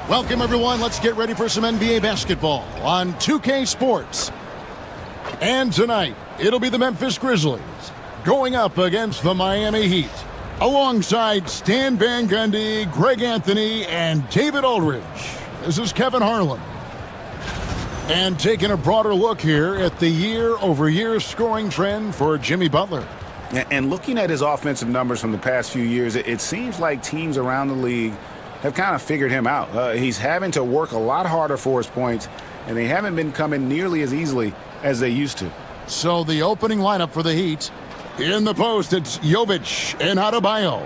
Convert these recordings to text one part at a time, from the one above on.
Welcome, everyone. Let's get ready for some NBA basketball on 2K Sports. And tonight, it'll be the Memphis Grizzlies going up against the Miami Heat, alongside Stan Van Gundy, Greg Anthony, and David Aldridge. This is Kevin Harlan. And taking a broader look here at the year-over-year scoring trend for Jimmy Butler. And looking at his offensive numbers from the past few years, it seems like teams around the league have kind of figured him out. He's having to work a lot harder for his points, and they haven't been coming nearly as easily as they used to. So the opening lineup for the Heat. In the post, it's Jovic and Adebayo.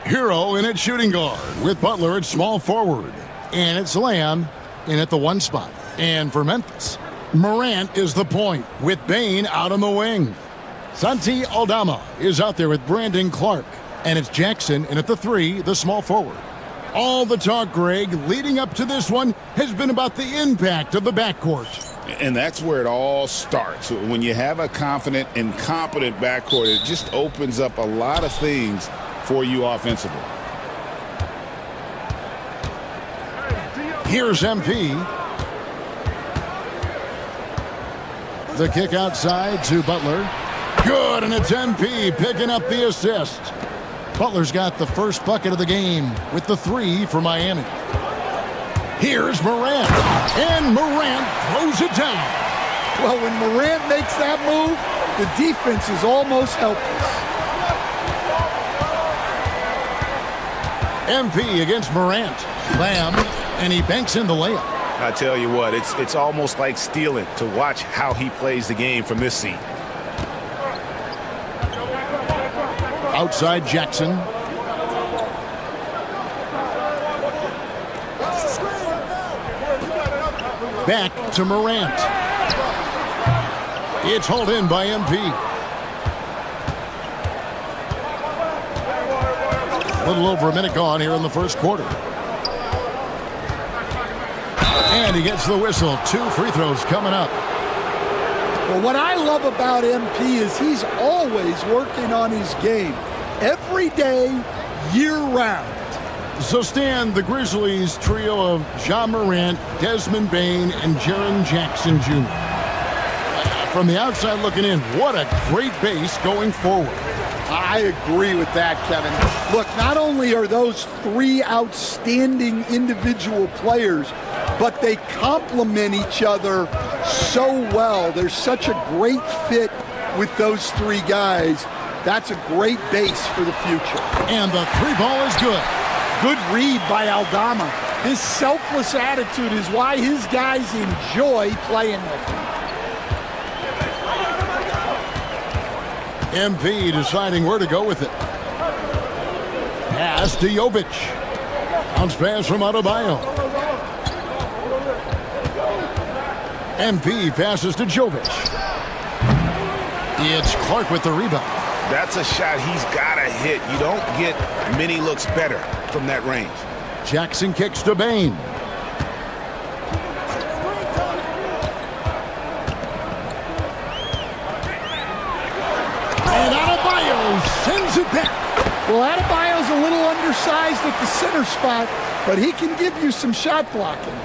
Hero in at shooting guard, with Butler at small forward. And it's Lamb in at the one spot. And for Memphis, Morant is the point, with Bane out on the wing. Santi Aldama is out there with Brandon Clark. And it's Jackson in at the three, the small forward. All the talk, Greg, leading up to this one has been about the impact of the backcourt. And that's where it all starts. When you have a confident and competent backcourt, it just opens up a lot of things for you offensively. Here's MP. The kick outside to Butler. Good, and it's MP picking up the assist. Butler's got the first bucket of the game with the three for Miami. Here's Morant, and Morant throws it down. Well, when Morant makes that move, the defense is almost helpless. MP against Morant. Lamb, and he banks in the layup. I tell you what, it's almost like stealing to watch how he plays the game from this seat. Outside Jackson. Back to Morant. It's hauled in by MP. A little over a minute gone here in the first quarter. And he gets the whistle. 2 free throws coming up. Well, what I love about MP is he's always working on his game. Every day, year-round. So, Stan, the Grizzlies trio of Ja Morant, Desmond Bane, and Jaren Jackson Jr. From the outside looking in, what a great base going forward. I agree with that, Kevin. Look, not only are those three outstanding individual players, but they complement each other so well. There's such a great fit with those three guys. That's a great base for the future. And the three ball is good. Good read by Aldama. His selfless attitude is why his guys enjoy playing with him. MP deciding where to go with it. Pass to Jovic. Bounce pass from Adebayo. MP passes to Jovic. It's Clark with the rebound. That's a shot he's got to hit. You don't get many looks better from that range. Jackson kicks to Bane. And Adebayo sends it back. Well, Adebayo's a little undersized at the center spot, but he can give you some shot blocking.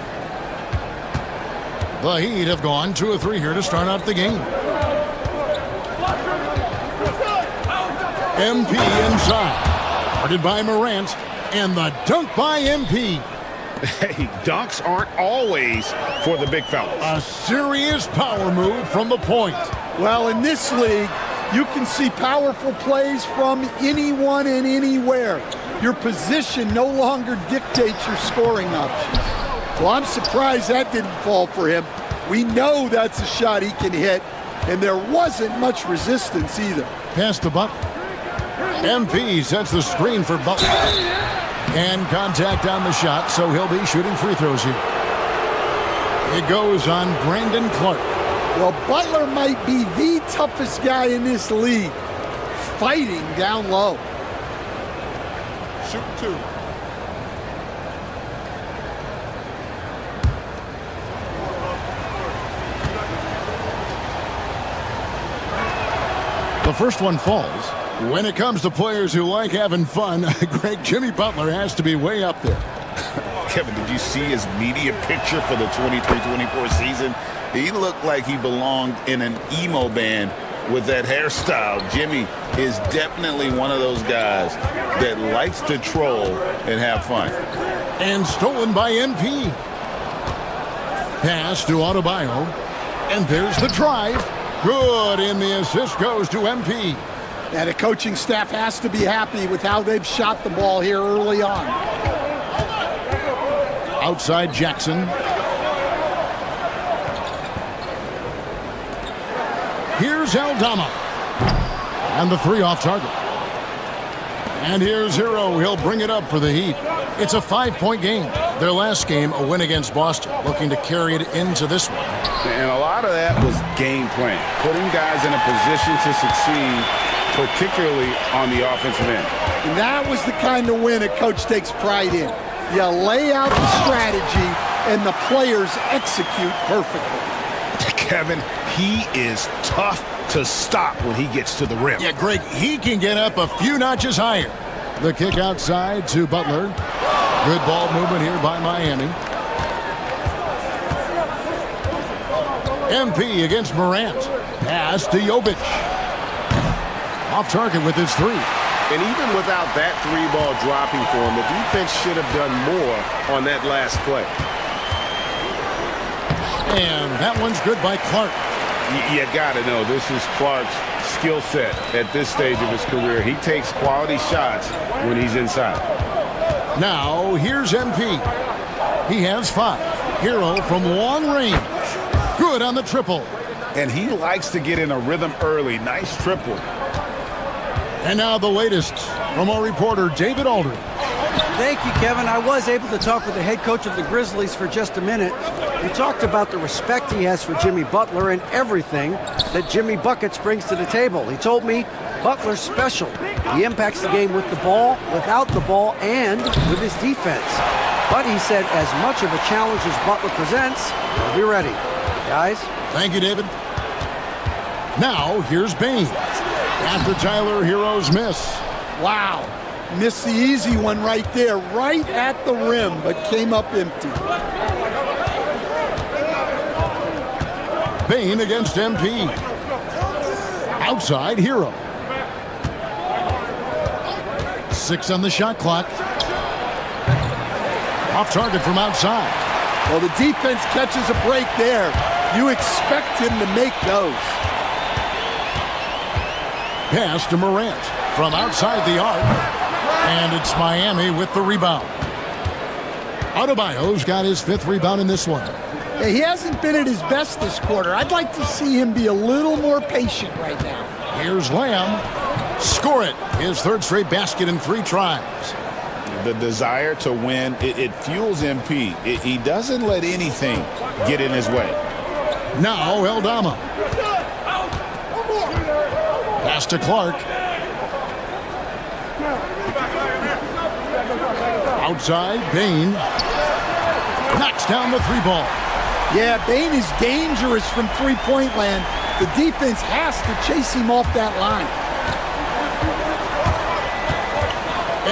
The Heat have gone 2 of 3 here to start out the game. MP inside. Guarded by Morant. And the dunk by MP. Hey, dunks aren't always for the big fellas. A serious power move from the point. Well, in this league, you can see powerful plays from anyone and anywhere. Your position no longer dictates your scoring options. Well, I'm surprised that didn't fall for him. We know that's a shot he can hit, and there wasn't much resistance either. Pass to Butler. MP sets the screen for Butler. And contact on the shot, so he'll be shooting free throws here. It goes on Brandon Clark. Well, Butler might be the toughest guy in this league, fighting down low. Shooting 2. The first one falls. When it comes to players who like having fun, Greg, Jimmy Butler has to be way up there. Kevin, did you see his media picture for the 23-24 season? He looked like he belonged in an emo band with that hairstyle. Jimmy is definitely one of those guys that likes to troll and have fun. And stolen by MP. Pass to Adebayo. And there's the drive. Good, and the assist goes to MP. And the coaching staff has to be happy with how they've shot the ball here early on. Outside Jackson. Here's Aldama. And the three off target. And here's Hero. He'll bring it up for the Heat. It's a 5-point game. Their last game, a win against Boston, looking to carry it into this one. And a lot of that was game plan, putting guys in a position to succeed, particularly on the offensive end. And that was the kind of win a coach takes pride in. You lay out the strategy, and the players execute perfectly. Kevin, he is tough to stop when he gets to the rim. Yeah, Greg, he can get up a few notches higher. The kick outside to Butler. Good ball movement here by Miami. MP against Morant. Pass to Jovic. Off target with his three. And even without that three ball dropping for him, the defense should have done more on that last play. And that one's good by Clark. You got to know, this is Clark's skill set at this stage of his career. He takes quality shots when he's inside. Now, here's MP. He has 5. Hero from long range. Good on the triple. And he likes to get in a rhythm early. Nice triple. And now the latest from our reporter, David Aldridge. Thank you, Kevin. I was able to talk with the head coach of the Grizzlies for just a minute. We talked about the respect he has for Jimmy Butler and everything that Jimmy Buckets brings to the table. He told me Butler's special. He impacts the game with the ball, without the ball, and with his defense. But he said as much of a challenge as Butler presents, he'll be ready. Guys? Thank you, David. Now, here's Bane. After Tyler Hero's miss. Wow. Missed the easy one right there, right at the rim, but came up empty. Bane against MP. Outside, Hero. 6 on the shot clock. Off target from outside. Well, the defense catches a break there. You expect him to make those. Pass to Morant from outside the arc. And it's Miami with the rebound. Adebayo's got his 5th rebound in this one. Yeah, he hasn't been at his best this quarter. I'd like to see him be a little more patient right now. Here's Lamb. Score it. His 3rd straight basket in 3 tries. The desire to win, it fuels MP. He doesn't let anything get in his way. Now Aldama. Pass to Clark. Outside, Bane. Knocks down the 3-ball. Yeah, Bane is dangerous from three-point land. The defense has to chase him off that line.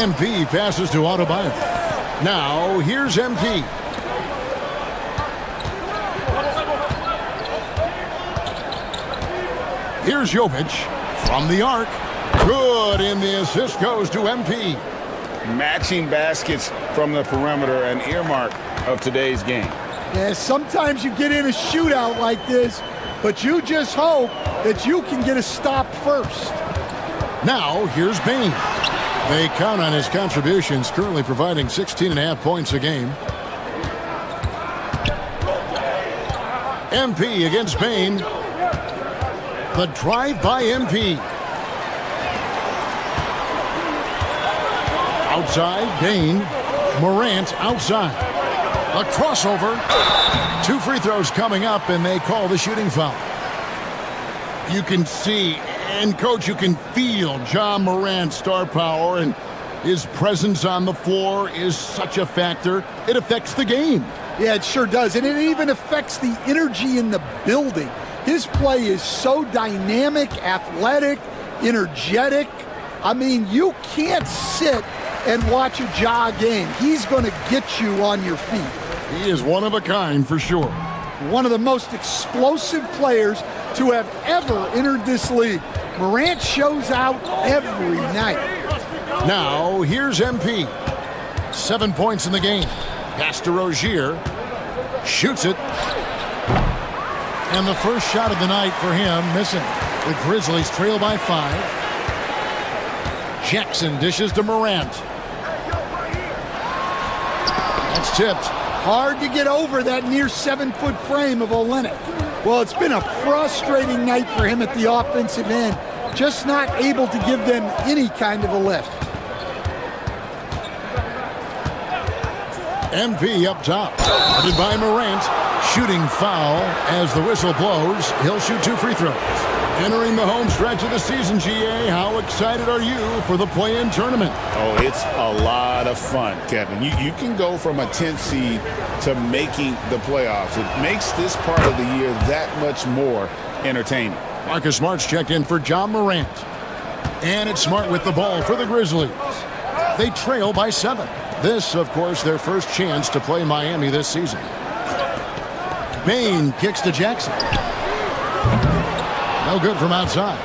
MP passes to Adebayo. Now, here's MP. Here's Jovic from the arc. Good, and the assist goes to MP. Matching baskets from the perimeter, an earmark of today's game. Yeah, sometimes you get in a shootout like this, but you just hope that you can get a stop first. Now, here's Bane. They count on his contributions, currently providing 16.5 points a game. MP against Bane. The drive by MP. Outside, Bane. Morant outside. A crossover. 2 free throws coming up, and they call the shooting foul. You can see, and Coach, you can feel John Morant's star power, and his presence on the floor is such a factor. It affects the game. Yeah, it sure does, and it even affects the energy in the building. His play is so dynamic, athletic, energetic. I mean, you can't sit and watch a Ja game. He's going to get you on your feet. He is one of a kind for sure. One of the most explosive players to have ever entered this league. Morant shows out every night. Now, here's MP. 7 points in the game. Pass to Rozier. Shoots it. And the first shot of the night for him, missing. The Grizzlies trail by 5. Jackson dishes to Morant. That's tipped. Hard to get over that near 7-foot frame of Olynyk. Well, it's been a frustrating night for him at the offensive end. Just not able to give them any kind of a lift. MP up top. Guarded by Morant. Shooting foul as the whistle blows. He'll shoot 2 free throws. Entering the home stretch of the season, GA, how excited are you for the play-in tournament? Oh, it's a lot of fun, Kevin. You can go from a 10th seed to making the playoffs. It makes this part of the year that much more entertaining. Marcus Smart's checked in for John Morant. And it's Smart with the ball for the Grizzlies. They trail by 7. This, of course, their first chance to play Miami this season. Bane kicks to Jackson. No good from outside.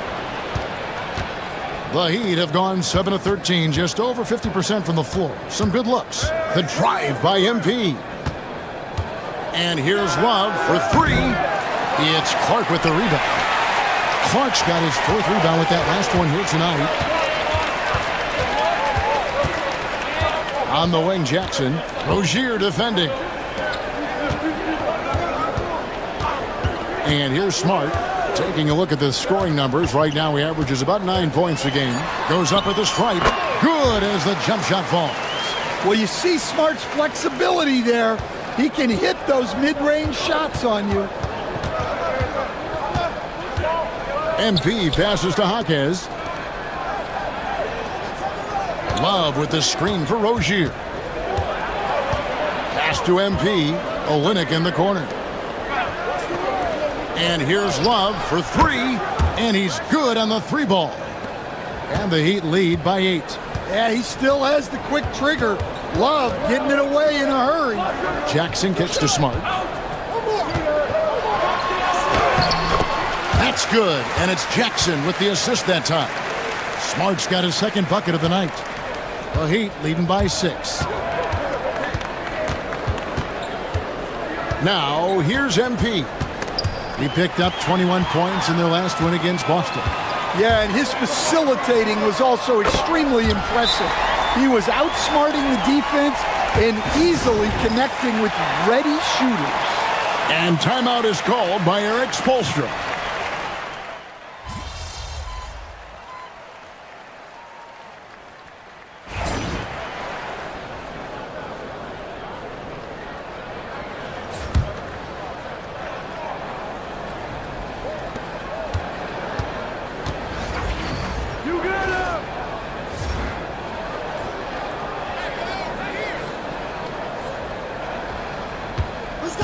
The Heat have gone 7 of 13, just over 50% from the floor. Some good looks. The drive by MP. And here's Love for 3. It's Clark with the rebound. Clark's got his 4th rebound with that last one here tonight. On the wing, Jackson. Rozier defending. And here's Smart. Taking a look at the scoring numbers. Right now he averages about 9 points a game. Goes up at the stripe. Good as the jump shot falls. Well, you see Smart's flexibility there. He can hit those mid-range shots on you. MP passes to Jaquez. Love with the screen for Rozier. Pass to MP. Olynyk in the corner. And here's Love for 3. And he's good on the 3 ball. And the Heat lead by 8. Yeah, he still has the quick trigger. Love getting it away in a hurry. Jackson kicks to Smart. That's good. And it's Jackson with the assist that time. Smart's got his 2nd bucket of the night. The Heat leading by 6. Now, here's MP. He picked up 21 points in their last win against Boston. Yeah, and his facilitating was also extremely impressive. He was outsmarting the defense and easily connecting with ready shooters. And timeout is called by Eric Spoelstra.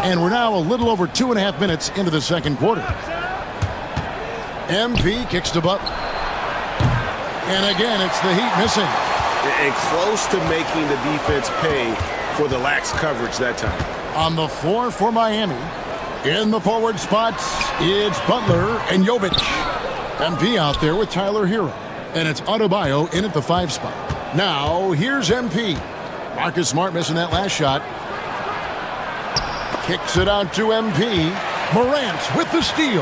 And we're now a little over 2.5 minutes into the second quarter. MP kicks to Butler. And again, it's the Heat missing. And close to making the defense pay for the lax coverage that time. On the floor for Miami. In the forward spots, it's Butler and Jovic. MP out there with Tyler Hero. And it's Adebayo in at the 5 spot. Now, here's MP. Marcus Smart missing that last shot. Kicks it out to MP. Morant with the steal.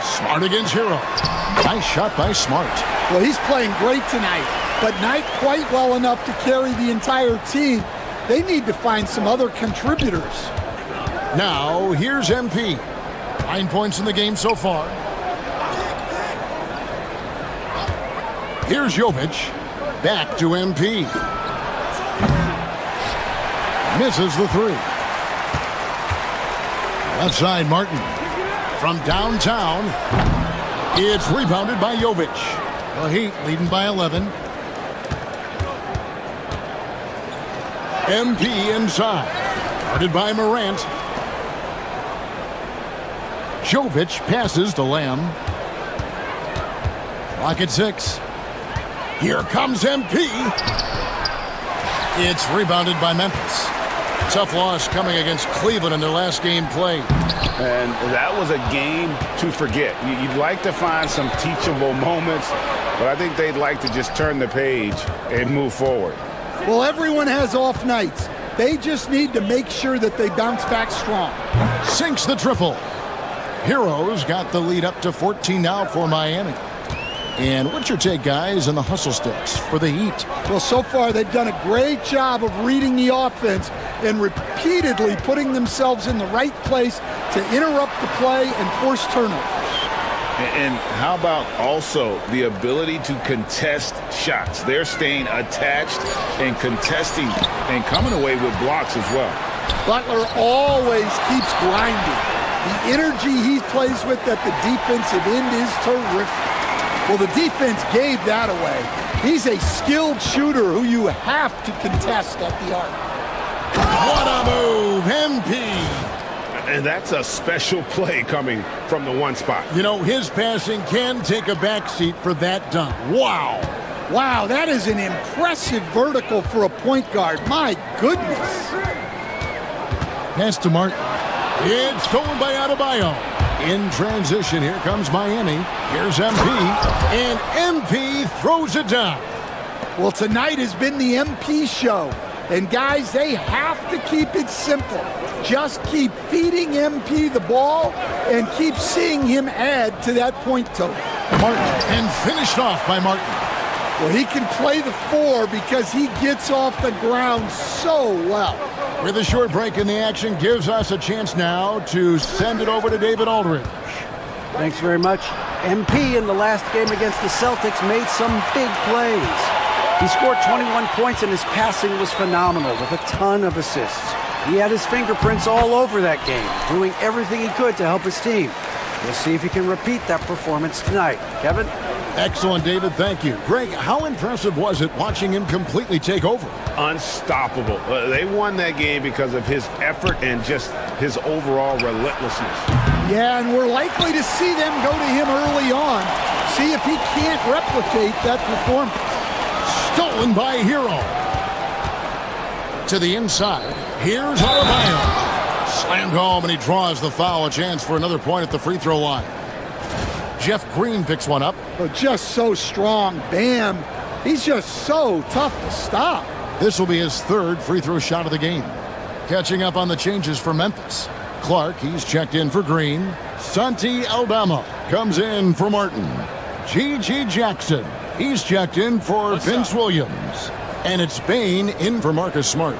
Smart against Hero. Nice shot by Smart. Well, he's playing great tonight, but not quite well enough to carry the entire team. They need to find some other contributors. Now, here's MP. 9 points in the game so far. Here's Jovic. Back to MP. Misses the 3. Left side, Martin. From downtown, it's rebounded by Jovic. The Heat leading by 11. MP inside. Guarded by Morant. Jovic passes to Lamb. Clock at 6. Here comes MP. It's rebounded by Memphis. Tough loss coming against Cleveland in their last game played. And that was a game to forget. You'd like to find some teachable moments, but I think they'd like to just turn the page and move forward. Well, everyone has off nights. They just need to make sure that they bounce back strong. Sinks the triple. Heroes got the lead up to 14 now for Miami. And what's your take, guys, on the hustle sticks for the Heat? Well, so far they've done a great job of reading the offense and repeatedly putting themselves in the right place to interrupt the play and force turnovers. And how about also the ability to contest shots? They're staying attached and contesting and coming away with blocks as well. Butler always keeps grinding. The energy he plays with at the defensive end is terrific. Well, the defense gave that away. He's a skilled shooter who you have to contest at the arc. What a move, MP. And that's a special play coming from the one spot. You know, his passing can take a backseat for that dunk. Wow. Wow, that is an impressive vertical for a point guard. My goodness. Pass to Martin. It's stolen by Adebayo. In transition, here comes Miami. Here's MP. And MP throws it down. Well, tonight has been the MP show. And guys, they have to keep it simple. Just keep feeding MP the ball and keep seeing him add to that point total. Martin, and finished off by Martin. Well, he can play the 4 because he gets off the ground so well. With a short break in the action, gives us a chance now to send it over to David Aldridge. Thanks very much. MP in the last game against the Celtics made some big plays. He scored 21 points and his passing was phenomenal with a ton of assists. He had his fingerprints all over that game, doing everything he could to help his team. We'll see if he can repeat that performance tonight. Kevin? Excellent, David. Thank you. Greg, how impressive was it watching him completely take over? Unstoppable. They won that game because of his effort and just his overall relentlessness. Yeah, and we're likely to see them go to him early on. See if he can't replicate that performance. Stolen by Hero. To the inside. Here's Adebayo. Slammed home, and he draws the foul. A chance for another point at the free throw line. Jeff Green picks one up. Oh, just so strong. Bam. He's just so tough to stop. This will be his third free throw shot of the game. Catching up on the changes for Memphis. Clark, he's checked in for Green. Santi Aldama comes in for Martin. G.G. Jackson, he's checked in for Vince Williams. And it's Bane in for Marcus Smart.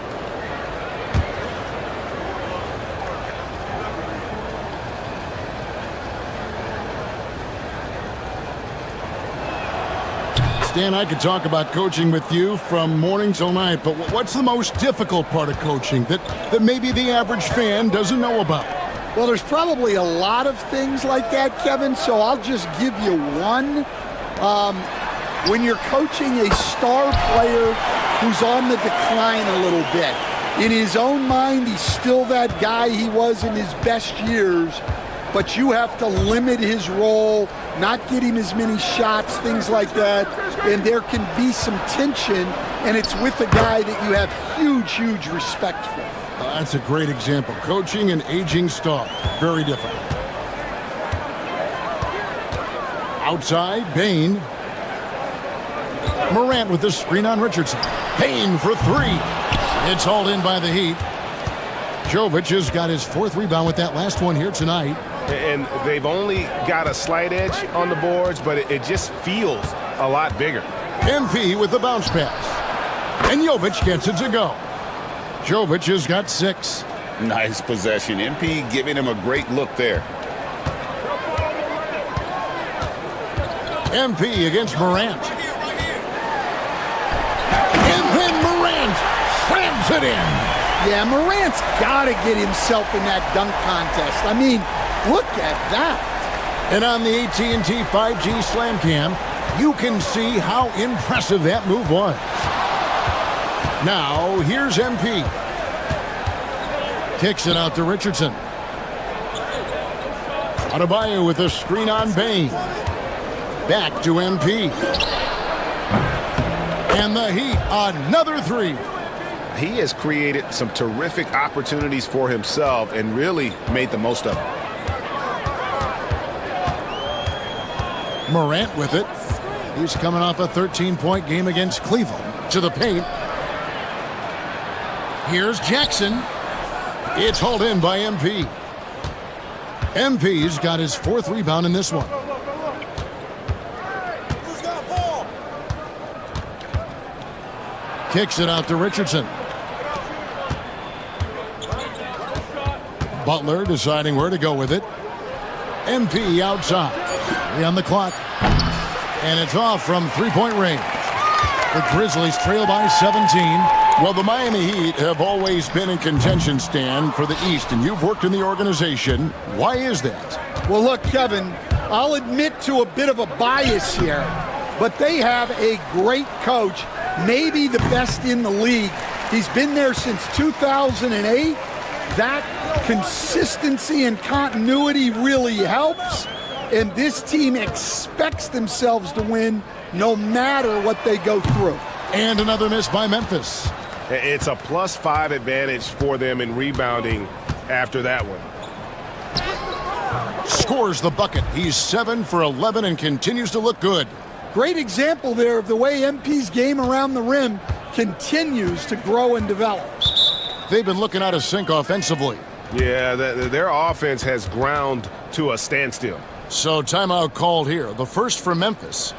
Dan, I could talk about coaching with you from morning till night, but what's the most difficult part of coaching that maybe the average fan doesn't know about? Well, there's probably a lot of things like that, Kevin, so I'll just give you one. When you're coaching a star player who's on the decline a little bit, in his own mind, he's still that guy he was in his best years, but you have to limit his role, not get him as many shots, things like that, and there can be some tension, and it's with a guy that you have huge respect for. That's a great example. Coaching an aging star. Very different. Outside, Bane. Morant with the screen on Richardson. Bane for 3. It's hauled in by the Heat. Jovic has got his 4th rebound with that last one here tonight. And they've only got a slight edge on the boards, but it just feels a lot bigger. MP with the bounce pass. And Jovic gets it to go. Jovic has got 6. Nice possession. MP giving him a great look there. MP against Morant. And then Morant slams it in. Yeah, Morant's got to get himself in that dunk contest. I mean, look at that. And on the AT&T 5G Slam Cam, you can see how impressive that move was. Now, here's MP. Kicks it out to Richardson. Adebayo with a screen on Bane. Back to MP. And the Heat, another three. He has created some terrific opportunities for himself and really made the most of it. Morant with it. He's coming off a 13-point game against Cleveland. To the paint. Here's Jackson. It's hauled in by MP. MP's got his fourth rebound in this one. Kicks it out to Richardson. Butler deciding where to go with it. MP outside. 3 on the clock. And it's off from three-point range. The Grizzlies trail by 17. Well, the Miami Heat have always been in contention, Stan, for the East, and you've worked in the organization. Why is that? Well, look, Kevin, I'll admit to a bit of a bias here, but they have a great coach, maybe the best in the league. He's been there since 2008. That consistency and continuity really helps, and this team expects themselves to win no matter what they go through. And another miss by Memphis. It's a +5 advantage for them in rebounding after that one. Scores the bucket. He's 7 for 11 and continues to look good. Great example there of the way MP's game around the rim continues to grow and develop. They've been looking out of sync offensively. Yeah, their offense has ground to a standstill. So timeout called here. The first for Memphis.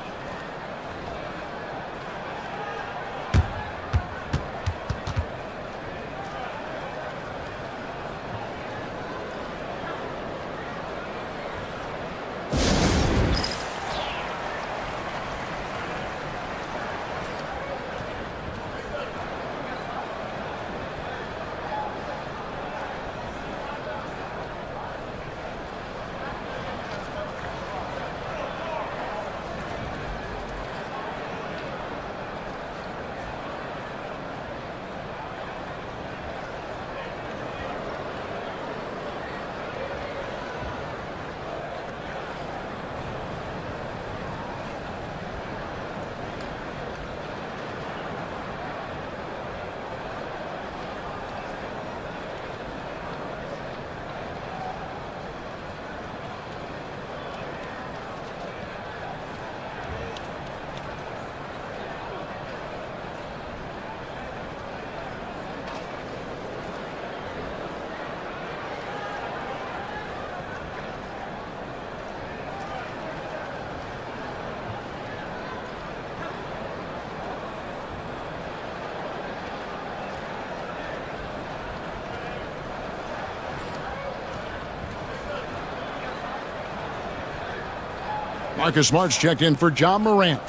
Marcus Smart's checked in for John Morant.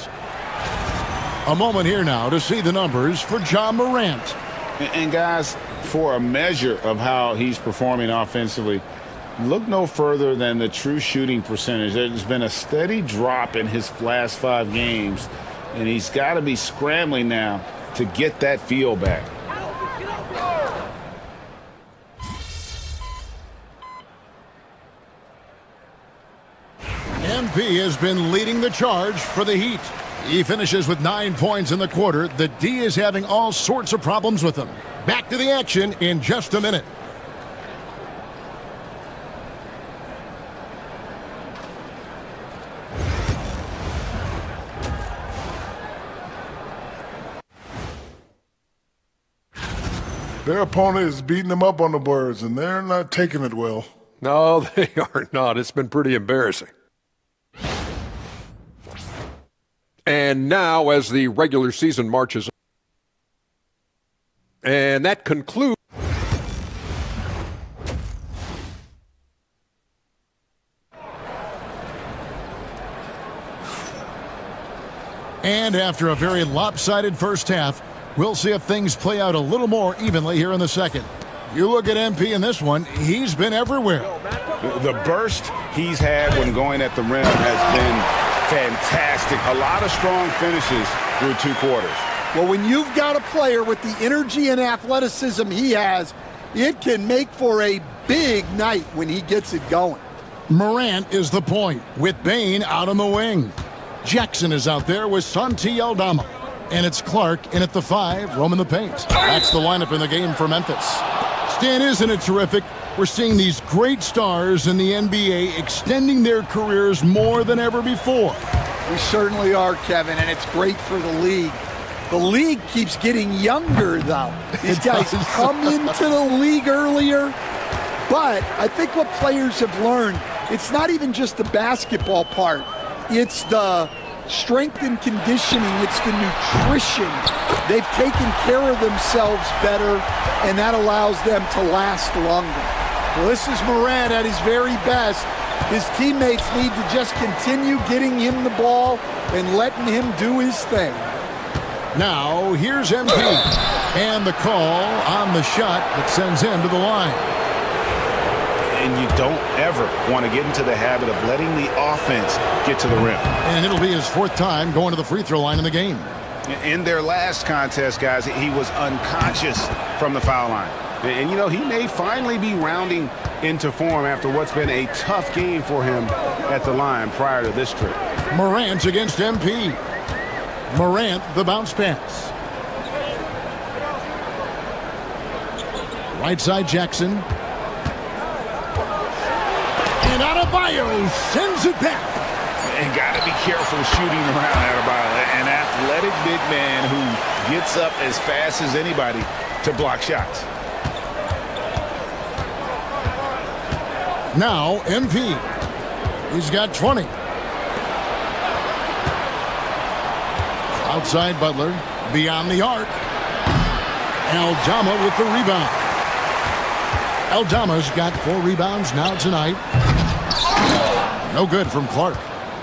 A moment here now to see the numbers for John Morant. And guys, for a measure of how he's performing offensively, look no further than the true shooting percentage. There's been a steady drop in his last 5 games, and he's got to be scrambling now to get that feel back. MP has been leading the charge for the Heat. He finishes with 9 points in the quarter. The D is having all sorts of problems with him. Back to the action in just a minute. Their opponent is beating them up on the boards, and they're not taking it well. No, they are not. It's been pretty embarrassing. And now, as the regular season marches, and that concludes. And after a very lopsided first half, we'll see if things play out a little more evenly here in the second. You look at MP in this one, he's been everywhere. The burst he's had when going at the rim has been fantastic. A lot of strong finishes through 2 quarters. Well, when you've got a player with the energy and athleticism he has, it can make for a big night when he gets it going. Morant is the point with Bane out on the wing. Jackson is out there with Santi Aldama. And it's Clark in at the 5, roaming the paint. That's the lineup in the game for Memphis. Stan, isn't it terrific? We're seeing these great stars in the NBA extending their careers more than ever before. We certainly are, Kevin, and it's great for the league. The league keeps getting younger, though. These guys come into the league earlier, but I think what players have learned, it's not even just the basketball part. It's the strength and conditioning. It's the nutrition. They've taken care of themselves better, and that allows them to last longer. Well, this is Morant at his very best. His teammates need to just continue getting him the ball and letting him do his thing. Now, here's MP. And the call on the shot that sends him to the line. And you don't ever want to get into the habit of letting the offense get to the rim. And it'll be his 4th time going to the free throw line in the game. In their last contest, guys, he was unconscious from the foul line. And, you know, he may finally be rounding into form after what's been a tough game for him at the line prior to this trip. Morant against MP. Morant, the bounce pass. Right side, Jackson. And Adebayo sends it back. And got to be careful shooting around Adebayo. An athletic big man who gets up as fast as anybody to block shots. Now, MP. He's got 20. Outside Butler, beyond the arc. Aldama with the rebound. Aldama's got 4 rebounds now tonight. No good from Clark.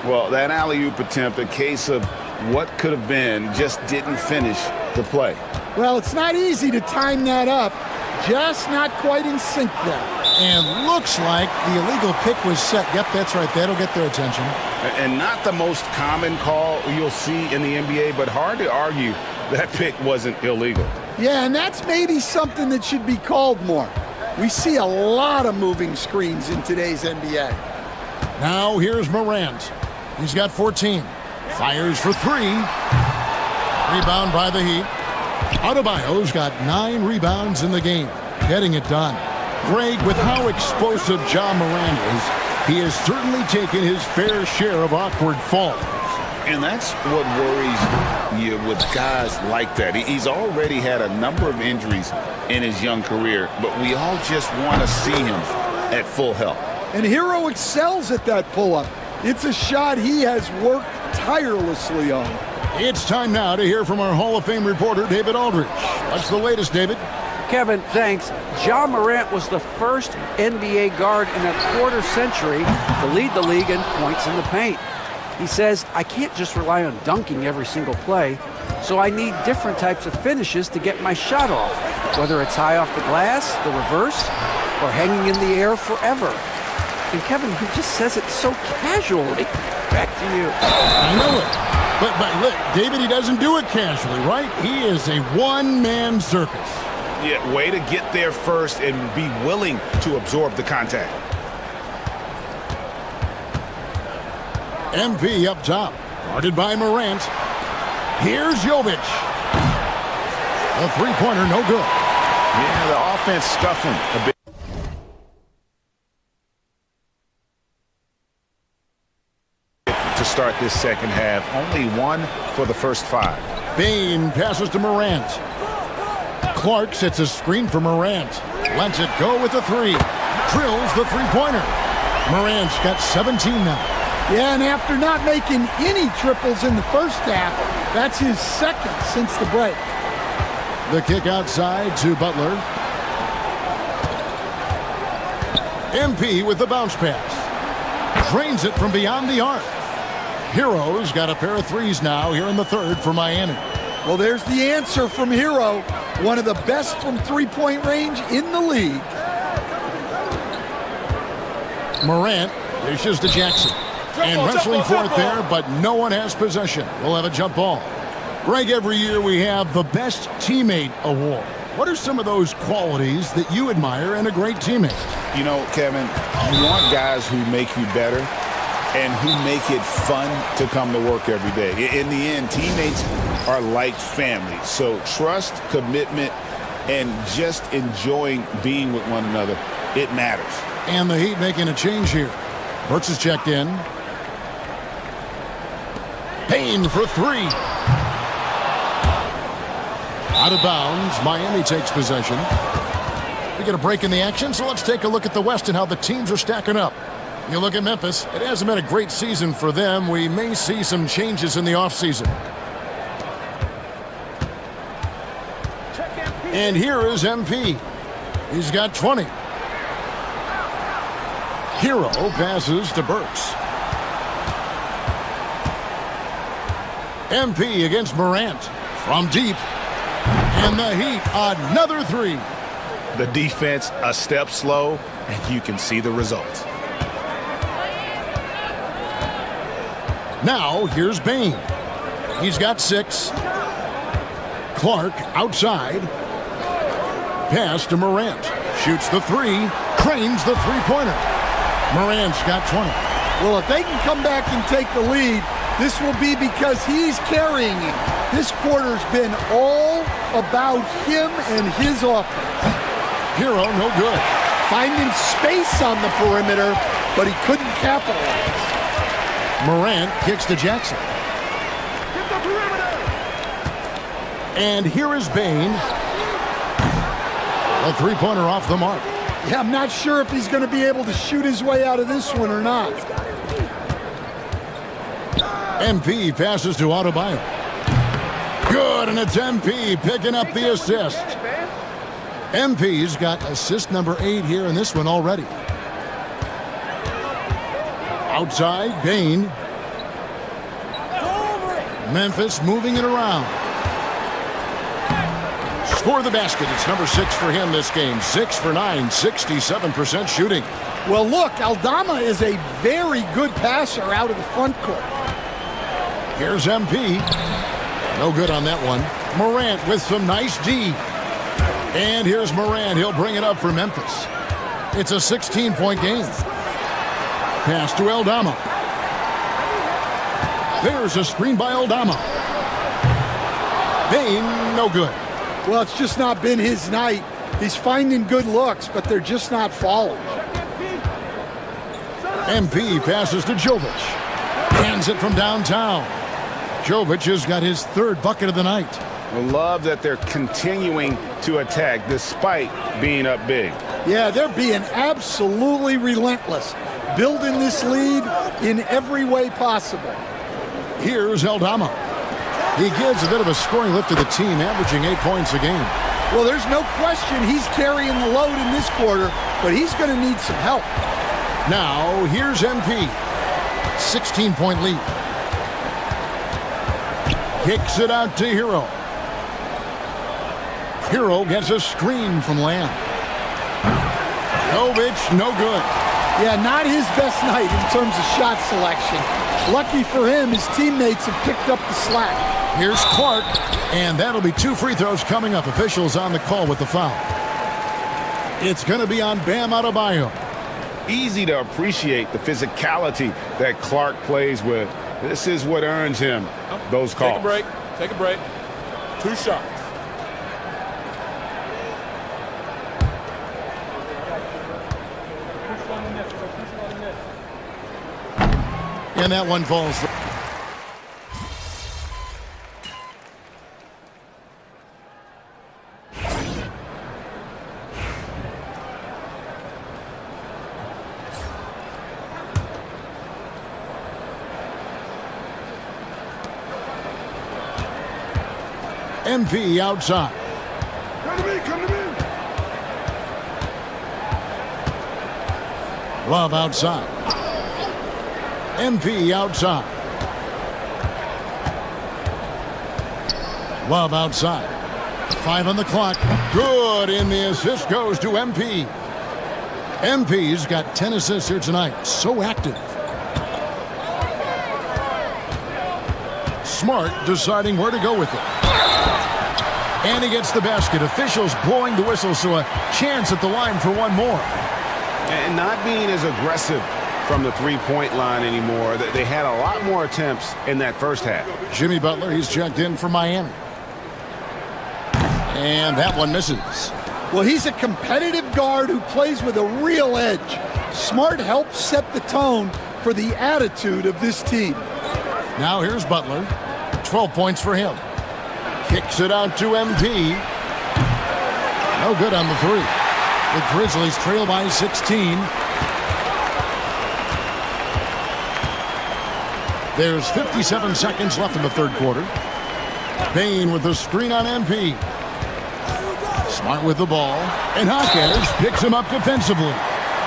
Well, that alley-oop attempt, a case of what could have been, just didn't finish the play. Well, it's not easy to time that up. Just not quite in sync there. And looks like the illegal pick was set. Yep, that's right. That'll get their attention. And not the most common call you'll see in the NBA, but hard to argue that pick wasn't illegal. Yeah, and that's maybe something that should be called more. We see a lot of moving screens in today's NBA. Now here's Morant. He's got 14. Fires for 3. Rebound by the Heat. Adebayo's got 9 rebounds in the game. Getting it done. Greg, with how explosive Ja Morant is, he has certainly taken his fair share of awkward falls. And that's what worries you with guys like that. He's already had a number of injuries in his young career, but we all just want to see him at full health. And Hero excels at that pull-up. It's a shot he has worked tirelessly on. It's time now to hear from our Hall of Fame reporter, David Aldridge. What's the latest, David? Kevin, thanks. Ja Morant was the first NBA guard in a quarter century to lead the league in points in the paint. He says, I can't just rely on dunking every single play, so I need different types of finishes to get my shot off, whether it's high off the glass, the reverse, or hanging in the air forever. And Kevin, he just says it so casually. Back to you. I know it. But look, David, he doesn't do it casually, right? He is a one-man circus. Yeah, way to get there first and be willing to absorb the contact. MP up top, guarded by Morant. Here's Jovic. A three-pointer, no good. Yeah, the offense scuffling a bit. To start this second half, only 1 for the first 5. Bane passes to Morant. Clark sets a screen for Morant. Lets it go with the 3. Drills the three-pointer. Morant's got 17 now. Yeah, and after not making any triples in the first half, that's his second since the break. The kick outside to Butler. MP with the bounce pass. Drains it from beyond the arc. Hero's got a pair of threes now here in the third for Miami. Well, there's the answer from Hero, one of the best from three-point range in the league. Morant dishes to Jackson. And wrestling for it there, but no one has possession. We'll have a jump ball. Greg, every year we have the Best Teammate Award. What are some of those qualities that you admire in a great teammate? You know, Kevin, you want guys who make you better and who make it fun to come to work every day. In the end, teammates are like family. So trust, commitment, and just enjoying being with one another, it matters. And the Heat making a change here. Burks is checked in. Payne for three. Out of bounds. Miami takes possession. We get a break in the action, so let's take a look at the West and how the teams are stacking up. You look at Memphis, it hasn't been a great season for them. We may see some changes in the offseason. And here is MP. He's got 20. Hero passes to Burks. MP against Morant from deep. And the Heat, another three. The defense a step slow, and you can see the results. Now, here's Bane. He's got 6. Clark outside. Pass to Morant. Shoots the 3. Cranes the three-pointer. Morant's got 20. Well, if they can come back and take the lead, this will be because he's carrying him. This quarter's been all about him and his offense. Hero, no good. Finding space on the perimeter, but he couldn't capitalize. Morant kicks to Jackson. And here is Bane. A three-pointer off the mark. Yeah, I'm not sure if he's going to be able to shoot his way out of this one or not. MP passes to Adebayo. Good, and it's MP picking up the assist. MP's got assist number 8 here in this one already. Outside, Bane. Memphis moving it around. Score the basket. It's number 6 for him this game. 6 for 9, 67% shooting. Well, look, Aldama is a very good passer out of the front court. Here's MP. No good on that one. Morant with some nice D. And here's Morant. He'll bring it up for Memphis. It's a 16-point game. Pass to Aldama. There's a screen by Aldama. Bane, no good. Well, it's just not been his night. He's finding good looks, but they're just not falling. MP passes to Jovic. Hands it from downtown. Jovic has got his 3rd bucket of the night. I love that they're continuing to attack despite being up big. Yeah, they're being absolutely relentless, building this lead in every way possible. Here's Aldama. He gives a bit of a scoring lift to the team, averaging 8 points a game. Well, there's no question he's carrying the load in this quarter, but he's going to need some help. Now, here's MP. 16-point lead. Kicks it out to Hero. Hero gets a screen from Lamb. Jovic, no good. Yeah, not his best night in terms of shot selection. Lucky for him, his teammates have picked up the slack. Here's Clark, and that'll be 2 free throws coming up. Officials on the call with the foul. It's going to be on Bam Adebayo. Easy to appreciate the physicality that Clark plays with. This is what earns him those calls. Take a break. Take a break. 2 shots. And that one falls. MP outside. Come to me, come to me. Love outside. MP outside. Love outside. 5 on the clock. Good, and the assist goes to MP. MP's got 10 assists here tonight. So active. Smart deciding where to go with it. And he gets the basket. Officials blowing the whistle, so a chance at the line for one more. And not being as aggressive from the three-point line anymore. They had a lot more attempts in that first half. Jimmy Butler, he's checked in for Miami. And that one misses. Well, he's a competitive guard who plays with a real edge. Smart helps set the tone for the attitude of this team. Now here's Butler. 12 points for him. Kicks it out to MP. No good on the three. The Grizzlies trail by 16. There's 57 seconds left in the third quarter. Payne with the screen on MP. Smart with the ball. And Hawkins picks him up defensively.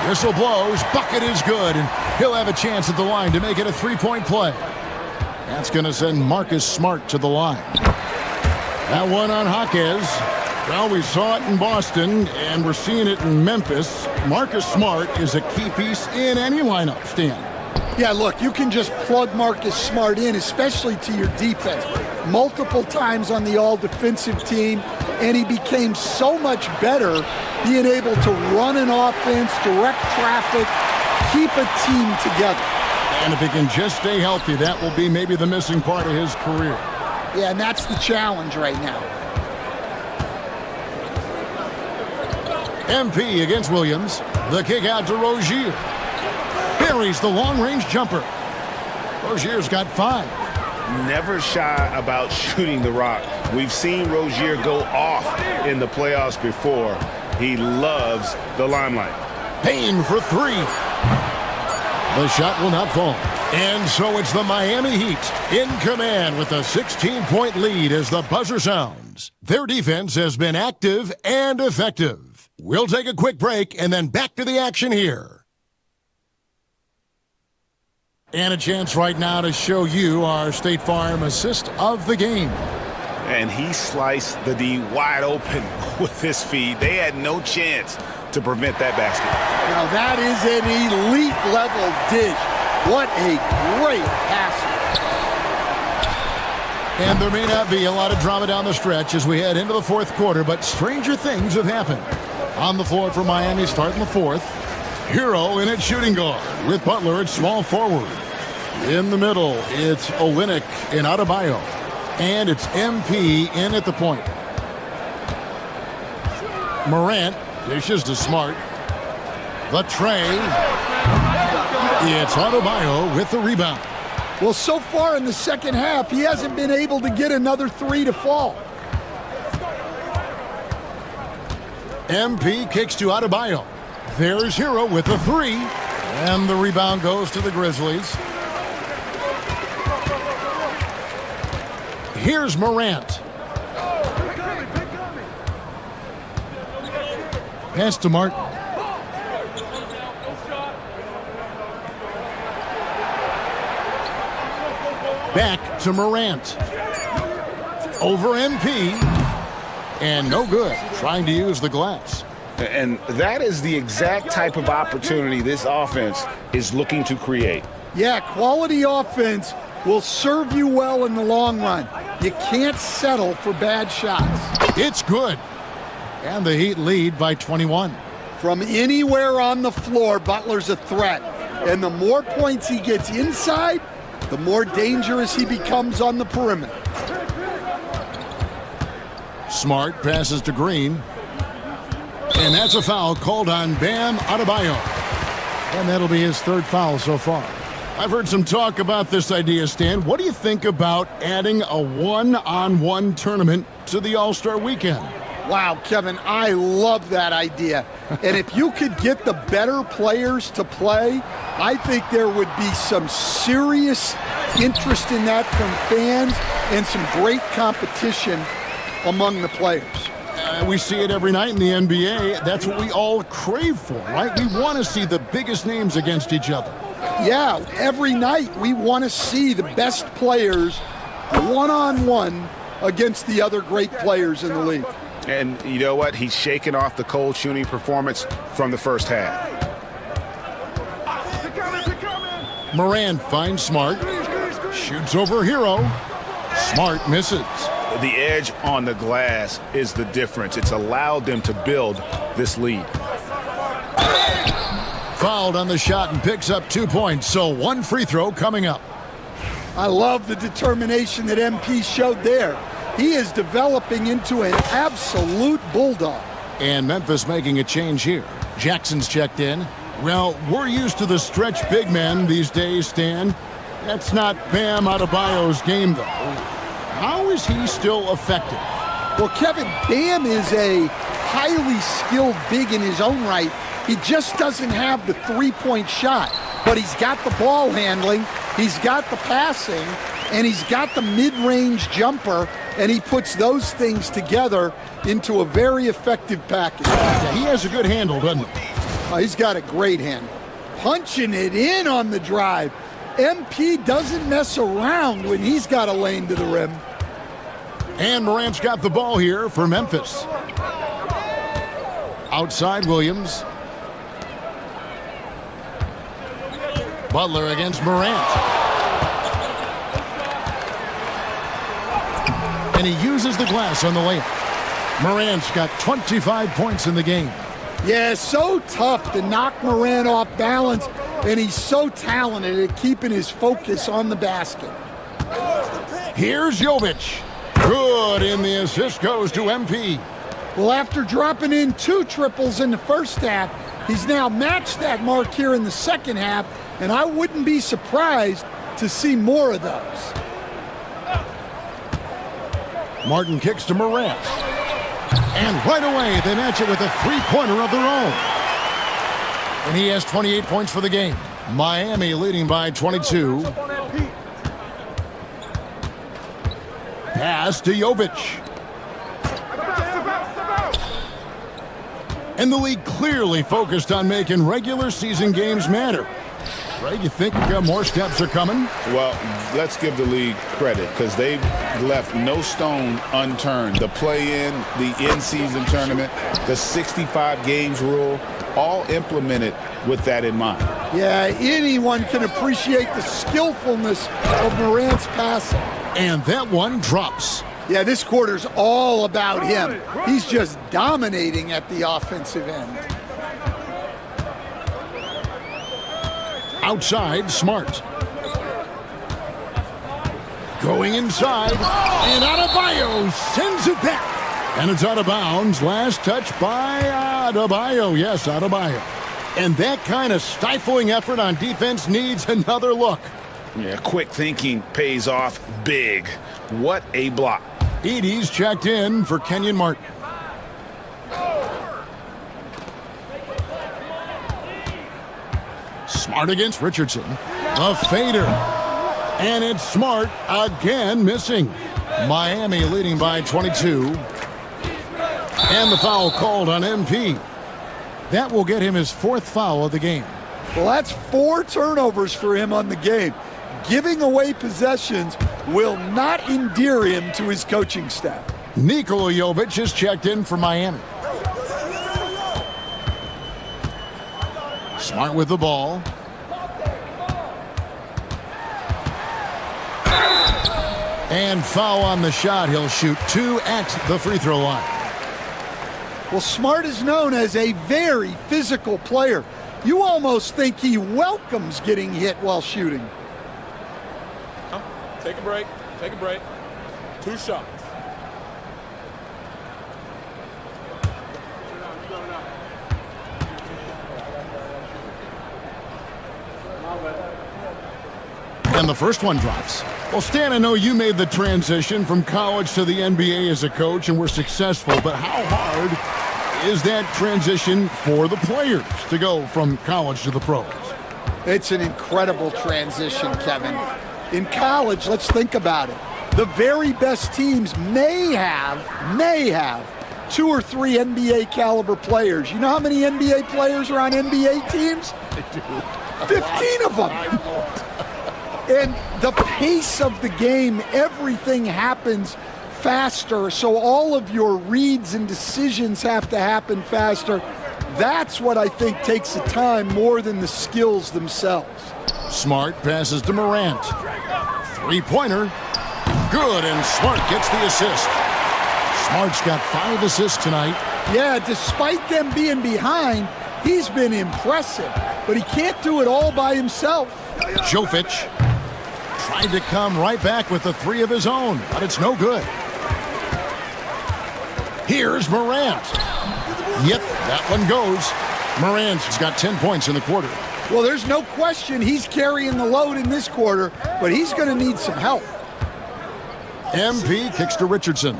Whistle blows. Bucket is good. And he'll have a chance at the line to make it a three-point play. That's going to send Marcus Smart to the line. That one on Hawkins. Well, we saw it in Boston, and we're seeing it in Memphis. Marcus Smart is a key piece in any lineup, Stan. Yeah, look, you can just plug Marcus Smart in, especially to your defense. Multiple times on the all-defensive team, and he became so much better being able to run an offense, direct traffic, keep a team together. And if he can just stay healthy, that will be maybe the missing part of his career. Yeah, and that's the challenge right now. MP against Williams. The kick out to Rozier. Buries the long-range jumper. Rozier's got 5. Never shy about shooting the rock. We've seen Rozier go off in the playoffs before. He loves the limelight. Payne for 3. The shot will not fall. And so it's the Miami Heat in command with a 16-point lead as the buzzer sounds. Their defense has been active and effective. We'll take a quick break and then back to the action here. And a chance right now to show you our State Farm assist of the game. And he sliced the D wide open with his feed. They had no chance to prevent that basket. Now that is an elite level dish. What a great passer. And there may not be a lot of drama down the stretch as we head into the fourth quarter, but stranger things have happened. On the floor for Miami starting the fourth. Hero in at shooting guard with Butler at small forward. In the middle, it's Olynyk and Adebayo. And it's MP in at the point. Morant dishes to Smart. The tray. It's Adebayo with the rebound. Well, so far in the second half, he hasn't been able to get another 3 to fall. MP kicks to Adebayo. There's Hero with the 3. And the rebound goes to the Grizzlies. Here's Morant. Pass to Martin. Back to Morant. Over MP. And no good. Trying to use the glass. And that is the exact type of opportunity this offense is looking to create. Yeah, quality offense will serve you well in the long run. You can't settle for bad shots. It's good. And the Heat lead by 21. From anywhere on the floor, Butler's a threat. And the more points he gets inside, the more dangerous he becomes on the perimeter. Smart passes to Green. And that's a foul called on Bam Adebayo. And that'll be his 3rd foul so far. I've heard some talk about this idea, Stan. What do you think about adding a one-on-one tournament to the All-Star Weekend? Wow, Kevin, I love that idea. And if you could get the better players to play, I think there would be some serious interest in that from fans and some great competition among the players. We see it every night in the NBA. That's what we all crave for, right? We want to see the biggest names against each other. Yeah, every night we want to see the best players one-on-one against the other great players in the league. And you know what? He's shaking off the cold shooting performance from the first half. Morant finds Smart. Shoots over Hero. Smart misses. The edge on the glass is the difference. It's allowed them to build this lead. Fouled on the shot and picks up 2 points. So 1 free throw coming up. I love the determination that MP showed there. He is developing into an absolute bulldog. And Memphis making a change here. Jackson's checked in. Well, we're used to the stretch big men these days, Stan. That's not Bam Adebayo's game, though. How is he still effective? Well, Kevin, Bam is a highly skilled big in his own right. He just doesn't have the three-point shot, but he's got the ball handling, he's got the passing, and he's got the mid-range jumper, and he puts those things together into a very effective package. Yeah, he has a good handle, doesn't he? Oh, he's got a great handle. Punching it in on the drive. MP doesn't mess around when he's got a lane to the rim. And Morant's got the ball here for Memphis. Outside Williams. Butler against Morant. And he uses the glass on the layup. Morant's got 25 points in the game. Yeah, so tough to knock Morant off balance, and he's so talented at keeping his focus on the basket. Here's Jovic. Good, and the assist goes to MP. Well, after dropping in 2 triples in the first half, he's now matched that mark here in the second half, and I wouldn't be surprised to see more of those. Martin kicks to Morant. And right away, they match it with a three-pointer of their own. And he has 28 points for the game. Miami leading by 22. Pass to Jovic. And the league clearly focused on making regular season games matter. Greg, you think more steps are coming? Well, let's give the league credit because they've left no stone unturned. The play-in, the in-season tournament, the 65 games rule, all implemented with that in mind. Yeah, anyone can appreciate the skillfulness of Morant's passing. And that one drops. Yeah, this quarter's all about him. He's just dominating at the offensive end. Outside, Smart. Going inside, and Adebayo sends it back. And it's out of bounds. Last touch by Adebayo. Yes, Adebayo. And that kind of stifling effort on defense needs another look. Yeah, quick thinking pays off big. What a block. Edey's checked in for Kenyon Martin. Smart against Richardson. A fader. And it's Smart again missing. Miami leading by 22. And the foul called on MP. That will get him his 4th foul of the game. Well, that's 4 turnovers for him on the game. Giving away possessions will not endear him to his coaching staff. Nikola Jovic is checked in for Miami. Smart with the ball. And foul on the shot. He'll shoot 2 at the free throw line. Well, Smart is known as a very physical player. You almost think he welcomes getting hit while shooting. Take a break. Take a break. 2 shots. And the first one drops. Well, Stan, I know you made the transition from college to the NBA as a coach and were successful, but how hard is that transition for the players to go from college to the pros? It's an incredible transition, Kevin. In college, let's think about it. The very best teams may have 2 or 3 NBA caliber players. You know how many NBA players are on NBA teams? 15 of them. And the pace of the game, everything happens faster, so all of your reads and decisions have to happen faster. That's what I think takes the time more than the skills themselves. Smart passes to Morant. Three-pointer. Good, and Smart gets the assist. Smart's got 5 assists tonight. Yeah, despite them being behind, he's been impressive. but he can't do it all by himself. Jovic tried to come right back with the three of his own, but it's no good. Here's Morant. Yep, that one goes. Morant's got 10 points in the quarter. Well, there's no question he's carrying the load in this quarter, but he's going to need some help. MP kicks to Richardson.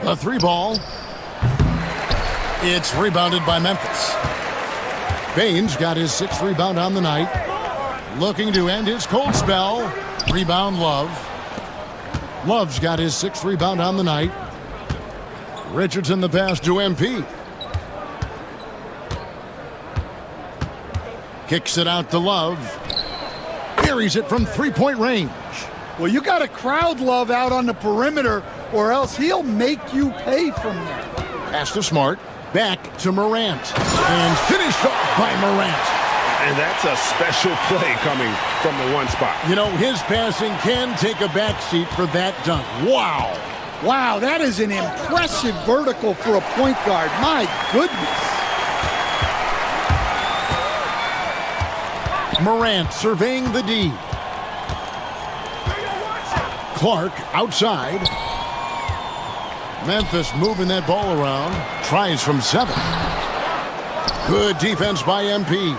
A three ball. It's rebounded by Memphis. Baines got his 6th rebound on the night. Looking to end his cold spell. Rebound Love. Love's got his 6th rebound on the night. Richardson the pass to MP. Kicks it out to Love. Carries it from three-point range. Well, you got to crowd Love out on the perimeter, or else he'll make you pay from there. Pass to Smart. Back to Morant. And finished off by Morant. And that's a special play coming from the one spot. You know, his passing can take a backseat for that dunk. Wow. Wow, that is an impressive vertical for a point guard. My goodness. Morant surveying the D. Clark outside. Memphis moving that ball around. Tries from 7. Good defense by MP.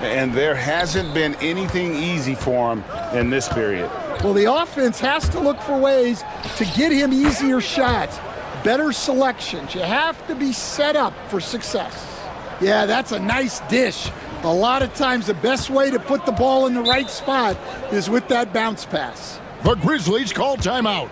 And there hasn't been anything easy for him in this period. Well, the offense has to look for ways to get him easier shots, better selections. You have to be set up for success. Yeah, that's a nice dish. A lot of times the best way to put the ball in the right spot is with that bounce pass. The Grizzlies call timeout.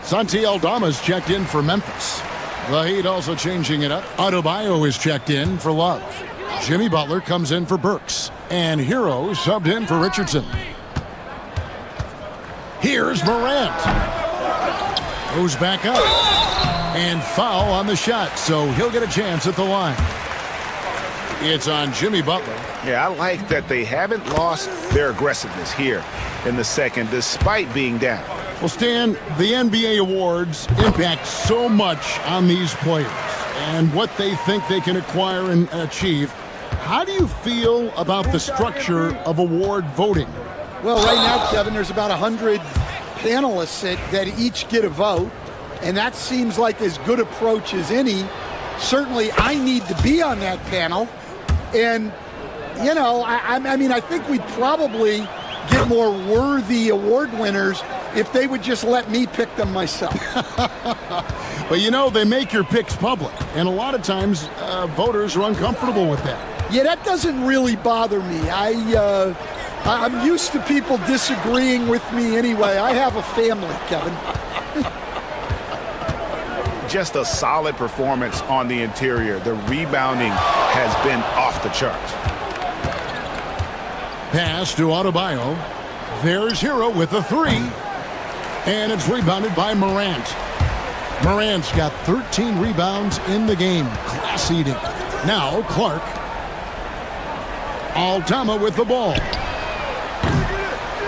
Santi Aldama's checked in for Memphis. The Heat also changing it up. Adebayo is checked in for Love. Jimmy Butler comes in for Burks. And Hero subbed in for Richardson. Here's Morant. Goes back up. And foul on the shot, so he'll get a chance at the line. It's on Jimmy Butler. Yeah, I like that they haven't lost their aggressiveness here in the second, despite being down. Well, Stan, the NBA awards impact so much on these players and what they think they can acquire and achieve. How do you feel about the structure of award voting? Well, right now, Kevin, there's about 100 panelists that each get a vote, and that seems like as good approach as any. Certainly, I need to be on that panel, and, you know, I mean, I think we'd probably get more worthy award winners if they would just let me pick them myself. But, you know, they make your picks public, and a lot of times voters are uncomfortable with that. Yeah, that doesn't really bother me. I'm used to people disagreeing with me anyway. I have a family, Kevin. Just a solid performance on the interior. The rebounding has been off the charts. Pass to Adebayo. There's Hero with a 3. And it's rebounded by Morant. Morant's got 13 rebounds in the game. Class eating. Now Clark. Aldama with the ball.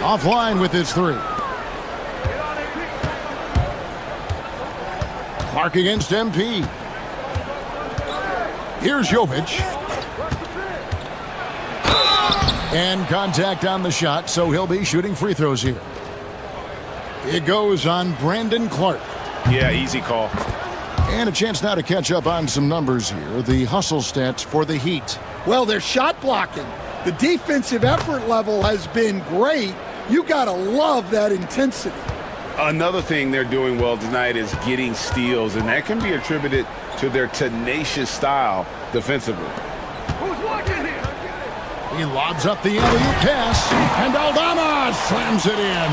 Offline with his 3. Clark against MP. Here's Jovic. And contact on the shot, so he'll be shooting free throws here. It goes on Brandon Clark. Yeah, easy call. And a chance now to catch up on some numbers here. The hustle stats for the Heat. Well, they're shot blocking. The defensive effort level has been great. You got to love that intensity. Another thing they're doing well tonight is getting steals, and that can be attributed to their tenacious style defensively. He lobs up the alley-oop pass, and Aldama slams it in.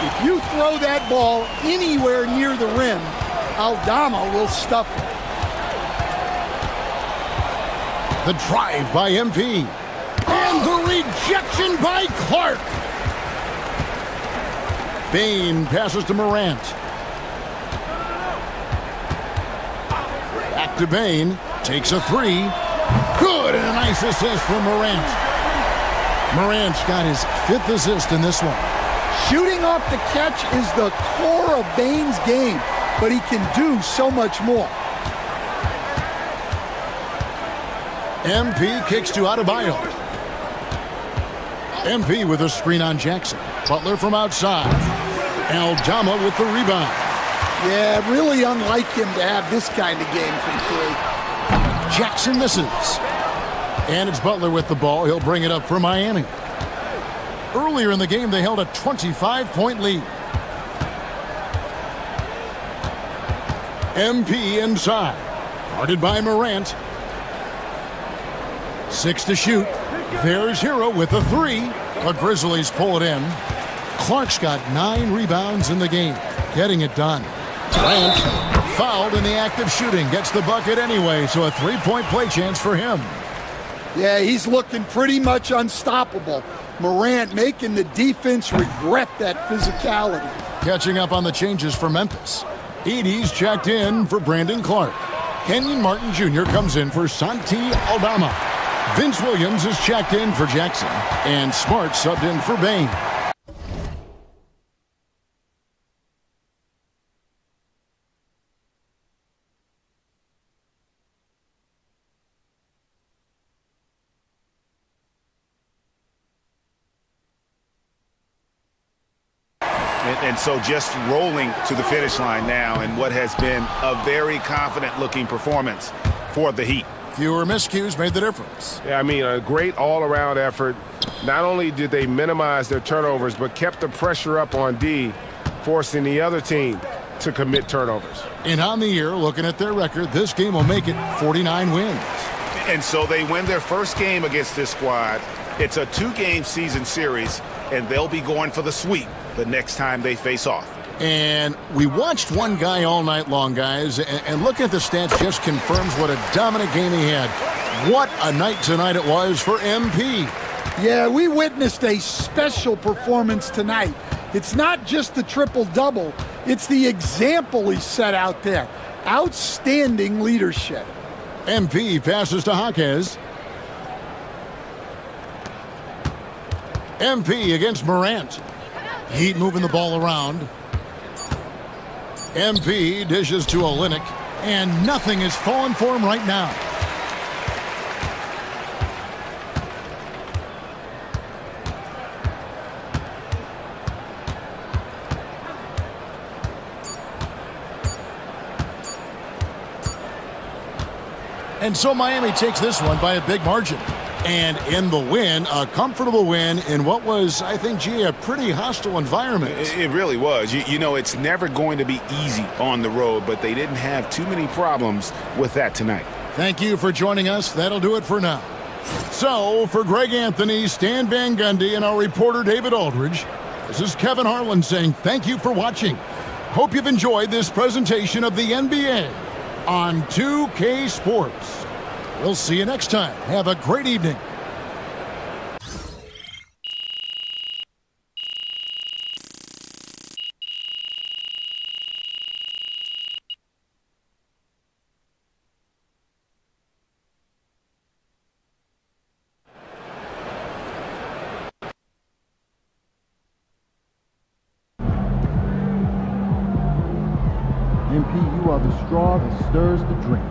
If you throw that ball anywhere near the rim, Aldama will stuff it. The drive by MP. And the rejection by Clark. Bane passes to Morant. Back to Bane. Takes a three. Good, and a nice assist from Morant. Morant's got his 5th assist in this one. Shooting off the catch is the core of Bane's game, but he can do so much more. MP kicks to Adebayo. MP with a screen on Jackson. Butler from outside. Aldama with the rebound. Yeah, really unlike him to have this kind of game from 3. Jackson misses. And it's Butler with the ball. He'll bring it up for Miami. Earlier in the game, they held a 25-point lead. MP inside. Guarded by Morant. 6 to shoot. There's Hero with a 3. The Grizzlies pull it in. Clark's got 9 rebounds in the game. Getting it done. Grant fouled in the act of shooting. Gets the bucket anyway, so a 3-point play chance for him. Yeah, he's looking pretty much unstoppable. Morant making the defense regret that physicality. Catching up on the changes for Memphis. Edey's checked in for Brandon Clark. Kenyon Martin Jr. comes in for Santi Aldama. Vince Williams is checked in for Jackson. And Smart subbed in for Bane. And so just rolling to the finish line now in what has been a very confident-looking performance for the Heat. Fewer miscues made the difference. Yeah, I mean, a great all-around effort. Not only did they minimize their turnovers, but kept the pressure up on D, forcing the other team to commit turnovers. And on the year, looking at their record, this game will make it 49 wins. And so they win their first game against this squad. It's a 2-game season series, and they'll be going for the sweep the next time they face off. And we watched one guy all night long, guys, and looking at the stats just confirms what a dominant game he had. What a night tonight it was for MP. Yeah, we witnessed a special performance tonight. It's not just the triple-double, it's the example he set out there. Outstanding leadership. MP passes to Jaquez. MP against Morant. Heat moving the ball around. MP dishes to Olynyk, and nothing is falling for him right now. And so Miami takes this one by a big margin. And in the win, a comfortable win in what was, I think, G, a pretty hostile environment. It really was. You know, it's never going to be easy on the road, but they didn't have too many problems with that tonight. Thank you for joining us. That'll do it for now. So, for Greg Anthony, Stan Van Gundy, and our reporter David Aldridge, this is Kevin Harlan saying thank you for watching. Hope you've enjoyed this presentation of the NBA on 2K Sports. We'll see you next time. Have a great evening. MP, you are the straw that stirs the drink.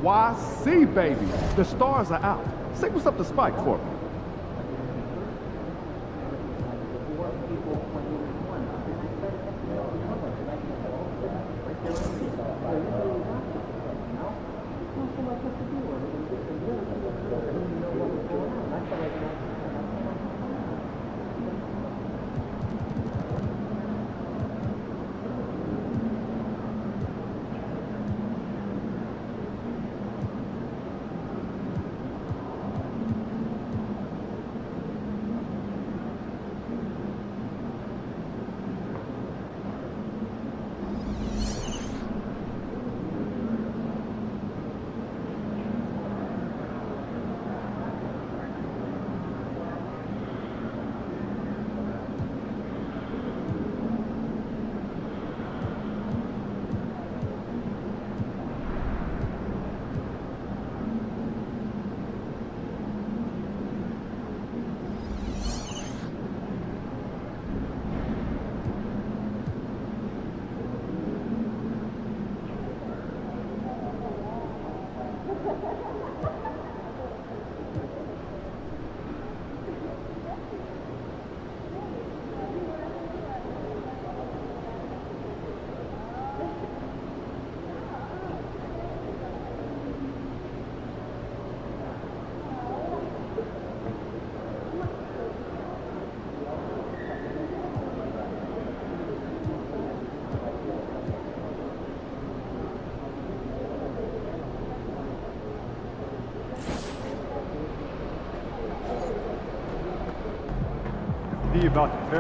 YC, baby. The stars are out. Say what's up to Spike for me.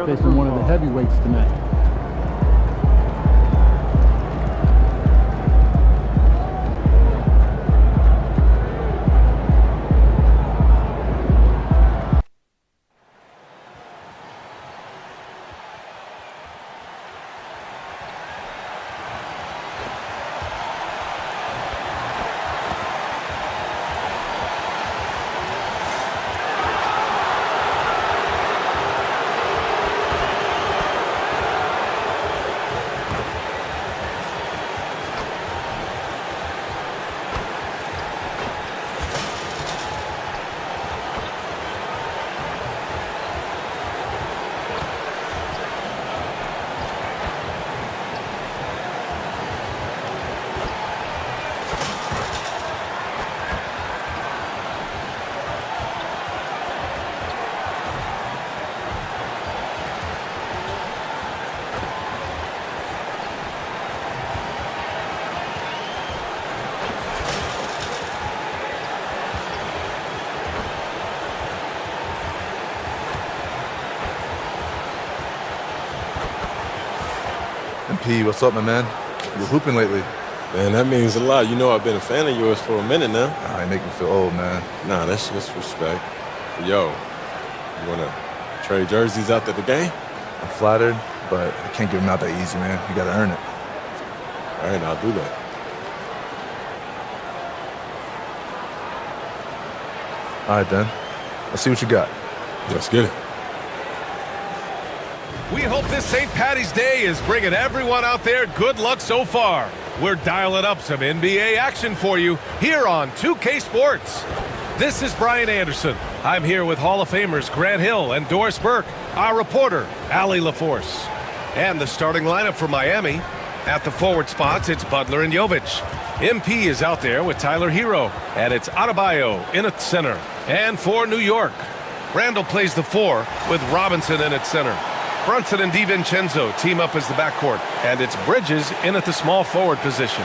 Facing one of the heavyweights tonight. P, what's up, my man? You're hooping lately. Man, that means a lot. You know I've been a fan of yours for a minute now. Nah, you make me feel old, man. Nah, that's just respect. Yo, you want to trade jerseys after the game? I'm flattered, but I can't give them out that easy, man. You got to earn it. All right, I'll do that. All right, then. Let's see what you got. Let's get it. We hope this St. Paddy's Day is bringing everyone out there good luck so far. We're dialing up some NBA action for you here on 2K Sports. This is Brian Anderson. I'm here with Hall of Famers Grant Hill and Doris Burke, our reporter, Allie LaForce. And the starting lineup for Miami. At the forward spots, it's Butler and Jovic. MP is out there with Tyler Hero, and it's Adebayo in at center. And for New York, Randall plays the 4 with Robinson in at center. Brunson and DiVincenzo team up as the backcourt, and it's Bridges in at the small forward position.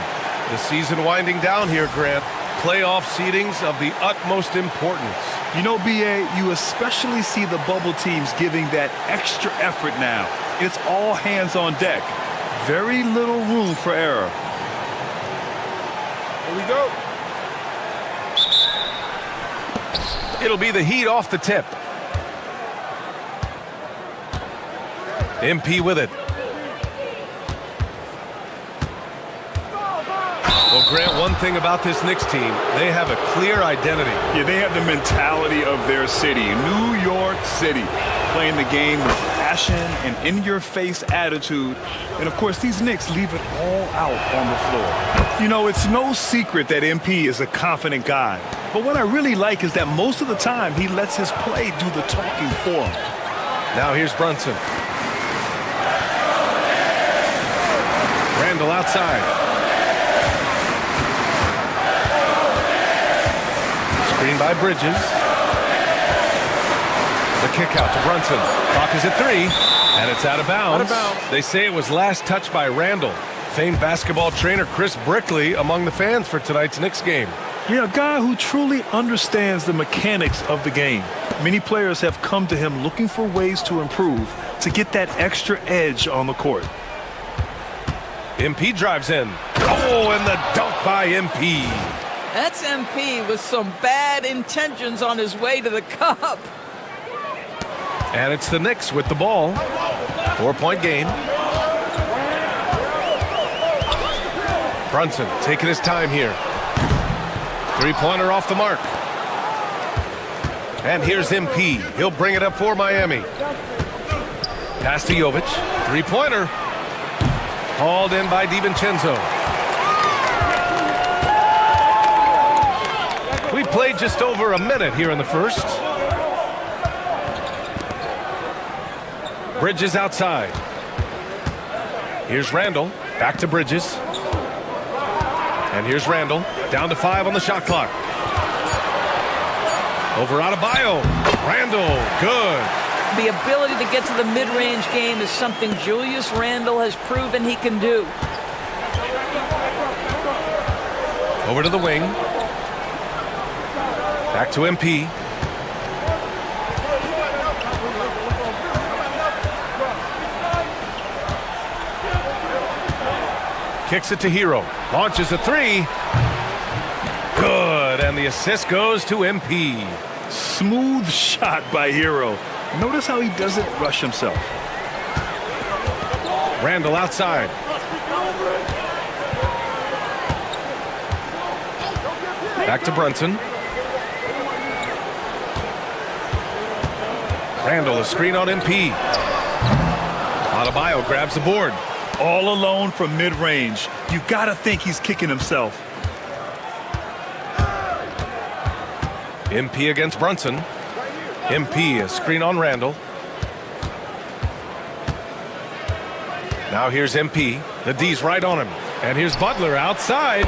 The season winding down here, Grant. Playoff seedings of the utmost importance. You know, BA, you especially see the bubble teams giving that extra effort now. It's all hands on deck. Very little room for error. Here we go. It'll be the Heat off the tip. MP with it. Well, Grant, one thing about this Knicks team, they have a clear identity. Yeah, they have the mentality of their city, New York City, playing the game with passion and in-your-face attitude. And, of course, these Knicks leave it all out on the floor. You know, it's no secret that MP is a confident guy. But what I really like is that most of the time he lets his play do the talking for him. Now here's Brunson. Randall outside. Screen by Bridges. The kick out to Brunson. Clock is at 3, and it's out of bounds. They say it was last touched by Randall. Famed basketball trainer Chris Brickley among the fans for tonight's Knicks game. Yeah, a guy who truly understands the mechanics of the game. Many players have come to him looking for ways to improve, to get that extra edge on the court. MP drives in. Oh, and the dunk by MP. That's MP with some bad intentions on his way to the cup. And it's the Knicks with the ball. 4-point game. Brunson taking his time here. Three-pointer off the mark. And here's MP. He'll bring it up for Miami. Pass to Jovic. Three-pointer. Hauled in by DiVincenzo. We played just over a minute here in the first. Bridges outside. Here's Randall. Back to Bridges. And here's Randall. Down to 5 on the shot clock. Over Adebayo. Randall. Good. The ability to get to the mid-range game is something Julius Randle has proven he can do. Over to the wing. Back to MP. Kicks it to Hero. Launches a 3. Good. And the assist goes to MP. Smooth shot by Hero. Notice how he doesn't rush himself. Randall outside. Back to Brunson. Randall, a screen on MP. Adebayo grabs the board. All alone from mid-range. You've got to think he's kicking himself. MP against Brunson. MP, a screen on Randall. Now here's MP. The D's right on him. And here's Butler outside.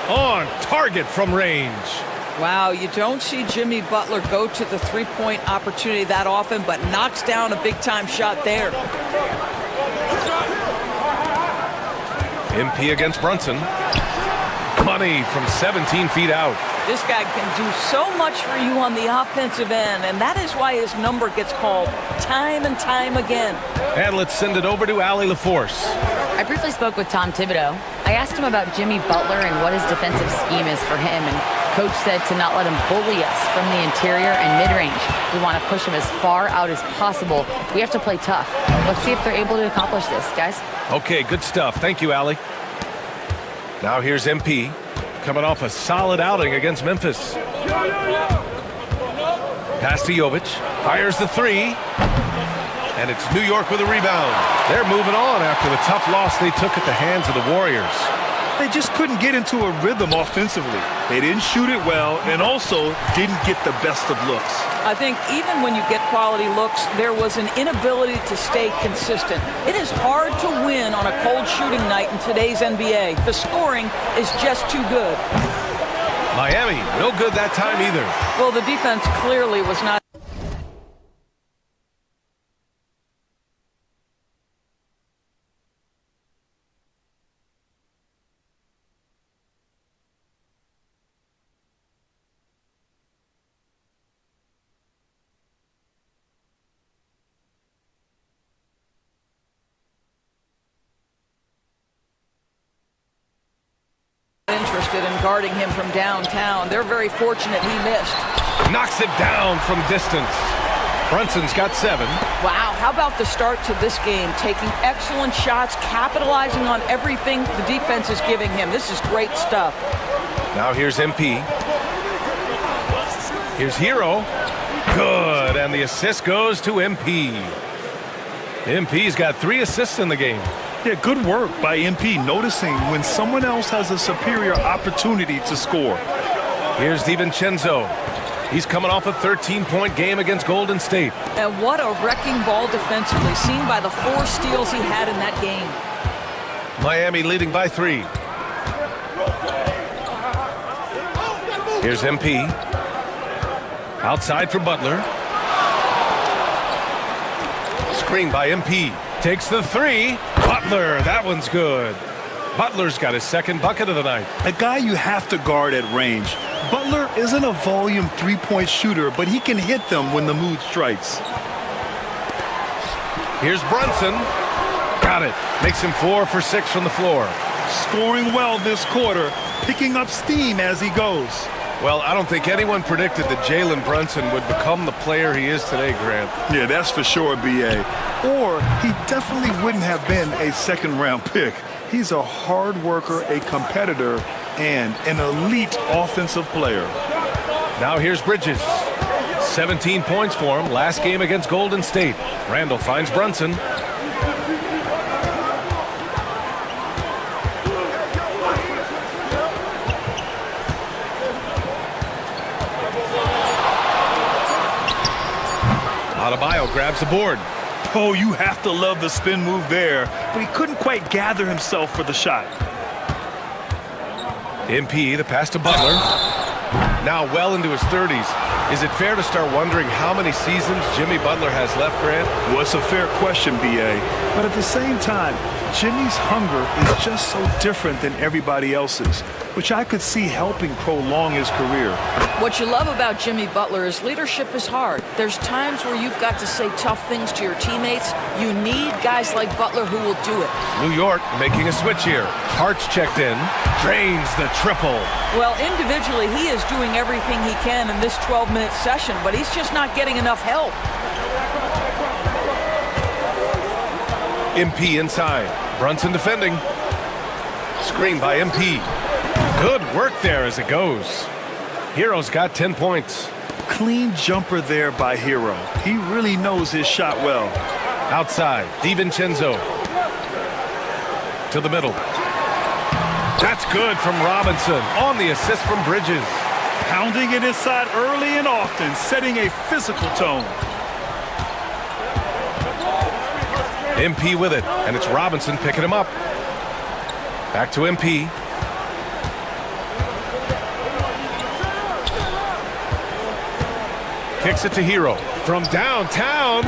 On target from range. Wow, you don't see Jimmy Butler go to the three-point opportunity that often, but knocks down a big-time shot there. MP against Brunson. Money from 17 feet out. This guy can do so much for you on the offensive end, and that is why his number gets called time and time again. And let's send it over to Allie LaForce. I briefly spoke with Tom Thibodeau. I asked him about Jimmy Butler and what his defensive scheme is for him, and Coach said to not let him bully us from the interior and mid-range. We want to push him as far out as possible. We have to play tough. Let's see if they're able to accomplish this, guys. Okay, good stuff. Thank you, Allie. Now here's MP, coming off a solid outing against Memphis. Pass to Jovic, fires the 3, and it's New York with a rebound. They're moving on after the tough loss they took at the hands of the Warriors. They just couldn't get into a rhythm offensively. They didn't shoot it well and also didn't get the best of looks. I think even when you get quality looks, there was an inability to stay consistent. It is hard to win on a cold shooting night in today's NBA. The scoring is just too good. Miami, no good that time either. Well, the defense clearly was not. Interested in guarding him from downtown. They're very fortunate he missed. Knocks it down from distance. Brunson's got 7. Wow, how about the start to this game? Taking excellent shots, capitalizing on everything the defense is giving him. This is great stuff. Now here's MP. Here's Hero. Good, and the assist goes to MP. MP's got 3 assists in the game. Yeah, good work by MP noticing when someone else has a superior opportunity to score. Here's DiVincenzo. He's coming off a 13-point game against Golden State. And what a wrecking ball defensively, seen by the 4 steals he had in that game. Miami leading by 3. Here's MP. Outside for Butler. Screen by MP. Takes the 3. Butler, that one's good. Butler's got his 2nd bucket of the night. A guy you have to guard at range. Butler isn't a volume 3-point shooter, but he can hit them when the mood strikes. Here's Brunson. Got it. Makes him 4 for 6 from the floor. Scoring well this quarter, picking up steam as he goes. Well, I don't think anyone predicted that Jalen Brunson would become the player he is today, Grant. Yeah, that's for sure, B.A. Or he definitely wouldn't have been a 2nd-round pick. He's a hard worker, a competitor, and an elite offensive player. Now here's Bridges. 17 points for him last game against Golden State. Randall finds Brunson. Adebayo grabs the board. Oh, you have to love the spin move there, but he couldn't quite gather himself for the shot. MP, the pass to Butler. Now well into his 30s. Is it fair to start wondering how many seasons Jimmy Butler has left, Grant? Well, it's a fair question, B.A. But at the same time, Jimmy's hunger is just so different than everybody else's, which I could see helping prolong his career. What you love about Jimmy Butler is leadership is hard. There's times where you've got to say tough things to your teammates. You need guys like Butler who will do it. New York making a switch here. Hart's checked in. Drains the triple. Well, individually, he is doing everything he can in this 12-minute session, but he's just not getting enough help. MP inside. Brunson defending. Screen by MP. Good work there as it goes. Hero's got 10 points. Clean jumper there by Hero. He really knows his shot well. Outside, DiVincenzo. To the middle. That's good from Robinson on the assist from Bridges. Pounding it inside early and often, setting a physical tone. MP with it, and it's Robinson picking him up. Back to MP. Kicks it to Hero from downtown.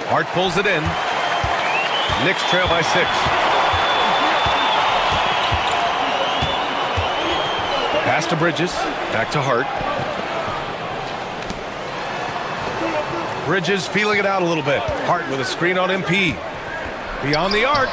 Hart pulls it in. Knicks trail by 6. Pass to Bridges. Back to Hart. Bridges feeling it out a little bit. Hart with a screen on MP. Beyond the arc.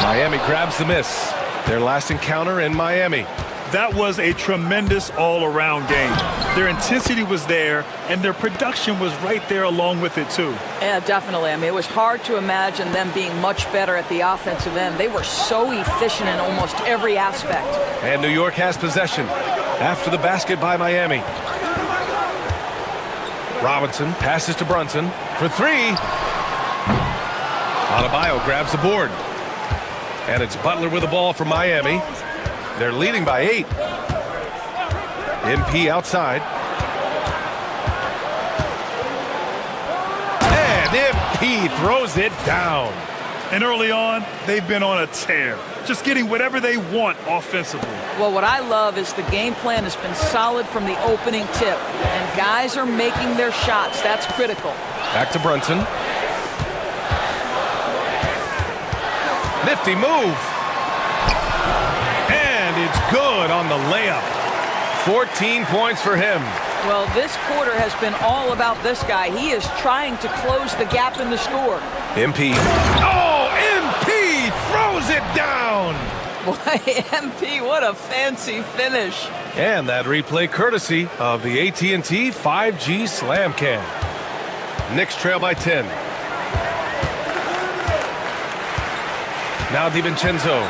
Miami grabs the miss. Their last encounter in Miami. That was a tremendous all-around game. Their intensity was there, and their production was right there along with it, too. Yeah, definitely. I mean, it was hard to imagine them being much better at the offensive end. They were so efficient in almost every aspect. And New York has possession after the basket by Miami. Robinson passes to Brunson for 3. Adebayo grabs the board. And it's Butler with the ball for Miami. They're leading by 8. MP outside. And MP throws it down. And early on, they've been on a tear, just getting whatever they want offensively. Well, what I love is the game plan has been solid from the opening tip. And guys are making their shots. That's critical. Back to Brunson. Nifty move. And it's good on the layup. 14 points for him. Well, this quarter has been all about this guy. He is trying to close the gap in the score. MP. Oh, MP throws it down. Boy, MP, what a fancy finish. And that replay courtesy of the AT&T 5G Slam Cam. Knicks trail by 10. Now DiVincenzo.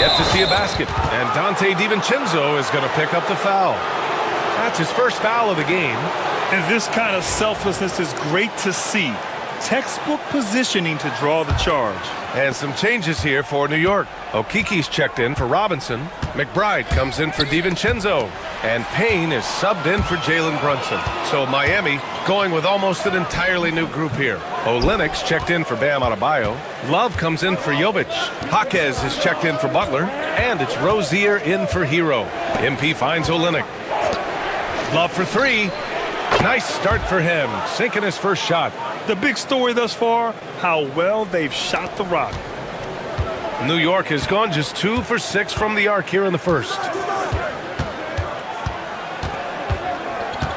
Yet to see a basket. And Dante DiVincenzo is going to pick up the foul. That's his first foul of the game. And this kind of selflessness is great to see. Textbook positioning to draw the charge. And some changes here for New York. Okiki's checked in for Robinson. McBride comes in for DiVincenzo. And Payne is subbed in for Jalen Brunson. So Miami going with almost an entirely new group here. Olynyk's checked in for Bam Adebayo. Love comes in for Jovic. Jaquez is checked in for Butler. And it's Rozier in for Hero. MP finds Olynyk. Love for three. Nice start for him, sinking his first shot. The big story thus far, how well they've shot the rock. New York has gone just 2 for 6 from the arc here in the first.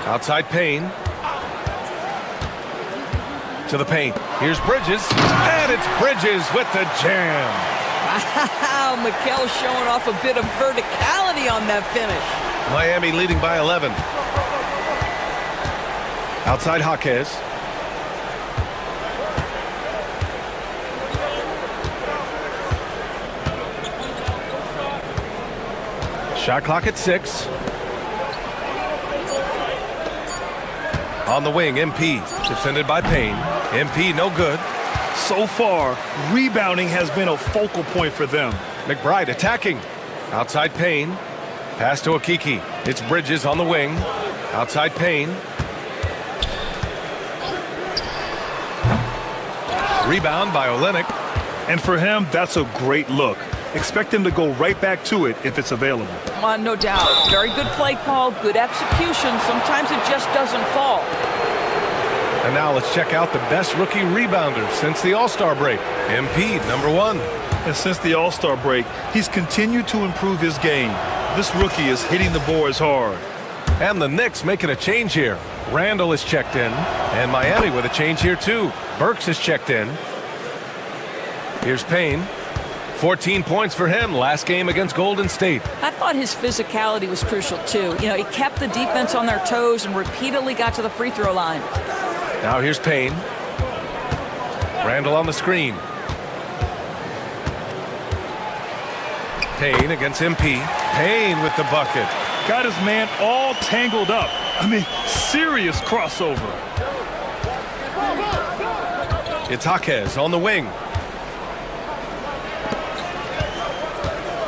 Outside Payne. To the paint. Here's Bridges. And it's Bridges with the jam. Wow, Mikal showing off a bit of verticality on that finish. Miami leading by 11. Outside Jaquez. Shot clock at 6. On the wing, MP. Defended by Payne. MP no good. So far, rebounding has been a focal point for them. McBride attacking. Outside Payne. Pass to Okiki. It's Bridges on the wing. Outside Payne. Rebound by Olynyk. And for him, that's a great look. Expect him to go right back to it if it's available. No doubt. Very good play call, good execution. Sometimes it just doesn't fall. And now let's check out the best rookie rebounder since the All-Star break. MP, number 1. And since the All-Star break, he's continued to improve his game. This rookie is hitting the boards hard. And the Knicks making a change here. Randall is checked in. And Miami with a change here too. Burks is checked in. Here's Payne. 14 points for him last game against Golden State. I thought his physicality was crucial too. You know, he kept the defense on their toes and repeatedly got to the free throw line. Now here's Payne. Randall on the screen. Payne against MP. Payne with the bucket. Got his man all tangled up. I mean, serious crossover. It's Jaquez on the wing.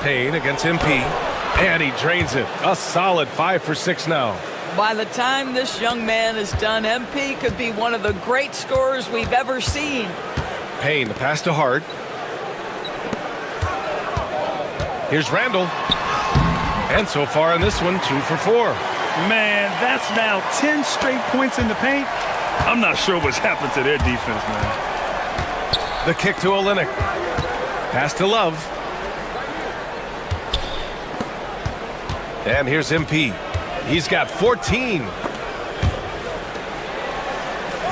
Payne against MP. And he drains it. A solid 5 for 6 now. By the time this young man is done, MP could be one of the great scorers we've ever seen. Payne, the pass to Hart. Here's Randall. And so far in this one, 2 for 4. Man, that's now 10 straight points in the paint. I'm not sure what's happened to their defense, man. The kick to Olynyk. Pass to Love. And here's MP. He's got 14.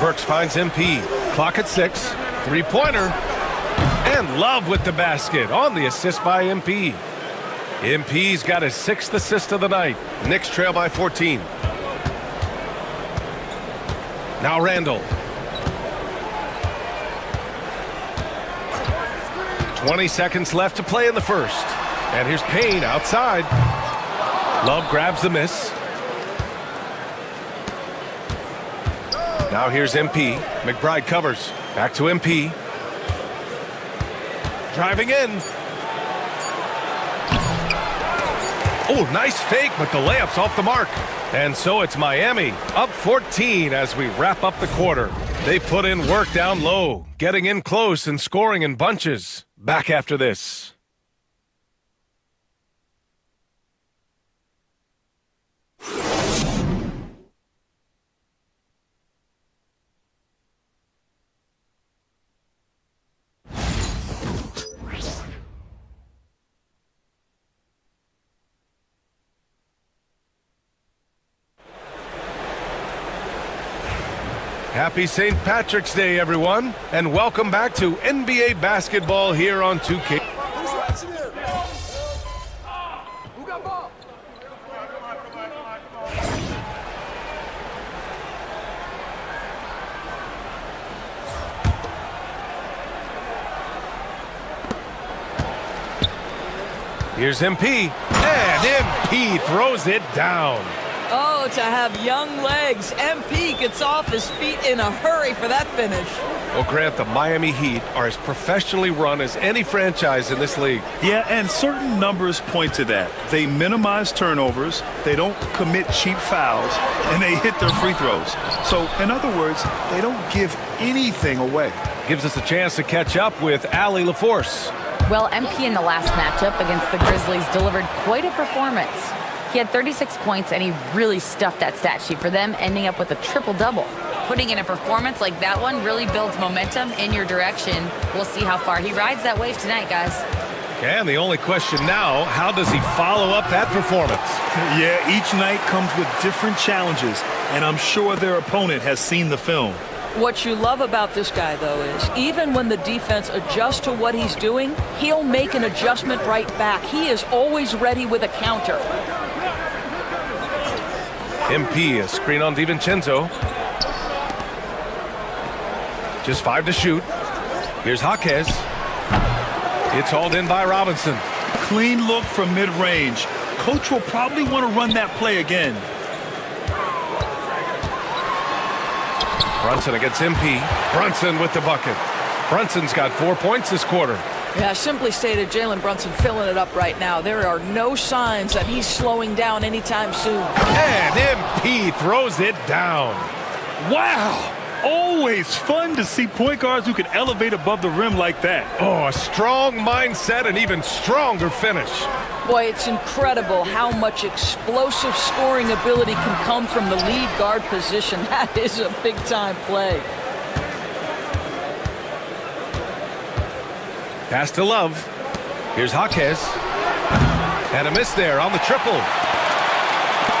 Burks finds MP. Clock at 6. 3-pointer. And Love with the basket on the assist by MP. MP's got his 6th assist of the night. Knicks trail by 14. Now Randall. 20 seconds left to play in the first. And here's Payne outside. Love grabs the miss. Now here's MP. McBride covers. Back to MP. Driving in. Oh, nice fake, but the layup's off the mark. And so it's Miami up 14 as we wrap up the quarter. They put in work down low, getting in close and scoring in bunches. Back after this. Happy St. Patrick's Day, everyone, and welcome back to NBA basketball here on 2K. Who got ball? Here's MP, and MP throws it down. Oh, to have young legs. MP gets off his feet in a hurry for that finish. Well, Grant, the Miami Heat are as professionally run as any franchise in this league. Yeah, and certain numbers point to that. They minimize turnovers, they don't commit cheap fouls, and they hit their free throws. So, in other words, they don't give anything away. Gives us a chance to catch up with Allie LaForce. Well, MP in the last matchup against the Grizzlies delivered quite a performance. He had 36 points, and he really stuffed that stat sheet for them, ending up with a triple-double. Putting in a performance like that one really builds momentum in your direction. We'll see how far he rides that wave tonight, guys. And the only question now, how does he follow up that performance? Yeah, each night comes with different challenges, and I'm sure their opponent has seen the film. What you love about this guy, though, is even when the defense adjusts to what he's doing, he'll make an adjustment right back. He is always ready with a counter. MP, a screen on DiVincenzo. Just 5 to shoot. Here's Jaquez. It's hauled in by Robinson. Clean look from mid-range. Coach will probably want to run that play again. Brunson against MP. Brunson with the bucket. Brunson's got 4 points this quarter. Yeah, simply stated, Jalen Brunson filling it up right now. There are no signs that he's slowing down anytime soon. And MP throws it down. Wow! Always fun to see point guards who can elevate above the rim like that. Oh, a strong mindset and even stronger finish. Boy, it's incredible how much explosive scoring ability can come from the lead guard position. That is a big-time play. Pass to Love. Here's Jaquez. And a miss there on the triple.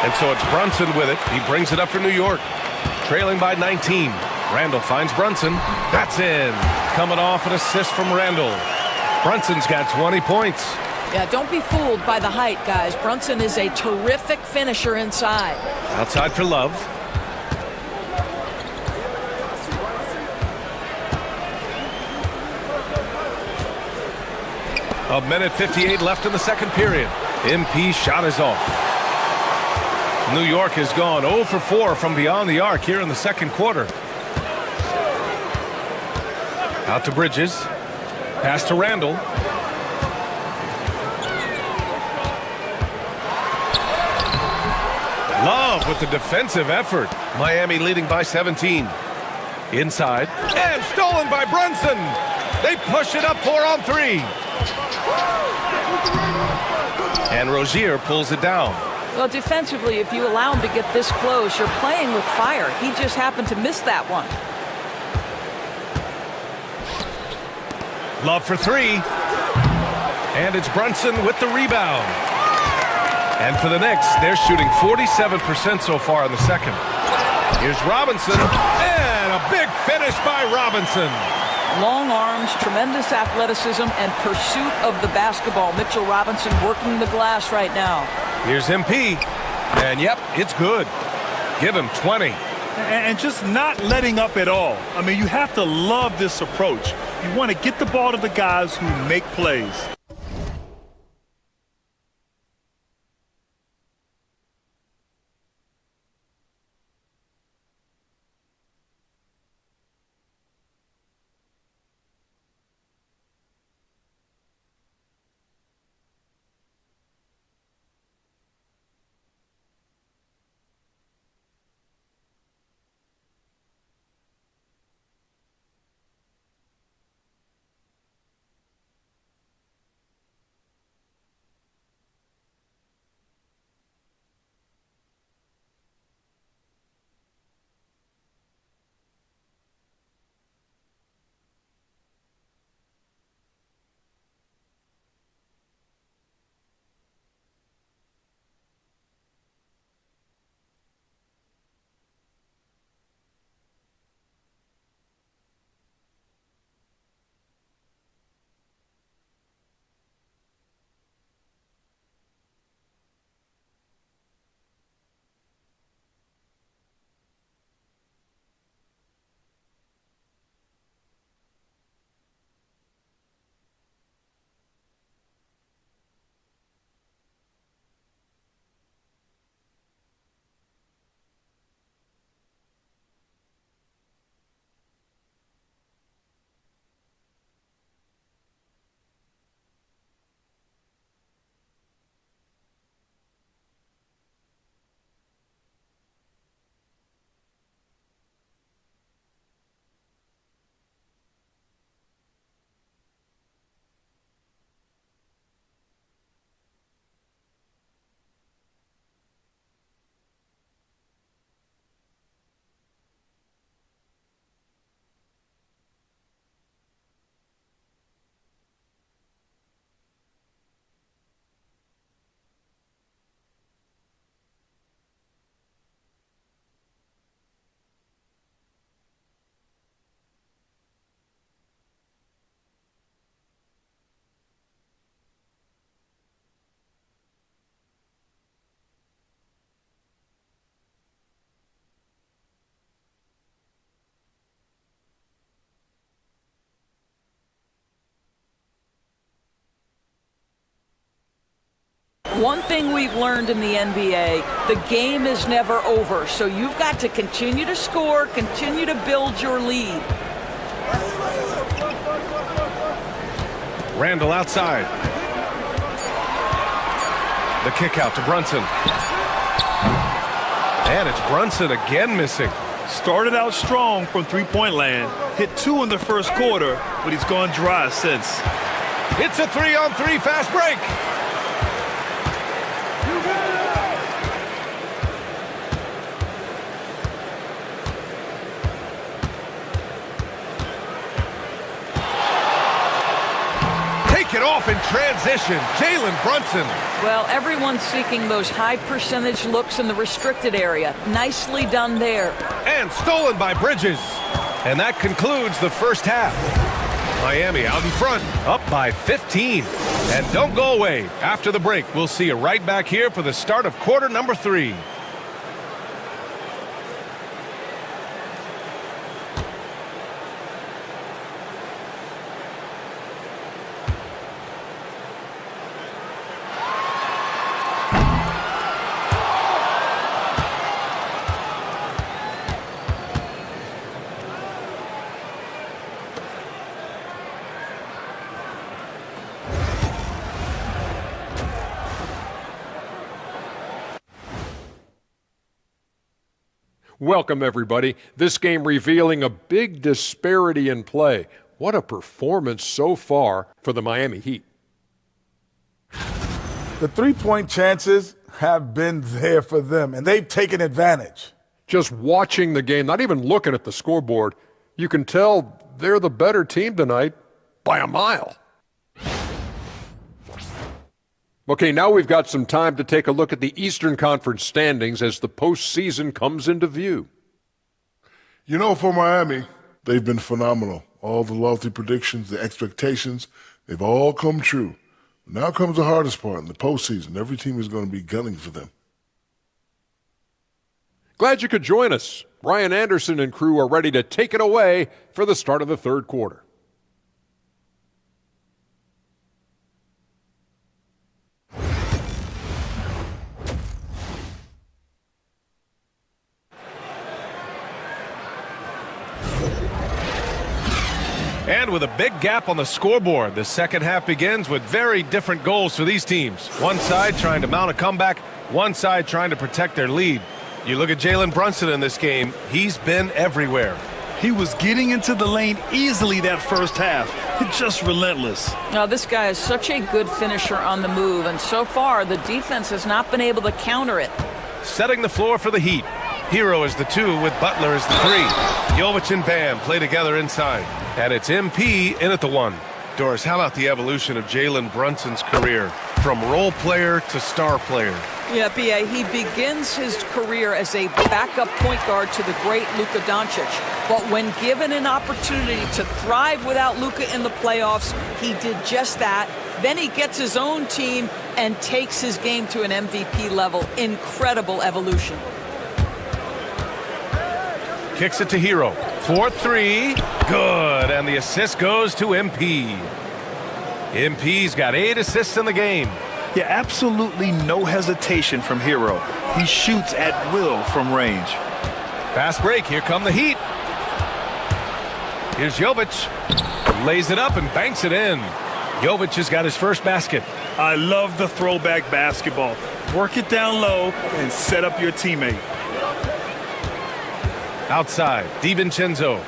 And so it's Brunson with it. He brings it up for New York. Trailing by 19. Randall finds Brunson. That's in. Coming off an assist from Randall. Brunson's got 20 points. Yeah, don't be fooled by the height, guys. Brunson is a terrific finisher inside. Outside for Love. A minute 58 left in the second period. MP shot is off. New York has gone 0 for 4 from beyond the arc here in the second quarter. Out to Bridges. Pass to Randall. Love with the defensive effort. Miami leading by 17. Inside. And stolen by Brunson. They push it up 4 on 3. And Rozier pulls it down. Well, defensively, if you allow him to get this close, you're playing with fire. He just happened to miss that one. Love for 3. And it's Brunson with the rebound. And for the Knicks, they're shooting 47% so far in the second. Here's Robinson. And a big finish by Robinson. Long arms, tremendous athleticism, and pursuit of the basketball. Mitchell Robinson working the glass right now. Here's MP. And yep, it's good. Give him 20. And just not letting up at all. I mean, you have to love this approach. You want to get the ball to the guys who make plays. One thing we've learned in the NBA, the game is never over. So you've got to continue to score, continue to build your lead. Randall outside. The kick out to Brunson. And it's Brunson again missing. Started out strong from three-point land. Hit 2 in the first quarter, but he's gone dry since. It's a 3-on-3 fast break. Take it off in transition. Jalen Brunson. Well, everyone's seeking those high percentage looks in the restricted area. Nicely done there. And stolen by Bridges. And that concludes the first half. Miami out in front, up by 15. And don't go away. After the break, we'll see you right back here for the start of quarter number 3. Welcome, everybody. This game revealing a big disparity in play. What a performance so far for the Miami Heat. The three-point chances have been there for them, and they've taken advantage. Just watching the game, not even looking at the scoreboard, you can tell they're the better team tonight by a mile. Okay, now we've got some time to take a look at the Eastern Conference standings as the postseason comes into view. You know, for Miami, they've been phenomenal. All the lofty predictions, the expectations, they've all come true. Now comes the hardest part in the postseason. Every team is going to be gunning for them. Glad you could join us. Brian Anderson and crew are ready to take it away for the start of the third quarter. And with a big gap on the scoreboard, the second half begins with very different goals for these teams. One side trying to mount a comeback, one side trying to protect their lead. You look at Jalen Brunson in this game, he's been everywhere. He was getting into the lane easily that first half. Just relentless. Now, this guy is such a good finisher on the move, and so far the defense has not been able to counter it. Setting the floor for the Heat. Hero is the 2 with Butler as the 3. Jovic and Bam play together inside. And it's MP in at the 1. Doris, how about the evolution of Jalen Brunson's career? From role player to star player. Yeah, B.A., he begins his career as a backup point guard to the great Luka Doncic. But when given an opportunity to thrive without Luka in the playoffs, he did just that. Then he gets his own team and takes his game to an MVP level. Incredible evolution. Kicks it to Hero. 4-3. Good. And the assist goes to MP. MP's got 8 assists in the game. Yeah, absolutely no hesitation from Hero. He shoots at will from range. Fast break. Here come the Heat. Here's Jovic. Lays it up and banks it in. Jovic has got his first basket. I love the throwback basketball. Work it down low and set up your teammate. Outside, DiVincenzo.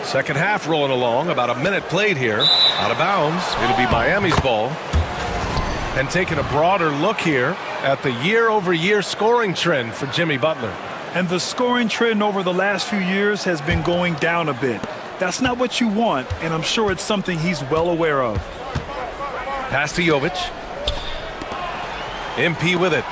Second half rolling along, about a minute played here. Out of bounds, it'll be Miami's ball. And taking a broader look here at the year-over-year scoring trend for Jimmy Butler. And the scoring trend over the last few years has been going down a bit. That's not what you want, and I'm sure it's something he's well aware of. Pass to Jovic. MP with it.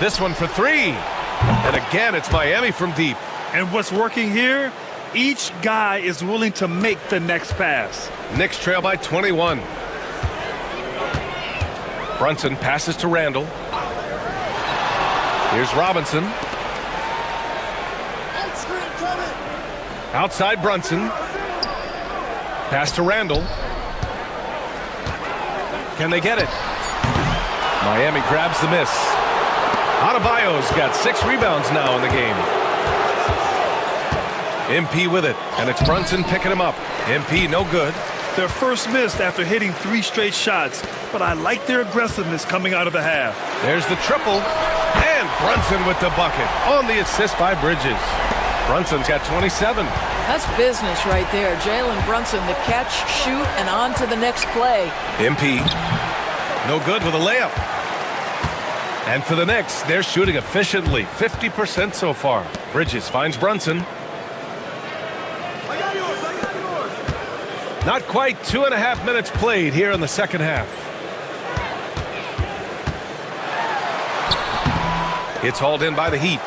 This one for 3. And again, it's Miami from deep. And what's working here? Each guy is willing to make the next pass. Knicks trail by 21. Brunson passes to Randall. Here's Robinson. Outside Brunson. Pass to Randall. Can they get it? Miami grabs the miss. Adebayo's got 6 rebounds now in the game. MP with it, and it's Brunson picking him up. MP no good. Their first miss after hitting 3 straight shots, but I like their aggressiveness coming out of the half. There's the triple, and Brunson with the bucket on the assist by Bridges. Brunson's got 27. That's business right there. Jalen Brunson, the catch, shoot, and on to the next play. MP, no good with a layup. And for the Knicks, they're shooting efficiently, 50% so far. Bridges finds Brunson. Not quite 2.5 minutes played here in the second half. It's hauled in by the Heat.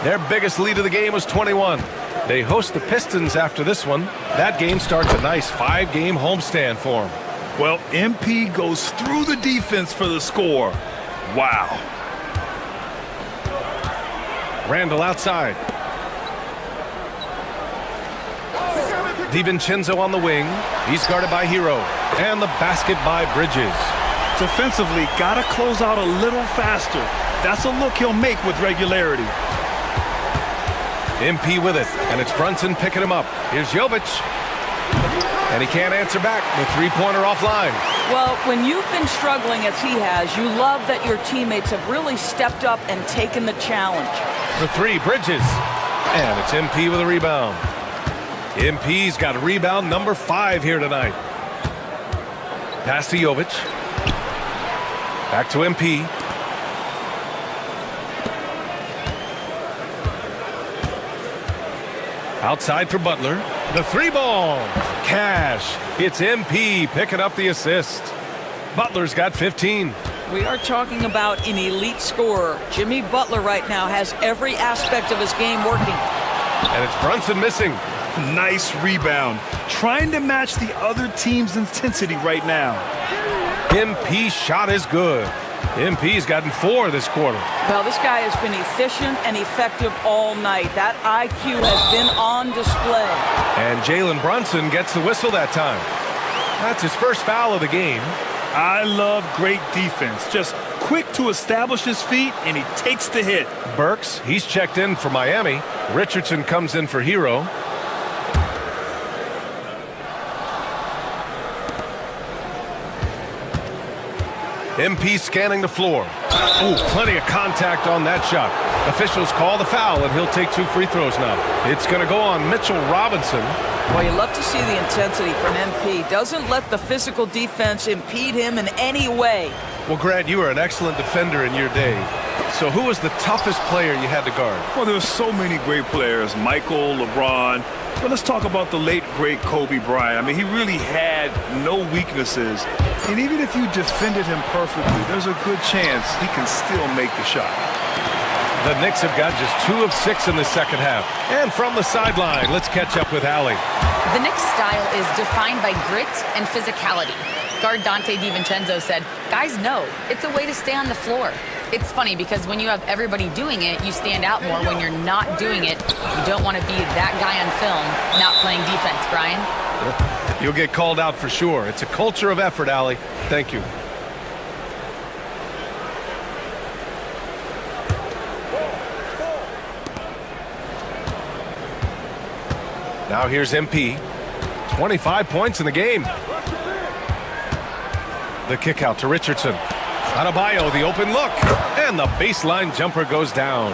Their biggest lead of the game was 21. They host the Pistons after this one. That game starts a nice 5-game homestand for them. Well, MP goes through the defense for the score. Wow. Randall outside. DiVincenzo on the wing. He's guarded by Hero. And the basket by Bridges. Defensively, gotta close out a little faster. That's a look he'll make with regularity. MP with it, and it's Brunson picking him up. Here's Jovic. And he can't answer back. The three-pointer offline. Well, when you've been struggling as he has, you love that your teammates have really stepped up and taken the challenge. For 3, Bridges. And it's MP with a rebound. MP's got rebound number 5 here tonight. Pass to Jovic. Back to MP. Outside for Butler. The 3-ball. Cash. It's MP picking up the assist. Butler's got 15. We are talking about an elite scorer. Jimmy Butler right now has every aspect of his game working. And it's Brunson missing. Nice rebound. Trying to match the other team's intensity right now. MP's shot is good. MP's gotten 4 this quarter. Well, this guy has been efficient and effective all night. That IQ has been on display. And Jalen Brunson gets the whistle that time. That's his first foul of the game. I love great defense. Just quick to establish his feet, and he takes the hit. Burks, he's checked in for Miami. Richardson comes in for Hero. MP scanning the floor. Oh, plenty of contact on that shot. Officials call the foul, and he'll take 2 free throws now. It's going to go on Mitchell Robinson. Well, you love to see the intensity from MP. Doesn't let the physical defense impede him in any way. Well, Grant, you were an excellent defender in your day. So who was the toughest player you had to guard? Well, there's so many great players. Michael, LeBron. But let's talk about the late, great Kobe Bryant. I mean, he really had no weaknesses. And even if you defended him perfectly, there's a good chance he can still make the shot. The Knicks have got just 2 of 6 in the second half. And from the sideline, let's catch up with Allie. The Knicks' style is defined by grit and physicality. Guard Dante DiVincenzo said, guys know it's a way to stay on the floor. It's funny because when you have everybody doing it, you stand out more. When you're not doing it, you don't want to be that guy on film not playing defense, Brian. You'll get called out for sure. It's a culture of effort, Allie. Thank you. Now here's MP. 25 points in the game. The kick out to Richardson. Adebayo, the open look. And the baseline jumper goes down.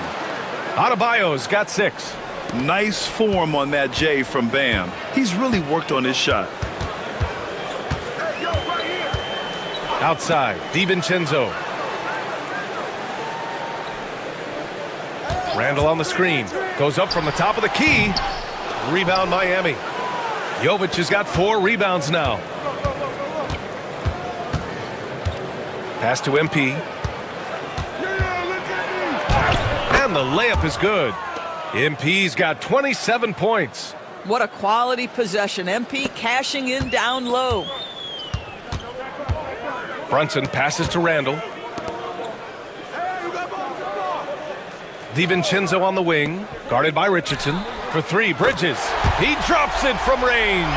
Adebayo's got 6. Nice form on that J from Bam. He's really worked on his shot. Outside, DiVincenzo. Randall on the screen. Goes up from the top of the key. Rebound Miami. Jovic has got 4 rebounds now. Pass to MP. And the layup is good. MP's got 27 points. What a quality possession. MP cashing in down low. Brunson passes to Randall. DiVincenzo on the wing, guarded by Richardson. For 3, Bridges. He drops it from range.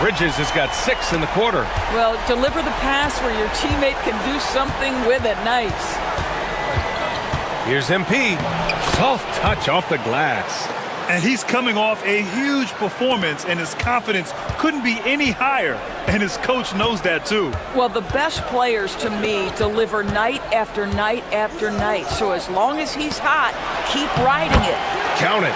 Bridges has got 6 in the quarter. Well, deliver the pass where your teammate can do something with it. Nice. Here's MP. Soft touch off the glass. And he's coming off a huge performance, and his confidence couldn't be any higher. And his coach knows that, too. Well, the best players, to me, deliver night after night after night. So as long as he's hot, keep riding it. Count it.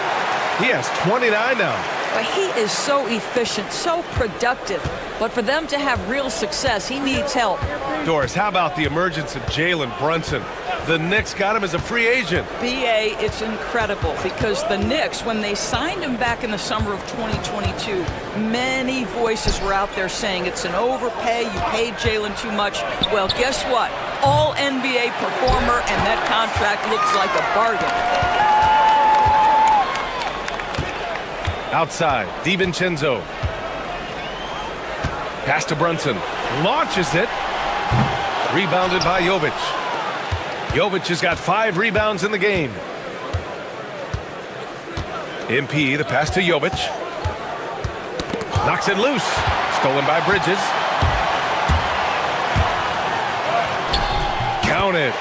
He has 29 now. But he is so efficient, so productive. But for them to have real success, he needs help. Doris, how about the emergence of Jalen Brunson? The Knicks got him as a free agent. B.A., it's incredible because the Knicks, when they signed him back in the summer of 2022, many voices were out there saying it's an overpay, you paid Jalen too much. Well, guess what? All NBA performer, and that contract looks like a bargain. Outside, DiVincenzo. Pass to Brunson. Launches it. Rebounded by Jovic. Jovic has got 5 rebounds in the game. MP, the pass to Jovic. Knocks it loose. Stolen by Bridges. Count it.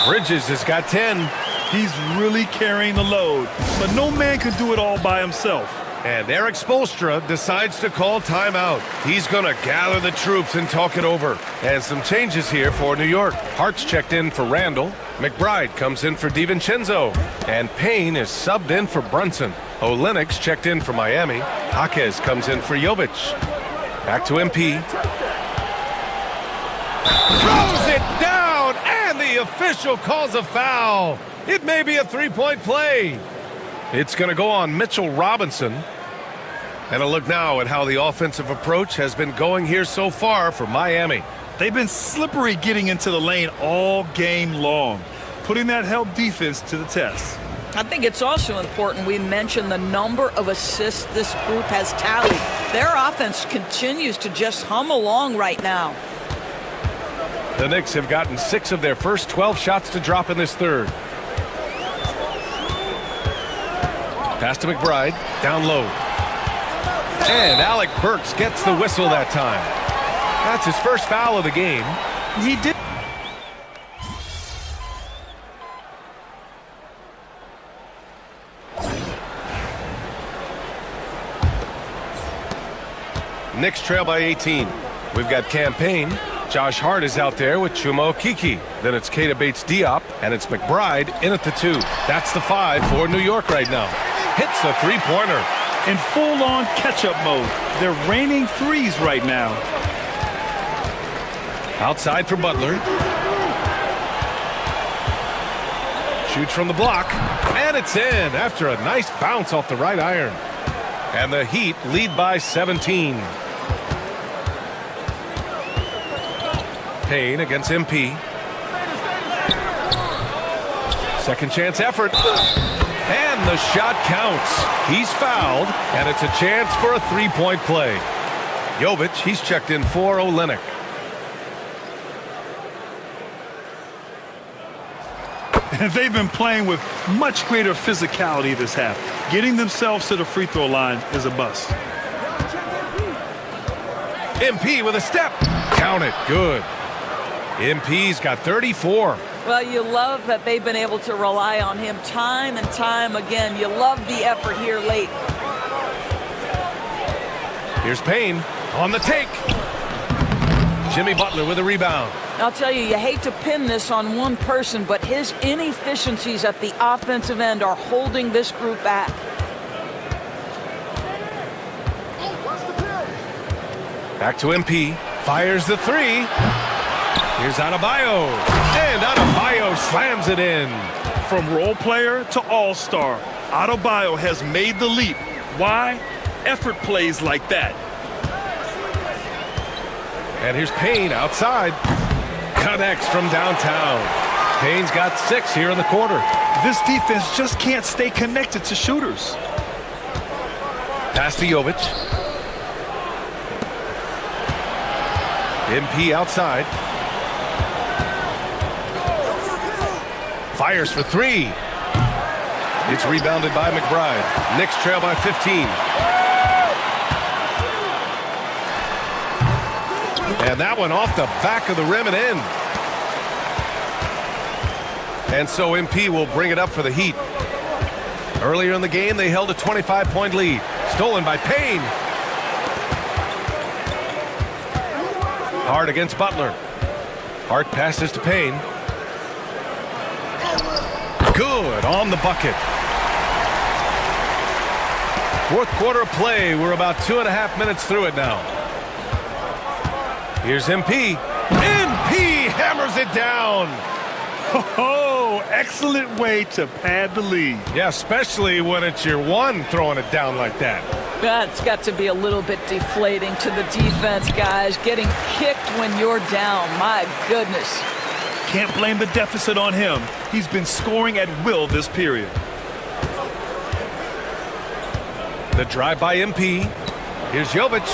Bridges has got 10. He's really carrying the load, but no man can do it all by himself. And Eric Spoelstra decides to call timeout. He's going to gather the troops and talk it over. And some changes here for New York. Hart's checked in for Randall. McBride comes in for DiVincenzo. And Payne is subbed in for Brunson. Olenek's checked in for Miami. Jaquez comes in for Jovic. Back to MP. Throws it down, and the official calls a foul. It may be a three-point play. It's going to go on Mitchell Robinson. And a look now at how the offensive approach has been going here so far for Miami. They've been slippery getting into the lane all game long, putting that help defense to the test. I think it's also important we mention the number of assists this group has tallied. Their offense continues to just hum along right now. The Knicks have gotten 6 of their first 12 shots to drop in this third. Pass to McBride, down low. And Alec Burks gets the whistle that time. That's his first foul of the game. He did. Knicks trail by 18. We've got Campaign. Josh Hart is out there with Chuma Okeke. Then it's Keita Bates-Diop, and it's McBride in at the 2. That's the 5 for New York right now. Hits the three-pointer. In full-on catch-up mode. They're raining threes right now. Outside for Butler. Shoots from the block, and it's in after a nice bounce off the right iron. And the Heat lead by 17. Payne against MP. Second chance effort. And the shot counts. He's fouled, and it's a chance for a three-point play. Jovic, he's checked in for Olenek. And they've been playing with much greater physicality this half. Getting themselves to the free throw line is a bust. MP with a step. Count it. Good. MP's got 34. Well, you love that they've been able to rely on him time and time again. You love the effort here late. Here's Payne on the take. Jimmy Butler with a rebound. I'll tell you, you hate to pin this on one person, but his inefficiencies at the offensive end are holding this group back. Back to MP. Fires the 3. Here's Adebayo. And Adebayo slams it in. From role player to all-star, Adebayo has made the leap. Why? Effort plays like that. And here's Payne outside. Connects from downtown. Payne's got 6 here in the quarter. This defense just can't stay connected to shooters. Pass to Jovic. MP outside. Fires for 3. It's rebounded by McBride. Knicks trail by 15. And that one off the back of the rim and in. And so MP will bring it up for the Heat. Earlier in the game, they held a 25-point lead. Stolen by Payne. Hart against Butler. Hart passes to Payne. Good on the bucket. Fourth quarter of play. We're about 2.5 minutes through it now. Here's MP. MP hammers it down. Oh, excellent way to pad the lead. Yeah, especially when it's your one throwing it down like that. That's got to be a little bit deflating to the defense, guys. Getting kicked when you're down. My goodness. Can't blame the deficit on him. He's been scoring at will this period. The drive by MP. Here's Jovic.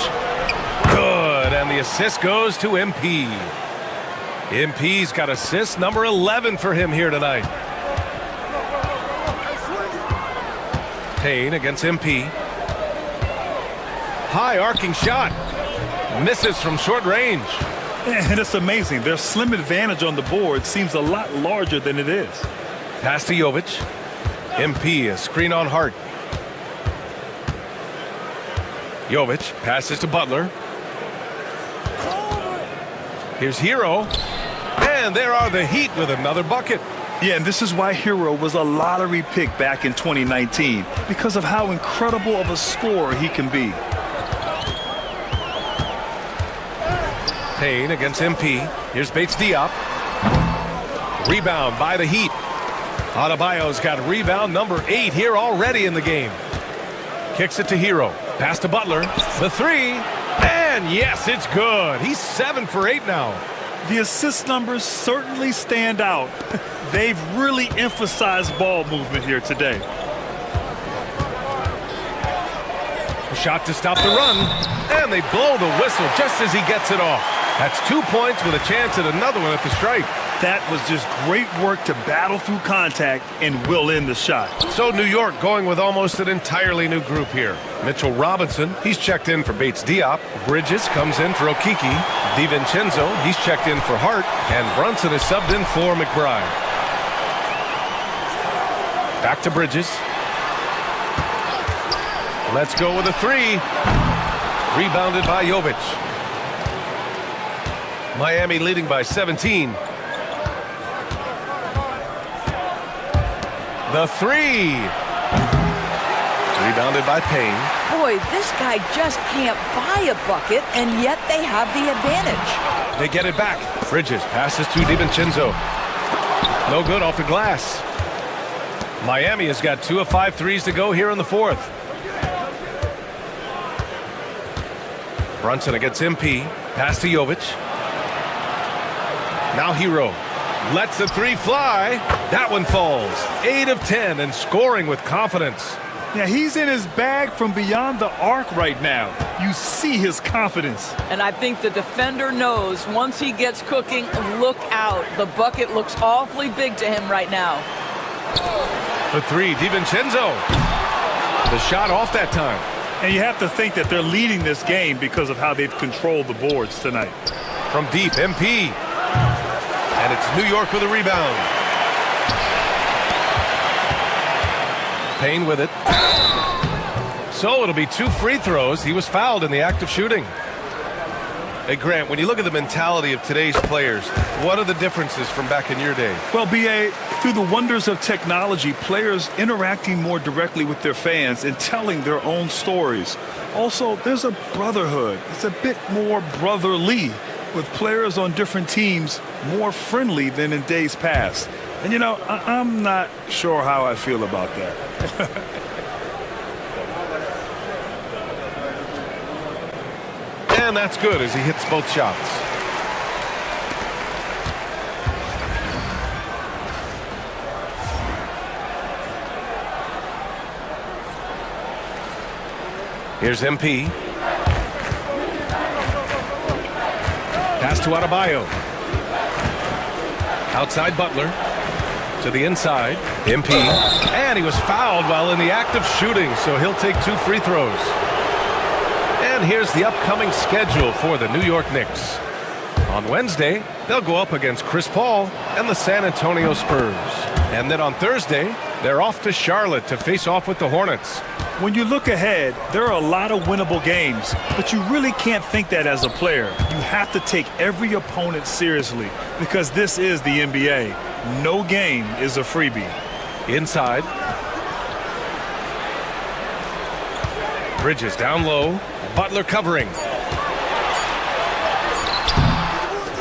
Good, and the assist goes to MP. MP's got assist number 11 for him here tonight. Payne against MP. High arcing shot. Misses from short range. And it's amazing. Their slim advantage on the board seems a lot larger than it is. Pass to Jovic. MP, a screen on Hart. Jovic passes to Butler. Here's Hero. And there are the Heat with another bucket. Yeah, and this is why Hero was a lottery pick back in 2019, because of how incredible of a scorer he can be. Payne against MP. Here's Bates Diop. Rebound by the Heat. Adebayo's got rebound number 8 here already in the game. Kicks it to Hero. Pass to Butler. The three. And yes, it's good. He's 7 for 8 now. The assist numbers certainly stand out. They've really emphasized ball movement here today. A shot to stop the run. And they blow the whistle just as he gets it off. That's 2 points with a chance at another one at the stripe. That was just great work to battle through contact and will in the shot. So New York going with almost an entirely new group here. Mitchell Robinson, he's checked in for Bates Diop. Bridges comes in for Okiki. DiVincenzo, he's checked in for Hart. And Brunson is subbed in for McBride. Back to Bridges. Let's go with a three. Rebounded by Jovic. Miami leading by 17. The three. Rebounded by Payne. Boy, this guy just can't buy a bucket, and yet they have the advantage. They get it back. Bridges passes to DiVincenzo. No good off the glass. Miami has got 2 of 5 threes to go here in the fourth. Brunson against MP. Pass to Jovic. Now Hero. Lets the three fly. That one falls. 8 of 10 and scoring with confidence. Yeah, he's in his bag from beyond the arc right now. You see his confidence. And I think the defender knows once he gets cooking, look out. The bucket looks awfully big to him right now. The three, DiVincenzo. The shot off that time. And you have to think that they're leading this game because of how they've controlled the boards tonight. From deep, MP. And it's New York with a rebound. Payne with it. So it'll be 2 free throws. He was fouled in the act of shooting. Hey, Grant, when you look at the mentality of today's players, what are the differences from back in your day? Well, B.A., through the wonders of technology, players interacting more directly with their fans and telling their own stories. Also, there's a brotherhood. It's a bit more brotherly, with players on different teams more friendly than in days past. And, you know, I'm not sure how I feel about that. And that's good as he hits both shots. Here's MP. Pass to Adebayo. Outside Butler. To the inside. MP. And he was fouled while in the act of shooting, so he'll take 2 free throws. And here's the upcoming schedule for the New York Knicks. On Wednesday, they'll go up against Chris Paul and the San Antonio Spurs. And then on Thursday, they're off to Charlotte to face off with the Hornets. When you look ahead, there are a lot of winnable games, but you really can't think that as a player. You have to take every opponent seriously because this is the NBA. No game is a freebie. Inside. Bridges down low. Butler covering.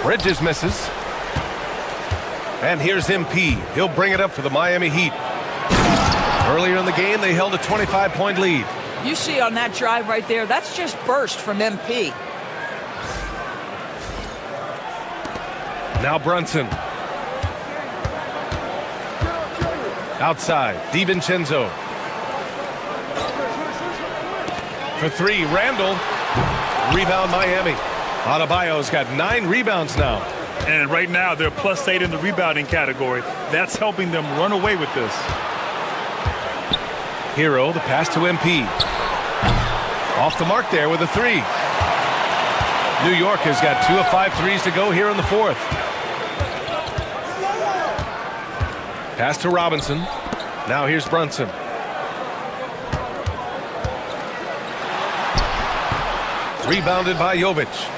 Bridges misses. And here's MP. He'll bring it up for the Miami Heat. Earlier in the game, they held a 25-point lead. You see on that drive right there, that's just burst from MP. Now Brunson. Outside, DiVincenzo. For three, Randall. Rebound Miami. Adebayo's got 9 rebounds now. And right now, they're +8 in the rebounding category. That's helping them run away with this. Hero, the pass to MP. Off the mark there with a 3. New York has got 2 of 5 threes to go here in the fourth. Pass to Robinson. Now here's Brunson. Rebounded by Jovic.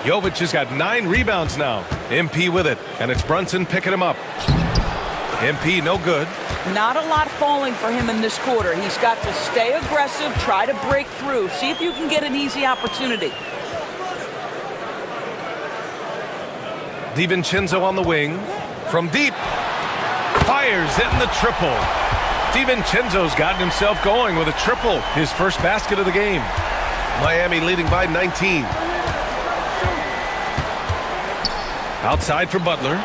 Jovic has got 9 rebounds now. MP with it, and it's Brunson picking him up. MP no good. Not a lot falling for him in this quarter. He's got to stay aggressive, try to break through, see if you can get an easy opportunity. DiVincenzo on the wing. From deep. Fires hitting the triple. DiVincenzo's gotten himself going with a triple. His first basket of the game. Miami leading by 19. Outside for Butler.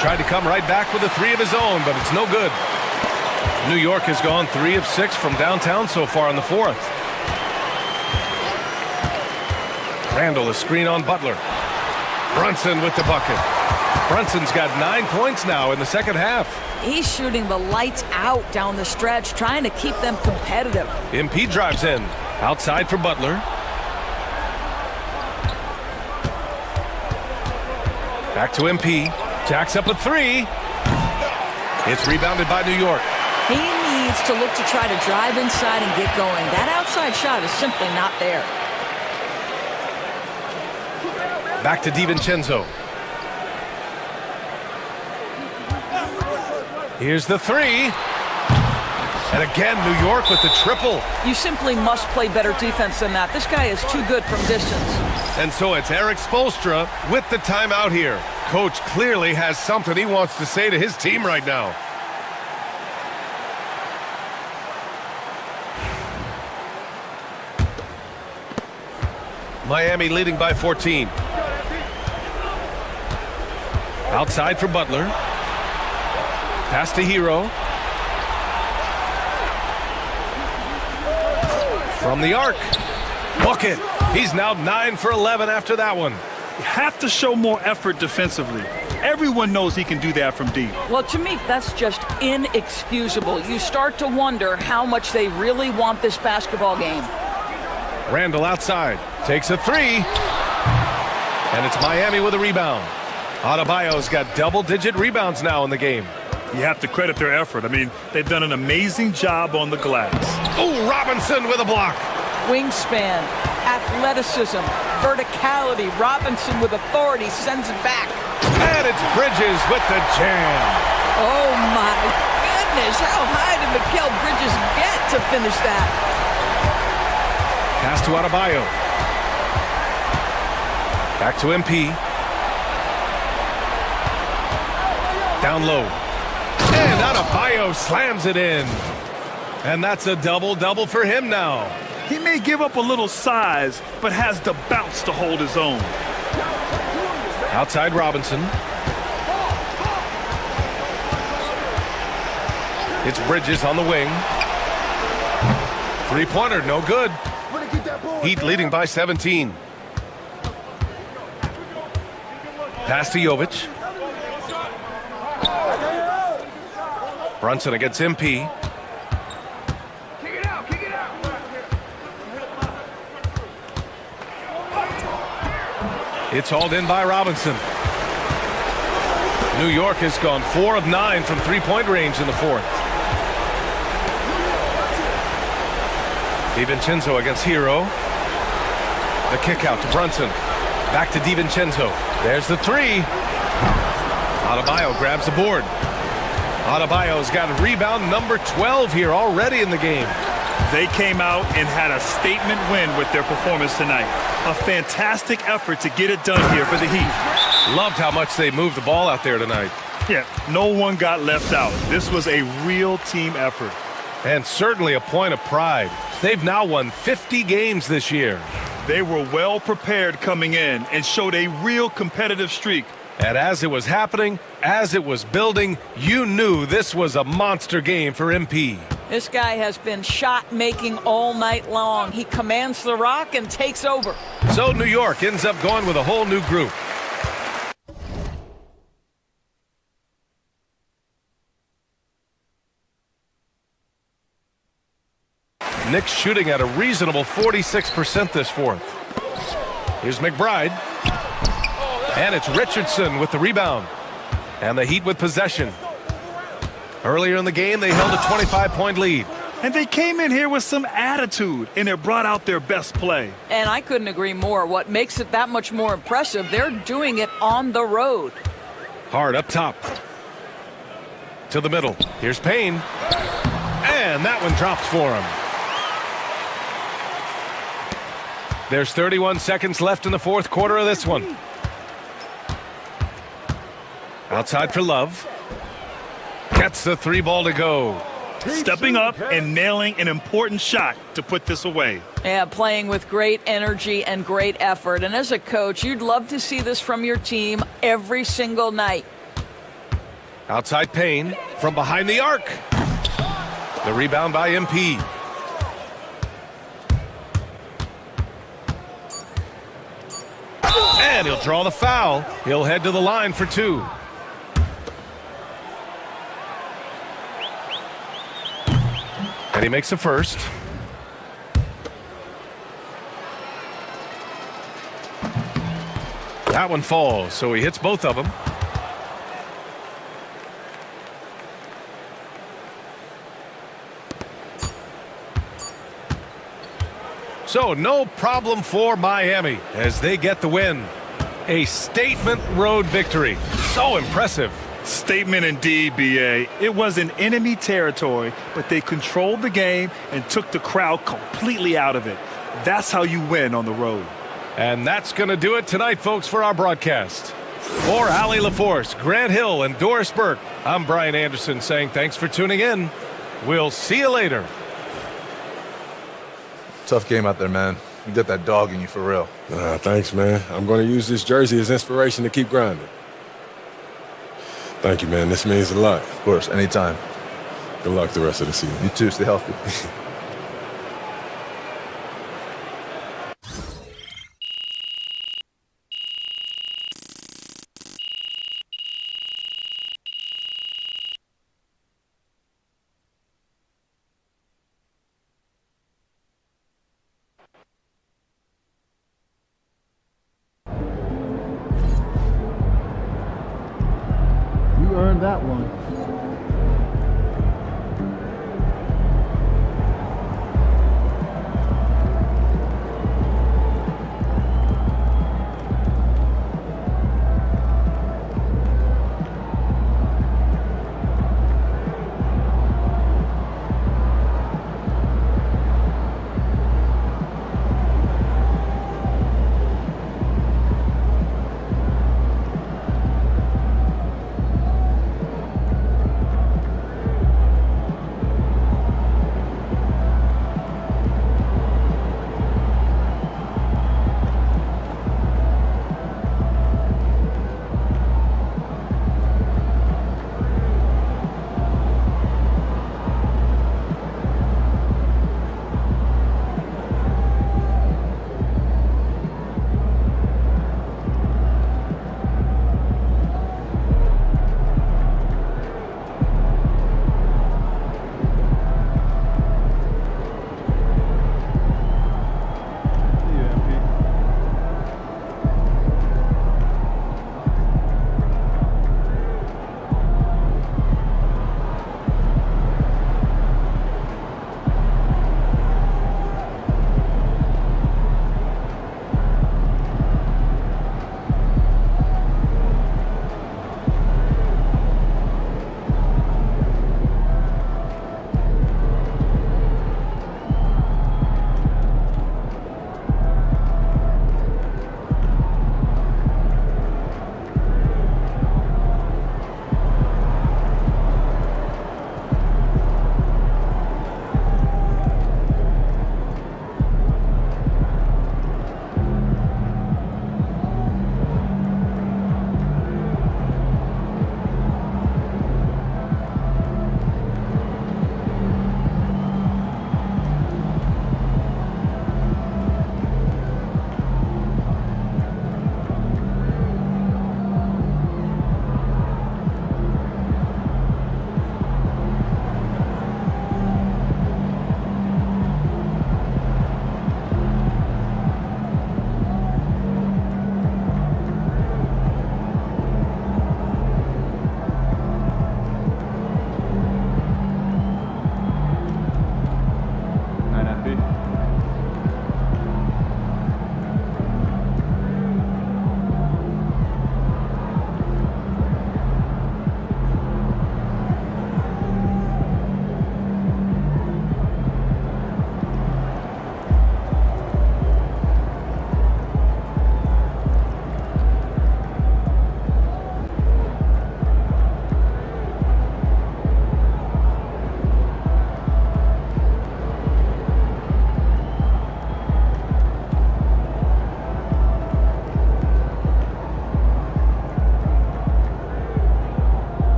Tried to come right back with a 3 of his own, but it's no good. New York has gone 3 of 6 from downtown so far in the fourth. Randall, a screen on Butler. Brunson with the bucket. Brunson's got 9 points now in the second half. He's shooting the lights out down the stretch, trying to keep them competitive. MP drives in. Outside for Butler. Back to MP. Jacks up a 3. It's rebounded by New York. He needs to look to try to drive inside and get going. That outside shot is simply not there. Back to DiVincenzo. Here's the 3. And again, New York with the triple. You simply must play better defense than that. This guy is too good from distance. And so it's Eric Spoelstra with the timeout here. Coach clearly has something he wants to say to his team right now. Miami leading by 14. Outside for Butler. Pass to Hero. From the arc. Bucket. He's now 9 for 11 after that one. You have to show more effort defensively. Everyone knows he can do that from deep. Well, to me, that's just inexcusable. You start to wonder how much they really want this basketball game. Randall outside. Takes a 3. And it's Miami with a rebound. Adebayo's got double-digit rebounds now in the game. You have to credit their effort. I mean, they've done an amazing job on the glass. Oh, Robinson with a block. Wingspan, athleticism, verticality. Robinson with authority sends it back. And it's Bridges with the jam. Oh, my goodness. How high did Mikal Bridges get to finish that? Pass to Adebayo. Back to MP. Down low. And Adebayo slams it in. And that's a double-double for him now. He may give up a little size, but has the bounce to hold his own. Outside Robinson. It's Bridges on the wing. 3-pointer, no good. Heat leading by 17. Pass to Jovic. Brunson against MP. It's hauled in by Robinson. New York has gone 4 of 9 from three-point range in the fourth. DiVincenzo against Hero. The kick out to Brunson. Back to DiVincenzo. There's the three. Adebayo grabs the board. Adebayo's got a rebound number 12 here already in the game. They came out and had a statement win with their performance tonight. A fantastic effort to get it done here for the Heat. Loved how much they moved the ball out there tonight. Yeah, no one got left out. This was a real team effort. And certainly a point of pride. They've now won 50 games this year. They were well prepared coming in and showed a real competitive streak. And as it was happening, as it was building, you knew this was a monster game for MP. This guy has been shot-making all night long. He commands the rock and takes over. So New York ends up going with a whole new group. Knicks shooting at a reasonable 46% this fourth. Here's McBride. And it's Richardson with the rebound. And the Heat with possession. Earlier in the game, they held a 25-point lead. And they came in here with some attitude, and it brought out their best play. And I couldn't agree more. What makes it that much more impressive, they're doing it on the road. Hard up top. To the middle. Here's Payne. And that one drops for him. There's 31 seconds left in the fourth quarter of this one. Outside for Love. Gets the three ball to go. Stepping up and nailing an important shot to put this away. Yeah, playing with great energy and great effort. And as a coach, you'd love to see this from your team every single night. Outside Payne from behind the arc. The rebound by MP. And he'll draw the foul. He'll head to the line for two. And he makes the first. That one falls, so he hits both of them. So no problem for Miami as they get the win. A statement road victory. So impressive. Statement indeed, B.A. It was in enemy territory, but they controlled the game and took the crowd completely out of it. That's how you win on the road. And that's going to do it tonight, folks, for our broadcast. For Allie LaForce, Grant Hill, and Doris Burke, I'm Brian Anderson saying thanks for tuning in. We'll see you later. Tough game out there, man. You got that dog in you for real. Thanks, man. I'm going to use this jersey as inspiration to keep grinding. Thank you, man. This means a lot. Of course, anytime. Good luck the rest of the season. You too. Stay healthy. Earned that one.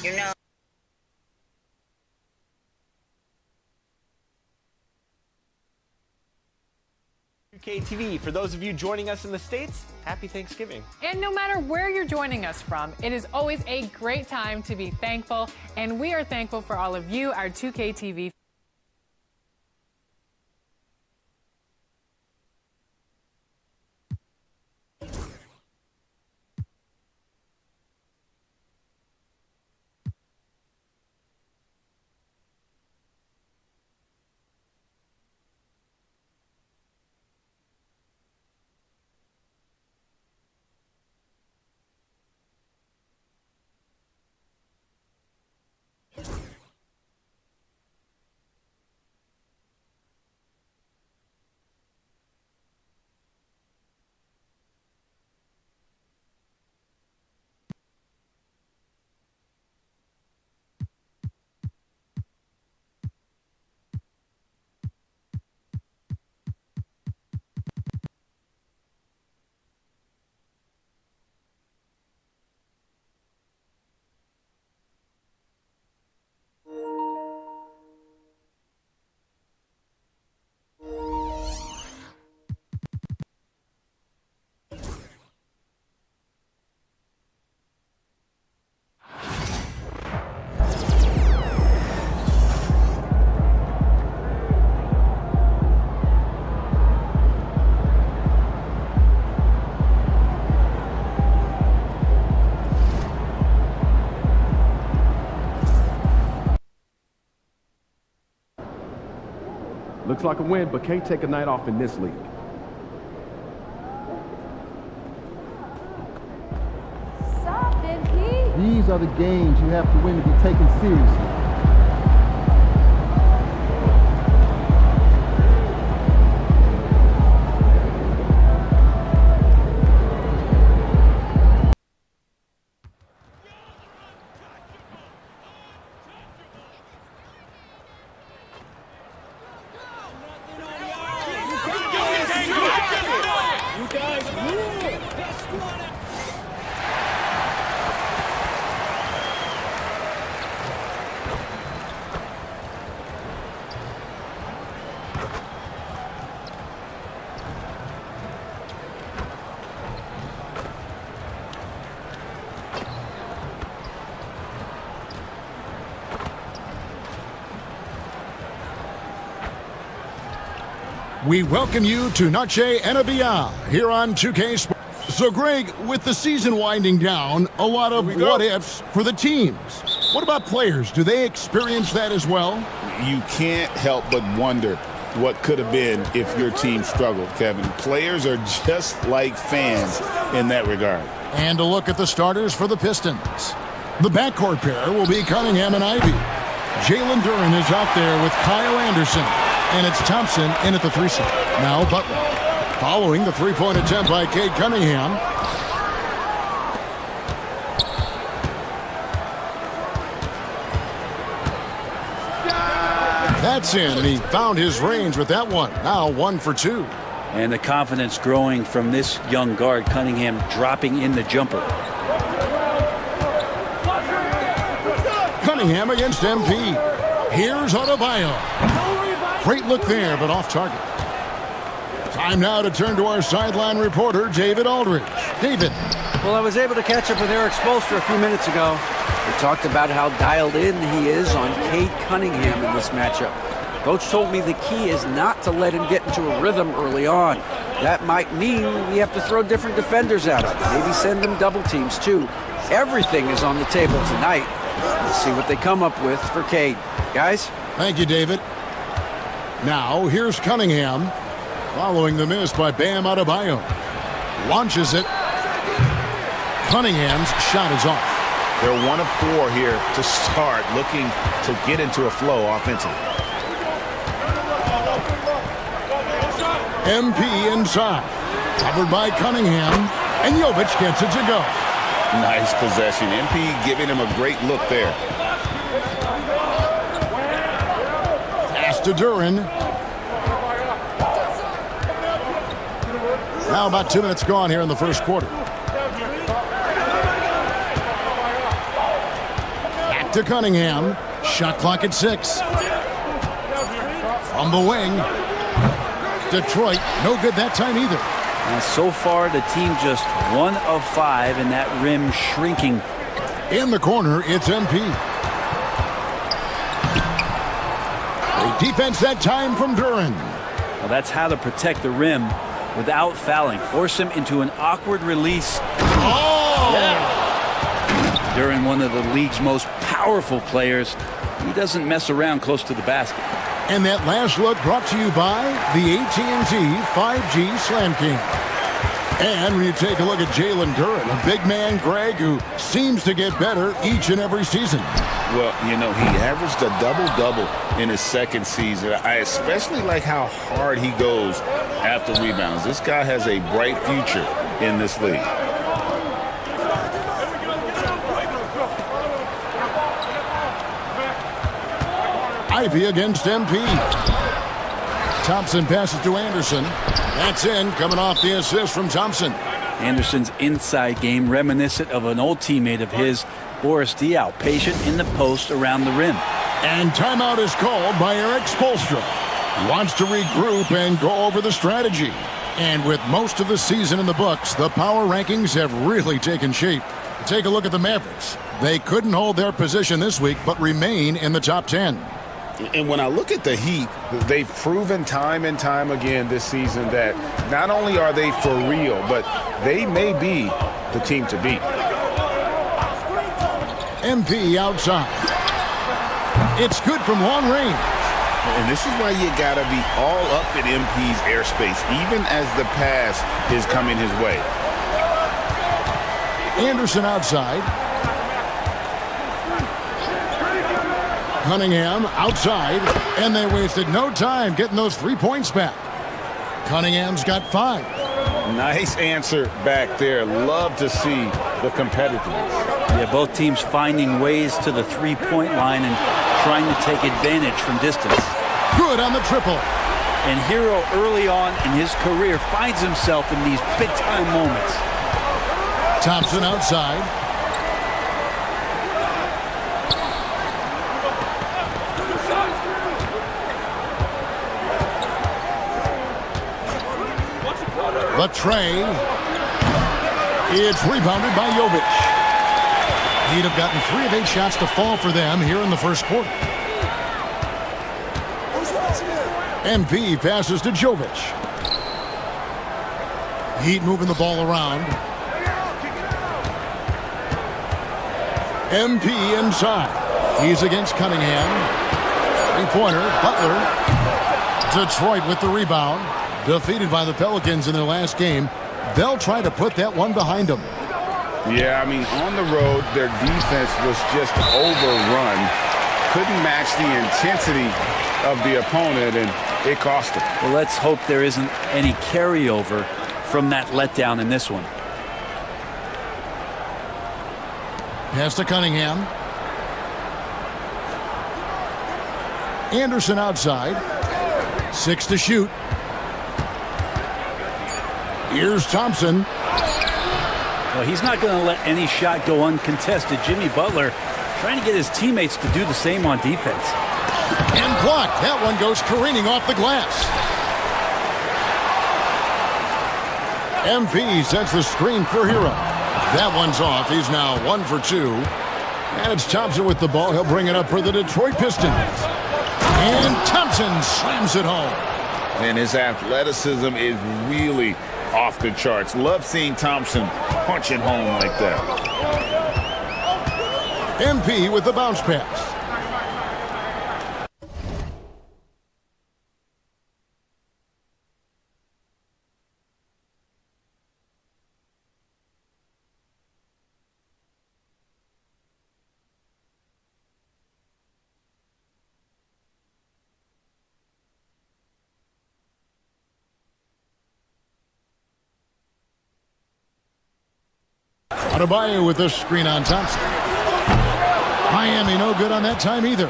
You know. KTV. For those of you joining us in the States, happy Thanksgiving. And no matter where you're joining us from, it is always a great time to be thankful. And we are thankful for all of you, our 2KTV. Looks like a win, but can't take a night off in this league. Stop, MP. These are the games you have to win to be taken seriously. We welcome you to Noche NBA here on 2K Sports. So, Greg, with the season winding down, a lot of what-ifs for the teams. What about players? Do they experience that as well? You can't help but wonder what could have been if your team struggled, Kevin. Players are just like fans in that regard. And a look at the starters for the Pistons. The backcourt pair will be Cunningham and Ivy. Jalen Duren is out there with Kyle Anderson. And it's Thompson in at the 3 slot. Now Butler. Following the three-point attempt by Cade Cunningham. That's in, and he found his range with that one. Now 1 for 2. And the confidence growing from this young guard, Cunningham, dropping in the jumper. Cunningham against MP. Here's Adebayo. Great look there, but off target. Time now to turn to our sideline reporter, David Aldridge. David. Well, I was able to catch up with Eric Spoelstra a few minutes ago. We talked about how dialed in he is on Cade Cunningham in this matchup. Coach told me the key is not to let him get into a rhythm early on. That might mean we have to throw different defenders at him. Maybe send them double teams, too. Everything is on the table tonight. Let's see what they come up with for Cade. Guys? Thank you, David. Now, here's Cunningham. Following the miss by Bam Adebayo. Launches it. Cunningham's shot is off. They're 1 of 4 here to start, looking to get into a flow offensively. MP inside. Covered by Cunningham. And Jovic gets it to go. Nice possession. MP giving him a great look there. Pass to Duren. Now about 2 minutes gone here in the first quarter. to Cunningham. Shot clock at 6. From the wing. Detroit, no good that time either. So far, the team just 1 of 5, and that rim shrinking. In the corner, it's MP. A defense that time from Duren. Well, that's how to protect the rim without fouling. Force him into an awkward release. Oh! Yeah. Duren, one of the league's most powerful players, he doesn't mess around close to the basket. And that last look brought to you by the AT&T 5G Slam King. And when you take a look at Jalen Duren, a big man, Greg, who seems to get better each and every season. Well, you know, he averaged a double-double in his second season. I especially like how hard he goes after rebounds. This guy has a bright future in this league. Ivy against MP. Thompson passes to Anderson. That's in, coming off the assist from Thompson. Anderson's inside game reminiscent of an old teammate of his, Boris Diaw, patient in the post around the rim. And timeout is called by Eric Spoelstra. He wants to regroup and go over the strategy. And with most of the season in the books, the power rankings have really taken shape. Take a look at the Mavericks. They couldn't hold their position this week, but remain in the top 10. And when I look at the Heat, they've proven time and time again this season that not only are they for real, but they may be the team to beat. MP outside. It's good from long range. And this is why you got to be all up in MP's airspace, even as the pass is coming his way. Anderson outside. Cunningham outside, and they wasted no time getting those 3 points back. Cunningham's got 5. Nice answer back there. Love to see the competitiveness. Yeah, both teams finding ways to the three-point line and trying to take advantage from distance. Good on the triple. And Hero early on in his career finds himself in these big-time moments. Thompson outside. The tray. It's rebounded by Jovic. He'd have gotten 3 of 8 shots to fall for them here in the first quarter. MP passes to Jovic. Heat moving the ball around. MP inside. He's against Cunningham. 3-pointer. Butler. Detroit with the rebound. Defeated by the Pelicans in their last game. They'll try to put that one behind them. Yeah, I mean, on the road, their defense was just overrun. Couldn't match the intensity of the opponent, and it cost them. Well, let's hope there isn't any carryover from that letdown in this one. Pass to Cunningham. Anderson outside. 6 to shoot. Here's Thompson. Well, he's not going to let any shot go uncontested. Jimmy Butler trying to get his teammates to do the same on defense. And blocked. That one goes careening off the glass. MP sets the screen for Hero. That one's off. He's now 1 for 2. And it's Thompson with the ball. He'll bring it up for the Detroit Pistons. And Thompson slams it home. And his athleticism is really off the charts. Love seeing Thompson punch it home like that. MP with the bounce pass. Adebayo with the screen on Thompson. Miami no good on that time either.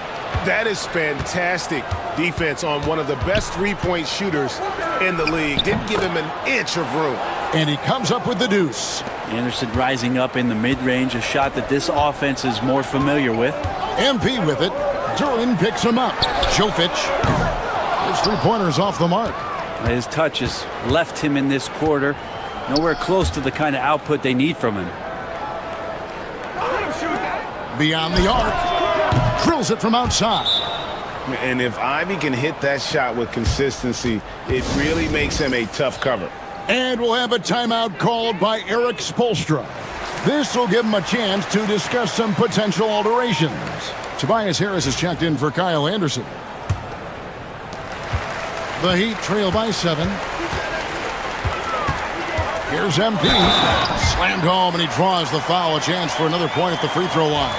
That is fantastic defense on one of the best three-point shooters in the league. Didn't give him an inch of room. And he comes up with the deuce. Anderson rising up in the mid-range, a shot that this offense is more familiar with. MP with it. Duran picks him up. Jovic. His three-pointer's off the mark. His touch has left him in this quarter. Nowhere close to the kind of output they need from him. Beyond the arc. Drills it from outside. And if Ivy can hit that shot with consistency, it really makes him a tough cover. And we'll have a timeout called by Eric Spoelstra. This will give him a chance to discuss some potential alterations. Tobias Harris has checked in for Kyle Anderson. The Heat trail by 7. Here's MP. Slammed home, and he draws the foul. A chance for another point at the free throw line.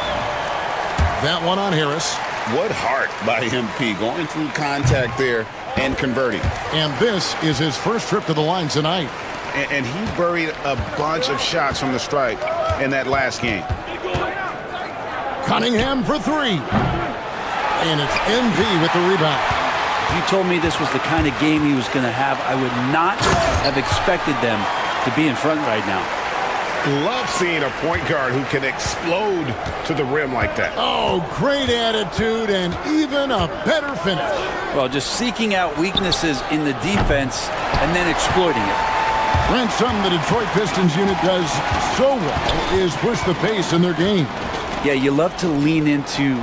That one on Harris. What heart by MP, going through contact there and converting. And this is his first trip to the line tonight. And he buried a bunch of shots from the stripe in that last game. Cunningham for 3. And it's MP with the rebound. If you told me this was the kind of game he was going to have, I would not have expected them to be in front right now. Love seeing a point guard who can explode to the rim like that. Oh, great attitude and even a better finish. Well, just seeking out weaknesses in the defense and then exploiting it. Brent, something the Detroit Pistons unit does so well is push the pace in their game. Yeah, you love to lean into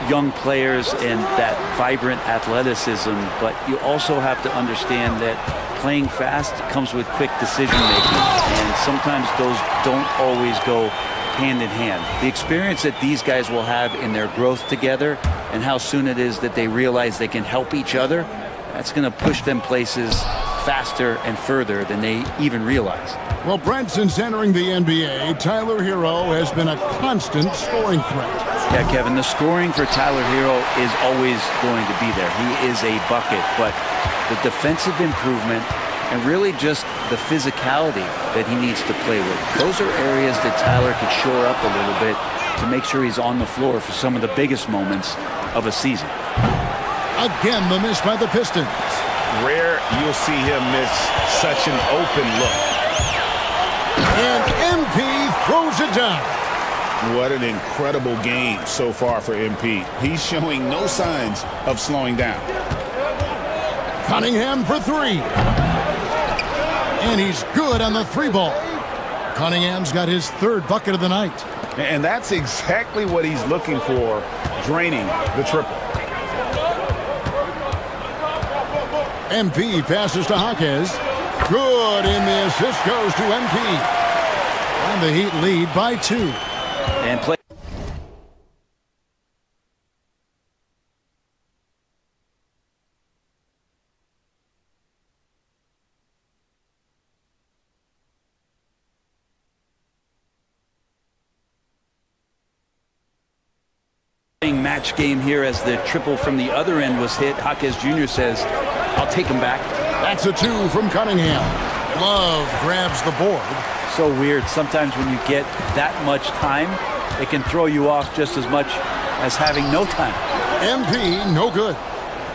young players and that vibrant athleticism, but you also have to understand that playing fast comes with quick decision making, and sometimes those don't always go hand in hand. The experience that these guys will have in their growth together and how soon it is that they realize they can help each other, that's going to push them places faster and further than they even realize. Well, Brent, since entering the NBA, Tyler Hero has been a constant scoring threat. Yeah, Kevin, the scoring for Tyler Hero is always going to be there. He is a bucket, but the defensive improvement and really just the physicality that he needs to play with, those are areas that Tyler could shore up a little bit to make sure he's on the floor for some of the biggest moments of a season. Again, the miss by the Pistons. Rare you'll see him miss such an open look. And MP throws it down. What an incredible game so far for MP. He's showing no signs of slowing down. Cunningham for 3. And he's good on the 3 ball. Cunningham's got his 3rd bucket of the night. And that's exactly what he's looking for, draining the triple. MP passes to Jaquez. Good, and the assist goes to MP. And the Heat lead by 2. And play. Match game here as the triple from the other end was hit. Jaquez Jr. says, I'll take him back. That's a 2 from Cunningham. Love grabs the board. So weird. Sometimes when you get that much time, it can throw you off just as much as having no time. MP, no good.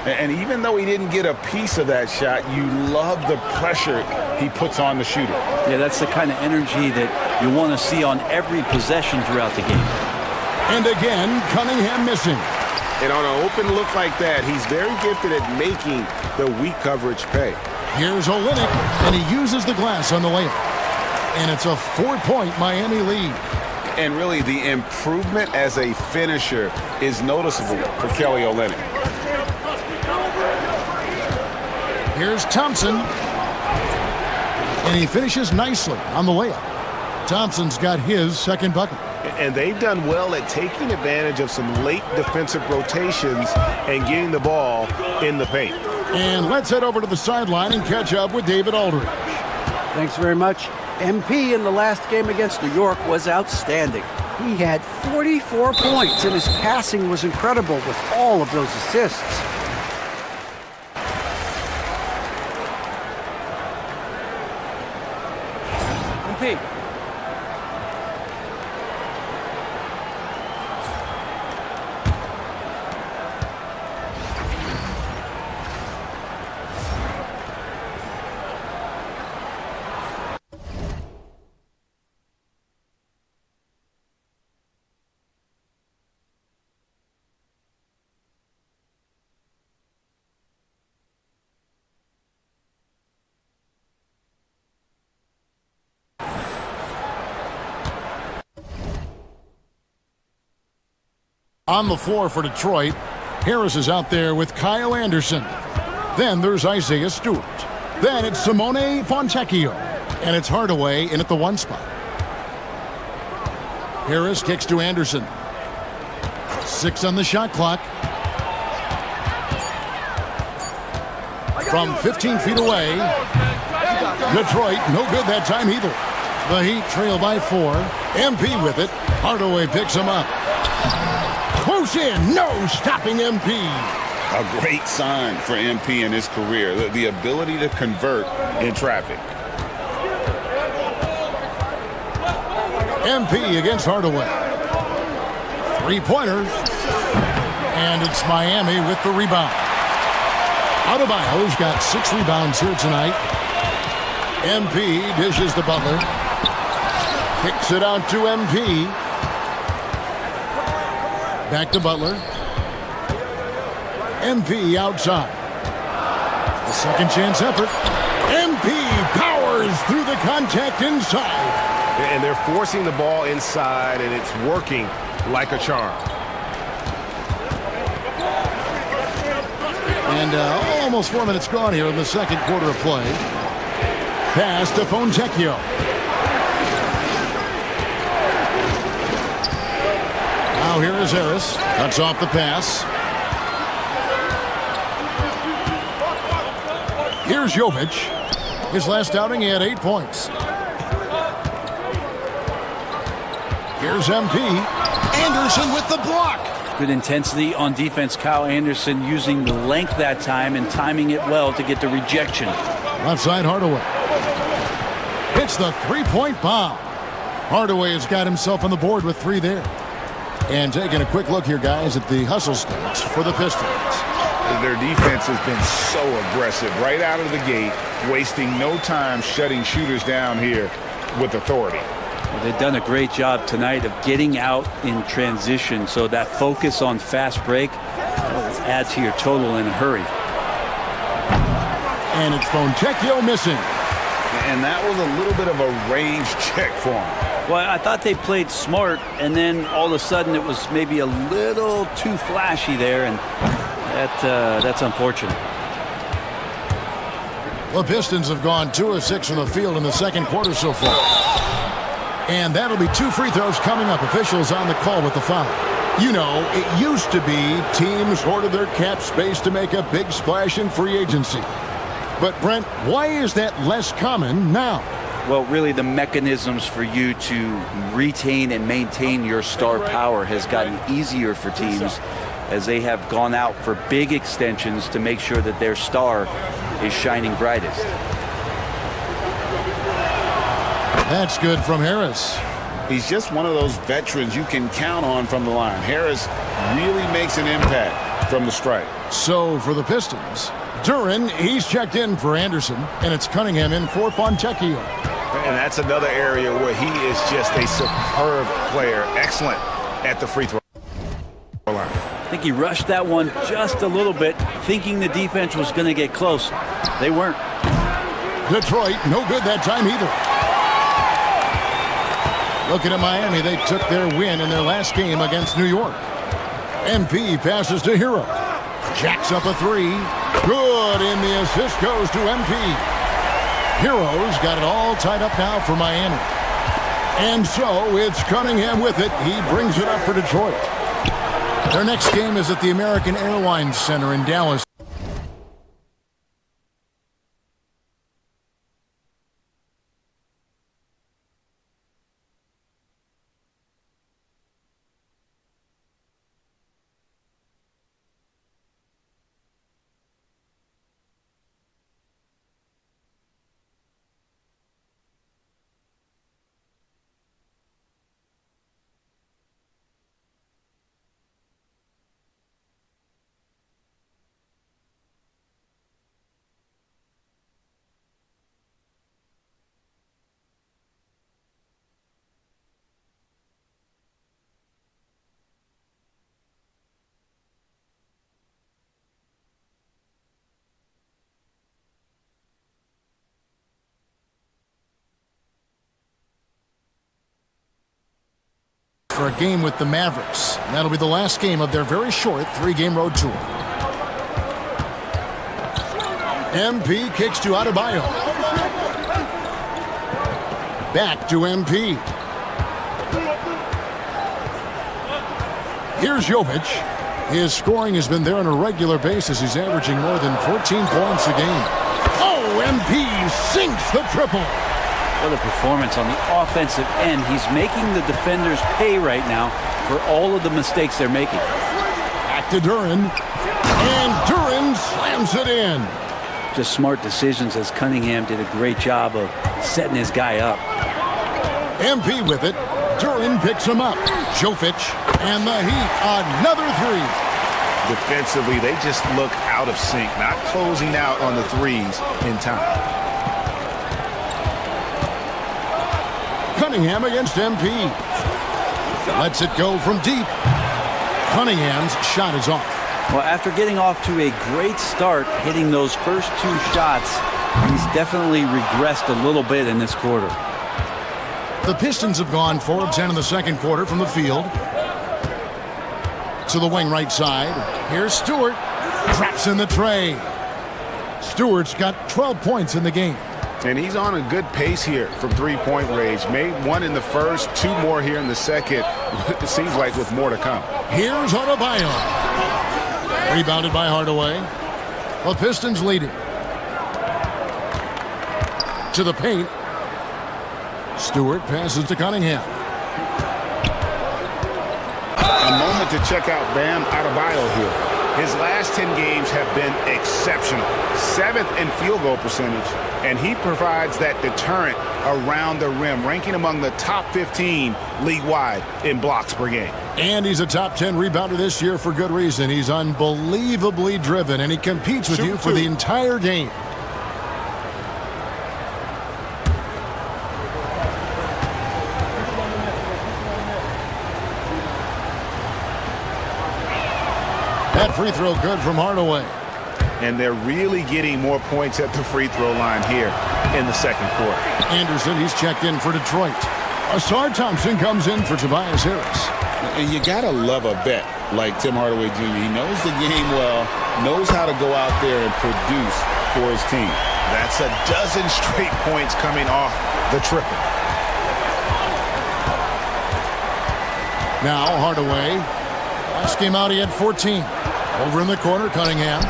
And even though he didn't get a piece of that shot, you love the pressure he puts on the shooter. Yeah, that's the kind of energy that you want to see on every possession throughout the game. And again, Cunningham missing. And on an open look like that, he's very gifted at making the weak coverage pay. Here's Olynyk, and he uses the glass on the layup. And it's a 4-point Miami lead. And really, the improvement as a finisher is noticeable for Kelly Olynyk. Here's Thompson. And he finishes nicely on the layup. Thompson's got his 2nd bucket. And they've done well at taking advantage of some late defensive rotations and getting the ball in the paint. And let's head over to the sideline and catch up with David Aldridge. Thanks very much. MP in the last game against New York was outstanding. He had 44 points, and his passing was incredible with all of those assists. MP. On the floor for Detroit, Harris is out there with Kyle Anderson. Then there's Isaiah Stewart. Then it's Simone Fontecchio. And it's Hardaway in at the 1 spot. Harris kicks to Anderson. 6 on the shot clock. From 15 feet away, Detroit, no good that time either. The Heat trail by 4. MP with it. Hardaway picks him up. Close in, no stopping MP. A great sign for MP in his career, the ability to convert in traffic. MP against Hardaway. 3-pointer. And it's Miami with the rebound. Adebayo's got 6 rebounds here tonight. MP dishes to Butler. Kicks it out to MP. Back to Butler. MP outside. The second chance effort. MP powers through the contact inside. And they're forcing the ball inside, and it's working like a charm. And almost 4 minutes gone here in the second quarter of play. Pass to Fontecchio. Now here is Harris. Cuts off the pass. Here's Jovic. His last outing, he had 8 points. Here's MP. Anderson with the block. Good intensity on defense. Kyle Anderson using the length that time and timing it well to get the rejection. Left side, Hardaway. Hits the 3-point bomb. Hardaway has got himself on the board with 3 there. And taking a quick look here, guys, at the hustle stats for the Pistons. Their defense has been so aggressive right out of the gate, wasting no time shutting shooters down here with authority. Well, they've done a great job tonight of getting out in transition, so that focus on fast break adds to your total in a hurry. And it's Fontecchio missing. And that was a little bit of a range check for him. Well, I thought they played smart, and then all of a sudden it was maybe a little too flashy there, and that's unfortunate. The Pistons have gone 2 of 6 from the field in the second quarter so far. And that'll be 2 free throws coming up. Officials on the call with the foul. You know, it used to be teams hoarded their cap space to make a big splash in free agency. But, Brent, why is that less common now? Well, really the mechanisms for you to retain and maintain your star power has gotten easier for teams as they have gone out for big extensions to make sure that their star is shining brightest. That's good from Harris. He's just one of those veterans you can count on from the line. Harris really makes an impact from the stripe. So for the Pistons, Duren, he's checked in for Anderson, and it's Cunningham in for Fontecchio. And that's another area where he is just a superb player. Excellent at the free throw line. I think he rushed that one just a little bit, thinking the defense was going to get close. They weren't. Detroit, no good that time either. Looking at Miami, they took their win in their last game against New York. MP passes to Hero. Jacks up a 3. Good, and the assist goes to MP. Hero's got it all tied up now for Miami. And so it's Cunningham with it. He brings it up for Detroit. Their next game is at the American Airlines Center in Dallas. for a game with the Mavericks. That'll be the last game of their very short 3-game road tour. MP kicks to Adebayo. Back to MP. Here's Jovic. His scoring has been there on a regular basis. He's averaging more than 14 points a game. Oh, MP sinks the triple. What a performance on the offensive end. He's making the defenders pay right now for all of the mistakes they're making. Back to Duren. And Duren slams it in. Just smart decisions, as Cunningham did a great job of setting his guy up. MP with it. Duren picks him up. Jovic and the Heat. Another three. Defensively, they just look out of sync, not closing out on the threes in time. Cunningham against MP. Lets it go from deep. Cunningham's shot is off. Well, after getting off to a great start, hitting those first 2 shots, he's definitely regressed a little bit in this quarter. The Pistons have gone 4 of 10 in the second quarter from the field. To the wing right side. Here's Stewart. Traps in the tray. Stewart's got 12 points in the game. And he's on a good pace here from 3-point range. Made 1 in the first, 2 more here in the second. It seems like with more to come. Here's Adebayo. Rebounded by Hardaway. The Pistons lead it. To the paint. Stewart passes to Cunningham. A moment to check out Bam Adebayo here. His last 10 games have been exceptional. 7th in field goal percentage, and he provides that deterrent around the rim, ranking among the top 15 league-wide in blocks per game. And he's a top 10 rebounder this year for good reason. He's unbelievably driven, and he competes with you for the entire game. That free throw good from Hardaway. And they're really getting more points at the free throw line here in the second quarter. Anderson, he's checked in for Detroit. Asar Thompson comes in for Tobias Harris. And you got to love a vet like Tim Hardaway Jr. He knows the game well, knows how to go out there and produce for his team. That's a dozen straight points coming off the triple. Now Hardaway. Last game out, he had 14. Over in the corner, Cunningham.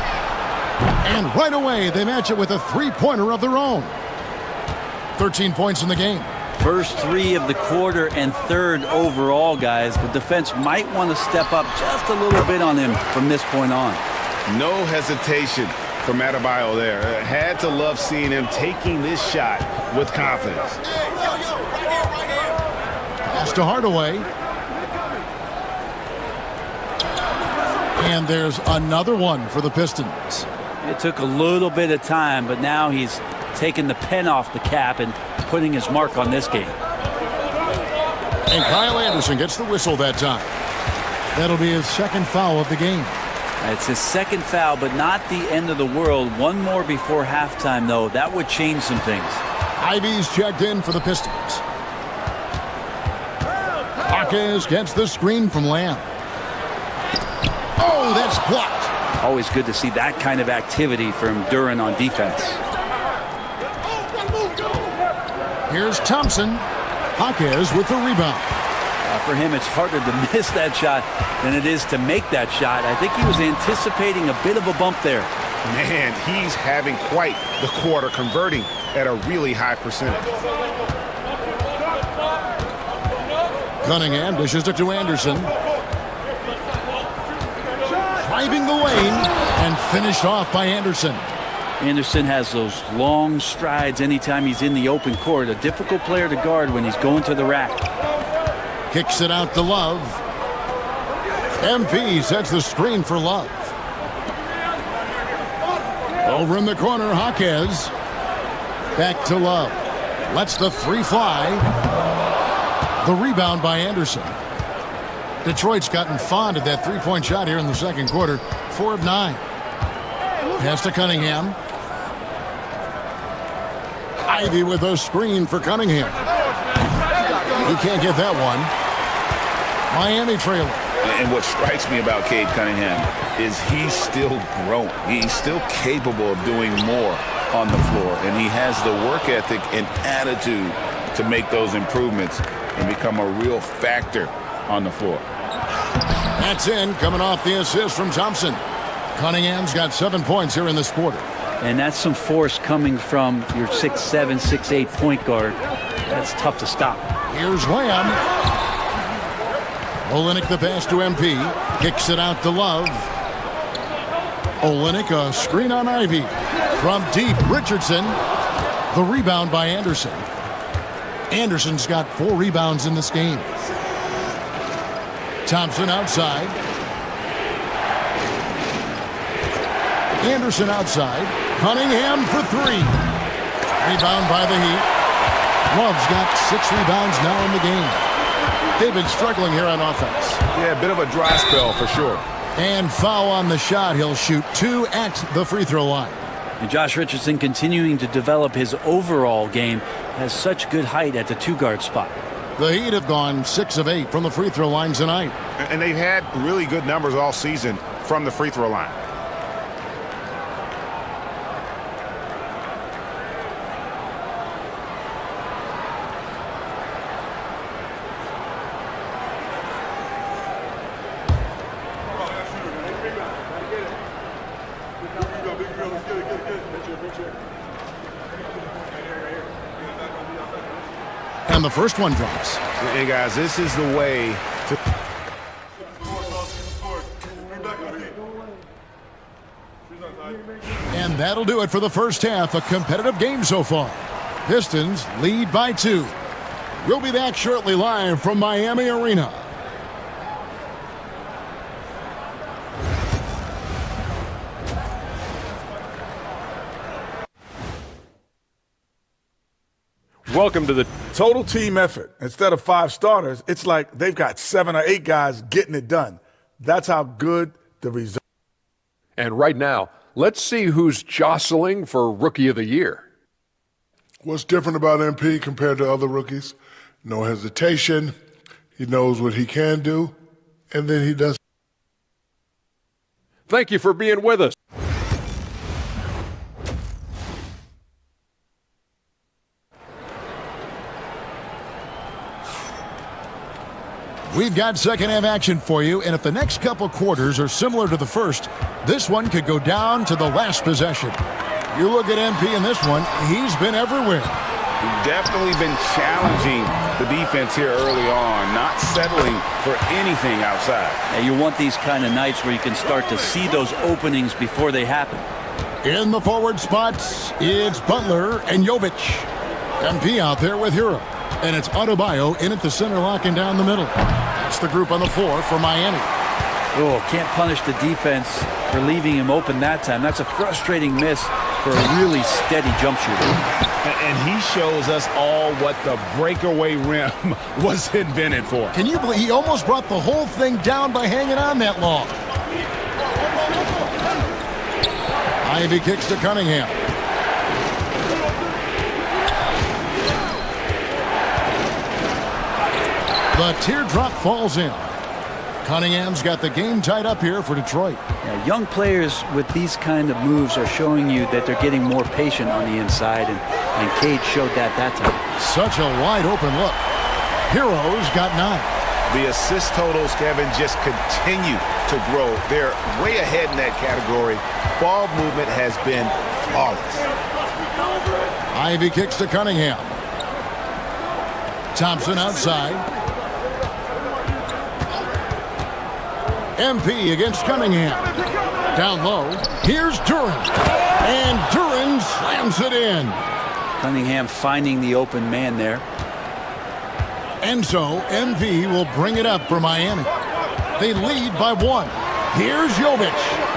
And right away, they match it with a three-pointer of their own. 13 points in the game. First 3 of the quarter and 3rd overall, guys. The defense might want to step up just a little bit on him from this point on. No hesitation from Adebayo there. Had to love seeing him taking this shot with confidence. Pass to Hardaway. And there's another one for the Pistons. It took a little bit of time, but now he's taking the pen off the cap and putting his mark on this game. And Kyle Anderson gets the whistle that time. That'll be his second foul of the game. It's his second foul, but not the end of the world. One more before halftime, though. That would change some things. Ivy's checked in for the Pistons. Hawkins gets the screen from Lamb. Oh, that's blocked. Always good to see that kind of activity from Duren on defense. Here's Thompson. Hawkins with the rebound. For him, it's harder to miss that shot than it is to make that shot. I think he was anticipating a bit of a bump there. Man, he's having quite the quarter, converting at a really high percentage. Cunningham dishes it to Anderson. Driving the lane and finished off by Anderson. Anderson has those long strides anytime he's in the open court. A difficult player to guard when he's going to the rack. Kicks it out to Love. MP sets the screen for Love. Over in the corner, Hawkins. Back to Love. Lets the three fly. The rebound by Anderson. Detroit's gotten fond of that three-point shot here in the second quarter. 4 of 9. Pass to Cunningham. Ivy with a screen for Cunningham. He can't get that one. Miami trailing. And what strikes me about Cade Cunningham is he's still growing. He's still capable of doing more on the floor. And he has the work ethic and attitude to make those improvements and become a real factor on the floor. That's in, coming off the assist from Thompson. Cunningham's got 7 points here in this quarter. And that's some force coming from your 6'7", 6'8" point guard. That's tough to stop. Here's Lamb. Olynyk the pass to MP. Kicks it out to Love. Olynyk a screen on Ivy. From deep, Richardson. The rebound by Anderson. Anderson's got 4 rebounds in this game. Thompson outside. Anderson outside. Cunningham for 3. Rebound by the Heat. Love's got 6 rebounds now in the game. They've been struggling here on offense. Yeah, a bit of a dry spell for sure. And foul on the shot. He'll shoot 2 at the free throw line. And Josh Richardson, continuing to develop his overall game, has such good height at the 2-guard spot. The Heat have gone 6 of 8 from the free throw line tonight. And they've had really good numbers all season from the free throw line. And the first one drops. Hey, guys, this is the way to... And that'll do it for the first half. A competitive game so far. Pistons lead by 2. We'll be back shortly live from Miami Arena. Welcome to the total team effort. Instead of 5 starters, it's like they've got 7 or 8 guys getting it done. That's how good the result. And right now, let's see who's jostling for Rookie of the Year. What's different about MP compared to other rookies? No hesitation. He knows what he can do, and then he does. Thank you for being with us. We've got second half action for you, and if the next couple quarters are similar to the first, this one could go down to the last possession. You look at MP in this one, he's been everywhere. He's definitely been challenging the defense here early on, not settling for anything outside. And you want these kind of nights where you can start to see those openings before they happen. In the forward spots, it's Butler and Jovic. MP out there with Hero. And it's Adebayo in at the center, locking down the middle. That's the group on the floor for Miami. Oh, can't punish the defense for leaving him open that time. That's a frustrating miss for a really steady jump shooter. And he shows us all what the breakaway rim was invented for. Can you believe he almost brought the whole thing down by hanging on that long? Ivy kicks to Cunningham. The teardrop falls in. Cunningham's got the game tied up here for Detroit. Yeah, young players with these kind of moves are showing you that they're getting more patient on the inside, and Cade showed that time. Such a wide open look. Hero's got 9. The assist totals, Kevin, just continue to grow. They're way ahead in that category. Ball movement has been flawless. Ivy kicks to Cunningham. Thompson outside. MP against Cunningham. Down low. Here's Duren. And Duren slams it in. Cunningham finding the open man there. And so MP will bring it up for Miami. They lead by 1. Here's Jovic.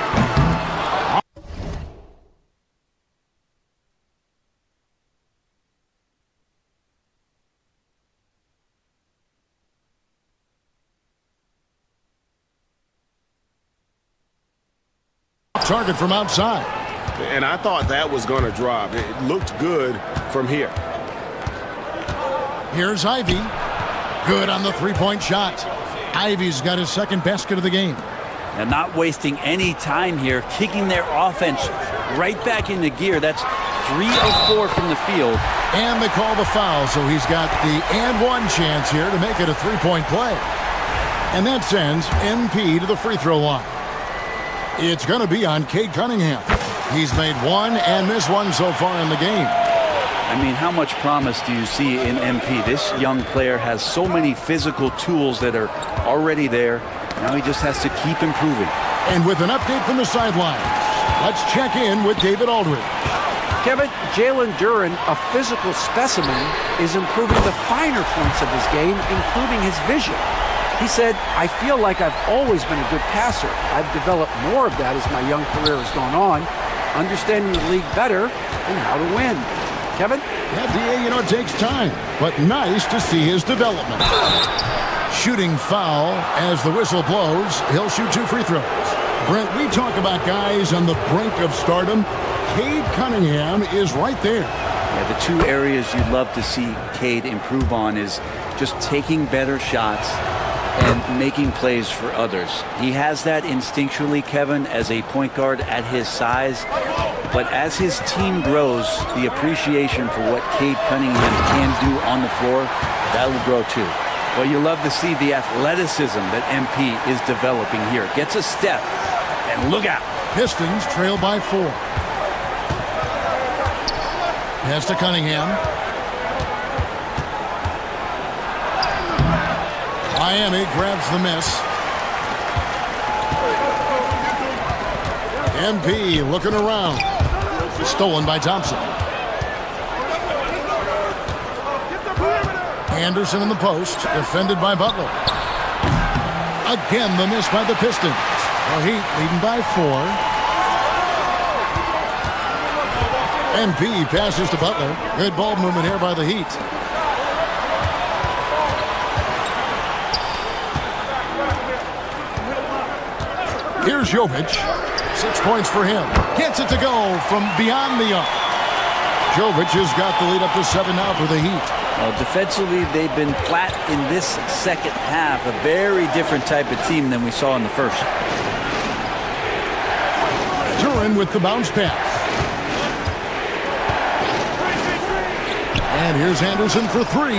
Target from outside. And I thought that was going to drop. It looked good from here. Here's Ivy. Good on the 3-point shot. Ivy's got his second basket of the game. And not wasting any time here, kicking their offense right back into gear. That's 3 of 4 from the field. And they call the foul, so he's got the and one chance here to make it a three-point play. And that sends MP to the free throw line. It's going to be on Cade Cunningham. He's made one and missed one so far in the game. I mean, how much promise do you see in MP? This young player has so many physical tools that are already there. Now he just has to keep improving. And with an update from the sidelines, let's check in with David Aldridge. Kevin, Jalen Duren, a physical specimen, is improving the finer points of his game, including his vision. He said, I feel like I've always been a good passer. I've developed more of that as my young career has gone on, understanding the league better and how to win. Kevin? Yeah, DA, it takes time, but nice to see his development. Shooting foul as the whistle blows. He'll shoot 2 free throws. Brent, we talk about guys on the brink of stardom. Cade Cunningham is right there. Yeah, the 2 areas you'd love to see Cade improve on is just taking better shots and making plays for others. He has that instinctually, Kevin, as a point guard at his size. But as his team grows, the appreciation for what Cade Cunningham can do on the floor, that will grow too. Well, you love to see the athleticism that MP is developing here. Gets a step, and look out. Pistons trail by 4. Pass to Cunningham. Miami grabs the miss. MP looking around. Stolen by Thompson. Anderson in the post, defended by Butler. Again, the miss by the Pistons. The Heat leading by 4. MP passes to Butler. Good ball movement here by the Heat. Here's Jovic. 6 points for him. Gets it to go from beyond the arc. Jovic has got the lead up to 7 now for the Heat. Well, defensively, they've been flat in this second half. A very different type of team than we saw in the first. Duren with the bounce pass. And here's Anderson for 3.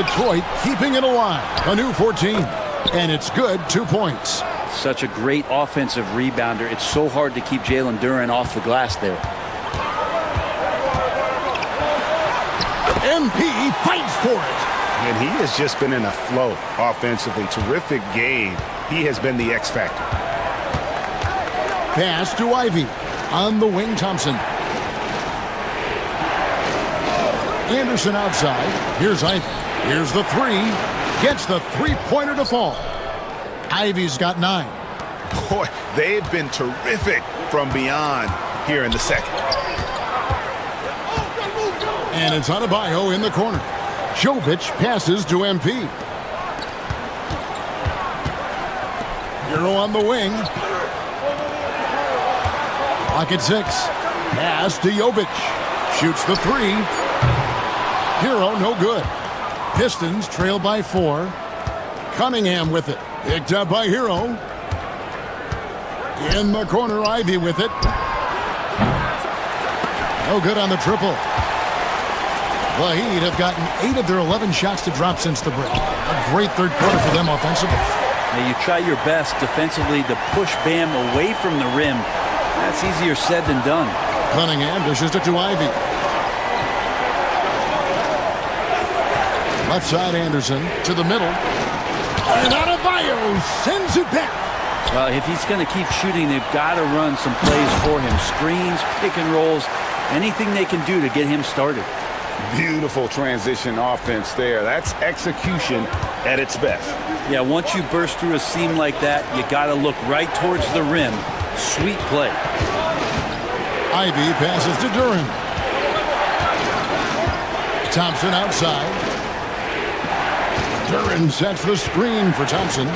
Detroit keeping it alive. A new 14. And it's good. 2 points. Such a great offensive rebounder. It's so hard to keep Jalen Duren off the glass there. MP fights for it. And he has just been in a flow offensively. Terrific game. He has been the X factor. Pass to Ivy. On the wing, Thompson. Anderson outside. Here's Ivy. Here's the 3. Gets the 3-pointer to fall. Ivy's got 9. Boy, they've been terrific from beyond here in the second. And it's Adebayo in the corner. Jovic passes to MP. Hero on the wing. Clock at 6. Pass to Jovic. Shoots the 3. Hero no good. Pistons trail by 4. Cunningham with it. Picked up by Hero. In the corner, Ivy with it. No good on the triple. The Heat have gotten 8 of their 11 shots to drop since the break. A great third quarter for them offensively. Now you try your best defensively to push Bam away from the rim. That's easier said than done. Cunningham dishes it to Ivy. Left side Anderson to the middle. And Adebayo sends it back. Well, if he's going to keep shooting, they've got to run some plays for him. Screens, pick and rolls, anything they can do to get him started. Beautiful transition offense there. That's execution at its best. Yeah, once you burst through a seam like that, you got to look right towards the rim. Sweet play. Ivy passes to Duren. Thompson outside. Duren sets the screen for Thompson.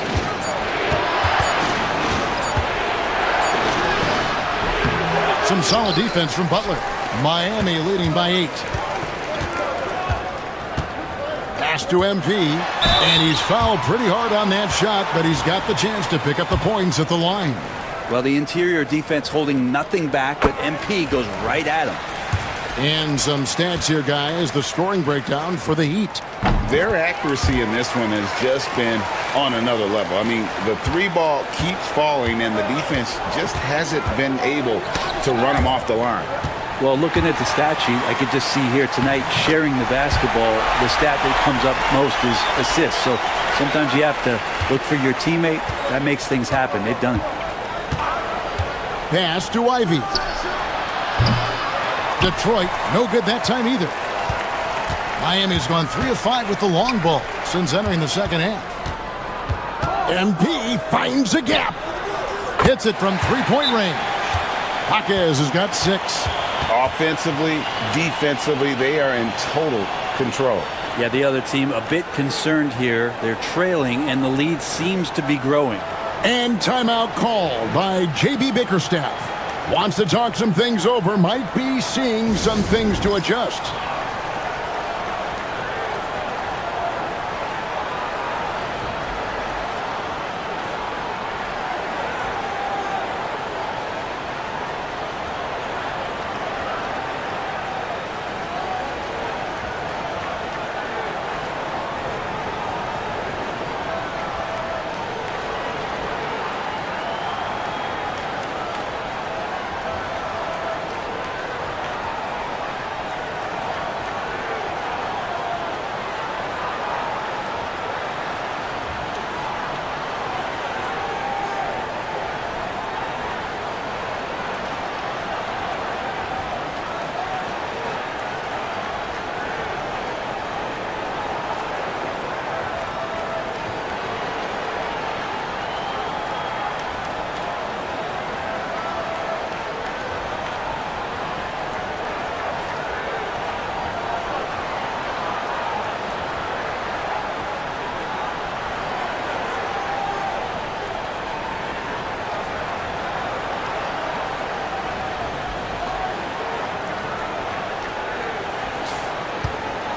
Some solid defense from Butler. Miami leading by 8. Pass to MP, and he's fouled pretty hard on that shot, but he's got the chance to pick up the points at the line. Well, the interior defense holding nothing back, but MP goes right at him. And some stats here, guys. The scoring breakdown for the Heat. Their accuracy in this one has just been on another level. I mean, the three ball keeps falling, and the defense just hasn't been able to run them off the line. Well, looking at the stat sheet, I could just see here tonight sharing the basketball. The stat that comes up most is assists. So sometimes you have to look for your teammate. That makes things happen. They've done it. Pass to Ivy. Detroit, no good that time either. Miami's gone 3 of 5 with the long ball since entering the second half. MP finds a gap. Hits it from three-point range. Jaquez has got 6. Offensively, defensively, they are in total control. Yeah, the other team a bit concerned here. They're trailing, and the lead seems to be growing. And timeout called by J.B. Bickerstaff. Wants to talk some things over, might be seeing some things to adjust.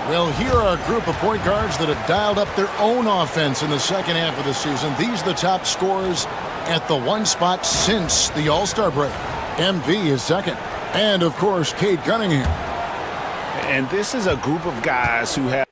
Well, here are a group of point guards that have dialed up their own offense in the second half of the season. These are the top scorers at the one spot since the All-Star break. MP is second. And, of course, Cade Cunningham. And this is a group of guys who have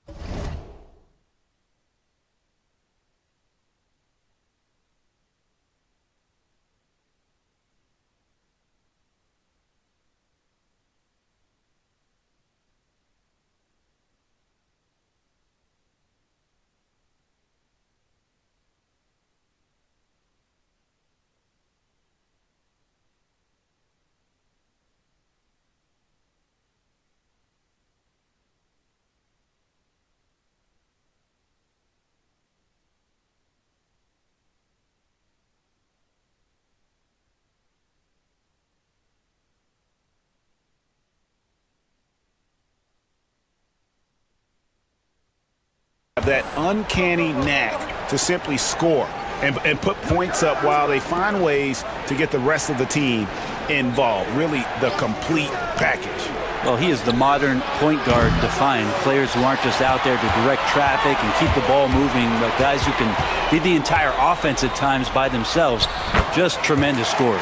that uncanny knack to simply score and put points up while they find ways to get the rest of the team involved. Really the complete package. Well, he is the modern point guard defined. Players who aren't just out there to direct traffic and keep the ball moving, but guys who can lead the entire offense at times by themselves. Just tremendous scorers.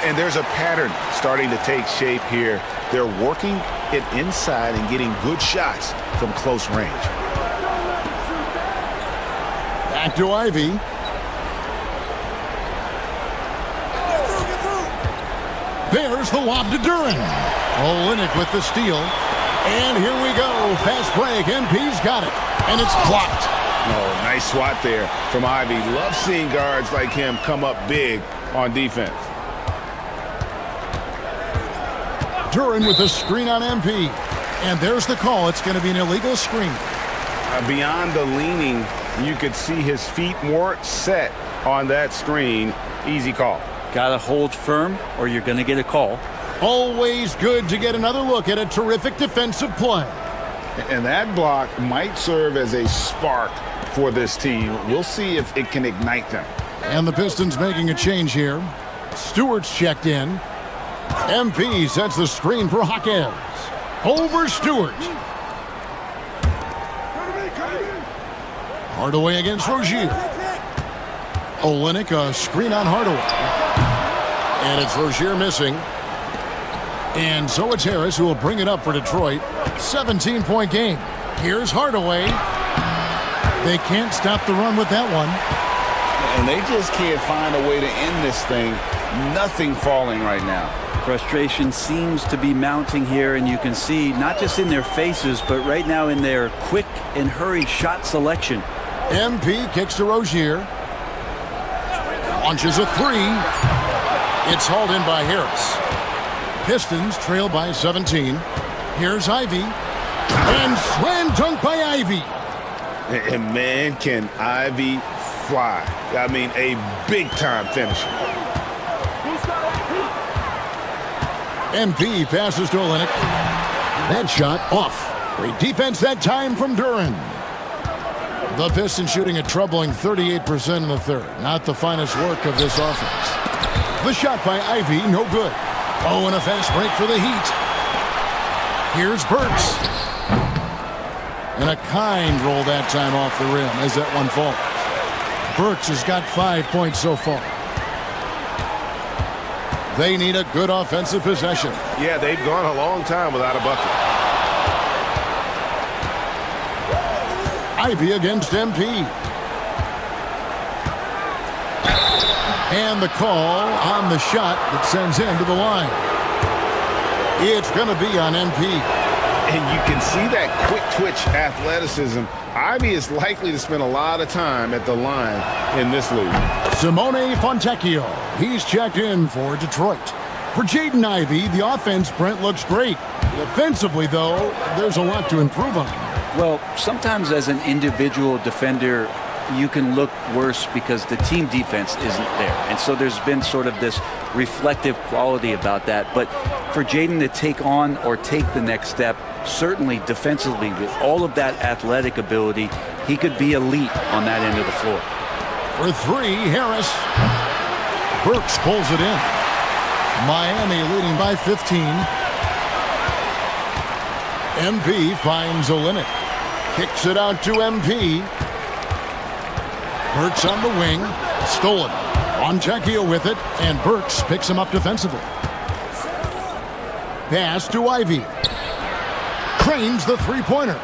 And there's a pattern starting to take shape here. They're working it inside and getting good shots from close range. Back to Ivy. There's the lob to Duren. Olynyk with the steal. And here we go. Fast break. MP's got it. And it's blocked. Oh, nice swat there from Ivy. Love seeing guards like him come up big on defense. Duren with the screen on MP. And there's the call. It's going to be an illegal screen. Beyond the leaning, you could see his feet weren't set on that screen. Easy call. Got to hold firm or you're going to get a call. Always good to get another look at a terrific defensive play. And that block might serve as a spark for this team. We'll see if it can ignite them. And the Pistons making a change here. Stewart's checked in. MP sets the screen for Jaquez. Over Stewart. Hardaway against Rozier. Olynyk, a screen on Hardaway. And it's Rozier missing. And so it's Harris who will bring it up for Detroit. 17-point game. Here's Hardaway. They can't stop the run with that one. And they just can't find a way to end this thing. Nothing falling right now. Frustration seems to be mounting here, and you can see not just in their faces, but right now in their quick and hurried shot selection. MP kicks to Rozier. Launches a three. It's hauled in by Harris. Pistons trail by 17. Here's Ivy. And slam dunk by Ivy. And man, can Ivy fly. I mean, a big-time finisher. MP passes to Olynyk. That shot off. Great defense that time from Duren. The Pistons shooting a troubling 38% in the third. Not the finest work of this offense. The shot by Ivy, no good. Oh, and a fast break for the Heat. Here's Burks. And a kind roll that time off the rim as that one falls. Burks has got 5 points so far. They need a good offensive possession. Yeah, they've gone a long time without a bucket. Ivy against MP. And the call on the shot that sends him to the line. It's going to be on MP. And you can see that quick twitch athleticism. Ivy is likely to spend a lot of time at the line in this league. Simone Fontecchio. He's checked in for Detroit. For Jaden Ivey, the offense, Brent, looks great. Defensively, though, there's a lot to improve on. Well, sometimes as an individual defender, you can look worse because the team defense isn't there. And so there's been sort of this reflective quality about that. But for Jaden to take on or take the next step, certainly defensively, with all of that athletic ability, he could be elite on that end of the floor. For three, Harris. Burks pulls it in. Miami leading by 15. MP finds Olynyk. Kicks it out to MP. Burks on the wing. Stolen. Fontecchio with it, and Burks picks him up defensively. Pass to Ivy. Cranes the three-pointer.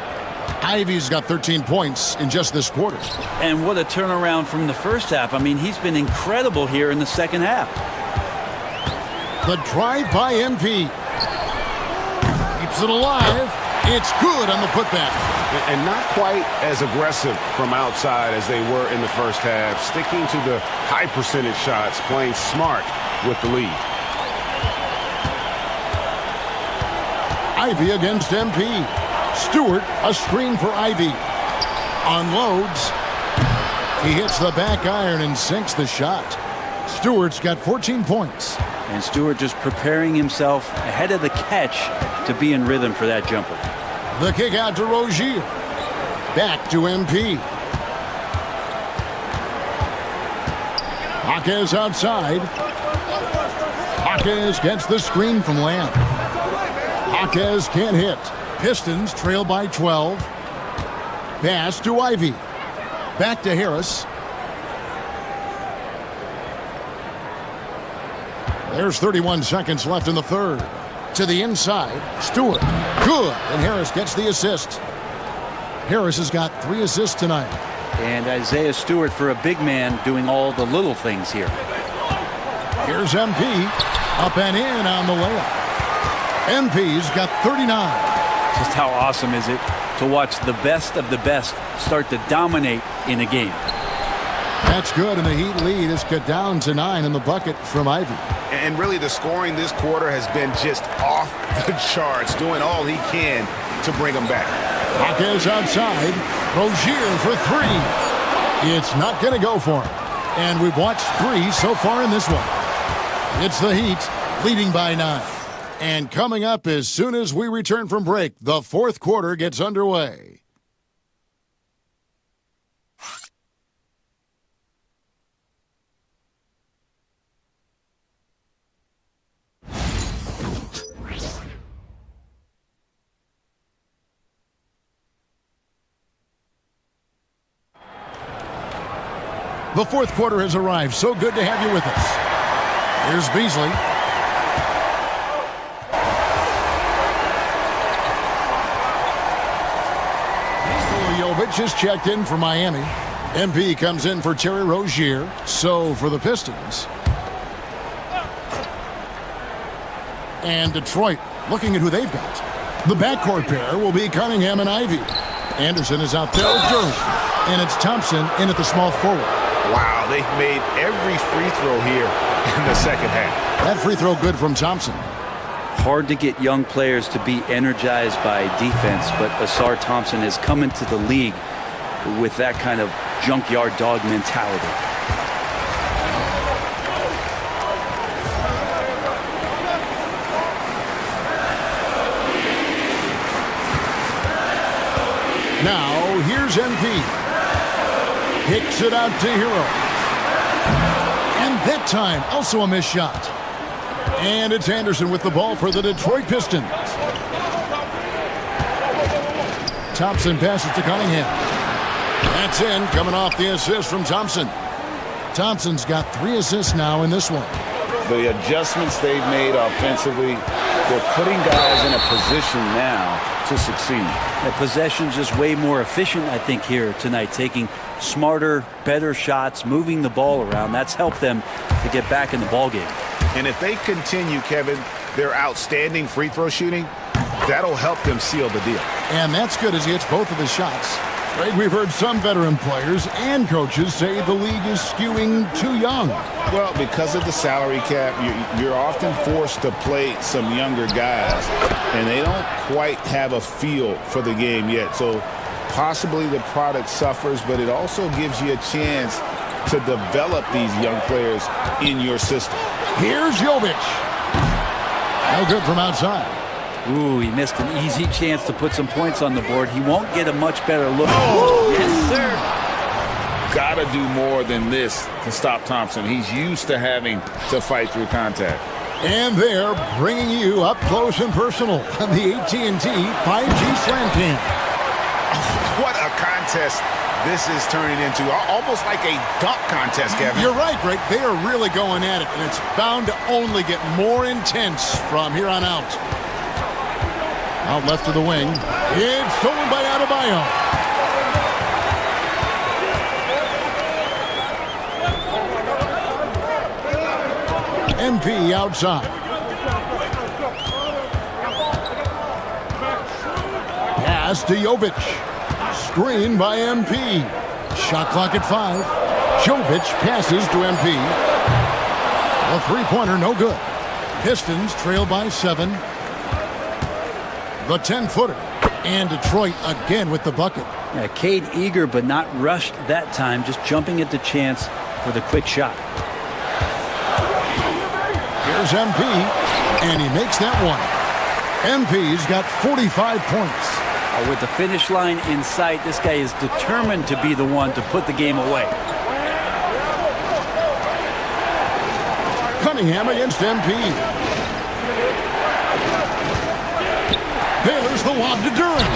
Ivy's got 13 points in just this quarter. And what a turnaround from the first half. I mean, he's been incredible here in the second half. The drive by MP. Keeps it alive. It's good on the putback. And not quite as aggressive from outside as they were in the first half. Sticking to the high percentage shots, playing smart with the lead. Ivy against MP. Stewart, a screen for Ivy. Unloads. He hits the back iron and sinks the shot. Stewart's got 14 points. And Stewart just preparing himself ahead of the catch to be in rhythm for that jumper. The kick out to Rozier. Back to MP. Jaquez outside. Jaquez gets the screen from Lamb. Jaquez can't hit. Pistons trail by 12. Pass to Ivy. Back to Harris. There's 31 seconds left in the third. To the inside. Stewart. Good. And Harris gets the assist. Harris has got 3 assists tonight. And Isaiah Stewart, for a big man, doing all the little things here. Here's MP. Up and in on the layup. MP's got 39. Just how awesome is it to watch the best of the best start to dominate in a game. That's good, and the Heat lead is cut down to 9 in the bucket from Ivy. And really the scoring this quarter has been just off the charts, doing all he can to bring them back. Jaquez outside. Rozier for 3. It's not going to go for him. And we've watched 3 so far in this one. It's the Heat leading by 9. And coming up as soon as we return from break, the fourth quarter gets underway. The fourth quarter has arrived. So good to have you with us. Here's Beasley. Jovic is checked in for Miami. MP comes in for Terry Rozier. So for the Pistons. And Detroit looking at who they've got. The backcourt pair will be Cunningham and Ivy. Anderson is out there with Durant. And it's Thompson in at the small forward. Wow, they've made every free throw here in the second half. That free throw good from Thompson. Hard to get young players to be energized by defense, but Asar Thompson has come into the league with that kind of junkyard dog mentality. Now, here's MP. Kicks it out to Hero. And that time, also a missed shot. And it's Anderson with the ball for the Detroit Pistons. Thompson passes to Cunningham. That's in, coming off the assist from Thompson. Thompson's got 3 assists now in this one. The adjustments they've made offensively, they're putting guys in a position now to succeed. The possession's just way more efficient, I think, here tonight, taking smarter, better shots, moving the ball around. That's helped them to get back in the ballgame. And if they continue, Kevin, their outstanding free throw shooting, that'll help them seal the deal. And that's good as he hits both of his shots. Greg, we've heard some veteran players and coaches say the league is skewing too young. Well, because of the salary cap, you're often forced to play some younger guys, and they don't quite have a feel for the game yet. So possibly the product suffers, but it also gives you a chance to develop these young players in your system. Here's Jovic. No good from outside. Ooh, he missed an easy chance to put some points on the board. He won't get a much better look. Oh, yes, sir. Gotta do more than this to stop Thompson. He's used to having to fight through contact. And they're bringing you up close and personal on the AT&T 5G Slam Cam. What a contest this is turning into. Almost like a dunk contest, Kevin. You're right, Greg. They are really going at it, and it's bound to only get more intense from here on out. Out left of the wing. It's stolen by Adebayo. MP outside. Pass to Jovic. Screen by MP. Shot clock at 5. Jovic passes to MP. A three-pointer, no good. Pistons trail by 7. The 10-footer. And Detroit again with the bucket. Yeah, Cade eager but not rushed that time, just jumping at the chance for the quick shot. Here's MP, and he makes that one. MP's got 45 points. With the finish line in sight, this guy is determined to be the one to put the game away. Cunningham against MP. There's the lob to Durant.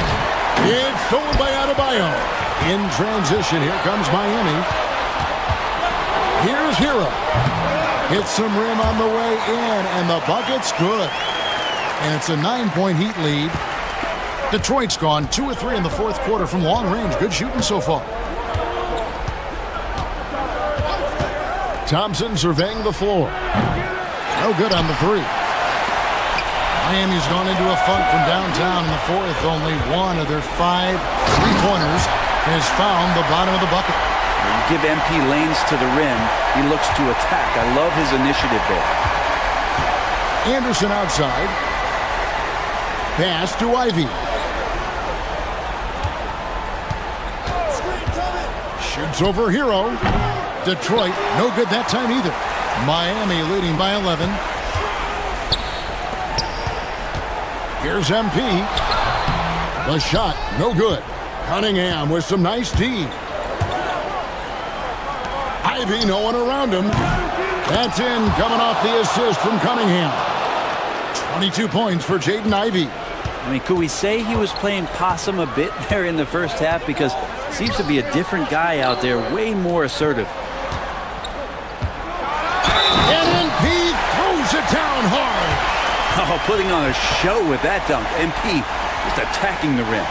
It's stolen by Adebayo. In transition, here comes Miami. Here's Hero. Hits some rim on the way in, and the bucket's good. And it's a 9-point Heat lead. Detroit's gone 2 of 3 in the fourth quarter from long range. Good shooting so far. Thompson surveying the floor. No good on the 3. Miami's gone into a funk from downtown in the fourth. Only one of their 5 3-pointers has found the bottom of the bucket. You give MP lanes to the rim, he looks to attack. I love his initiative there. Anderson outside. Pass to Ivy. Shoots over Hero. Detroit, no good that time either. Miami leading by 11. Here's MP. The shot, no good. Cunningham with some nice D. Ivy, no one around him. That's in, coming off the assist from Cunningham. 22 points for Jaden Ivey. I mean, could we say he was playing possum a bit there in the first half? Because it seems to be a different guy out there, way more assertive. And MP throws it down hard. Oh, putting on a show with that dunk. MP just attacking the rim.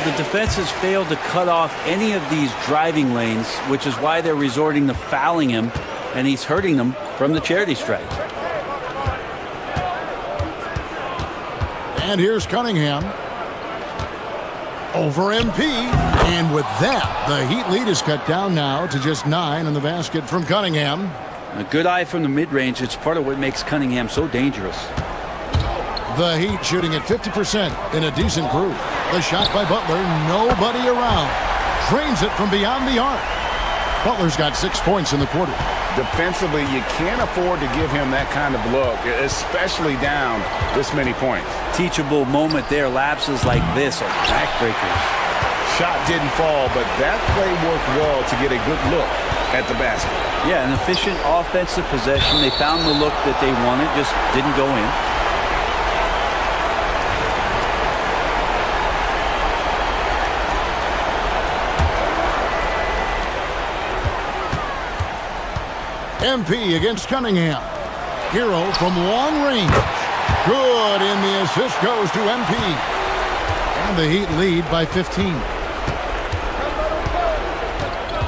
The defense has failed to cut off any of these driving lanes, which is why they're resorting to fouling him, and he's hurting them from the charity stripe. And here's Cunningham over MP. And with that, the Heat lead is cut down now to just 9 in the basket from Cunningham. A good eye from the mid-range. It's part of what makes Cunningham so dangerous. The Heat shooting at 50% in a decent group. The shot by Butler, nobody around. Drains it from beyond the arc. Butler's got 6 points in the quarter. Defensively, you can't afford to give him that kind of look, especially down this many points. Teachable moment there. Lapses like this are backbreakers. Shot didn't fall, but that play worked well to get a good look at the basket. Yeah, an efficient offensive possession. They found the look that they wanted, just didn't go in. MP against Cunningham. Hero from long range. Good, and the assist goes to MP. And the Heat lead by 15.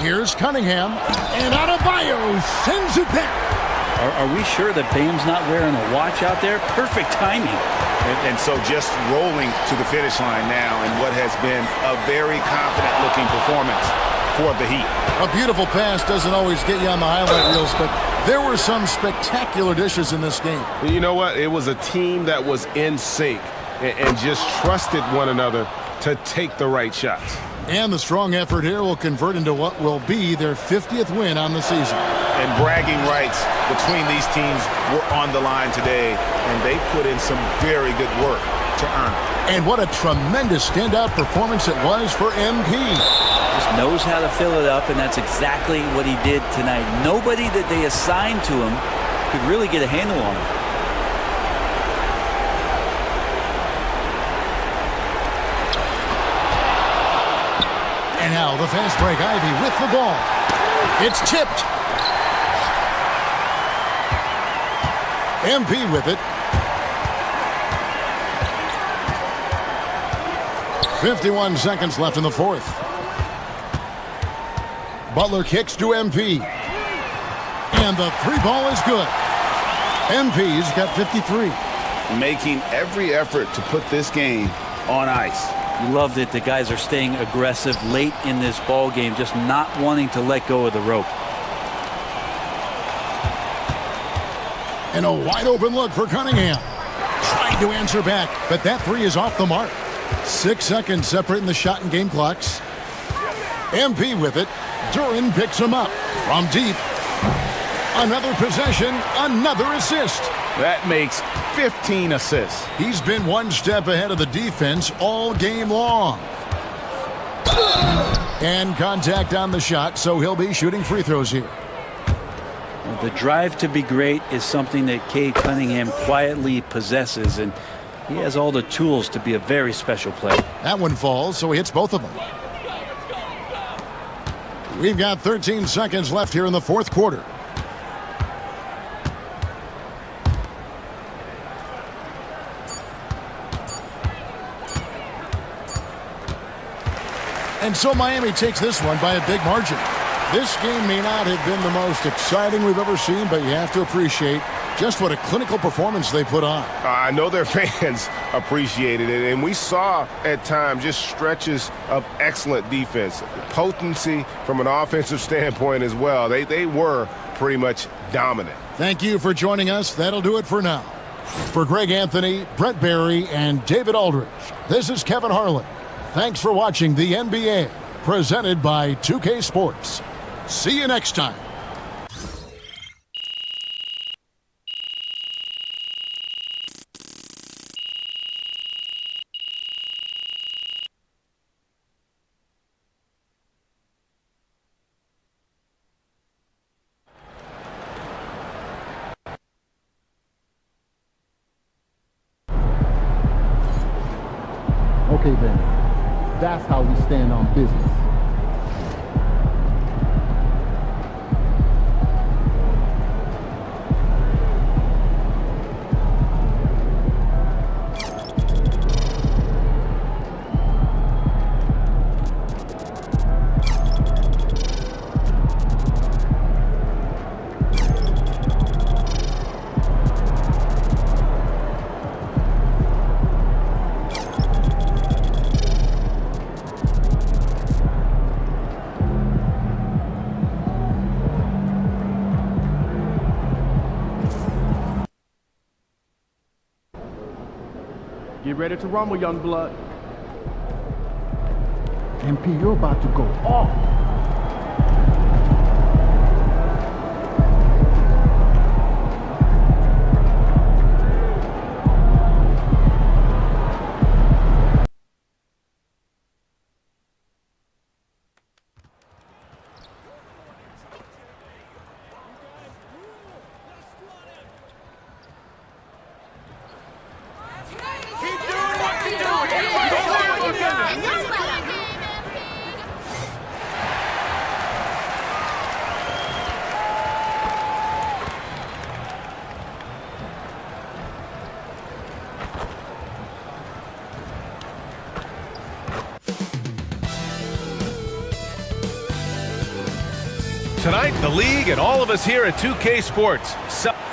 Here's Cunningham. And Adebayo sends it back. Are we sure that Bam's not wearing a watch out there? Perfect timing. And so just rolling to the finish line now in what has been a very confident-looking performance for the Heat. A beautiful pass doesn't always get you on the highlight reels, but there were some spectacular dishes in this game. You know what? It was a team that was in sync and just trusted one another to take the right shots. And the strong effort here will convert into what will be their 50th win on the season. And bragging rights between these teams were on the line today, and they put in some very good work to earn it. And what a tremendous standout performance it was for MP. Just knows how to fill it up, and that's exactly what he did tonight. Nobody that they assigned to him could really get a handle on him. And now the fast break. Ivy with the ball. It's tipped. MP with it. 51 seconds left in the fourth. Butler kicks to MP. And the three ball is good. MP's got 53. Making every effort to put this game on ice. Loved it. The guys are staying aggressive late in this ball game, just not wanting to let go of the rope. And a wide open look for Cunningham. Trying to answer back, but that three is off the mark. 6 seconds separating the shot and game clocks. MP with it. Duren picks him up from deep. Another possession, another assist. That makes 15 assists. He's been one step ahead of the defense all game long. And contact on the shot, so he'll be shooting free throws here. The drive to be great is something that Cade Cunningham quietly possesses, and he has all the tools to be a very special player. That one falls, so he hits both of them. We've got 13 seconds left here in the fourth quarter. And so Miami takes this one by a big margin. This game may not have been the most exciting we've ever seen, but you have to appreciate just what a clinical performance they put on. I know their fans appreciated it, and we saw at times just stretches of excellent defense. Potency from an offensive standpoint as well. They were pretty much dominant. Thank you for joining us. That'll do it for now. For Greg Anthony, Brett Barry, and David Aldridge, this is Kevin Harlan. Thanks for watching the NBA, presented by 2K Sports. See you next time. Okay then, that's how we stand on business. Get ready to rumble, young blood. MP, you're about to go off. Tonight, the league and all of us here at 2K Sports.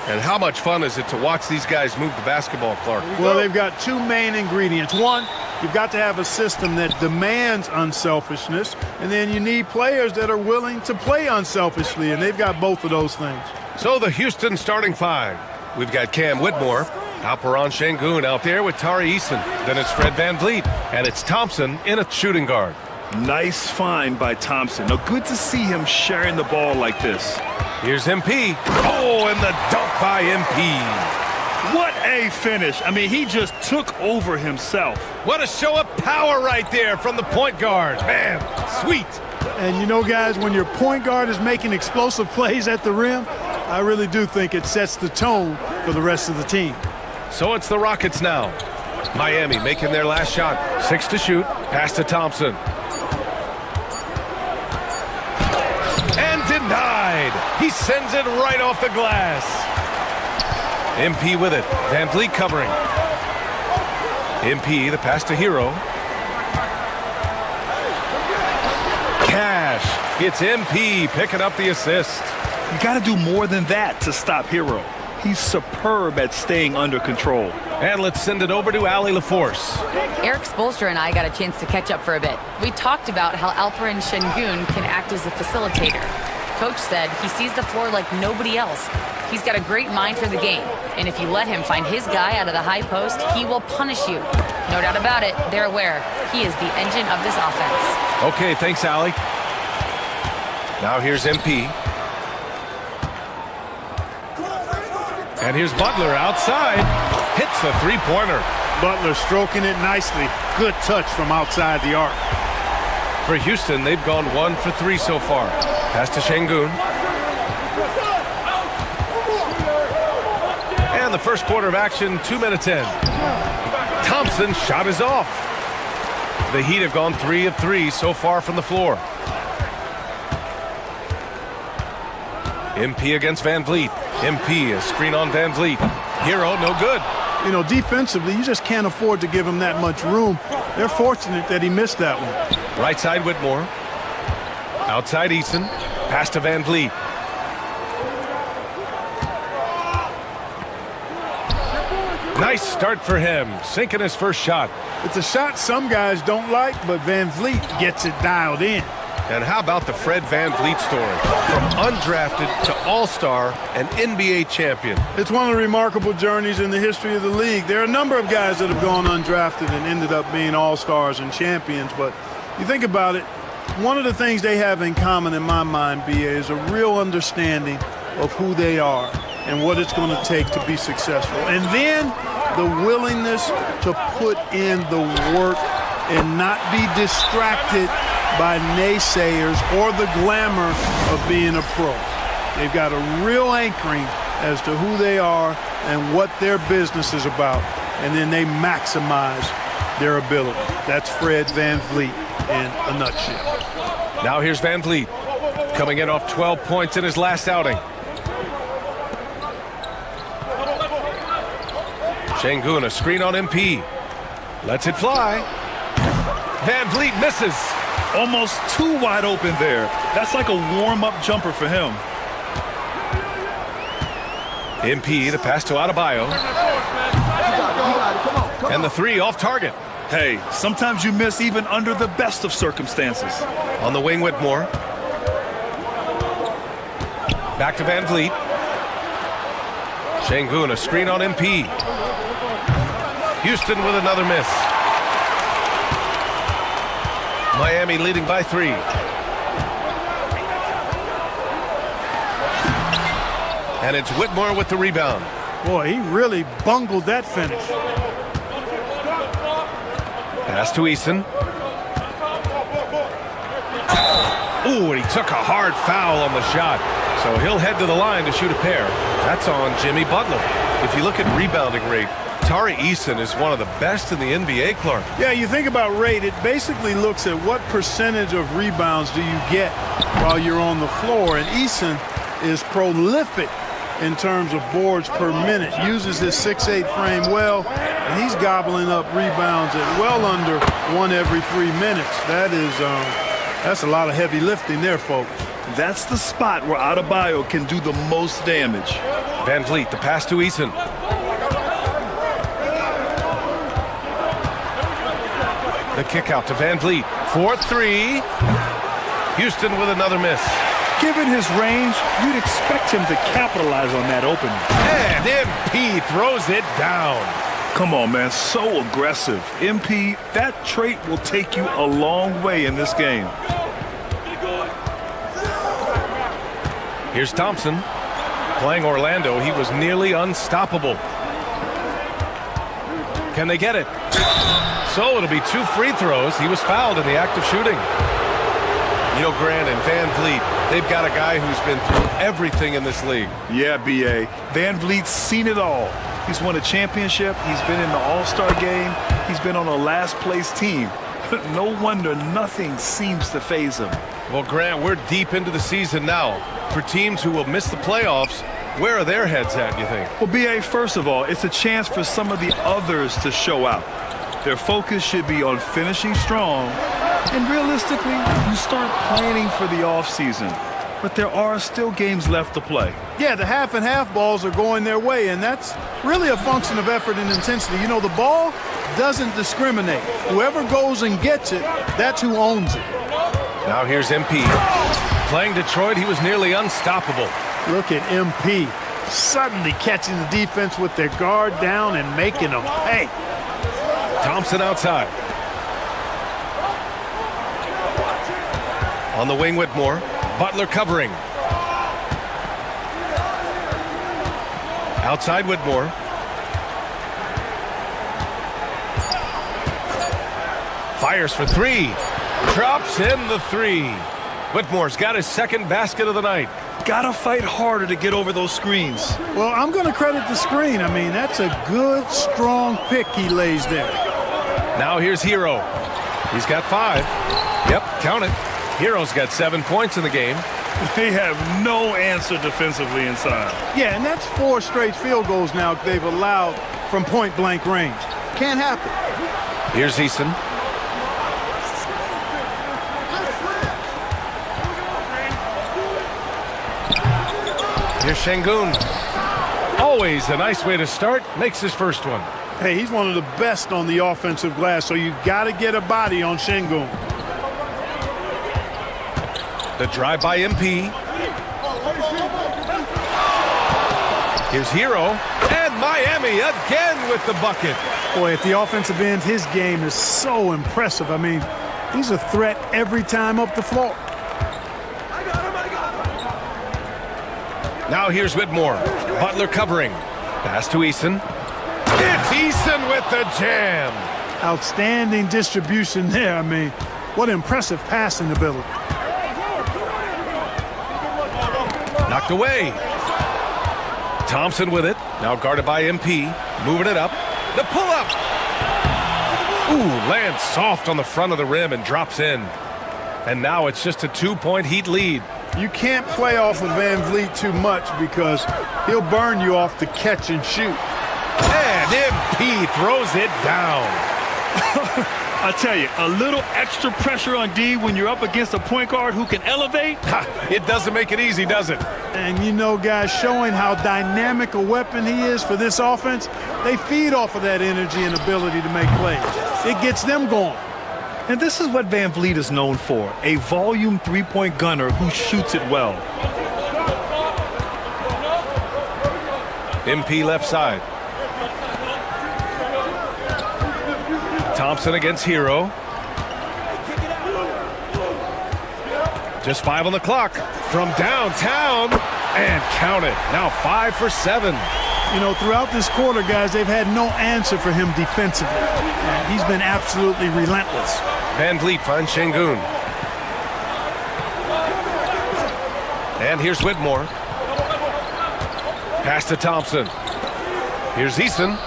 And how much fun is it to watch these guys move the basketball, Clark? Well, they've got two main ingredients. One, you've got to have a system that demands unselfishness, and then you need players that are willing to play unselfishly, and they've got both of those things. So the Houston starting five. We've got Cam Whitmore, Alperen Sengun out there with Tari Eason. Then it's Fred VanVleet, and it's Thompson in a shooting guard. Nice find by Thompson. Now, good to see him sharing the ball like this. Here's MP. Oh, and the dunk by MP. What a finish. I mean, he just took over himself. What a show of power right there from the point guard. Man, sweet. And you know, guys, when your point guard is making explosive plays at the rim, I really do think it sets the tone for the rest of the team. So it's the Rockets now. Miami making their last shot. 6 to shoot. Pass to Thompson. And denied. He sends it right off the glass. MP with it. VanVleet covering. MP, the pass to Hero. Cash. It's MP picking up the assist. You got to do more than that to stop Hero. He's superb at staying under control. And let's send it over to Allie LaForce. Eric Spoelstra and I got a chance to catch up for a bit. We talked about how Alperen Sengun can act as a facilitator. Coach said he sees the floor like nobody else. He's got a great mind for the game, and if you let him find his guy out of the high post, he will punish you. No doubt about it, they're aware. He is the engine of this offense. Okay, thanks, Allie. Now here's MP. And here's Butler outside. Hits the three-pointer. Butler stroking it nicely. Good touch from outside the arc. For Houston, they've gone 1 for 3 so far. Pass to Sengun. And the first quarter of action, 2 minutes in. Thompson's shot is off. The Heat have gone 3 of 3 so far from the floor. MP against VanVleet. MP, a screen on VanVleet. Hero, no good. You know, defensively, you just can't afford to give him that much room. They're fortunate that he missed that one. Right side Whitmore. Outside Eason. Pass to VanVleet. Nice start for him. Sinking his first shot. It's a shot some guys don't like, but VanVleet gets it dialed in. And how about the Fred VanVleet story? From undrafted to all-star and NBA champion. It's one of the remarkable journeys in the history of the league. There are a number of guys that have gone undrafted and ended up being all-stars and champions, but you think about it, one of the things they have in common in my mind, B.A., is a real understanding of who they are and what it's going to take to be successful. And then the willingness to put in the work and not be distracted by naysayers or the glamour of being a pro. They've got a real anchoring as to who they are and what their business is about, and then they maximize their ability. That's Fred VanVleet in a nutshell. Now here's VanVleet, coming in off 12 points in his last outing. Şengün, a screen on MP. Lets it fly. VanVleet misses. Almost too wide open there. That's like a warm-up jumper for him. MP, the pass to Adebayo. And the three off target. Hey, sometimes you miss even under the best of circumstances. On the wing, Whitmore. Back to VanVleet. Şengün, a screen on MP. Houston with another miss. Miami leading by 3. And it's Whitmore with the rebound. Boy, he really bungled that finish. Pass to Eason. Ooh, and he took a hard foul on the shot. So he'll head to the line to shoot a pair. That's on Jimmy Butler. If you look at rebounding rate, Tari Eason is one of the best in the NBA, Clark. Yeah, you think about rate, it basically looks at what percentage of rebounds do you get while you're on the floor. And Eason is prolific in terms of boards per minute. Uses his 6'8" frame well, and he's gobbling up rebounds at well under 1 every 3 minutes. That's a lot of heavy lifting there, folks. That's the spot where Adebayo can do the most damage. VanVleet, the pass to Eason. The kick out to VanVleet. 4-3. Houston with another miss. Given his range, you'd expect him to capitalize on that opening. And MP throws it down. Come on, man. So aggressive. MP, that trait will take you a long way in this game. Here's Thompson. Playing Orlando, he was nearly unstoppable. Can they get it? So it'll be 2 free throws. He was fouled in the act of shooting. You know, Grant and VanVleet, they've got a guy who's been through everything in this league. Yeah, B.A. VanVleet's seen it all. He's won a championship. He's been in the All-Star game. He's been on a last-place team. No wonder nothing seems to faze him. Well, Grant, we're deep into the season now. For teams who will miss the playoffs, where are their heads at, you think? Well, B.A., first of all, it's a chance for some of the others to show out. Their focus should be on finishing strong. And realistically, you start planning for the offseason. But there are still games left to play. Yeah, the half-and-half balls are going their way, and that's really a function of effort and intensity. You know, the ball doesn't discriminate. Whoever goes and gets it, that's who owns it. Now here's MP. Playing Detroit, he was nearly unstoppable. Look at MP suddenly catching the defense with their guard down and making them pay. Thompson outside. On the wing, Whitmore. Butler covering. Outside, Whitmore. Fires for 3. Drops in the 3. Whitmore's got his second basket of the night. Gotta fight harder to get over those screens. Well, I'm going to credit the screen. I mean, that's a good, strong pick he lays there. Now here's Hero. He's got 5. Yep, count it. Hero's got 7 points in the game. They have no answer defensively inside. Yeah, and that's 4 straight field goals now they've allowed from point-blank range. Can't happen. Here's Eason. Here's Şengün. Always a nice way to start. Makes his first one. Hey, he's one of the best on the offensive glass, so you got to get a body on Şengün. The drive by MP. Here's Hero. And Miami again with the bucket. Boy, at the offensive end, his game is so impressive. I mean, he's a threat every time up the floor. Now here's Whitmore. Butler covering. Pass to Eason. It's Eason with the jam. Outstanding distribution there. I mean, what impressive passing ability. Knocked away. Thompson with it. Now guarded by MP. Moving it up. The pull-up. Ooh, lands soft on the front of the rim and drops in. And now it's just a 2-point Heat lead. You can't play off of Van Vliet too much because he'll burn you off the catch and shoot. And MP throws it down. I tell you, a little extra pressure on D when you're up against a point guard who can elevate. It doesn't make it easy, does it? And you know, guys, showing how dynamic a weapon he is for this offense, they feed off of that energy and ability to make plays. It gets them going. And this is what Van Vliet is known for, a volume three-point gunner who shoots it well. MP left side. Thompson against Hero. Just 5 on the clock from downtown, and count it. Now 5 for 7. You know, throughout this quarter, guys, they've had no answer for him defensively. And he's been absolutely relentless. Van Vliet finds Şengün. And here's Whitmore. Pass to Thompson. Here's Eason.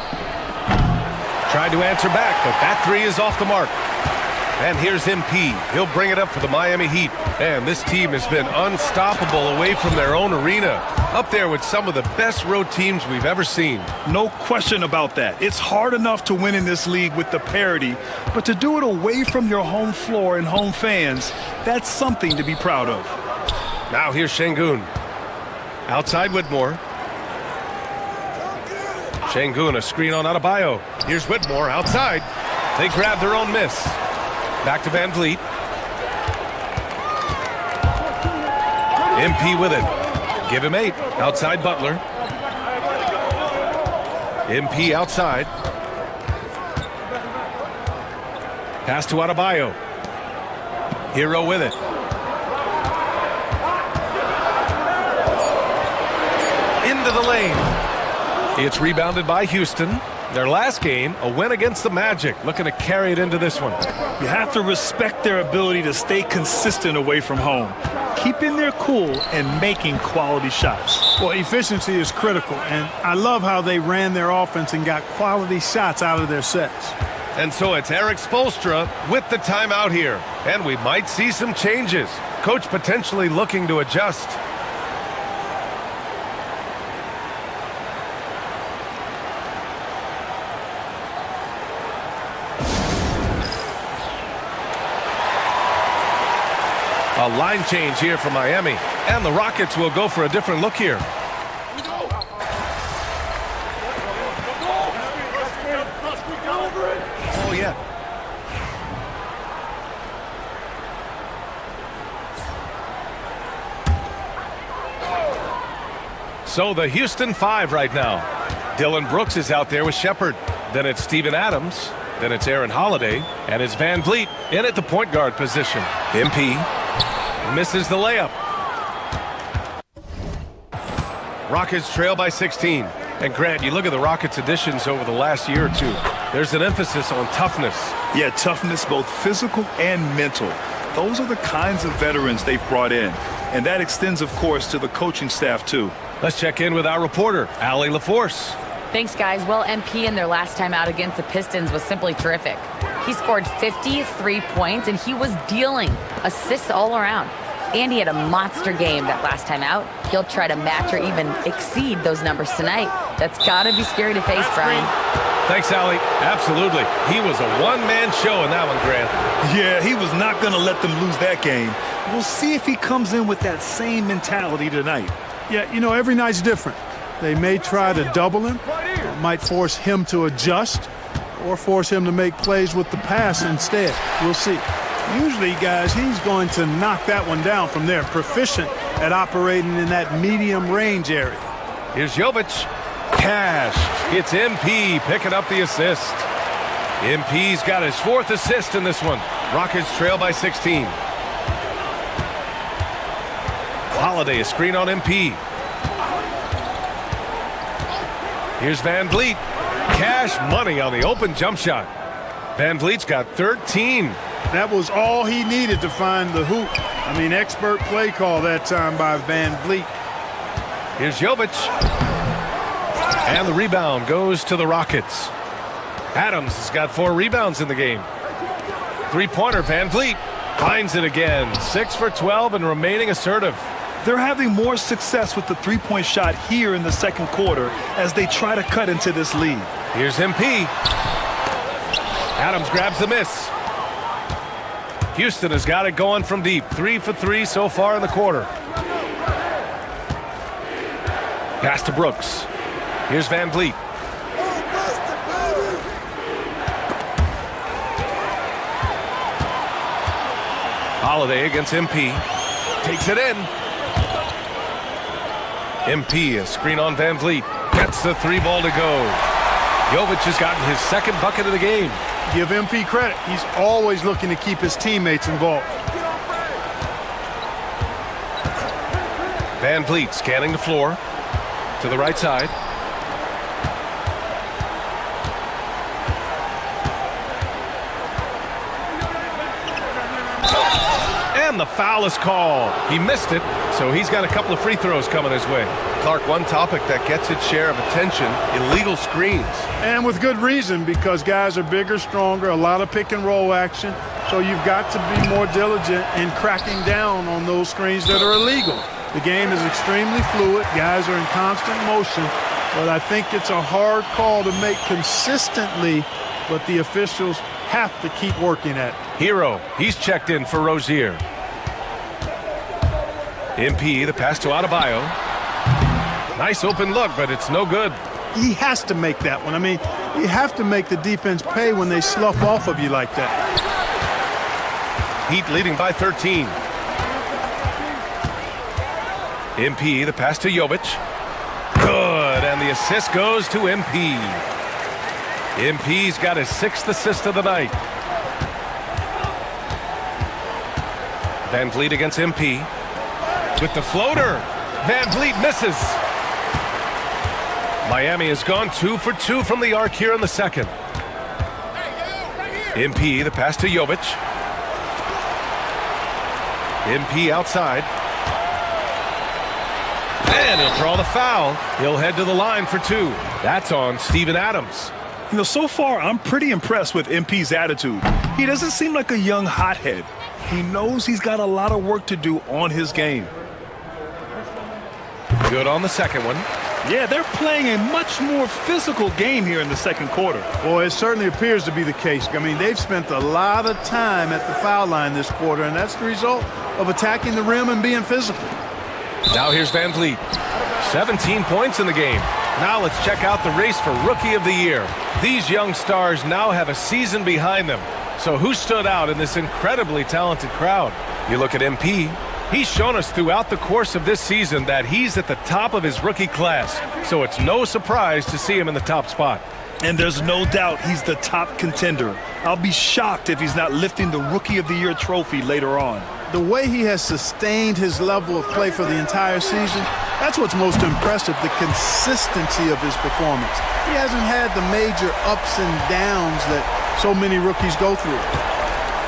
Tried to answer back, but that three is off the mark. And here's MP. He'll bring it up for the Miami Heat. And this team has been unstoppable away from their own arena. Up there with some of the best road teams we've ever seen. No question about that. It's hard enough to win in this league with the parity, but to do it away from your home floor and home fans, that's something to be proud of. Now here's Şengün. Outside Whitmore. Şengün, a screen on Adebayo. Here's Whitmore outside. They grab their own miss. Back to Van Vliet. MP with it. Give him 8. Outside Butler. MP outside. Pass to Adebayo. Hero with it. Into the lane. It's rebounded by Houston. Their last game, a win against the Magic, looking to carry it into this one. You have to respect their ability to stay consistent away from home, keeping their cool and making quality shots. Well, efficiency is critical, and I love how they ran their offense and got quality shots out of their sets. And so it's Eric Spoelstra with the timeout here, and we might see some changes. Coach potentially looking to adjust. A line change here for Miami, and the Rockets will go for a different look here. Oh, yeah. So the Houston 5 right now. Dylan Brooks is out there with Shepherd. Then it's Steven Adams. Then it's Aaron Holiday. And it's Van Vliet in at the point guard position. MP misses the layup. Rockets trail by 16. And Grant, you look at the Rockets additions over the last year or two. There's an emphasis on toughness. Yeah, toughness, both physical and mental. Those are the kinds of veterans they've brought in. And that extends, of course, to the coaching staff, too. Let's check in with our reporter, Allie LaForce. Thanks, guys. Well, MP in their last time out against the Pistons was simply terrific. He scored 53 points, and he was dealing assists all around. And he had a monster game that last time out. He'll try to match or even exceed those numbers tonight. That's got to be scary to face, Brian. Thanks, Allie. Absolutely. He was a one-man show in that one, Grant. Yeah, he was not going to let them lose that game. We'll see if he comes in with that same mentality tonight. Yeah, you know, every night's different. They may try to double him, might force him to adjust, or force him to make plays with the pass instead. We'll see. Usually, guys, he's going to knock that one down from there. Proficient at operating in that medium range area. Here's Jovic. Cash. It's MP picking up the assist. MP's got his 4th assist in this one. Rockets trail by 16. Holiday, a screen on MP. Here's Van Vliet. Cash money on the open jump shot. Van Vliet's got 13. That was all he needed to find the hoop. I mean, expert play call that time by Van Vliet. Here's Jovic. And the rebound goes to the Rockets. Adams has got 4 rebounds in the game. Three-pointer, Van Vliet finds it again. 6 for 12 and remaining assertive. They're having more success with the three-point shot here in the second quarter as they try to cut into this lead. Here's MP. Adams grabs the miss. Houston has got it going from deep. 3 for 3 so far in the quarter. Pass to Brooks. Here's Van Vliet. Holiday against MP. Takes it in. MP, a screen on Van Vliet. Gets the 3-ball to go. Jovic has gotten his second bucket of the game. Give MP credit. He's always looking to keep his teammates involved. Van Vliet scanning the floor to the right side. And the foul is called. He missed it, so he's got a couple of free throws coming his way. Clark, one topic that gets its share of attention, illegal screens. And with good reason, because guys are bigger, stronger, a lot of pick and roll action. So you've got to be more diligent in cracking down on those screens that are illegal. The game is extremely fluid. Guys are in constant motion. But I think it's a hard call to make consistently, but the officials have to keep working at it. Hero, he's checked in for Rozier. MP, the pass to Adebayo. Nice open look, but it's no good. He has to make that one. I mean, you have to make the defense pay when they slough off of you like that. Heat leading by 13. MP, the pass to Jovic. Good, and the assist goes to MP. MP's got his 6th assist of the night. Van Vliet against MP. With the floater, Van Vliet misses. Miami has gone 2 for 2 from the arc here in the second. MP, the pass to Jovic. MP outside. And he'll draw the foul. He'll head to the line for 2. That's on Steven Adams. You know, so far, I'm pretty impressed with MP's attitude. He doesn't seem like a young hothead. He knows he's got a lot of work to do on his game. Good on the second one. Yeah, they're playing a much more physical game here in the second quarter. Boy, it certainly appears to be the case. I mean, they've spent a lot of time at the foul line this quarter, and that's the result of attacking the rim and being physical. Now here's Van Vliet. 17 points in the game. Now let's check out the race for Rookie of the Year. These young stars now have a season behind them. So who stood out in this incredibly talented crowd? You look at MP. He's shown us throughout the course of this season that he's at the top of his rookie class. So it's no surprise to see him in the top spot. And there's no doubt he's the top contender. I'll be shocked if he's not lifting the Rookie of the Year trophy later on. The way he has sustained his level of play for the entire season, that's what's most impressive, the consistency of his performance. He hasn't had the major ups and downs that so many rookies go through.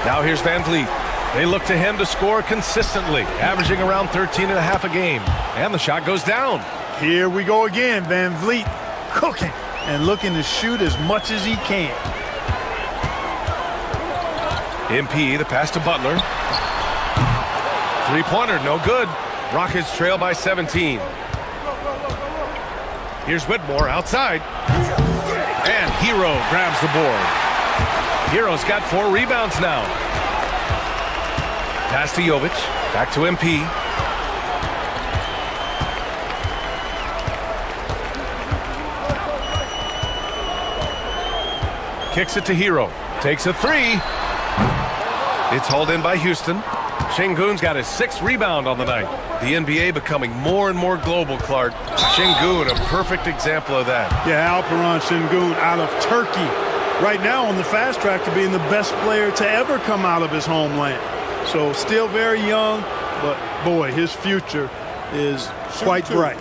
Now here's Van Vliet. They look to him to score consistently, averaging around 13.5 a game. And the shot goes down. Here we go again. Van Vliet cooking and looking to shoot as much as he can. MP, the pass to Butler. Three-pointer, no good. Rockets trail by 17. Here's Whitmore outside. And Hero grabs the board. Hero's got 4 rebounds now. Pass to Jovic. Back to MP. Kicks it to Hero. Takes a 3. It's hauled in by Houston. Şengün's got his 6th rebound on the night. The NBA becoming more and more global, Clark. Şengün, a perfect example of that. Yeah, Alperen Şengün out of Turkey. Right now on the fast track to being the best player to ever come out of his homeland. So still very young, but boy, his future is quite bright.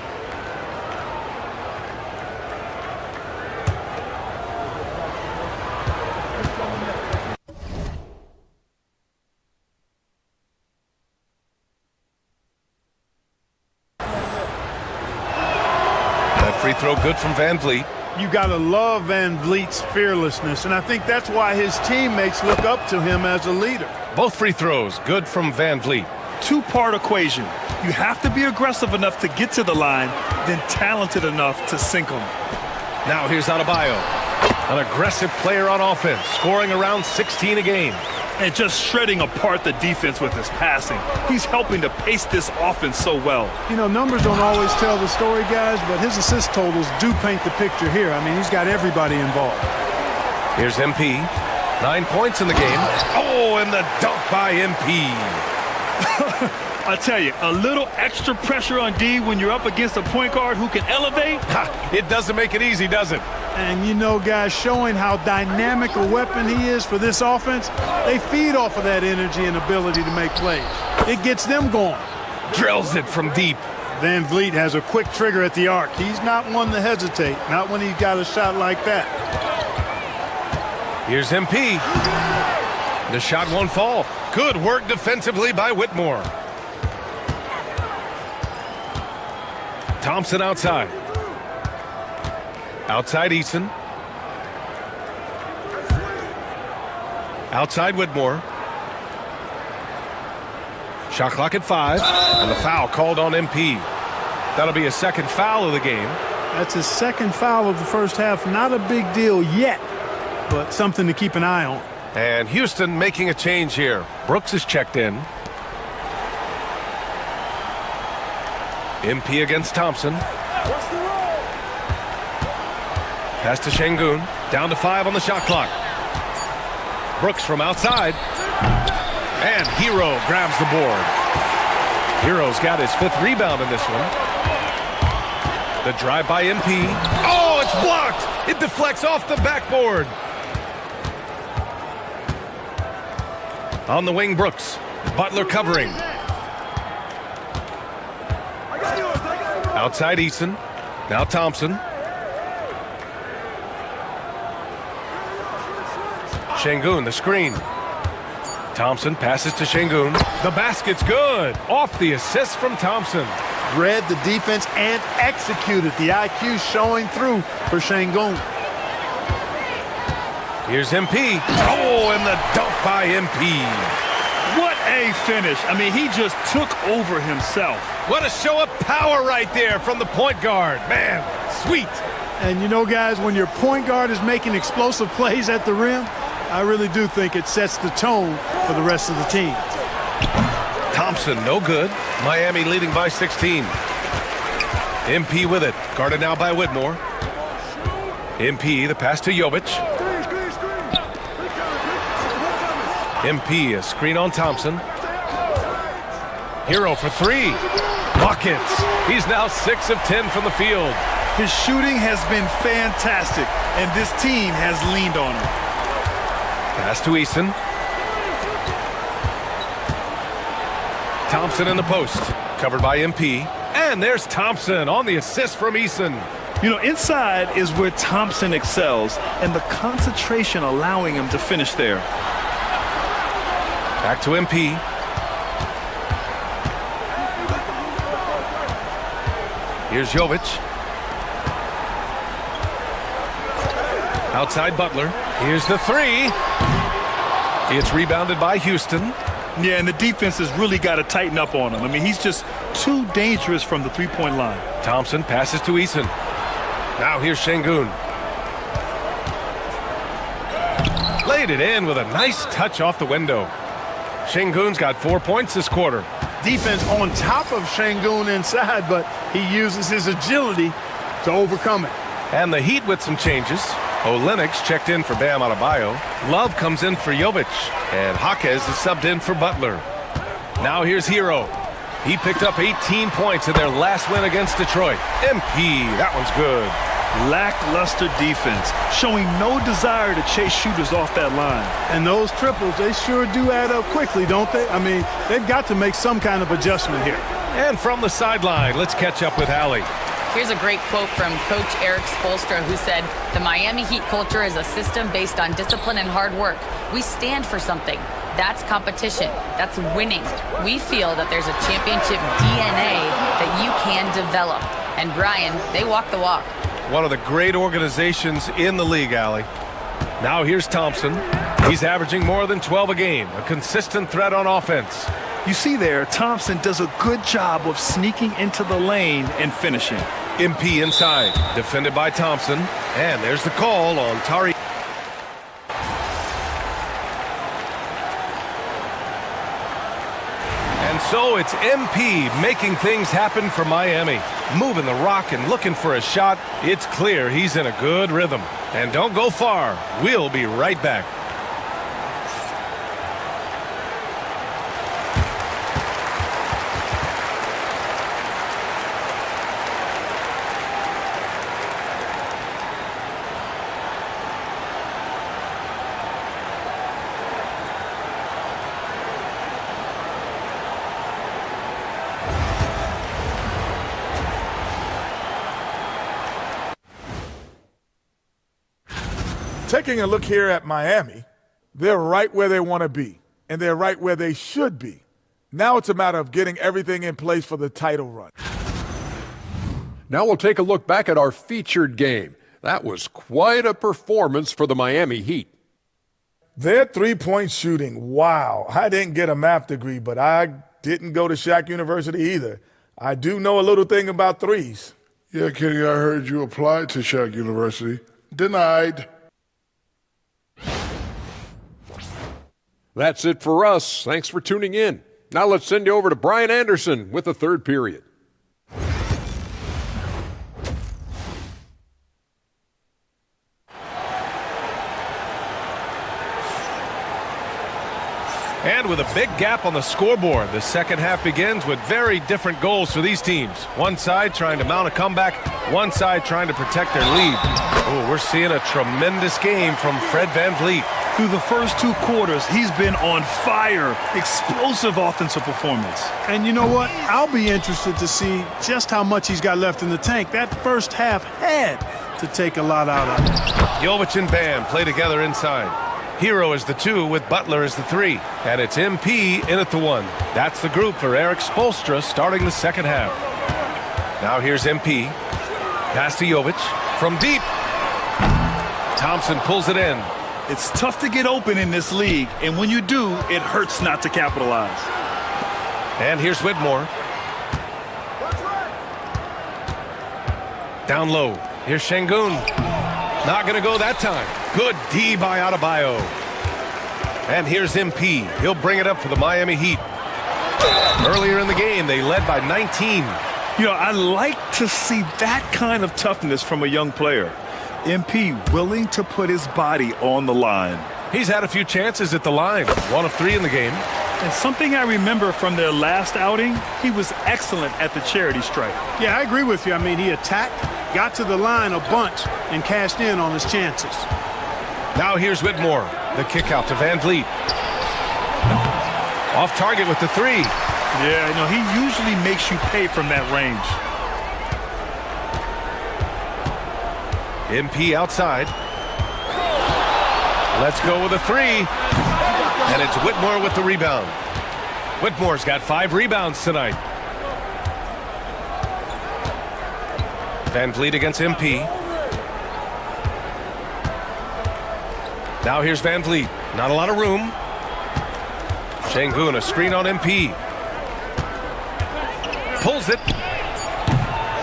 That free throw good from Van Vliet. You got to love Van Vliet's fearlessness, and I think that's why his teammates look up to him as a leader. Both free throws good from Van Vliet. Two-part equation. You have to be aggressive enough to get to the line, then talented enough to sink them. Now here's Adebayo, an aggressive player on offense, scoring around 16 a game. And just shredding apart the defense with his passing. He's helping to pace this offense so well. You know, numbers don't always tell the story, guys, but his assist totals do paint the picture here. I mean, he's got everybody involved. Here's MP. 9 points in the game. Oh, and the dunk by MP. I tell you, a little extra pressure on D when you're up against a point guard who can elevate. It doesn't make it easy, does it? And, you know, guys, showing how dynamic a weapon he is for this offense, they feed off of that energy and ability to make plays. It gets them going. Drills it from deep. Van Vliet has a quick trigger at the arc. He's not one to hesitate, not when he's got a shot like that. Here's MP. The shot won't fall. Good work defensively by Whitmore. Thompson outside. Outside Eason. Outside Whitmore. Shot clock at 5. And the foul called on MP. That'll be a second foul of the game. That's his second foul of the first half. Not a big deal yet, but something to keep an eye on. And Houston making a change here. Brooks is checked in. MP against Thompson. Pass to Şengün. Down to 5 on the shot clock. Brooks from outside. And Hero grabs the board. Hero's got his 5th rebound in this one. The drive by MP. Oh, it's blocked! It deflects off the backboard. On the wing, Brooks. Butler covering. Outside Eason. Now Thompson. Şengün, the screen. Thompson passes to Şengün. The basket's good. Off the assist from Thompson. Read the defense and executed. The IQ showing through for Şengün. Here's MP. Oh, and the dunk by MP. What a finish. I mean, he just took over himself. What a show of power right there from the point guard. Man, sweet. And you know, guys, when your point guard is making explosive plays at the rim, I really do think it sets the tone for the rest of the team. Thompson, no good. Miami leading by 16. MP with it. Guarded now by Whitmore. MP, the pass to Jovic. MP, a screen on Thompson. Hero for 3. Buckets. He's now 6 of 10 from the field. His shooting has been fantastic, and this team has leaned on him. Pass to Eason. Thompson in the post. Covered by MP. And there's Thompson on the assist from Eason. You know, inside is where Thompson excels, and the concentration allowing him to finish there. Back to MP. Here's Jovic. Outside Butler. Here's the 3. It's rebounded by Houston. Yeah, and the defense has really got to tighten up on him. I mean, he's just too dangerous from the three-point line. Thompson passes to Eason. Now here's Şengün. Laid it in with a nice touch off the window. Şengün's got 4 points this quarter. Defense on top of Şengün inside, but he uses his agility to overcome it. And the Heat with some changes. Olenix checked in for Bam Adebayo. Love comes in for Jovic. And Jaquez is subbed in for Butler. Now here's Hero. He picked up 18 points in their last win against Detroit. MP, that one's good. Lackluster defense, showing no desire to chase shooters off that line. And those triples, they sure do add up quickly, don't they? I mean, they've got to make some kind of adjustment here. And from the sideline, let's catch up with Allie. Here's a great quote from Coach Eric Spoelstra, who said, "The Miami Heat culture is a system based on discipline and hard work. We stand for something. That's competition. That's winning. We feel that there's a championship DNA that you can develop." And Brian, they walk the walk. One of the great organizations in the league, Allie. Now here's Thompson. He's averaging more than 12 a game, a consistent threat on offense. You see there, Thompson does a good job of sneaking into the lane and finishing. MP inside, defended by Thompson. And there's the call on Tari. And so it's MP making things happen for Miami. Moving the rock and looking for a shot. It's clear he's in a good rhythm. And don't go far. We'll be right back. Taking a look here at Miami, they're right where they want to be, and they're right where they should be. Now it's a matter of getting everything in place for the title run. Now we'll take a look back at our featured game. That was quite a performance for the Miami Heat. Their three-point shooting, wow. I didn't get a math degree, but I didn't go to Shaq University either. I do know a little thing about threes. Yeah, Kenny, I heard you applied to Shaq University. Denied. That's it for us. Thanks for tuning in. Now let's send you over to Brian Anderson with the third period. And with a big gap on the scoreboard, the second half begins with very different goals for these teams. One side trying to mount a comeback, one side trying to protect their lead. Oh, we're seeing a tremendous game from Fred VanVleet. Through the first two quarters, he's been on fire. Explosive offensive performance. And you know what? I'll be interested to see just how much he's got left in the tank. That first half had to take a lot out of it. Jovic and Bam play together inside. Hero is the 2 with Butler as the 3. And it's MP in at the 1. That's the group for Eric Spoelstra starting the second half. Now here's MP. Pass to Jovic from deep. Thompson pulls it in. It's tough to get open in this league, and when you do, it hurts not to capitalize. And here's Whitmore. Down low. Here's Şengün. Not going to go that time. Good D by Adebayo. And here's MP. He'll bring it up for the Miami Heat. Earlier in the game, they led by 19. You know, I like to see that kind of toughness from a young player. MP willing to put his body on the line. He's had a few chances at the line. 1 of 3 in the game. And something I remember from their last outing, he was excellent at the charity stripe. Yeah, I agree with you. I mean, he attacked, got to the line a bunch, and cashed in on his chances. Now here's Whitmore. The kick out to VanVleet. Off target with the 3. Yeah, you know, he usually makes you pay from that range. MP outside. Let's go with a 3. And it's Whitmore with the rebound. Whitmore's got 5 rebounds tonight. VanVleet against MP. Now here's VanVleet. Not a lot of room. Şengün, a screen on MP. Pulls it.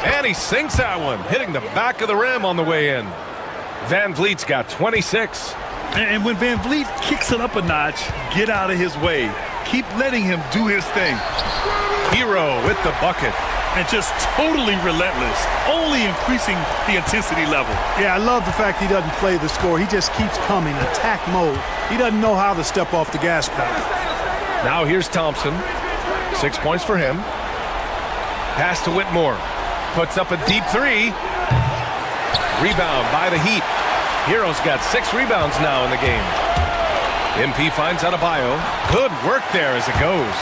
And he sinks that one, hitting the back of the rim on the way in. VanVleet's got 26. And when VanVleet kicks it up a notch, get out of his way. Keep letting him do his thing. Hero with the bucket. And just totally relentless, only increasing the intensity level. Yeah, I love the fact he doesn't play the score. He just keeps coming, attack mode. He doesn't know how to step off the gas pedal. Now here's Thompson. 6 points for him. Pass to Whitmore. Puts up a deep 3. Rebound by the Heat. Hero's got 6 rebounds now in the game. MP finds Adebayo. Good work there as it goes.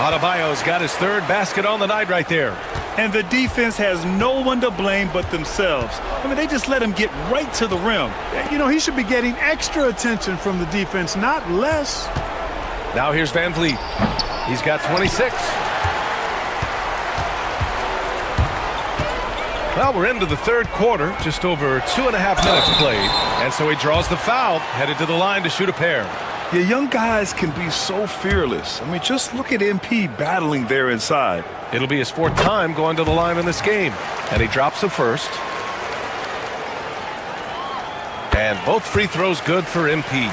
Adebayo's got his 3rd basket on the night right there. And the defense has no one to blame but themselves. I mean, they just let him get right to the rim. You know, he should be getting extra attention from the defense, not less. Now here's VanVleet. He's got 26. Well, we're into the third quarter, just over 2.5 minutes played. And so he draws the foul, headed to the line to shoot a pair. Yeah, young guys can be so fearless. I mean, just look at MP battling there inside. It'll be his 4th time going to the line in this game. And he drops the first. And both free throws good for MP.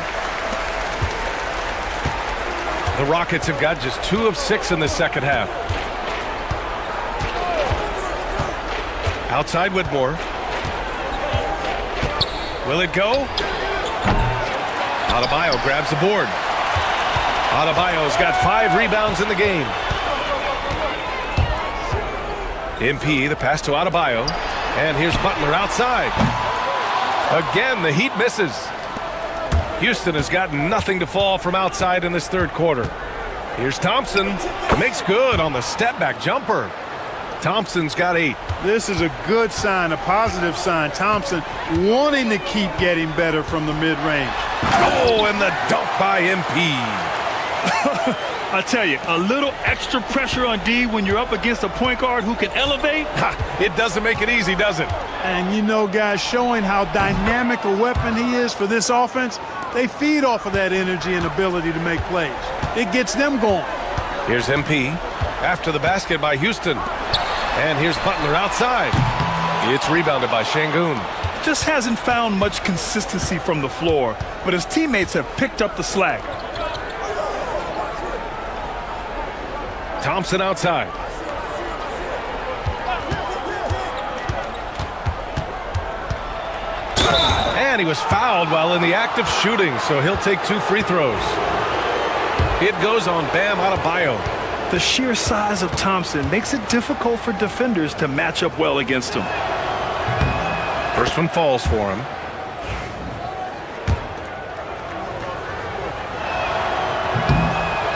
The Rockets have got just 2 of 6 in the second half. Outside Whitmore. Will it go? Adebayo grabs the board. Adebayo's got 5 rebounds in the game. MP, the pass to Adebayo. And here's Butler outside. Again, the Heat misses. Houston has got nothing to fall from outside in this third quarter. Here's Thompson. Makes good on the step-back jumper. Thompson's got 8. This is a good sign, a positive sign. Thompson wanting to keep getting better from the mid-range. Oh, and the dunk by MP. I tell you, a little extra pressure on D when you're up against a point guard who can elevate. It doesn't make it easy, does it? And you know, guys, showing how dynamic a weapon he is for this offense, they feed off of that energy and ability to make plays. It gets them going. Here's MP after the basket by Houston. And here's Butler outside. It's rebounded by Şengün. Just hasn't found much consistency from the floor, but his teammates have picked up the slack. Thompson outside. And he was fouled while in the act of shooting, so he'll take 2 free throws. It goes on Bam Adebayo. The sheer size of Thompson makes it difficult for defenders to match up well against him. First one falls for him.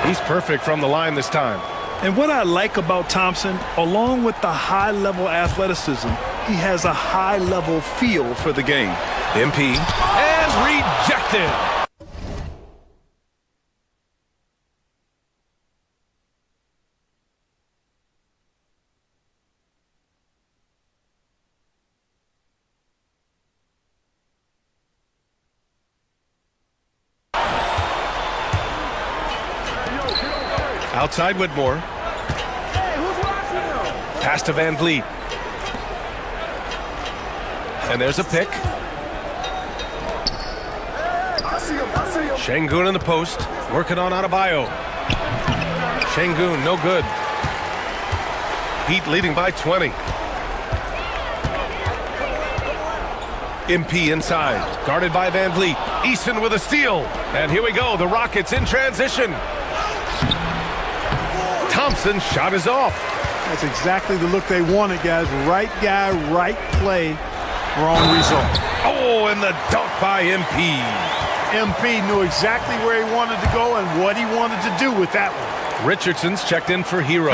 He's perfect from the line this time. And what I like about Thompson, along with the high-level athleticism, he has a high-level feel for the game. MP and rejected. Outside Whitmore. Pass to Van Vliet. And there's a pick. Şengün in the post. Working on Adebayo. Şengün, no good. Heat leading by 20. MP inside. Guarded by Van Vliet. Easton with a steal. And here we go. The Rockets in transition. Thompson's shot is off. That's exactly the look they wanted, guys. Right guy, right play, wrong result. Oh, and the dunk by MP. MP knew exactly where he wanted to go and what he wanted to do with that one. Richardson's checked in for Hero.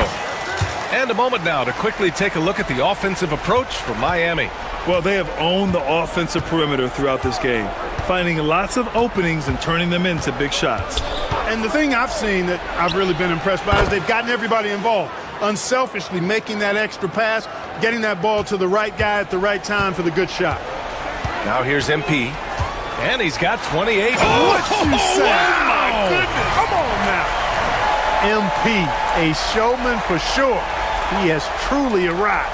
And a moment now to quickly take a look at the offensive approach from Miami. Well, they have owned the offensive perimeter throughout this game, finding lots of openings and turning them into big shots. And the thing I've seen that I've really been impressed by is they've gotten everybody involved. Unselfishly making that extra pass, getting that ball to the right guy at the right time for the good shot. Now here's MP. And he's got 28. What you say? Oh, my goodness. Come on now. MP, a showman for sure. He has truly arrived.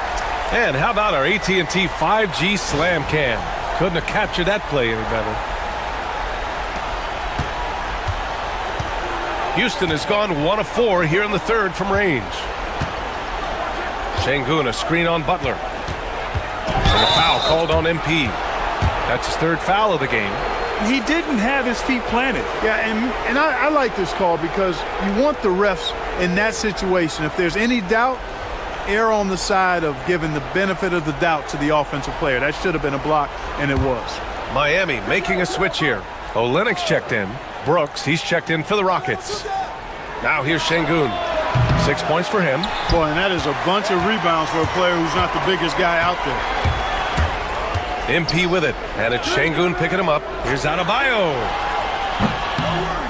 And how about our AT&T 5G Slam Cam? Couldn't have captured that play any better. Houston has gone 1 of 4 here in the third from range. Şengün, a screen on Butler. And a foul called on MP. That's his 3rd foul of the game. He didn't have his feet planted. Yeah, and I like this call because you want the refs in that situation. If there's any doubt, err on the side of giving the benefit of the doubt to the offensive player. That should have been a block, and it was. Miami making a switch here. Olenek's checked in. Brooks, he's checked in for the Rockets. Now here's Şengün. 6 points for him. Boy, and that is a bunch of rebounds for a player who's not the biggest guy out there. MP with it, and it's Şengün picking him up. Here's Adebayo.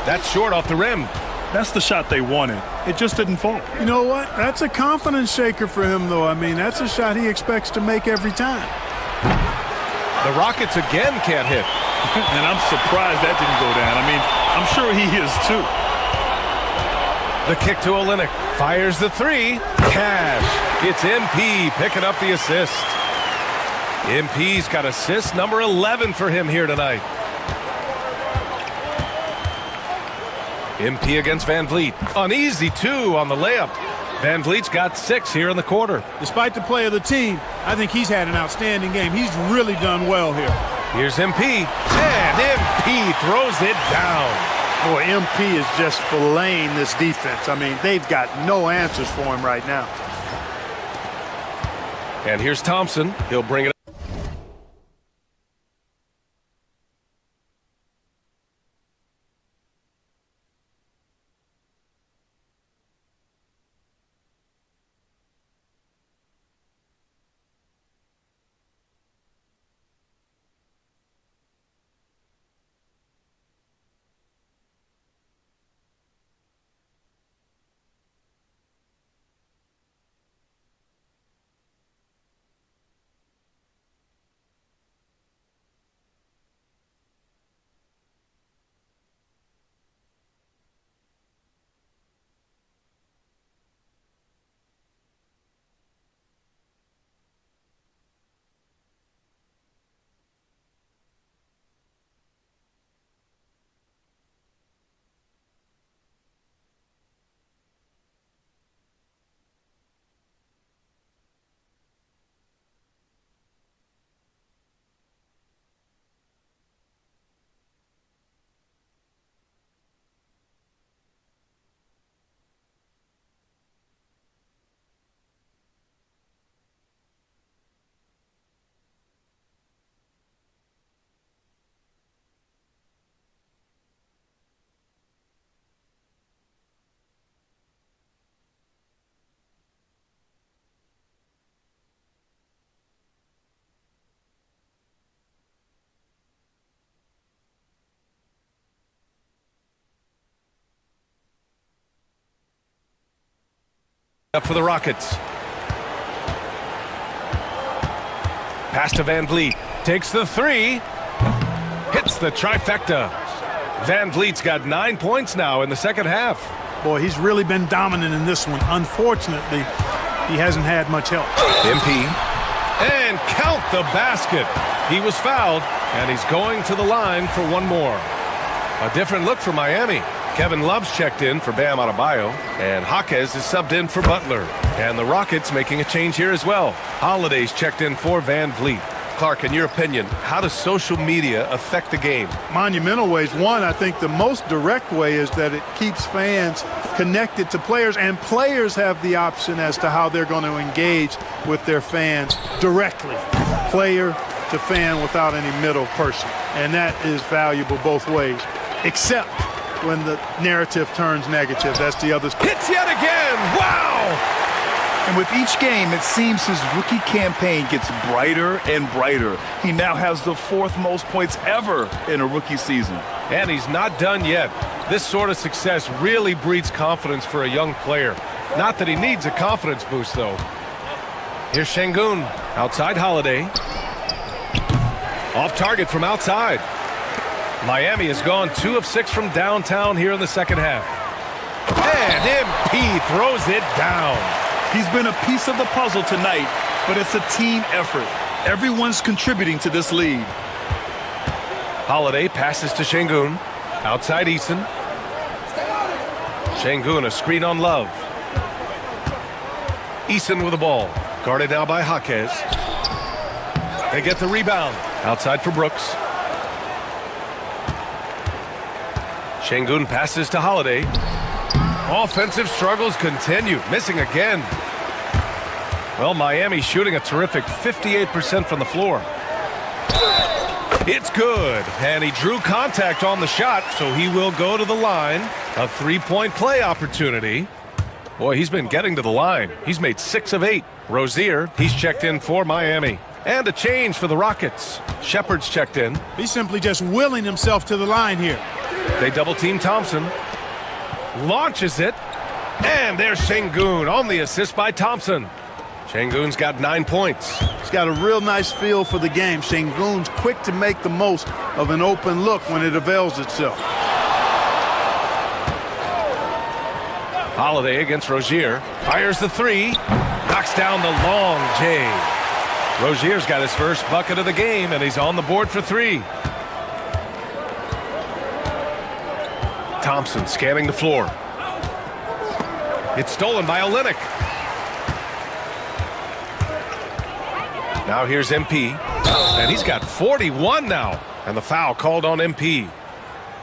That's short off the rim. That's the shot they wanted. It just didn't fall. You know what? That's a confidence shaker for him, though. I mean, that's a shot he expects to make every time. The Rockets again can't hit. And I'm surprised that didn't go down. I mean, I'm sure he is too. The kick to Olynyk. Fires the three. Cash. It's MP picking up the assist. MP's got assist number 11 for him here tonight. MP against Van Vliet. An easy 2 on the layup. Van Vliet's got 6 here in the quarter. Despite the play of the team, I think he's had an outstanding game. He's really done well here. Here's MP. And MP throws it down. Boy, MP is just filleting this defense. I mean, they've got no answers for him right now. And here's Thompson. He'll bring it up. Up for the Rockets. Pass to Van Vliet. Takes the three. Hits the trifecta. Van Vliet's got 9 points now in the second half. Boy, he's really been dominant in this one. Unfortunately, he hasn't had much help. MP. And count the basket. He was fouled, and he's going to the line for one more. A different look for Miami. Kevin Love's checked in for Bam Adebayo, and Jaquez is subbed in for Butler. And the Rockets making a change here as well. Holiday's checked in for Van Vliet. Clark, in your opinion, how does social media affect the game? Monumental ways. One, I think the most direct way is that it keeps fans connected to players, and players have the option as to how they're going to engage with their fans directly, player to fan, without any middle person. And that is valuable both ways, except when the narrative turns negative. That's the other. Hits yet again. Wow! And with each game, it seems his rookie campaign gets brighter and brighter. He now has the 4th most points ever in a rookie season. And he's not done yet. This sort of success really breeds confidence for a young player. Not that he needs a confidence boost, though. Here's Şengün. Outside Holiday. Off target from outside. Miami has gone 2 of 6 from downtown here in the second half. And MP throws it down. He's been a piece of the puzzle tonight, but it's a team effort. Everyone's contributing to this lead. Holiday passes to Şengün. Outside Eason. Şengün, a screen on Love. Eason with the ball. Guarded now by Jaquez. They get the rebound. Outside for Brooks. Şengün passes to Holiday. Offensive struggles continue. Missing again. Well, Miami shooting a terrific 58% from the floor. It's good. And he drew contact on the shot, so he will go to the line. A 3-point play opportunity. Boy, he's been getting to the line. He's made 6 of 8. Rozier, he's checked in for Miami. And a change for the Rockets. Shepard's checked in. He's simply just willing himself to the line here. They double-team Thompson. launches it, and there's Şengün on the assist by Thompson. Şengün's got 9 points. He's got a real nice feel for the game. Şengün's quick to make the most of an open look when it avails itself. Holiday against Rozier. Fires the three. Knocks down the long J. Rozier's got his first bucket of the game, and he's on the board for 3. Thompson scanning the floor. It's stolen by Olynyk. Now here's MP, and he's got 41 now, and the foul called on MP.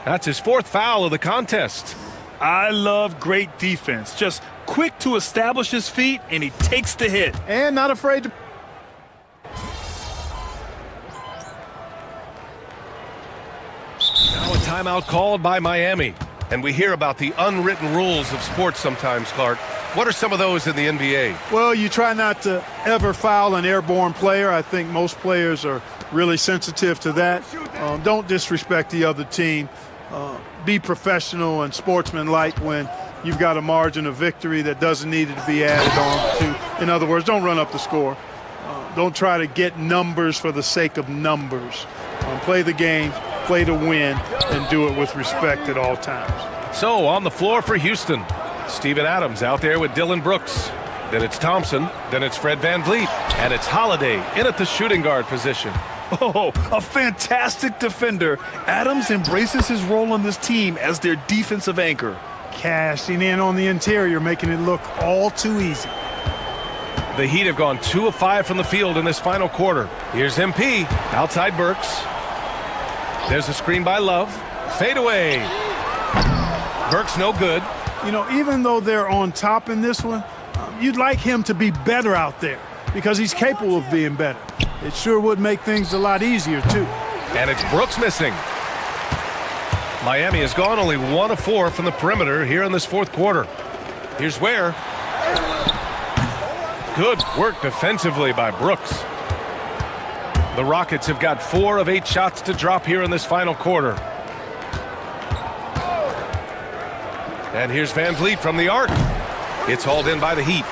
That's his 4th foul of the contest. I love great defense. Just quick to establish his feet, and he takes the hit. And not afraid to... Now a timeout called by Miami. And we hear about the unwritten rules of sports sometimes, Clark. What are some of those in the NBA? Well, you try not to ever foul an airborne player. I think most players are really sensitive to that. Don't disrespect the other team. Be professional and sportsmanlike when you've got a margin of victory that doesn't need to be added on to. In other words, don't run up the score. Don't try to get numbers for the sake of numbers. Play the game, play to win, and do it with respect at all times. So on the floor for Houston, Steven Adams out there with Dillon Brooks. Then it's Thompson, then it's Fred VanVleet, and it's Holiday in at the shooting guard position. Oh, a fantastic defender. Adams embraces his role on this team as their defensive anchor. Cashing in on the interior, making it look all too easy. The Heat have gone 2 of 5 from the field in this final quarter. Here's MP, outside Burks. There's a screen by Love. Fade away. Burks no good. You know, even though they're on top in this one, you'd like him to be better out there because he's capable of being better. It sure would make things a lot easier, too. And it's Brooks missing. Miami has gone only 1 of 4 from the perimeter here in this 4th quarter. Here's Ware. Good work defensively by Brooks. The Rockets have got 4 of 8 shots to drop here in this final quarter. And here's VanVleet from the arc. It's hauled in by the Heat.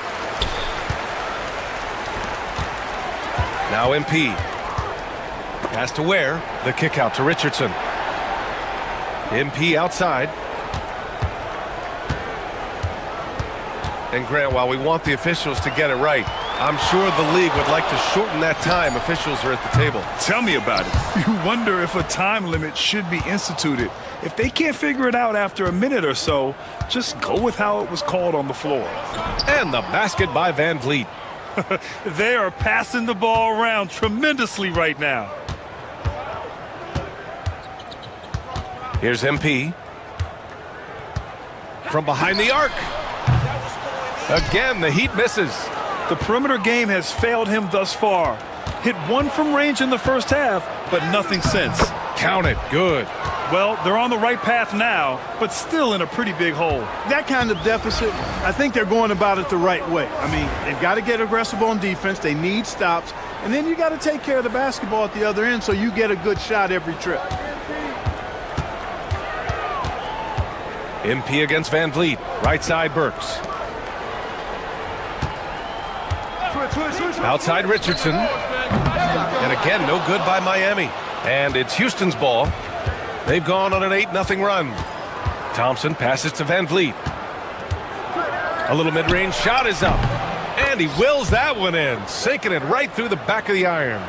Now MP. Pass to Ware. The kick out to Richardson. MP outside. And Grant, while we want the officials to get it right, I'm sure the league would like to shorten that time officials are at the table. Tell me about it. You wonder if a time limit should be instituted. If they can't figure it out after a minute or so, just go with how it was called on the floor. And the basket by VanVleet. They are passing the ball around tremendously right now. Here's MP. From behind the arc. Again, the Heat misses. The perimeter game has failed him thus far. Hit 1 from range in the first half, but nothing since. Count it. Good. Well, they're on the right path now, but still in a pretty big hole. That kind of deficit, I think they're going about it the right way. I mean, they've got to get aggressive on defense. They need stops. And then you got to take care of the basketball at the other end so you get a good shot every trip. MP against VanVleet. Right side Burks. Outside Richardson. And again, no good by Miami. And it's Houston's ball. They've gone on an 8-0 run. Thompson passes to VanVleet. A little mid-range shot is up. And he wills that one in, sinking it right through the back of the iron.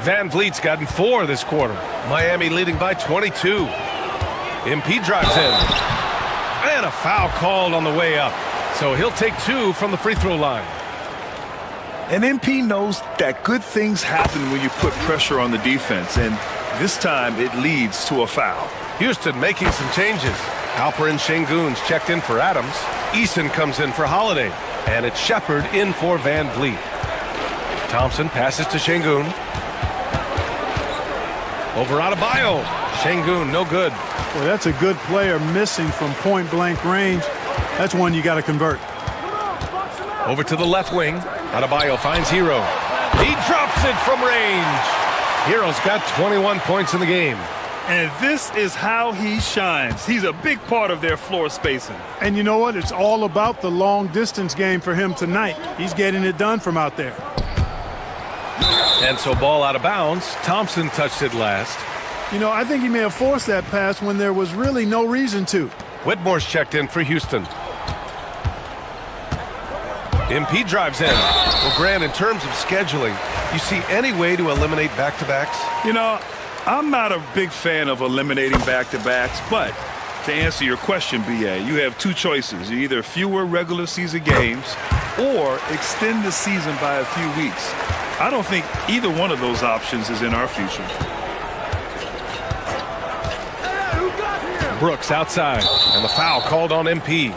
VanVleet's gotten 4 this quarter. Miami leading by 22. MP drives in. And a foul called on the way up. So he'll take 2 from the free throw line. And MP knows that good things happen when you put pressure on the defense, and this time it leads to a foul. Houston making some changes. Alperen Şengün's checked in for Adams. Eason comes in for Holiday. And it's Shepherd in for VanVleet. Thompson passes to Şengün. Over Adebayo. Şengün no good. Well, that's a good player missing from point-blank range. That's one you got to convert. Over to the left wing. Adebayo finds Hero. He drops it from range. Hero's got 21 points in the game. And this is how he shines. He's a big part of their floor spacing. And you know what? It's all about the long distance game for him tonight. He's getting it done from out there. And so ball out of bounds. Thompson touched it last. You know, I think he may have forced that pass when there was really no reason to. Whitmore's checked in for Houston. MP drives in. Well, Grant, in terms of scheduling, you see any way to eliminate back-to-backs? You know, I'm not a big fan of eliminating back-to-backs, but to answer your question, BA, you have two choices. Either fewer regular season games or extend the season by a few weeks. I don't think either one of those options is in our future. Brooks outside, and the foul called on MP.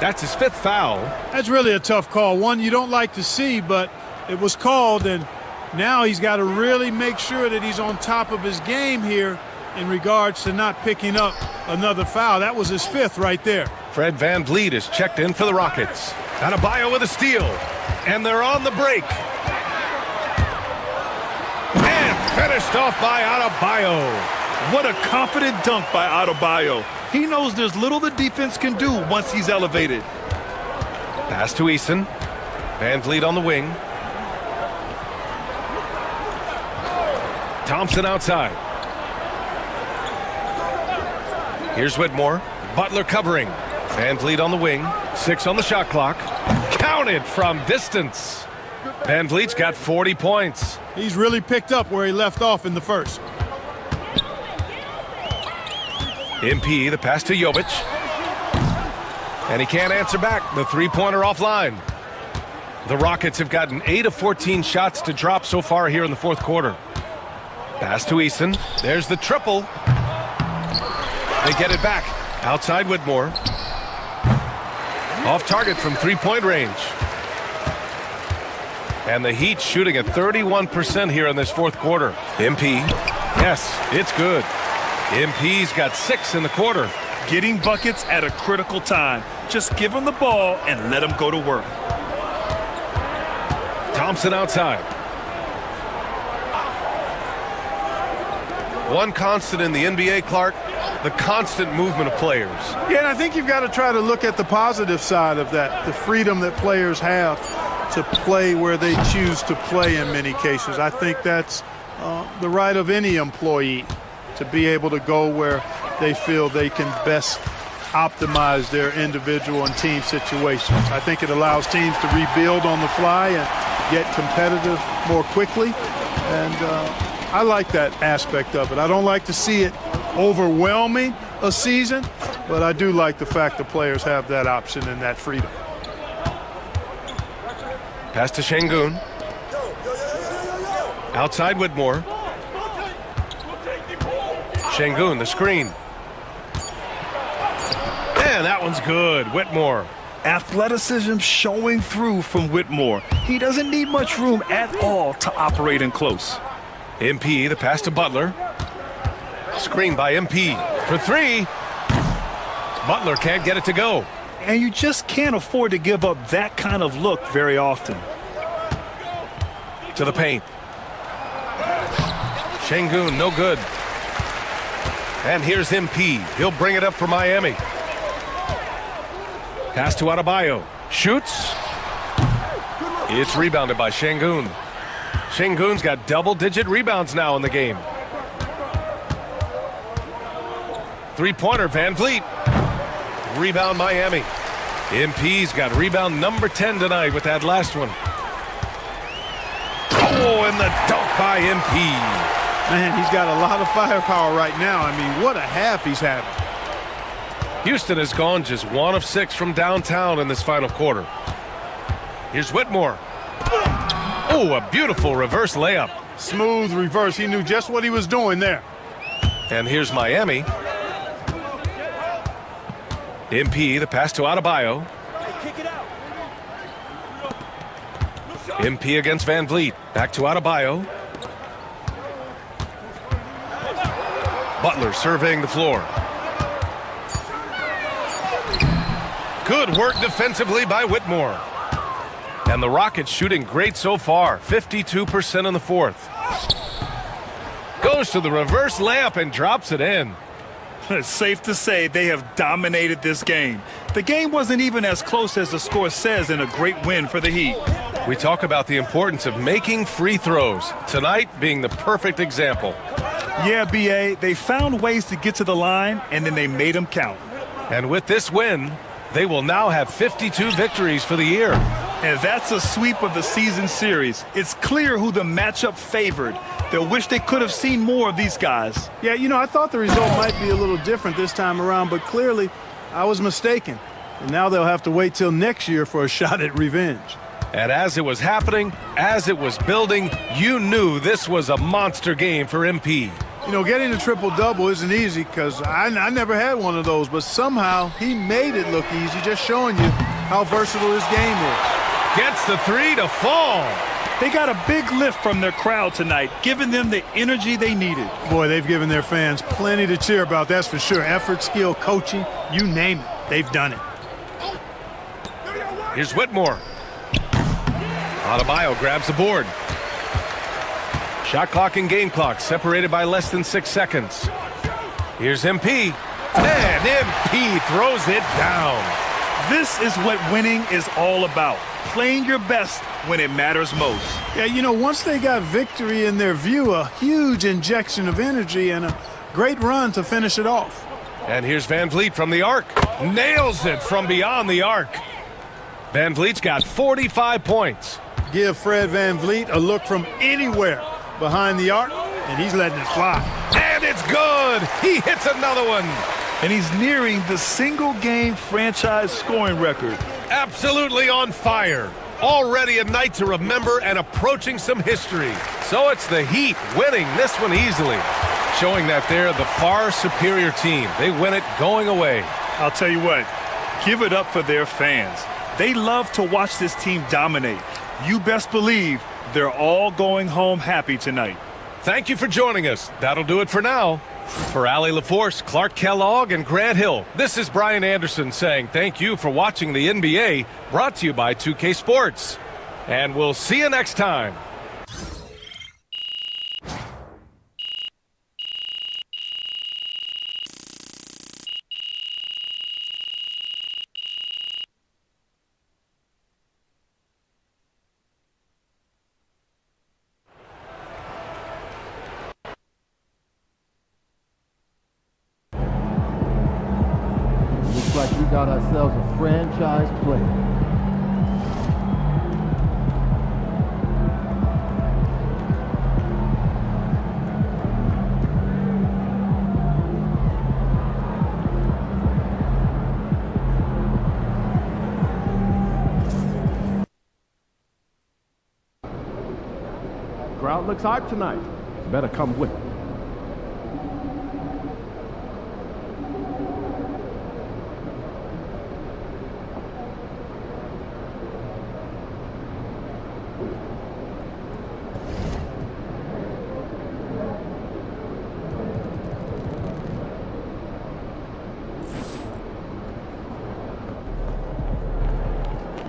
That's his 5th foul. That's really a tough call. One you don't like to see, but it was called, and now he's got to really make sure that he's on top of his game here in regards to not picking up another foul. That was his 5th right there. Fred VanVleet is checked in for the Rockets. Adebayo with a steal, and they're on the break. And finished off by Adebayo. What a confident dunk by Adebayo. He knows there's little the defense can do once he's elevated. Pass to Eason. VanVleet on the wing. Thompson outside. Here's Whitmore. Butler covering. VanVleet on the wing. 6 on the shot clock. Counted from distance. VanVleet's got 40 points. He's really picked up where he left off in the first. MP, the pass to Jovic. And he can't answer back. The three-pointer offline. The Rockets have gotten 8 of 14 shots to drop so far here in the 4th quarter. Pass to Eason. There's the triple. They get it back. Outside Whitmore. Off target from three-point range. And the Heat shooting at 31% here in this 4th quarter. MP. Yes, it's good. MP's got 6 in the quarter. Getting buckets at a critical time. Just give him the ball and let him go to work. Thompson outside. One constant in the NBA, Clark, the constant movement of players. Yeah, and I think you've got to try to look at the positive side of that, the freedom that players have to play where they choose to play in many cases. I think that's the right of any employee, to be able to go where they feel they can best optimize their individual and team situations. I think it allows teams to rebuild on the fly and get competitive more quickly, and I like that aspect of it. I don't like to see it overwhelming a season, but I do like the fact that players have that option and that freedom. Pass to Şengün. Outside Whitmore. Şengün, the screen. And that one's good. Whitmore. Athleticism showing through from Whitmore. He doesn't need much room at all to operate in close. MP, the pass to Butler. Screen by MP for 3. Butler can't get it to go. And you just can't afford to give up that kind of look very often. To the paint. Şengün, no good. And here's MP. He'll bring it up for Miami. Pass to Adebayo. Shoots. It's rebounded by Şengün. Şengün's got double-digit rebounds now in the game. Three-pointer, VanVleet. Rebound Miami. MP's got rebound number 10 tonight with that last one. Oh, and the dunk by MP. Man, he's got a lot of firepower right now. I mean, what a half he's having. Houston has gone just 1 of 6 from downtown in this final quarter. Here's Whitmore. Oh, a beautiful reverse layup. Smooth reverse. He knew just what he was doing there. And here's Miami. MP, the pass to Adebayo. MP against VanVleet. Back to Adebayo. Butler surveying the floor. Good work defensively by Whitmore. And the Rockets shooting great so far. 52% in the 4th. Goes to the reverse layup and drops it in. It's safe to say they have dominated this game. The game wasn't even as close as the score says in a great win for the Heat. We talk about the importance of making free throws, tonight being the perfect example. Yeah, B.A., they found ways to get to the line, and then they made them count. And with this win, they will now have 52 victories for the year. And that's a sweep of the season series. It's clear who the matchup favored. They'll wish they could have seen more of these guys. Yeah, I thought the result might be a little different this time around, but clearly I was mistaken. And now they'll have to wait till next year for a shot at revenge. And as it was happening, as it was building, you knew this was a monster game for MP. Getting a triple-double isn't easy because I never had one of those, but somehow he made it look easy, just showing you how versatile this game is. Gets the three to fall. They got a big lift from their crowd tonight, giving them the energy they needed. Boy, they've given their fans plenty to cheer about, that's for sure. Effort, skill, coaching, you name it, they've done it. Here's Whitmore. Adebayo grabs the board. Shot clock and game clock separated by less than 6 seconds. Here's MP. And MP throws it down. This is what winning is all about. Playing your best when it matters most. Yeah, once they got victory in their view, a huge injection of energy and a great run to finish it off. And here's Van Vliet from the arc. Nails it from beyond the arc. Van Vliet's got 45 points. Give Fred Van Vliet a look from anywhere behind the arc, and he's letting it fly. And it's good. He hits another one. And he's nearing the single-game franchise scoring record. Absolutely on fire. Already a night to remember and approaching some history. So it's the Heat winning this one easily, showing that they're the far superior team. They win it going away. I'll tell you what, give it up for their fans. They love to watch this team dominate. You best believe they're all going home happy tonight. Thank you for joining us. That'll do it for now. For Allie LaForce, Clark Kellogg, and Grant Hill, this is Brian Anderson saying thank you for watching the NBA, brought to you by 2K Sports. And we'll see you next time. Looks like we got ourselves a franchise player. Crowd looks hyped tonight. Better come with it.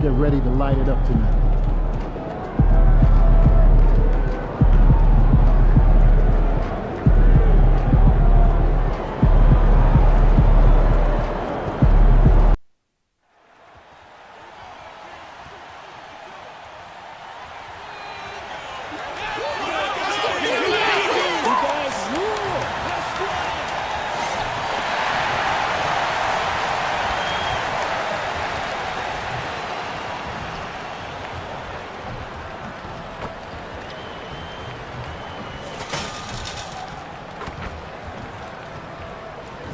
Get ready to light it up tonight.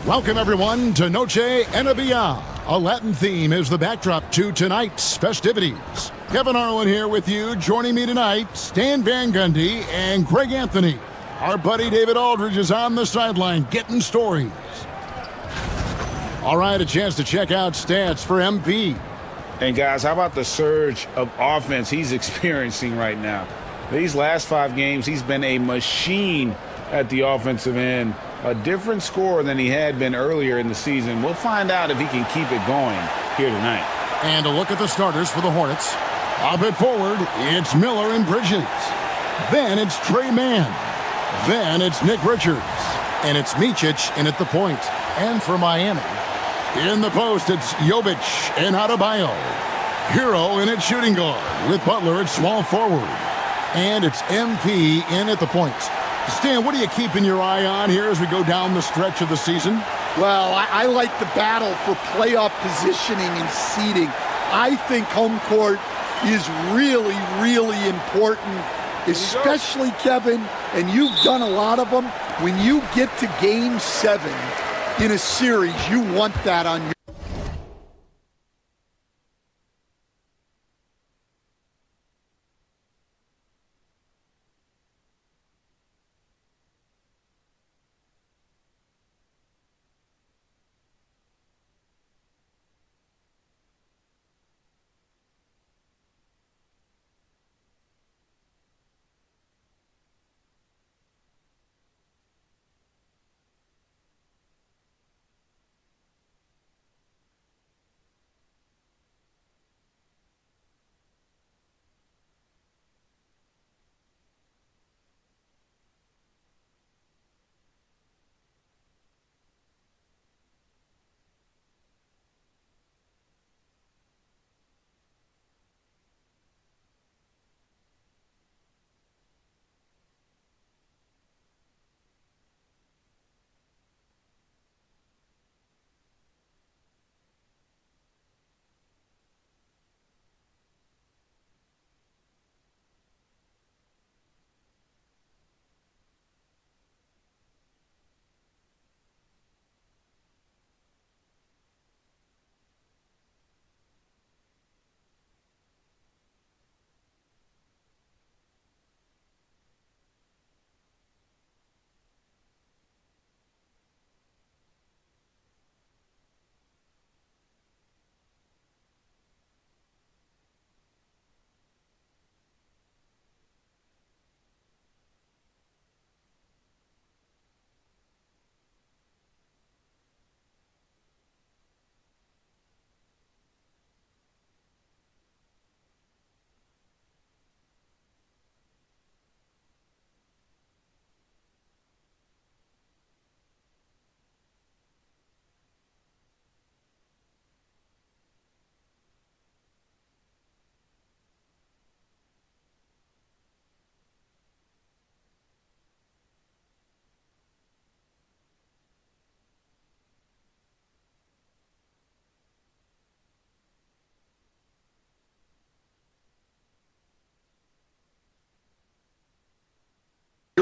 Welcome, everyone, to Noche Enabia. A Latin theme is the backdrop to tonight's festivities. Kevin Harlan here with you. Joining me tonight, Stan Van Gundy and Greg Anthony. Our buddy David Aldridge is on the sideline getting stories. All right, a chance to check out stats for MP. And guys, how about the surge of offense he's experiencing right now? These last 5 games, he's been a machine at the offensive end. A different score than he had been earlier in the season. We'll find out if he can keep it going here tonight. And a look at the starters for the Hornets. Up at forward, it's Miller and Bridges. Then it's Trey Mann. Then it's Nick Richards. And it's Micic in at the point. And for Miami, in the post, it's Jovic and Adebayo. Hero in at shooting guard with Butler at small forward. And it's MP in at the point. Stan, what are you keeping your eye on here as we go down the stretch of the season? Well, I like the battle for playoff positioning and seeding. I think home court is really, really important, especially, Kevin, and you've done a lot of them. When you get to Game 7 in a series, you want that on your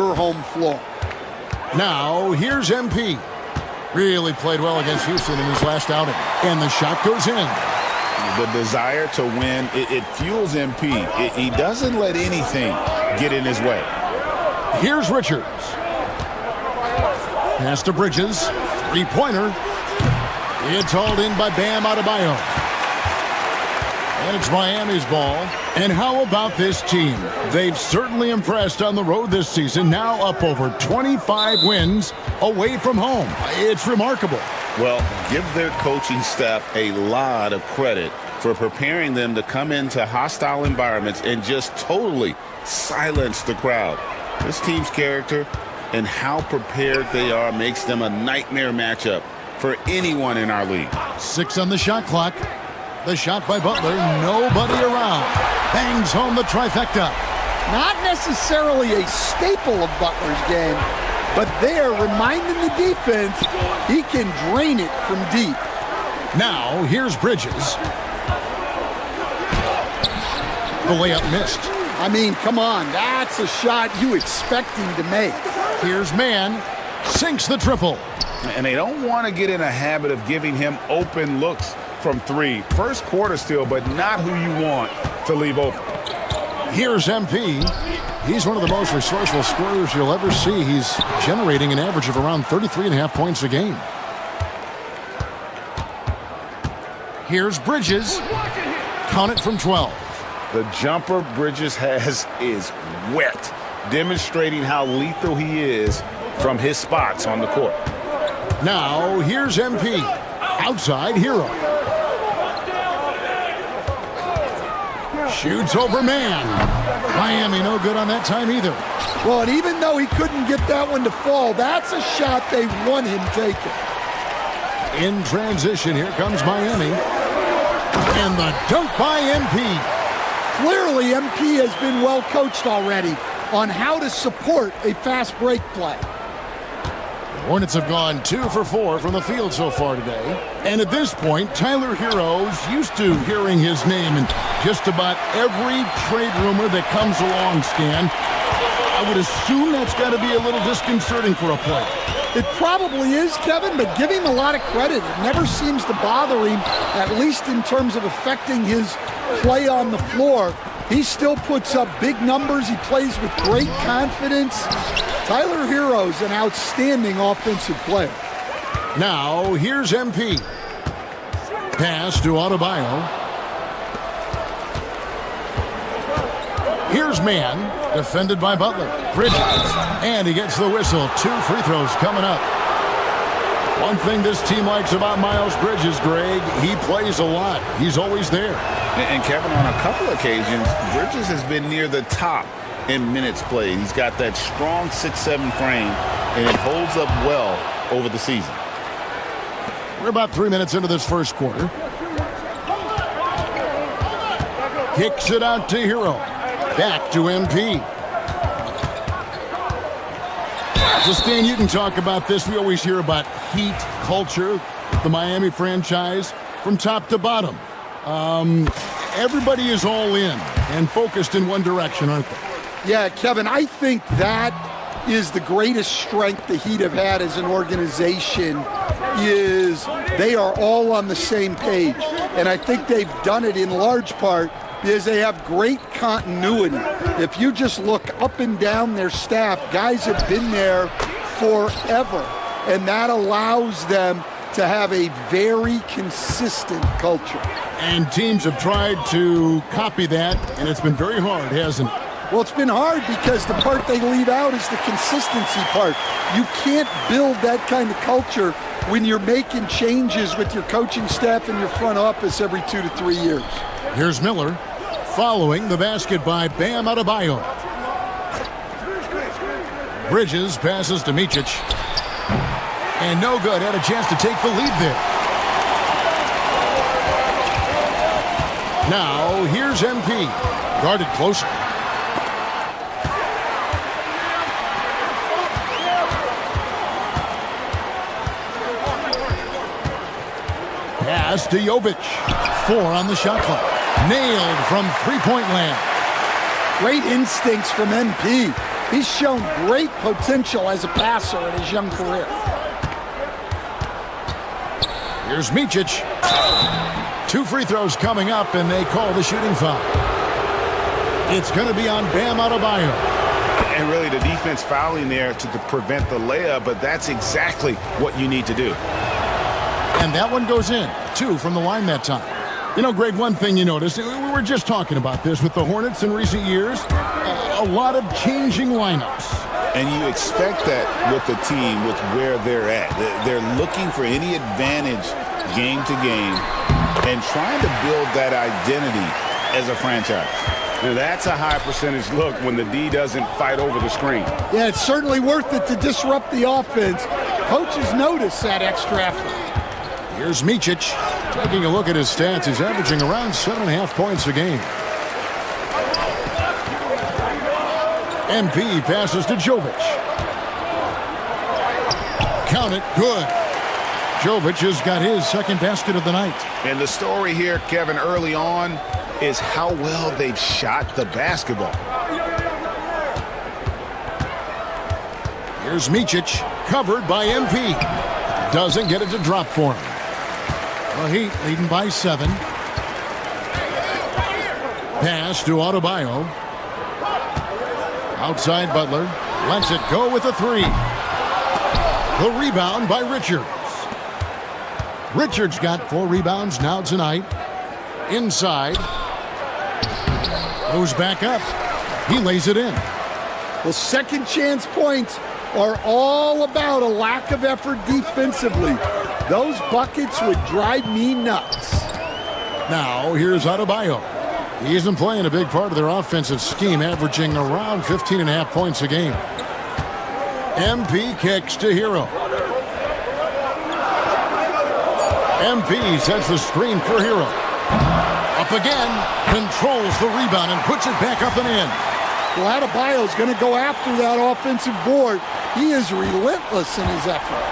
your home floor. Now, here's MP. Really played well against Houston in his last outing. And the shot goes in. The desire to win, it fuels MP. He doesn't let anything get in his way. Here's Richards. Pass to Bridges. Three-pointer. It's hauled in by Bam Adebayo. And it's Miami's ball. And how about this team? They've certainly impressed on the road this season, now up over 25 wins away from home. It's remarkable. Well, give their coaching staff a lot of credit for preparing them to come into hostile environments and just totally silence the crowd. This team's character and how prepared they are makes them a nightmare matchup for anyone in our league. 6 on the shot clock. The shot by Butler, nobody around. Bangs home the trifecta. Not necessarily a staple of Butler's game, but they're reminding the defense he can drain it from deep. Now, here's Bridges. The layup missed. I mean, come on, that's a shot you expect him to make. Here's Mann, sinks the triple. And they don't want to get in a habit of giving him open looks from three. First quarter still, but not who you want to leave open. Here's MP. He's one of the most resourceful scorers you'll ever see. He's generating an average of around 33.5 points a game. Here's Bridges. Count it from 12. The jumper Bridges has is wet, demonstrating how lethal he is from his spots on the court. Now, here's MP. Outside Hero. Shoots over Mann. Miami no good on that time either. Well, and even though he couldn't get that one to fall, that's a shot they want him taking. In transition, here comes Miami. And the dunk by MP. Clearly, MP has been well coached already on how to support a fast break play. The Hornets have gone 2 for 4 from the field so far today. And at this point, Tyler Herro's used to hearing his name in just about every trade rumor that comes along, Stan. I would assume that's got to be a little disconcerting for a player. It probably is, Kevin, but give him a lot of credit. It never seems to bother him, at least in terms of affecting his play on the floor. He still puts up big numbers. He plays with great confidence. Tyler Herro's an outstanding offensive player. Now, here's MP. Pass to Adebayo. Here's man, defended by Butler. Bridges, and he gets the whistle. 2 free throws coming up. One thing this team likes about Miles Bridges, Greg, he plays a lot. He's always there. And Kevin, on a couple occasions, Bridges has been near the top in minutes played. He's got that strong 6'7" frame, and it holds up well over the season. We're about 3 minutes into this first quarter. Kicks it out to Herro. Back to MP. So, Stan, you can talk about this. We always hear about Heat culture, the Miami franchise, from top to bottom. Everybody is all in and focused in one direction, aren't they? Yeah, Kevin, I think that is the greatest strength the Heat have had as an organization, is they are all on the same page. And I think they've done it in large part because they have great continuity. If you just look up and down their staff, guys have been there forever. And that allows them to have a very consistent culture. And teams have tried to copy that, and it's been very hard, hasn't it? Well, it's been hard because the part they leave out is the consistency part. You can't build that kind of culture when you're making changes with your coaching staff and your front office every 2 to 3 years. Here's Miller, following the basket by Bam Adebayo. Bridges passes to Micic. And no good, had a chance to take the lead there. Now, here's MP, guarded closer. Pass to Jovic. 4 on the shot clock. Nailed from three-point land. Great instincts from MP. He's shown great potential as a passer in his young career. Here's Micic. 2 free throws coming up, and they call the shooting foul. It's going to be on Bam Adebayo. And really the defense fouling there to prevent the layup, but that's exactly what you need to do. And that one goes in. 2 from the line that time. You know, Greg, one thing you notice, we were just talking about this with the Hornets in recent years, a lot of changing lineups. And you expect that with the team, with where they're at. They're looking for any advantage game to game and trying to build that identity as a franchise. Now, that's a high percentage look when the D doesn't fight over the screen. Yeah, it's certainly worth it to disrupt the offense. Coaches notice that extra effort. Here's Micic. Taking a look at his stats, he's averaging around 7.5 points a game. MP passes to Jovic. Count it, good. Jovic has got his second basket of the night. And the story here, Kevin, early on is how well they've shot the basketball. Here's Micic, covered by MP. Doesn't get it to drop for him. The Heat leading by 7. Pass to Adebayo. Outside Butler. Lets it go with a 3. The rebound by Richards. Richards got 4 rebounds now tonight. Inside. Goes back up. He lays it in. Well, second chance points are all about a lack of effort defensively. Those buckets would drive me nuts. Now, here's Adebayo. He isn't playing a big part of their offensive scheme, averaging around 15.5 points a game. MP kicks to Hero. MP sets the screen for Hero. Up again, controls the rebound and puts it back up and in. Well, Adebayo's going to go after that offensive board. He is relentless in his effort.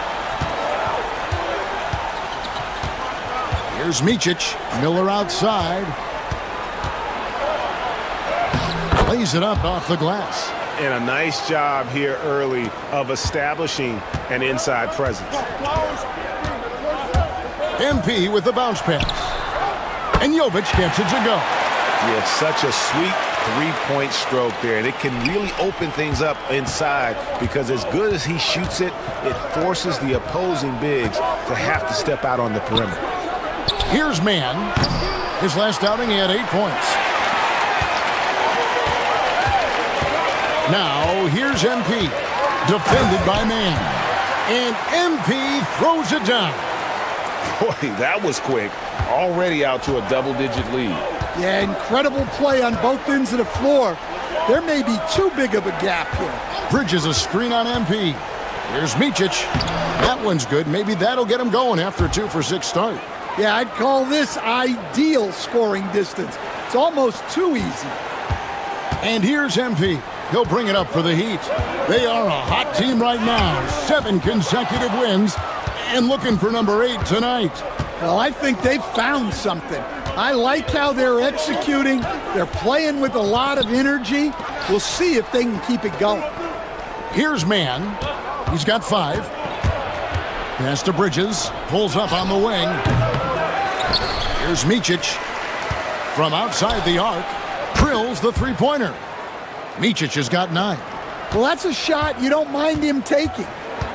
Here's Micic. Miller outside. Lays it up off the glass. And a nice job here early of establishing an inside presence. MP with the bounce pass. And Jovic gets it to go. Yeah, it's such a sweet three-point stroke there, and it can really open things up inside because as good as he shoots it, it forces the opposing bigs to have to step out on the perimeter. Here's Mann. His last outing, he had 8 points. Now, here's MP. Defended by Mann. And MP throws it down. Boy, that was quick. Already out to a double-digit lead. Yeah, incredible play on both ends of the floor. There may be too big of a gap here. Bridges a screen on MP. Here's Micic. That one's good. Maybe that'll get him going after a 2-for-6 start. Yeah, I'd call this ideal scoring distance. It's almost too easy. And here's MP. He'll bring it up for the Heat. They are a hot team right now. 7 consecutive wins and looking for number 8 tonight. Well, I think they've found something. I like how they're executing. They're playing with a lot of energy. We'll see if they can keep it going. Here's Mann. He's got 5. Pass to Bridges. Pulls up on the wing. Here's Micic. From outside the arc. Drills the three-pointer. Micic has got 9. Well, that's a shot you don't mind him taking.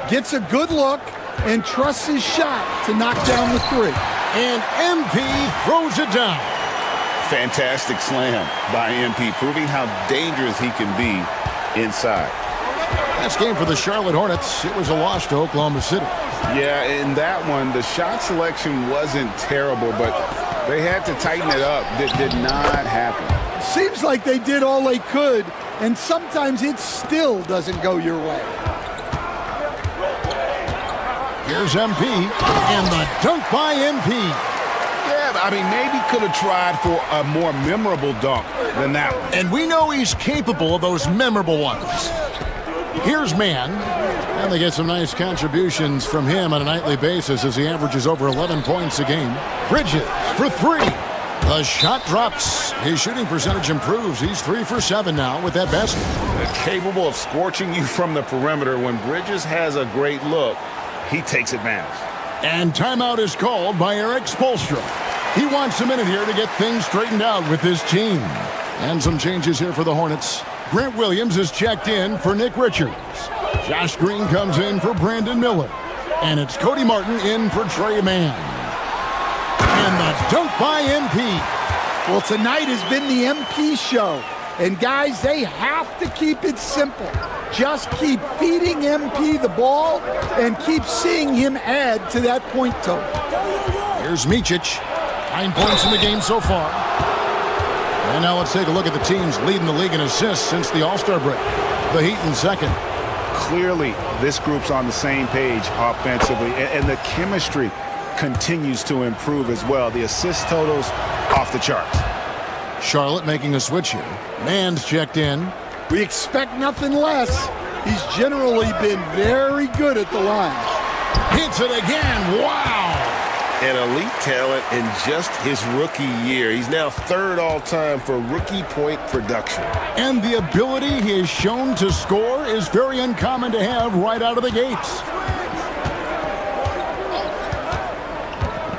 Gets a good look and trusts his shot to knock down the 3. And MP throws it down. Fantastic slam by MP, proving how dangerous he can be inside. Last game for the Charlotte Hornets, it was a loss to Oklahoma City. Yeah, in that one, the shot selection wasn't terrible, but they had to tighten it up. That did not happen. Seems like they did all they could, and sometimes it still doesn't go your way. Here's MP, and the dunk by MP. Yeah, I mean, maybe could have tried for a more memorable dunk than that one. And we know he's capable of those memorable ones. Here's Mann, and they get some nice contributions from him on a nightly basis as he averages over 11 points a game. Bridges for 3. The shot drops. His shooting percentage improves. He's 3 for 7 now with that basket. They're capable of scorching you from the perimeter. When Bridges has a great look, he takes advantage. And timeout is called by Eric Spoelstra. He wants a minute here to get things straightened out with his team. And some changes here for the Hornets. Grant Williams is checked in for Nick Richards. Josh Green comes in for Brandon Miller. And it's Cody Martin in for Trey Mann. And the dunk by MP. Well, tonight has been the MP show. And guys, they have to keep it simple. Just keep feeding MP the ball and keep seeing him add to that point total. Here's Micic. 9 points in the game so far. And now let's take a look at the teams leading the league in assists since the All-Star break. The Heat in second. Clearly, this group's on the same page offensively, and the chemistry continues to improve as well. The assist totals off the charts. Charlotte making a switch here. Mann's checked in. We expect nothing less. He's generally been very good at the line. Hits it again. Wow. An elite talent in just his rookie year. He's now 3rd all-time for rookie point production. And the ability he has shown to score is very uncommon to have right out of the gates.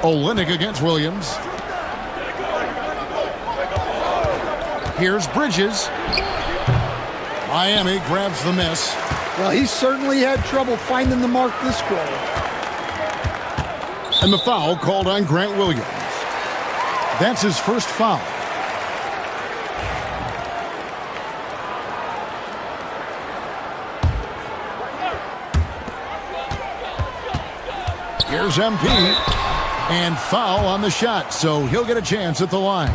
Olynyk against Williams. Here's Bridges. Miami grabs the miss. Well, he certainly had trouble finding the mark this quarter. And the foul called on Grant Williams. That's his first foul. Here's MP. And foul on the shot, so he'll get a chance at the line.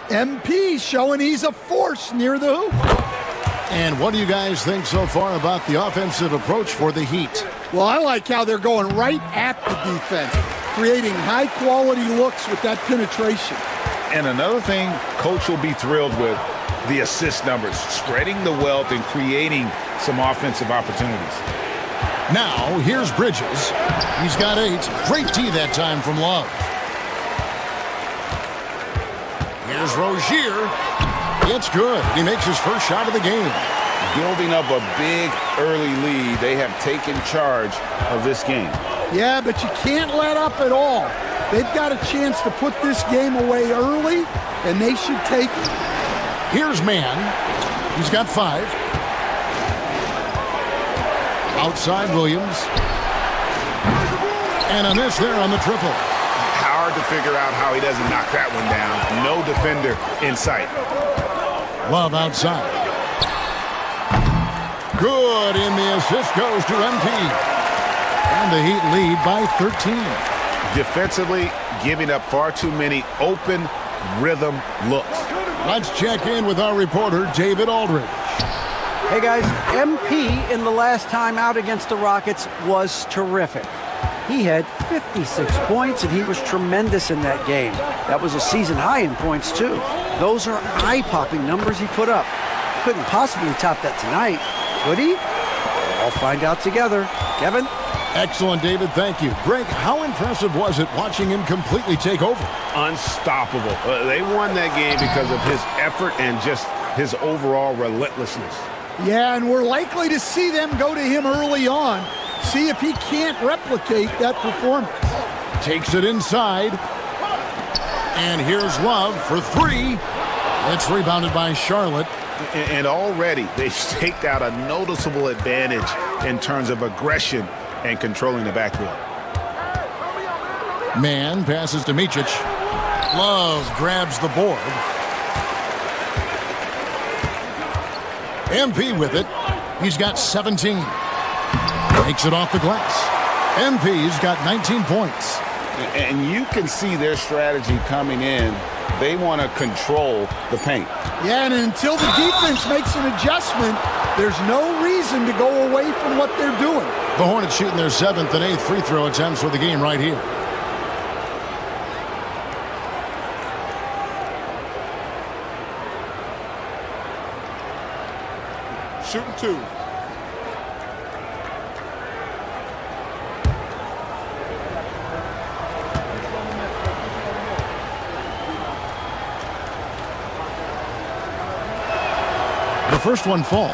MP showing he's a force near the hoop. And what do you guys think so far about the offensive approach for the Heat? Well, I like how they're going right at the defense, creating high-quality looks with that penetration. And another thing Coach will be thrilled with, the assist numbers, spreading the wealth and creating some offensive opportunities. Now, here's Bridges. He's got 8. Great D that time from Love. Here's Rozier. It's good. He makes his first shot of the game. Building up a big early lead, they have taken charge of this game. Yeah, but you can't let up at all. They've got a chance to put this game away early, and they should take it. Here's Mann. He's got 5. Outside Williams. And a miss there on the triple. Hard to figure out how he doesn't knock that one down. No defender in sight. Love outside. Good, and the assist goes to MP. And the Heat lead by 13. Defensively, giving up far too many open rhythm looks. Let's check in with our reporter, David Aldridge. Hey guys, MP in the last time out against the Rockets was terrific. He had 56 points, and he was tremendous in that game. That was a season high in points, too. Those are eye-popping numbers he put up. Couldn't possibly top that tonight, could he? I'll find out together. Kevin? Excellent, David. Thank you. Greg, how impressive was it watching him completely take over? Unstoppable. They won that game because of his effort and just his overall relentlessness. Yeah, and we're likely to see them go to him early on. See if he can't replicate that performance. Takes it inside. And here's Love for 3. It's rebounded by Charlotte. And already they've staked out a noticeable advantage in terms of aggression and controlling the backboard. Mann passes to Micic. Love grabs the board. MP with it. He's got 17. Takes it off the glass. MP's got 19 points. And you can see their strategy coming in. They want to control the paint. Yeah, and until the defense makes an adjustment, there's no reason to go away from what they're doing. The Hornets shooting their 7th and 8th free throw attempts for the game right here. Shooting 2. The first one falls.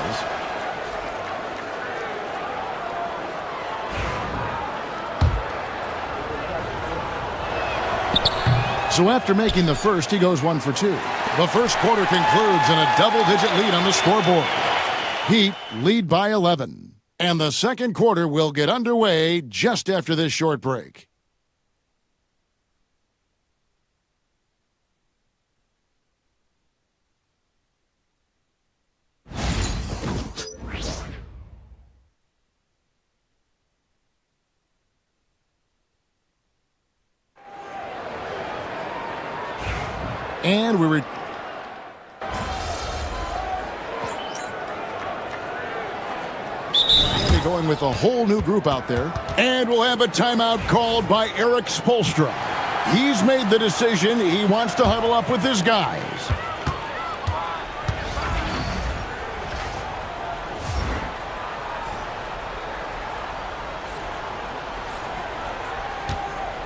So after making the first, he goes 1 for 2. The first quarter concludes in a double-digit lead on the scoreboard. Heat lead by 11. And the second quarter will get underway just after this short break. And we're going with a whole new group out there. And we'll have a timeout called by Eric Spoelstra. He's made the decision. He wants to huddle up with his guys.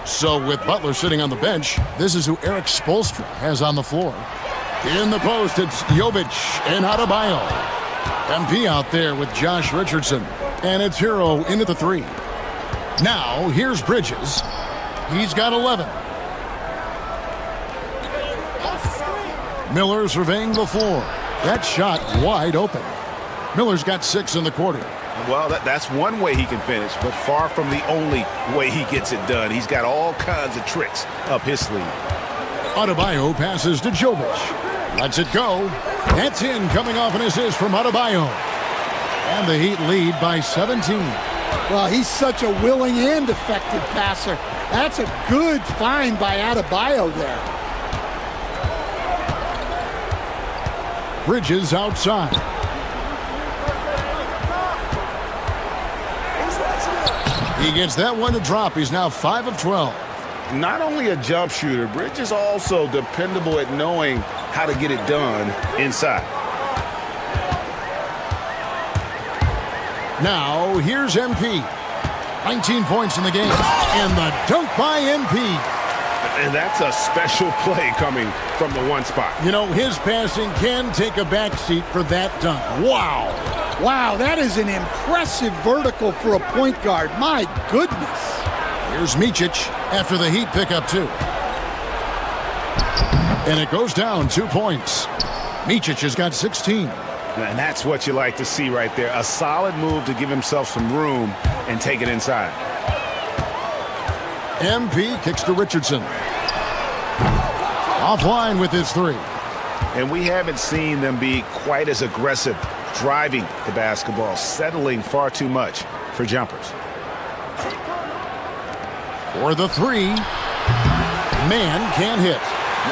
So with Butler sitting on the bench, this is who Eric Spoelstra has on the floor. In the post, it's Jovic and Adebayo. MP out there with Josh Richardson. And it's Hero in at the 3. Now, here's Bridges. He's got 11. Miller surveying the floor. That shot wide open. Miller's got 6 in the quarter. Well, that's one way he can finish, but far from the only way he gets it done. He's got all kinds of tricks up his sleeve. Adebayo passes to Jovic. Lets it go. That's in, coming off an assist from Adebayo. And the Heat lead by 17. Well, he's such a willing and effective passer. That's a good find by Adebayo there. Bridges outside. He gets that one to drop. He's now 5 of 12. Not only a jump shooter, Bridges also dependable at knowing how to get it done inside. Now, here's MP. 19 points in the game. And the dunk by MP. And that's a special play coming from the one spot. You know, his passing can take a backseat for that dunk. Wow. Wow, that is an impressive vertical for a point guard. My goodness. Here's Micic after the Heat pick up 2. And it goes down 2 points. Micic has got 16. And that's what you like to see right there. A solid move to give himself some room and take it inside. MP kicks to Richardson. Offline with his 3. And we haven't seen them be quite as aggressive driving the basketball, settling far too much for jumpers. For the 3, man can't hit.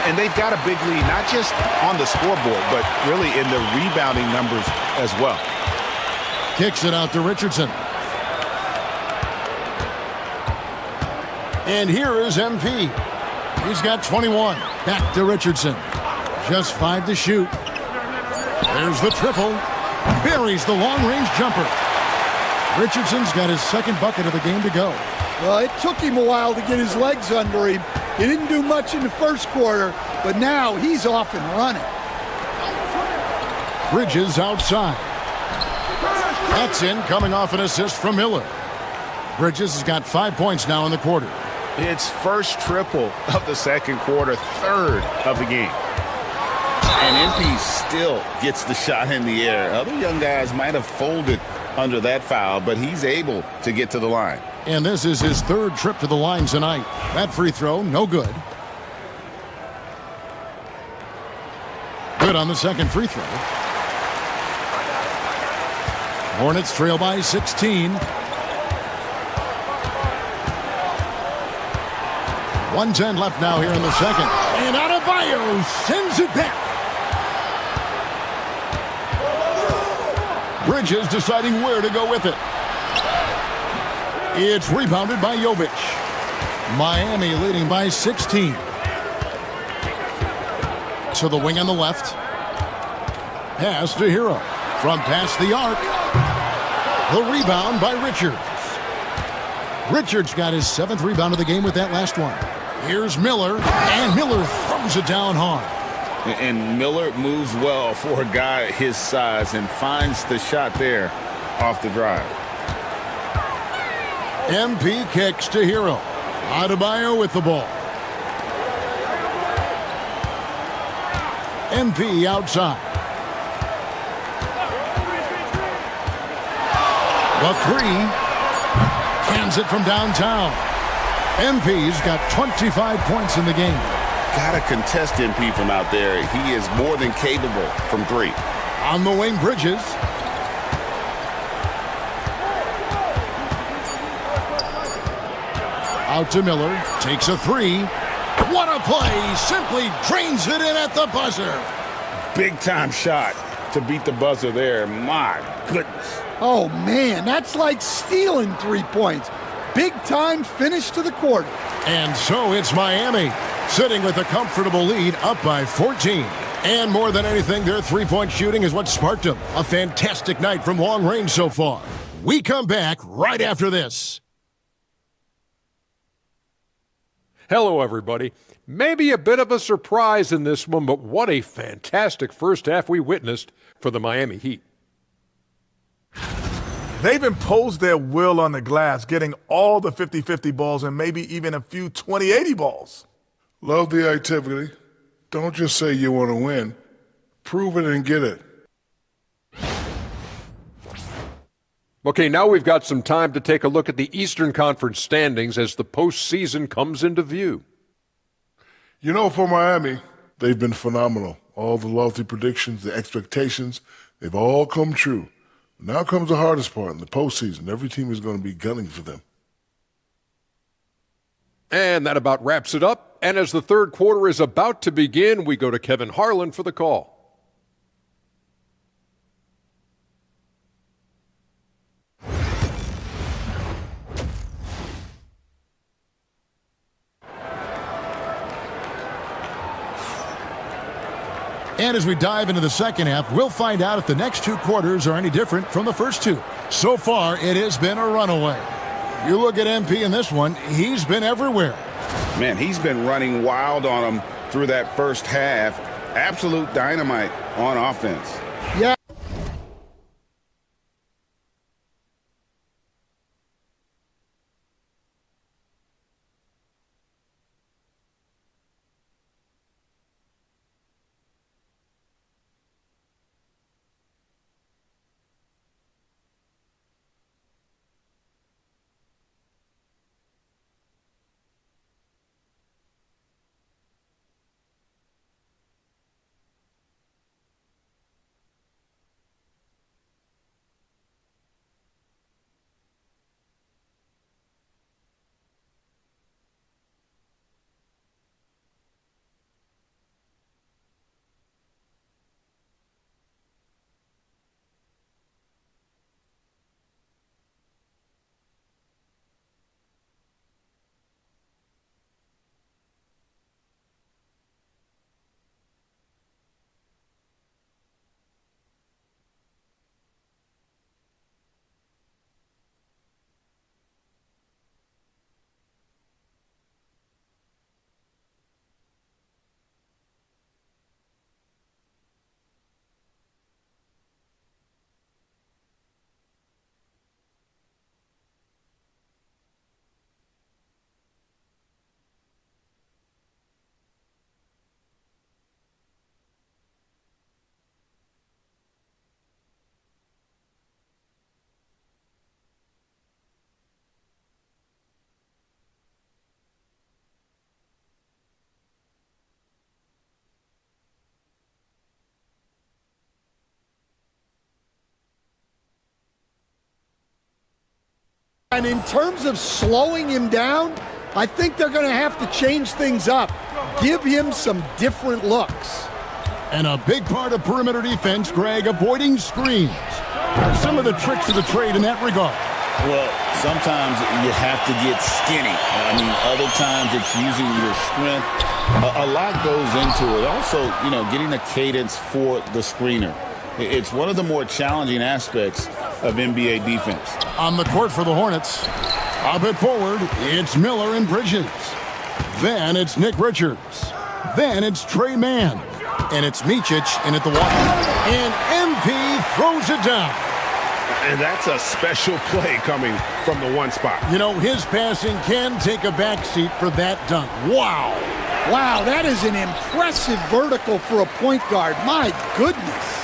And they've got a big lead, not just on the scoreboard, but really in the rebounding numbers as well. Kicks it out to Richardson. And here is MP. He's got 21. Back to Richardson. Just 5 to shoot. There's the triple. Buries the long-range jumper. Richardson's got his second bucket of the game to go. Well, it took him a while to get his legs under him. He didn't do much in the first quarter, but now he's off and running. Bridges outside. That's in, coming off an assist from Miller. Bridges has got 5 points now in the quarter. It's first triple of the second quarter, third of the game. And MP still gets the shot in the air. Other young guys might have folded under that foul, but he's able to get to the line. And this is his 3rd trip to the line tonight. That free throw, no good. Good on the second free throw. Hornets trail by 16. 1:10 left now here in the second. And Adebayo sends it back. Bridges deciding where to go with it. It's rebounded by Jovic. Miami leading by 16. To the wing on the left. Pass to Hero. From past the arc. The rebound by Richards. Richards got his 7th rebound of the game with that last one. Here's Miller, and Miller throws it down hard. And Miller moves well for a guy his size and finds the shot there off the drive. MP kicks to Hero. Adebayo with the ball. MP outside. The 3. Cans it from downtown. MP's got 25 points in the game. Got to contest MP from out there. He is more than capable from 3. On the wing, Bridges. Out to Miller. Takes a 3. What a play. Simply drains it in at the buzzer. Big time shot to beat the buzzer there. My goodness. Oh, man, that's like stealing 3 points. Big time finish to the quarter. And so it's Miami, sitting with a comfortable lead, up by 14. And more than anything, their three-point shooting is what sparked them. A fantastic night from long range so far. We come back right after this. Hello, everybody. Maybe a bit of a surprise in this one, but what a fantastic first half we witnessed for the Miami Heat. They've imposed their will on the glass, getting all the 50-50 balls and maybe even a few 20-80 balls. Love the activity. Don't just say you want to win. Prove it and get it. Okay, now we've got some time to take a look at the Eastern Conference standings as the postseason comes into view. You know, for Miami, they've been phenomenal. All the lofty predictions, the expectations, they've all come true. Now comes the hardest part in the postseason. Every team is going to be gunning for them. And that about wraps it up. And as the third quarter is about to begin, we go to Kevin Harlan for the call. And as we dive into the second half, we'll find out if the next 2 quarters are any different from the first 2. So far, it has been a runaway. You look at MP in this one, he's been everywhere. Man, he's been running wild on them through that first half. Absolute dynamite on offense. Yeah. And in terms of slowing him down, I think they're going to have to change things up. Give him some different looks. And a big part of perimeter defense, Greg, avoiding screens. What are some of the tricks of the trade in that regard? Well, sometimes you have to get skinny. I mean, other times it's using your strength. A lot goes into it. Also, getting a cadence for the screener. It's one of the more challenging aspects of NBA defense. On the court for the Hornets. Up it forward, it's Miller and Bridges. Then it's Nick Richards. Then it's Trey Mann. And it's Micic in at the one. And MP throws it down. And that's a special play coming from the one spot. His passing can take a backseat for that dunk. Wow. Wow, that is an impressive vertical for a point guard. My goodness.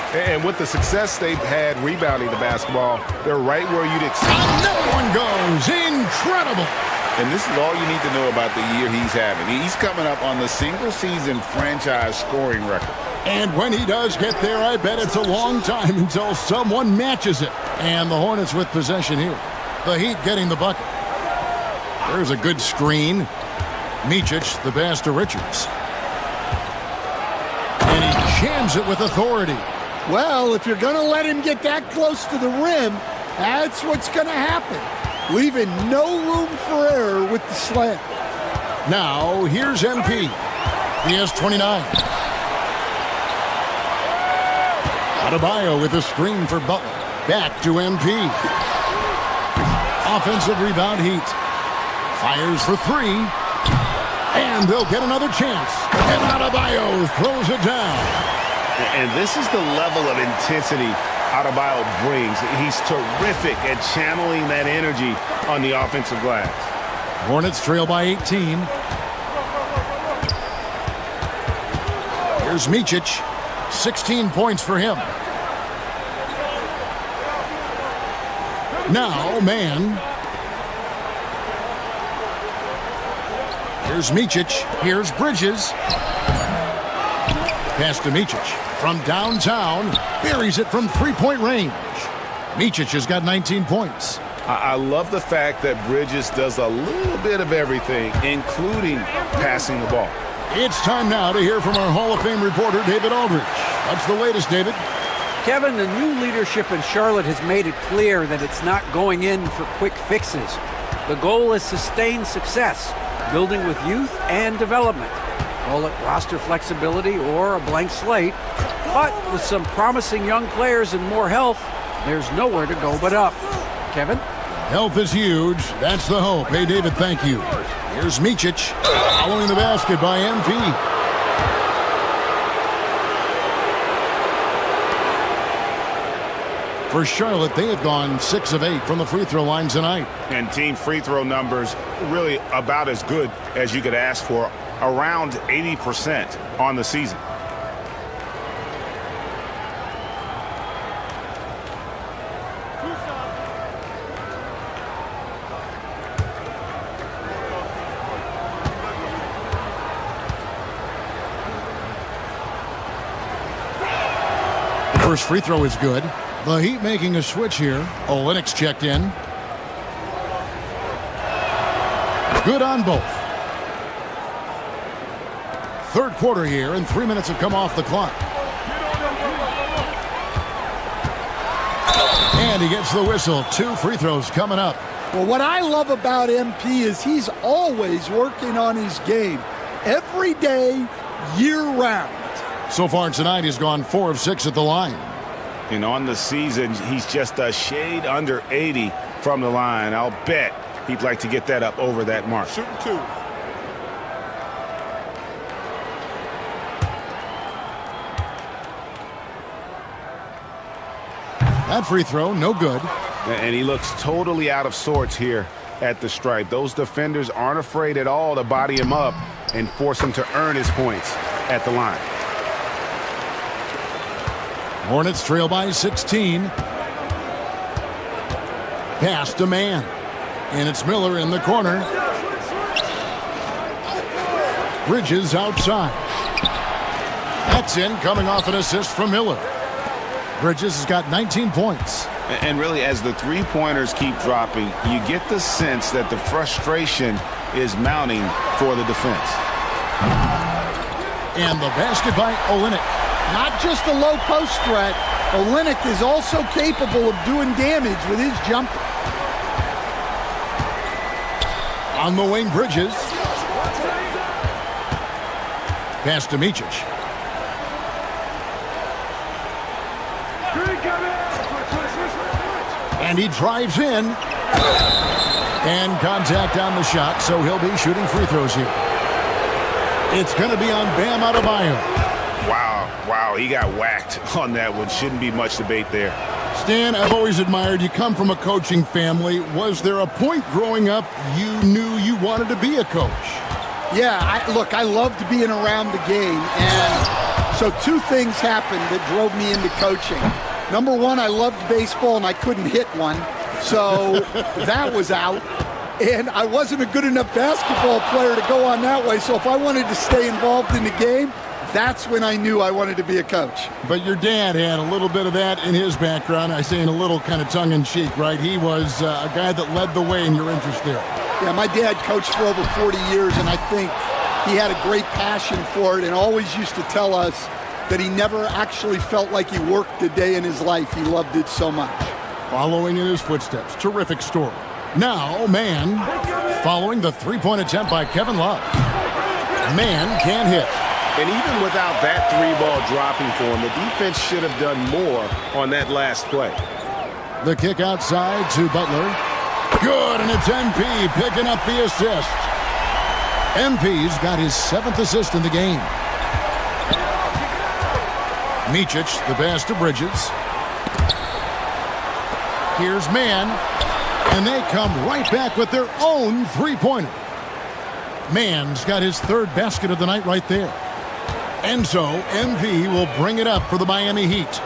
And with the success they've had rebounding the basketball, they're right where you'd expect. Another one goes. Incredible. And this is all you need to know about the year he's having. He's coming up on the single-season franchise scoring record. And when he does get there, I bet it's a long time until someone matches it. And the Hornets with possession here. The Heat getting the bucket. There's a good screen. Micic, the pass to Richards. And he jams it with authority. Well, if you're going to let him get that close to the rim, that's what's going to happen. Leaving no room for error with the slam. Now, here's MP. He has 29. Adebayo with a screen for Butler. Back to MP. Offensive rebound Heat. Fires for 3. And they'll get another chance. And Adebayo throws it down. And this is the level of intensity Adebayo brings. He's terrific at channeling that energy on the offensive glass. Hornets trail by 18. Here's Micic. 16 points for him. Now, Mann. Here's Micic. Here's Bridges. Pass to Micic. From downtown, buries it from three-point range. Micic has got 19 points. I love the fact that Bridges does a little bit of everything, including passing the ball. It's time now to hear from our Hall of Fame reporter, David Aldridge. What's the latest, David? Kevin, the new leadership in Charlotte has made it clear that it's not going in for quick fixes. The goal is sustained success, building with youth and development. Call it roster flexibility or a blank slate. But with some promising young players and more health, there's nowhere to go but up. Kevin? Health is huge. That's the hope. Hey, David, thank you. Here's Micic following the basket by MP. For Charlotte, they have gone 6 of 8 from the free throw line tonight. And team free throw numbers really about as good as you could ask for, around 80% on the season. The first free throw is good. The Heat making a switch here. Olynyk's checked in. Good on both. Third quarter here, and 3 minutes have come off the clock. And he gets the whistle. 2 free throws coming up. Well, what I love about MP is he's always working on his game. Every day, year-round. So far tonight, he's gone 4 of 6 at the line. And on the season, he's just a shade under 80 from the line. I'll bet he'd like to get that up over that mark. Shooting 2. That free throw, no good. And he looks totally out of sorts here at the stripe. Those defenders aren't afraid at all to body him up and force him to earn his points at the line. Hornets trail by 16. Pass to man. And it's Miller in the corner. Bridges outside. That's in, coming off an assist from Miller. Bridges has got 19 points. And really, as the three-pointers keep dropping, you get the sense that the frustration is mounting for the defense. And the basket by Olynyk. Not just a low post threat, Olynyk is also capable of doing damage with his jumper. On the wing, Bridges. Pass to Micic. And he drives in. And contact on the shot, so he'll be shooting free throws here. It's going to be on Bam Adebayo. Wow, he got whacked on that one. Shouldn't be much debate there. Stan, I've always admired you. Come from a coaching family. Was there a point growing up you knew you wanted to be a coach? Yeah, I loved being around the game. And so 2 things happened that drove me into coaching. Number 1, I loved baseball and I couldn't hit one. So that was out. And I wasn't a good enough basketball player to go on that way. So if I wanted to stay involved in the game, that's when I knew I wanted to be a coach. But your dad had a little bit of that in his background. I say in a little kind of tongue-in-cheek, right? He was a guy that led the way in your interest there. Yeah, my dad coached for over 40 years, and I think he had a great passion for it and always used to tell us that he never actually felt like he worked a day in his life. He loved it so much. Following in his footsteps. Terrific story. Now, Man, following the three-point attempt by Kevin Love. Man can't hit. And even without that 3-ball dropping for him, the defense should have done more on that last play. The kick outside to Butler. Good, and it's MP picking up the assist. MP's got his 7th assist in the game. Micic, the pass to Bridges. Here's Man, and they come right back with their own three-pointer. Man's got his 3rd basket of the night right there. And so, MP will bring it up for the Miami Heat.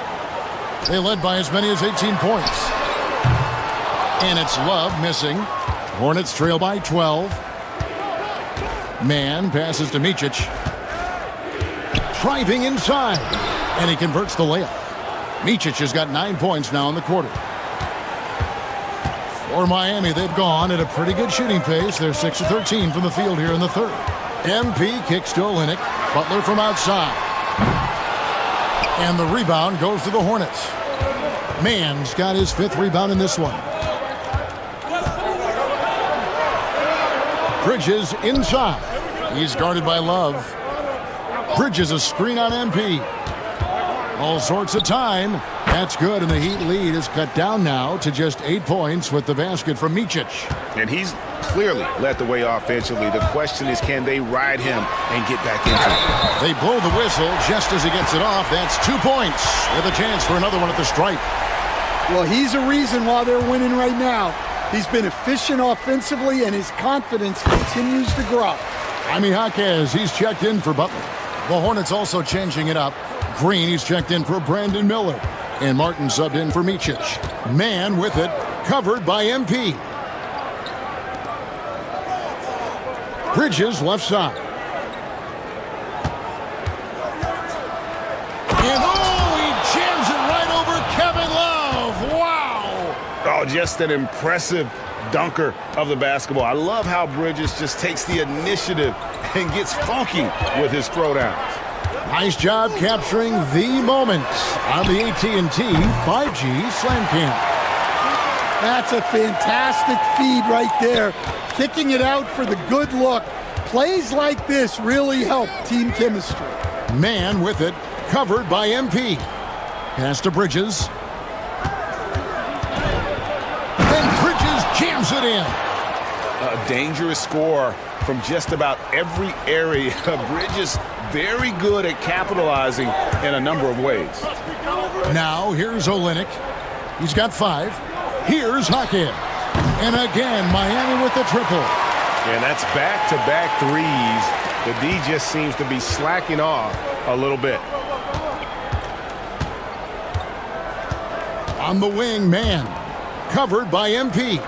They led by as many as 18 points. And it's Love missing. Hornets trail by 12. Man passes to Micic. Driving inside. And he converts the layup. Micic has got 9 points now in the quarter. For Miami, they've gone at a pretty good shooting pace. They're 6 of 13 from the field here in the 3rd. MP kicks to Olynyk. Butler from outside. And the rebound goes to the Hornets. Man's got his 5th rebound in this one. Bridges inside. He's guarded by Love. Bridges a screen on MP. All sorts of time. That's good, and the Heat lead is cut down now to just 8 points with the basket from Micic. And he's clearly led the way offensively. The question is, can they ride him and get back into it? They blow the whistle just as he gets it off. That's 2 points with a chance for another one at the stripe. Well, he's a reason why they're winning right now. He's been efficient offensively, and his confidence continues to grow. Jaime Jaquez, he's checked in for Butler. The Hornets also changing it up. Green, he's checked in for Brandon Miller. And Martin subbed in for Micic. Man with it, covered by MP. Bridges left side. And he jams it right over Kevin Love. Wow! Oh, just an impressive dunker of the basketball. I love how Bridges just takes the initiative and gets funky with his throwdowns. Nice job capturing the moment on the AT&T 5G Slam Cam. That's a fantastic feed right there. Kicking it out for the good look. Plays like this really help team chemistry. Man with it, covered by MP. Pass to Bridges. Then Bridges jams it in. A dangerous score from just about every area. Bridges very good at capitalizing in a number of ways. Now here's Olynyk. He's got 5. Here's Jaquez. And again, Miami with the triple. And that's back-to-back threes. The D just seems to be slacking off a little bit. On the wing, man. Covered by MP.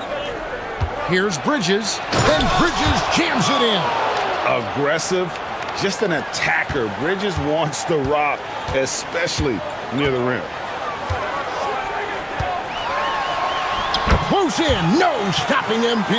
Here's Bridges. Then Bridges jams it in. Aggressive, just an attacker. Bridges wants the rock, especially near the rim. Close in, no stopping MP.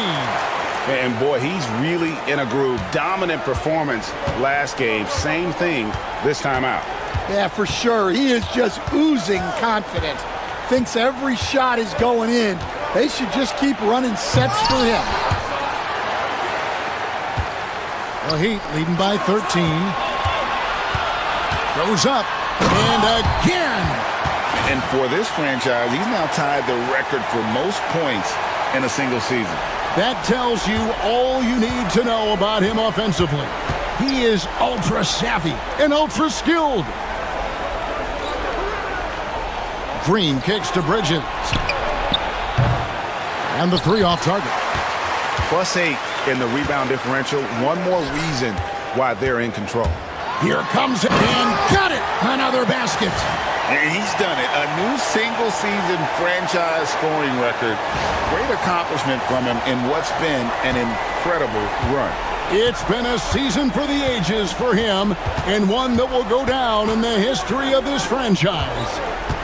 And boy, he's really in a groove. Dominant performance last game. Same thing this time out. Yeah, for sure. He is just oozing confidence. Thinks every shot is going in. They should just keep running sets for him. The Heat leading by 13. Goes up. And again. And for this franchise, he's now tied the record for most points in a single season. That tells you all you need to know about him offensively. He is ultra savvy and ultra skilled. Green kicks to Bridges. And the 3 off target. +8 in the rebound differential. One more reason why they're in control. Here comes it and got it. Another basket. And he's done it. A new single-season franchise scoring record. Great accomplishment from him in what's been an incredible run. It's been a season for the ages for him, and one that will go down in the history of this franchise.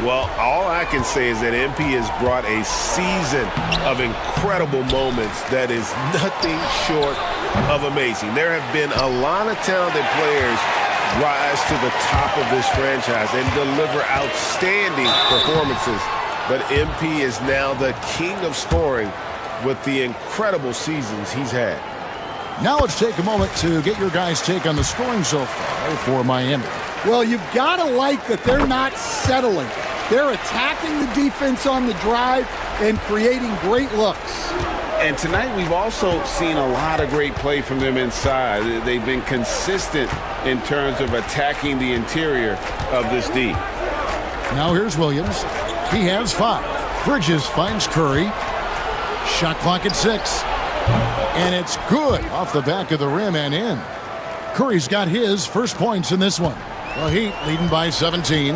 Well, all I can say is that MP has brought a season of incredible moments that is nothing short of amazing. There have been a lot of talented players rise to the top of this franchise and deliver outstanding performances. But MP is now the king of scoring with the incredible seasons he's had. Now let's take a moment to get your guys' take on the scoring so far for Miami. Well, you've got to like that they're not settling. They're attacking the defense on the drive and creating great looks. And tonight we've also seen a lot of great play from them inside. They've been consistent in terms of attacking the interior of this D. Now here's Williams. He has 5. Bridges finds Curry. Shot clock at 6. And it's good off the back of the rim and in. Curry's got his first points in this one. The Heat leading by 17.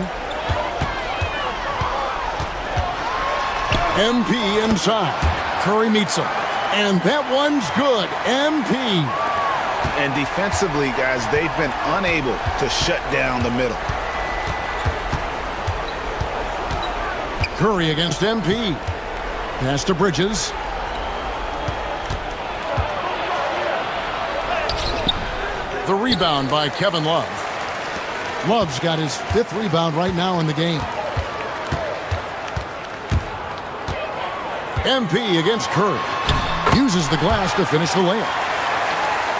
MP inside. Curry meets him. And that one's good. MP. And defensively, guys, they've been unable to shut down the middle. Curry against MP. Pass to Bridges. The rebound by Kevin Love. Love's got his 5th rebound right now in the game. MP against Curry. Uses the glass to finish the layup.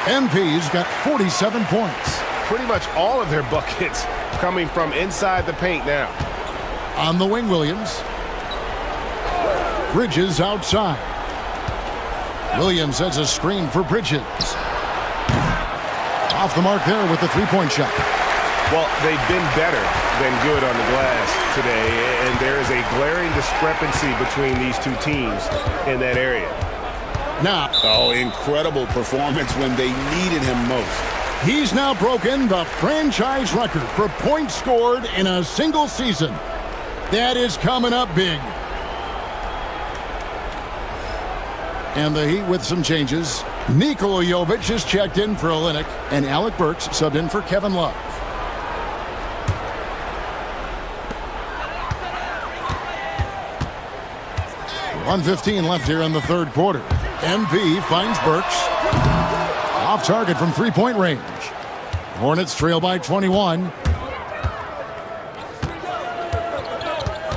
MP's got 47 points. pretty much all of their buckets coming from inside the paint now. On the wing, Williams. Bridges outside. Williams has a screen for Bridges. Off the mark there with the three-point shot. Well, they've been better than good on the glass today, and there is a glaring discrepancy between these two teams in that area. Now, oh, incredible performance when they needed him most. He's now broken the franchise record for points scored in a single season. That is coming up big. And the Heat with some changes. Nikola Jovic is checked in for Olynyk, and Alec Burks subbed in for Kevin Love. .115 left here in the third quarter. MP finds Burks. Off target from three-point range. Hornets trail by 21.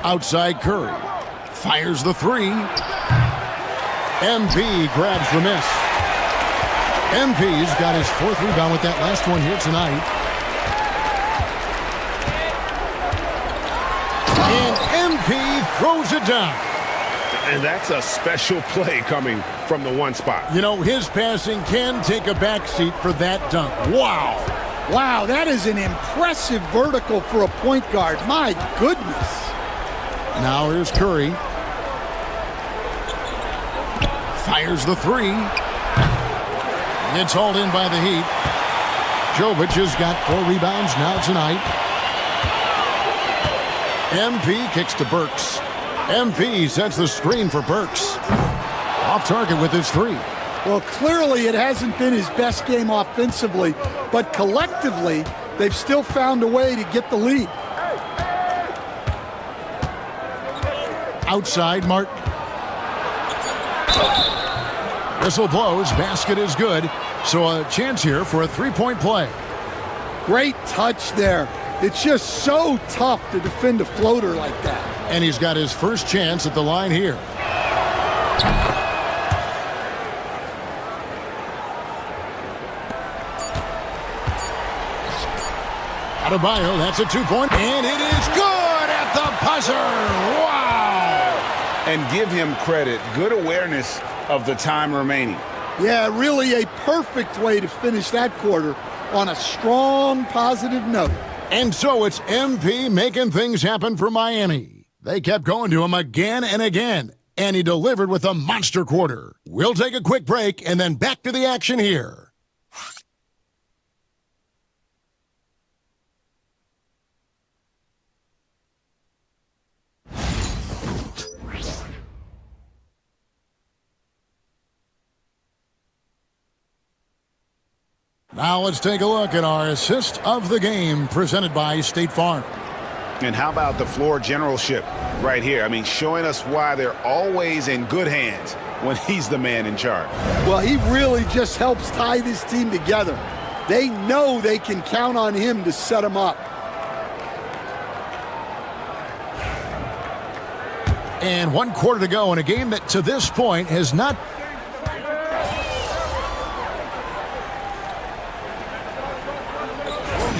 Outside Curry. Fires the three. MP grabs the miss. MP's got his fourth rebound with that last one here tonight. And MP throws it down. And that's a special play coming from the one spot. You know, his passing can take a backseat for that dunk. Wow. Wow, that is an impressive vertical for a point guard. My goodness. Now here's Curry. Fires the three. It's hauled in by the Heat. Jovic has got 4 rebounds now tonight. MP kicks to Burks. MP sets the screen for Burks. Off target with his three. Well, clearly it hasn't been his best game offensively, but collectively, they've still found a way to get the lead. Outside, Martin. Whistle blows. Basket is good. So a chance here for a three-point play. Great touch there. It's just so tough to defend a floater like that. And he's got his first chance at the line here. Adebayo, that's a two-point. And it is good at the buzzer. Wow. And give him credit. Good awareness of the time remaining. Yeah, really a perfect way to finish that quarter on a strong, positive note. And so it's MP making things happen for Miami. They kept going to him again and again, and he delivered with a monster quarter. We'll take a quick break and then back to the action here. Now let's take a look at our assist of the game presented by State Farm. And how about the floor generalship right here? I mean, showing us why they're always in good hands when he's the man in charge. Well, he really just helps tie this team together. They know they can count on him to set them up. And 1 quarter to go in a game that to this point has not...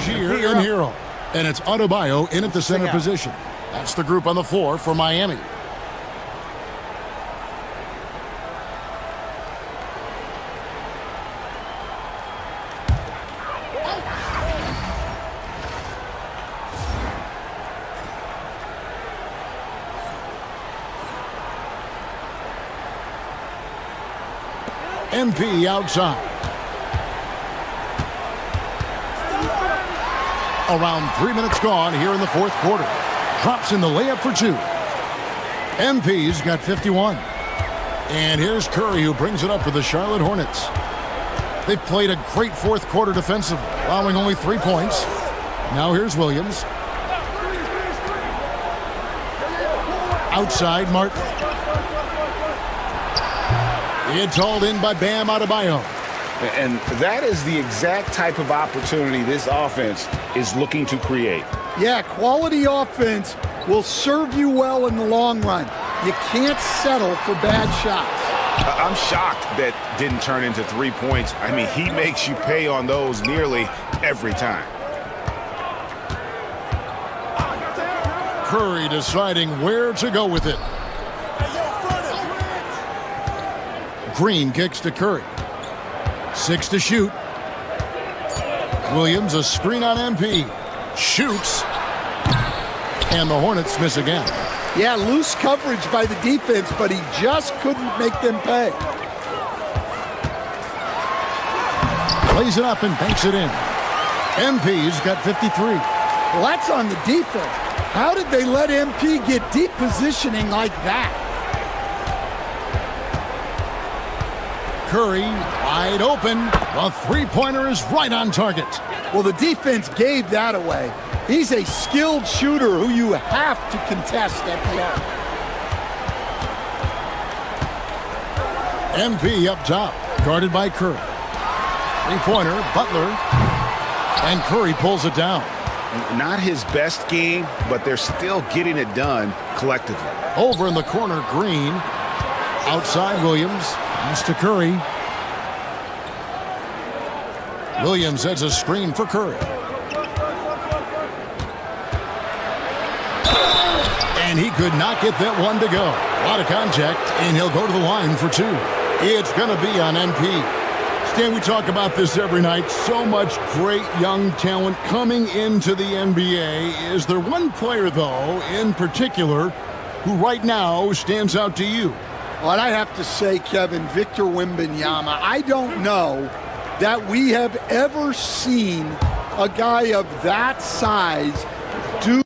Rozier and Hero. And it's Adebayo in at the center position. That's the group on the floor for Miami. MP outside. Around 3 minutes gone here in the fourth quarter. Drops in the layup for 2. MP's got 51. And here's Curry who brings it up for the Charlotte Hornets. They've played a great fourth quarter defensively, allowing only 3 points. Now here's Williams. Outside, Martin. It's hauled in by Bam Adebayo. And that is the exact type of opportunity this offense is looking to create. Yeah, quality offense will serve you well in the long run. You can't settle for bad shots. I'm shocked that didn't turn into 3 points. I mean, he makes you pay on those nearly every time. Curry deciding where to go with it. Green kicks to Curry. 6 to shoot. Williams, a screen on MP. Shoots. And the Hornets miss again. Yeah, loose coverage by the defense, but he just couldn't make them pay. Plays it up and banks it in. MP's got 53. Well, that's on the defense. How did they let MP get deep positioning like that? Curry wide open. The three-pointer is right on target. Well, the defense gave that away. He's a skilled shooter who you have to contest at the arc. MP up top, guarded by Curry. Three-pointer, Butler, and Curry pulls it down. Not his best game, but they're still getting it done collectively. Over in the corner, Green. Outside, Williams. Pass to Curry. Williams heads a screen for Curry. And he could not get that one to go. A lot of contact, and he'll go to the line for 2. It's going to be on MP. Stan, we talk about this every night. So much great young talent coming into the NBA. Is there one player, though, in particular, who right now stands out to you? Well, I have to say, Kevin, Victor Wembanyama. I don't know that we have ever seen a guy of that size do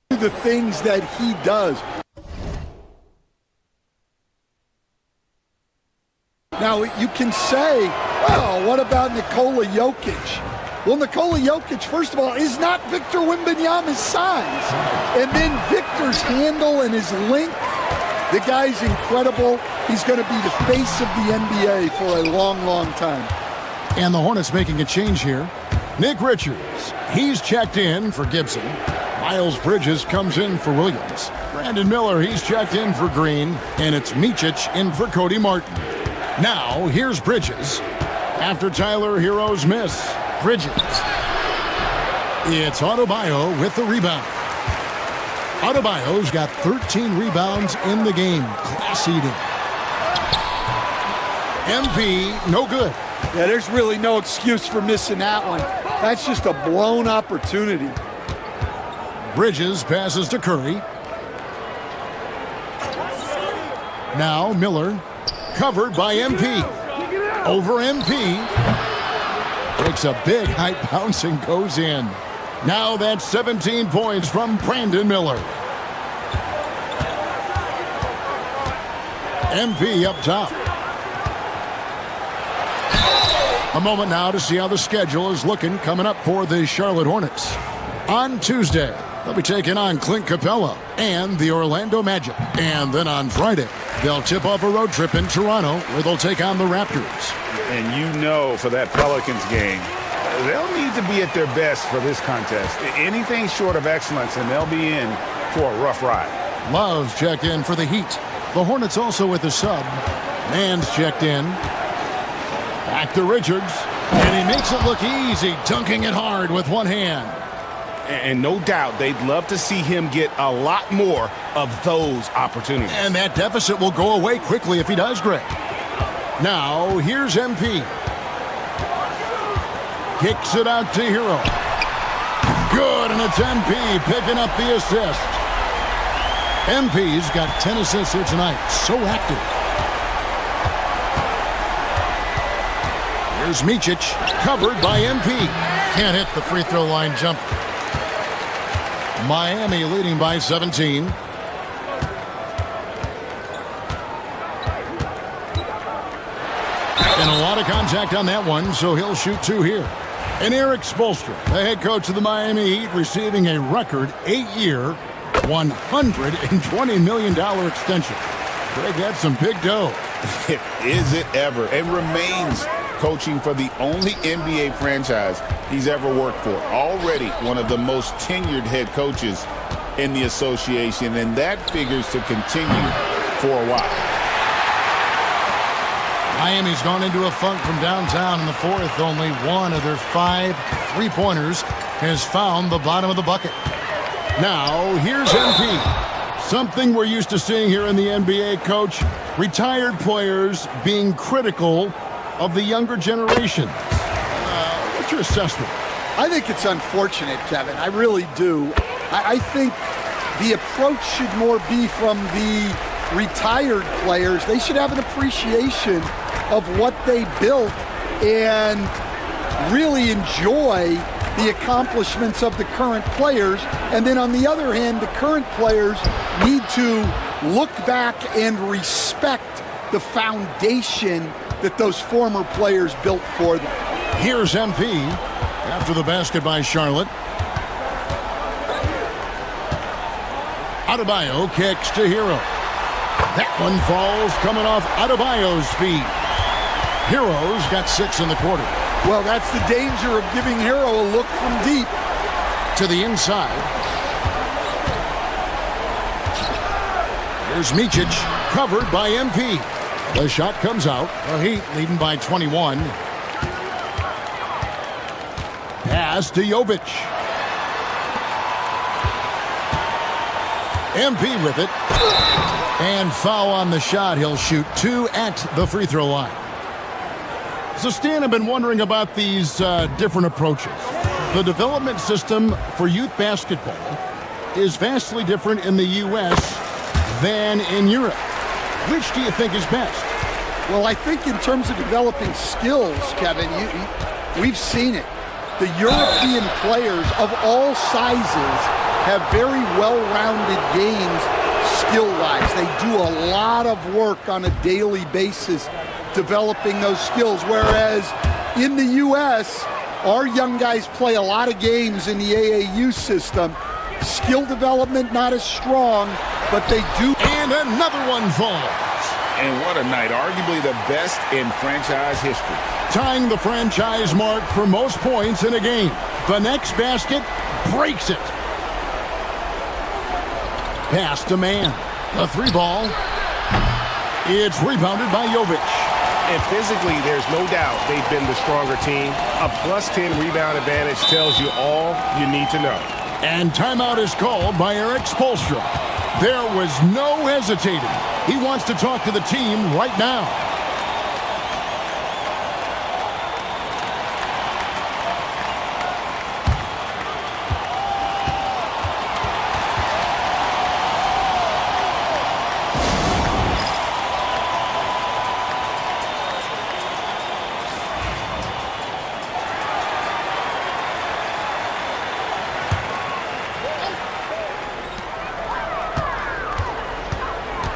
the things that he does. Now, you can say, well, what about Nikola Jokic? Well, Nikola Jokic, first of all, is not Victor Wembanyama's size. And then Victor's handle and his length, the guy's incredible. He's going to be the face of the NBA for a long, long time. And the Hornets making a change here. Nick Richards, he's checked in for Gibson. Miles Bridges comes in for Williams. Brandon Miller, he's checked in for Green. And it's Micic in for Cody Martin. Now, here's Bridges. After Tyler Hero's miss, Bridges. It's Adebayo with the rebound. Adebayo's got 13 rebounds in the game. Class eating. MP, no good. Yeah, there's really no excuse for missing that one. That's just a blown opportunity. Bridges passes to Curry. Now Miller, covered by MP. Over MP. Takes a big high bounce and goes in. Now that's 17 points from Brandon Miller. MP up top. A moment now to see how the schedule is looking coming up for the Charlotte Hornets. On Tuesday, they'll be taking on Clint Capella and the Orlando Magic. And then on Friday, they'll tip off a road trip in Toronto where they'll take on the Raptors. And you know for that Pelicans game, they'll need to be at their best for this contest. Anything short of excellence, and they'll be in for a rough ride. Love's checked in for the Heat. The Hornets also with a sub. Mann's checked in. Back to Richards. And he makes it look easy, dunking it hard with one hand. And no doubt they'd love to see him get a lot more of those opportunities. And that deficit will go away quickly if he does, Greg. Now, here's MP. Kicks it out to Hero. Good, and it's MP picking up the assist. MP's got 10 assists here tonight. So active. Here's Micic, covered by MP. Can't hit the free throw line jump. Miami leading by 17. And a lot of contact on that one, so he'll shoot 2 here. And Eric Spoelstra, the head coach of the Miami Heat, receiving a record 8-year, $120 million extension. Greg, that's some big dough. Is it ever? And remains coaching for the only NBA franchise he's ever worked for. Already one of the most tenured head coaches in the association, and that figures to continue for a while. Miami's gone into a funk from downtown in the fourth. Only one of their 5 3-pointers has found the bottom of the bucket. Now, here's MP. Something we're used to seeing here in the NBA, Coach. Retired players being critical of the younger generation. What's your assessment? I think it's unfortunate, Kevin. I really do. I think the approach should more be from the retired players. They should have an appreciation of what they built and really enjoy the accomplishments of the current players. And then on the other hand, the current players need to look back and respect the foundation that those former players built for them. Here's MP after the basket by Charlotte. Adebayo kicks to Hero. That one falls coming off Adebayo's feet. Hero's got 6 in the quarter. Well, that's the danger of giving Hero a look from deep. To the inside. Here's Micic, covered by MP. The shot comes out. The Heat leading by 21. Pass to Jovic. MP with it. And foul on the shot. He'll shoot 2 at the free throw line. So, Stan, I've been wondering about these different approaches. The development system for youth basketball is vastly different in the U.S. than in Europe. Which do you think is best? Well, I think in terms of developing skills, Kevin, we've seen it. The European players of all sizes have very well-rounded games skill-wise. They do a lot of work on a daily basis developing those skills, whereas in the U.S., our young guys play a lot of games in the AAU system. Skill development not as strong, but they do. And another one falls. And what a night. Arguably the best in franchise history. Tying the franchise mark for most points in a game. The next basket breaks it. Pass to man. The 3 ball. It's rebounded by Jovic. And physically, there's no doubt they've been the stronger team. A +10 rebound advantage tells you all you need to know. And timeout is called by Eric Spoelstra. There was no hesitating. He wants to talk to the team right now.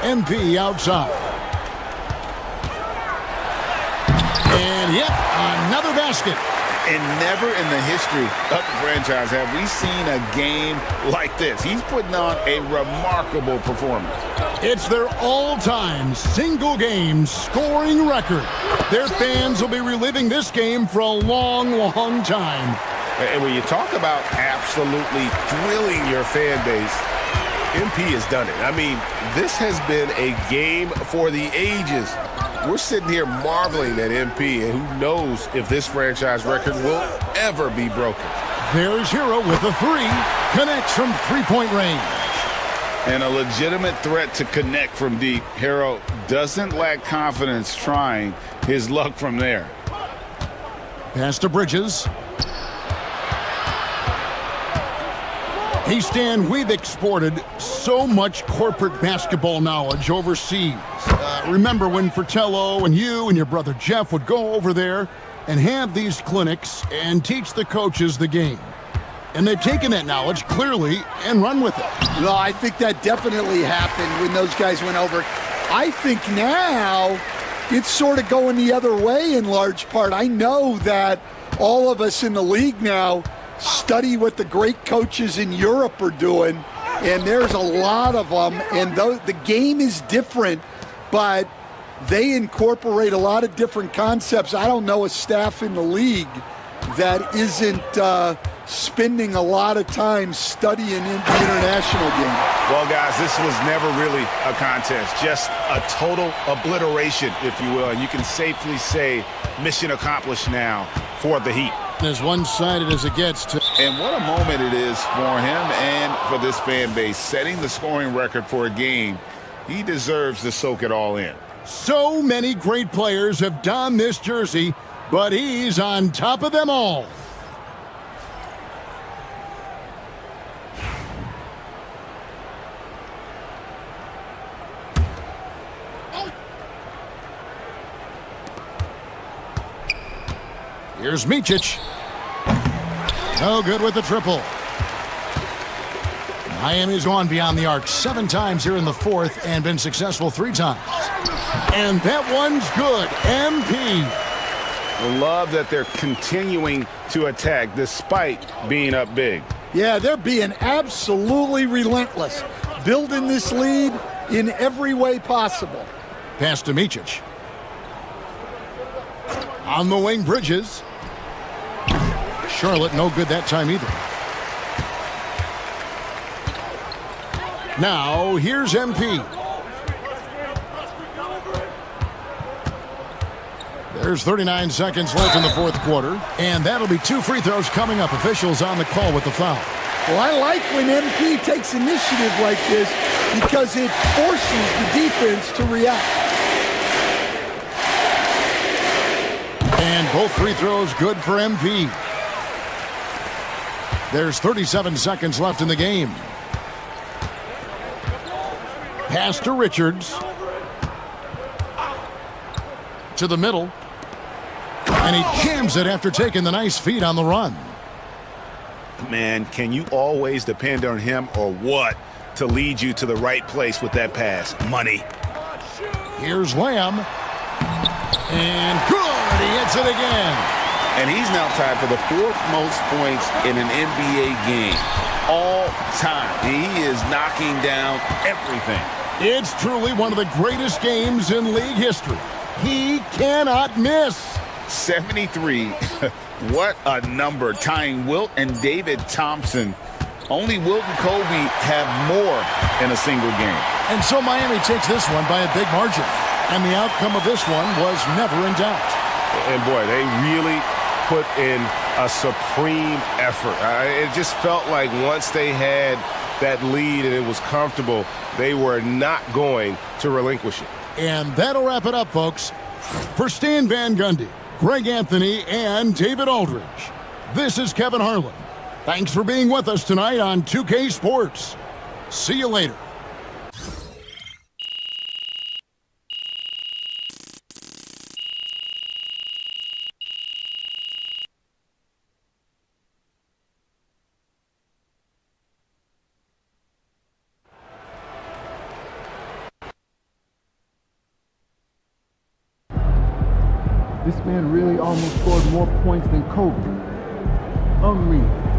MP outside. And yep, another basket. And never in the history of the franchise have we seen a game like this. He's putting on a remarkable performance. It's their all-time single-game scoring record. Their fans will be reliving this game for a long, long time. And when you talk about absolutely thrilling your fan base, MP has done it. I mean, this has been a game for the ages. We're sitting here marveling at MP, and who knows if this franchise record will ever be broken. There's Hero with a 3. Connects from 3-point range. And a legitimate threat to connect from deep. Hero doesn't lack confidence trying his luck from there. Pass to Bridges. Hey, Stan, we've exported so much corporate basketball knowledge overseas. Remember when Fratello and you and your brother Jeff would go over there and have these clinics and teach the coaches the game? And they've taken that knowledge clearly and run with it. No, I think that definitely happened when those guys went over. I think now it's sort of going the other way in large part. I know that all of us in the league now study what the great coaches in Europe are doing, and there's a lot of them, and the game is different, but they incorporate a lot of different concepts. I don't know a staff in the league that isn't spending a lot of time studying in the international game. Well, guys, this was never really a contest, just a total obliteration, if you will. And you can safely say mission accomplished now for the Heat. As one-sided as it gets. And what a moment it is for him and for this fan base. Setting the scoring record for a game, he deserves to soak it all in. So many great players have donned this jersey, but he's on top of them all. Here's Micic. No good with the triple. Miami's gone beyond the arc 7 times here in the fourth and been successful 3 times. And that one's good. MP. Love that they're continuing to attack despite being up big. Yeah, they're being absolutely relentless, building this lead in every way possible. Pass to Micic. On the wing, Bridges. Charlotte, no good that time either. Now, here's MP. There's 39 seconds left in the fourth quarter, and that'll be 2 free throws coming up. Officials on the call with the foul. Well, I like when MP takes initiative like this because it forces the defense to react. And both free throws good for MP. There's 37 seconds left in the game. Pass to Richards. To the middle. And he jams it after taking the nice feed on the run. Man, can you always depend on him or what to lead you to the right place with that pass? Money. Here's Lamb. And good. He hits it again. And he's now tied for the 4th most points in an NBA game all time. He is knocking down everything. It's truly one of the greatest games in league history. He cannot miss. 73. What a number, tying Wilt and David Thompson. Only Wilt and Kobe have more in a single game. And so Miami takes this one by a big margin. And the outcome of this one was never in doubt. And boy, they really put in a supreme effort. It just felt like once they had that lead and it was comfortable, they were not going to relinquish it. And that'll wrap it up, folks. For Stan Van Gundy, Greg Anthony, and David Aldridge, this is Kevin Harlan. Thanks for being with us tonight on 2K Sports. See you later. This man really almost scored more points than Kobe. Unreal.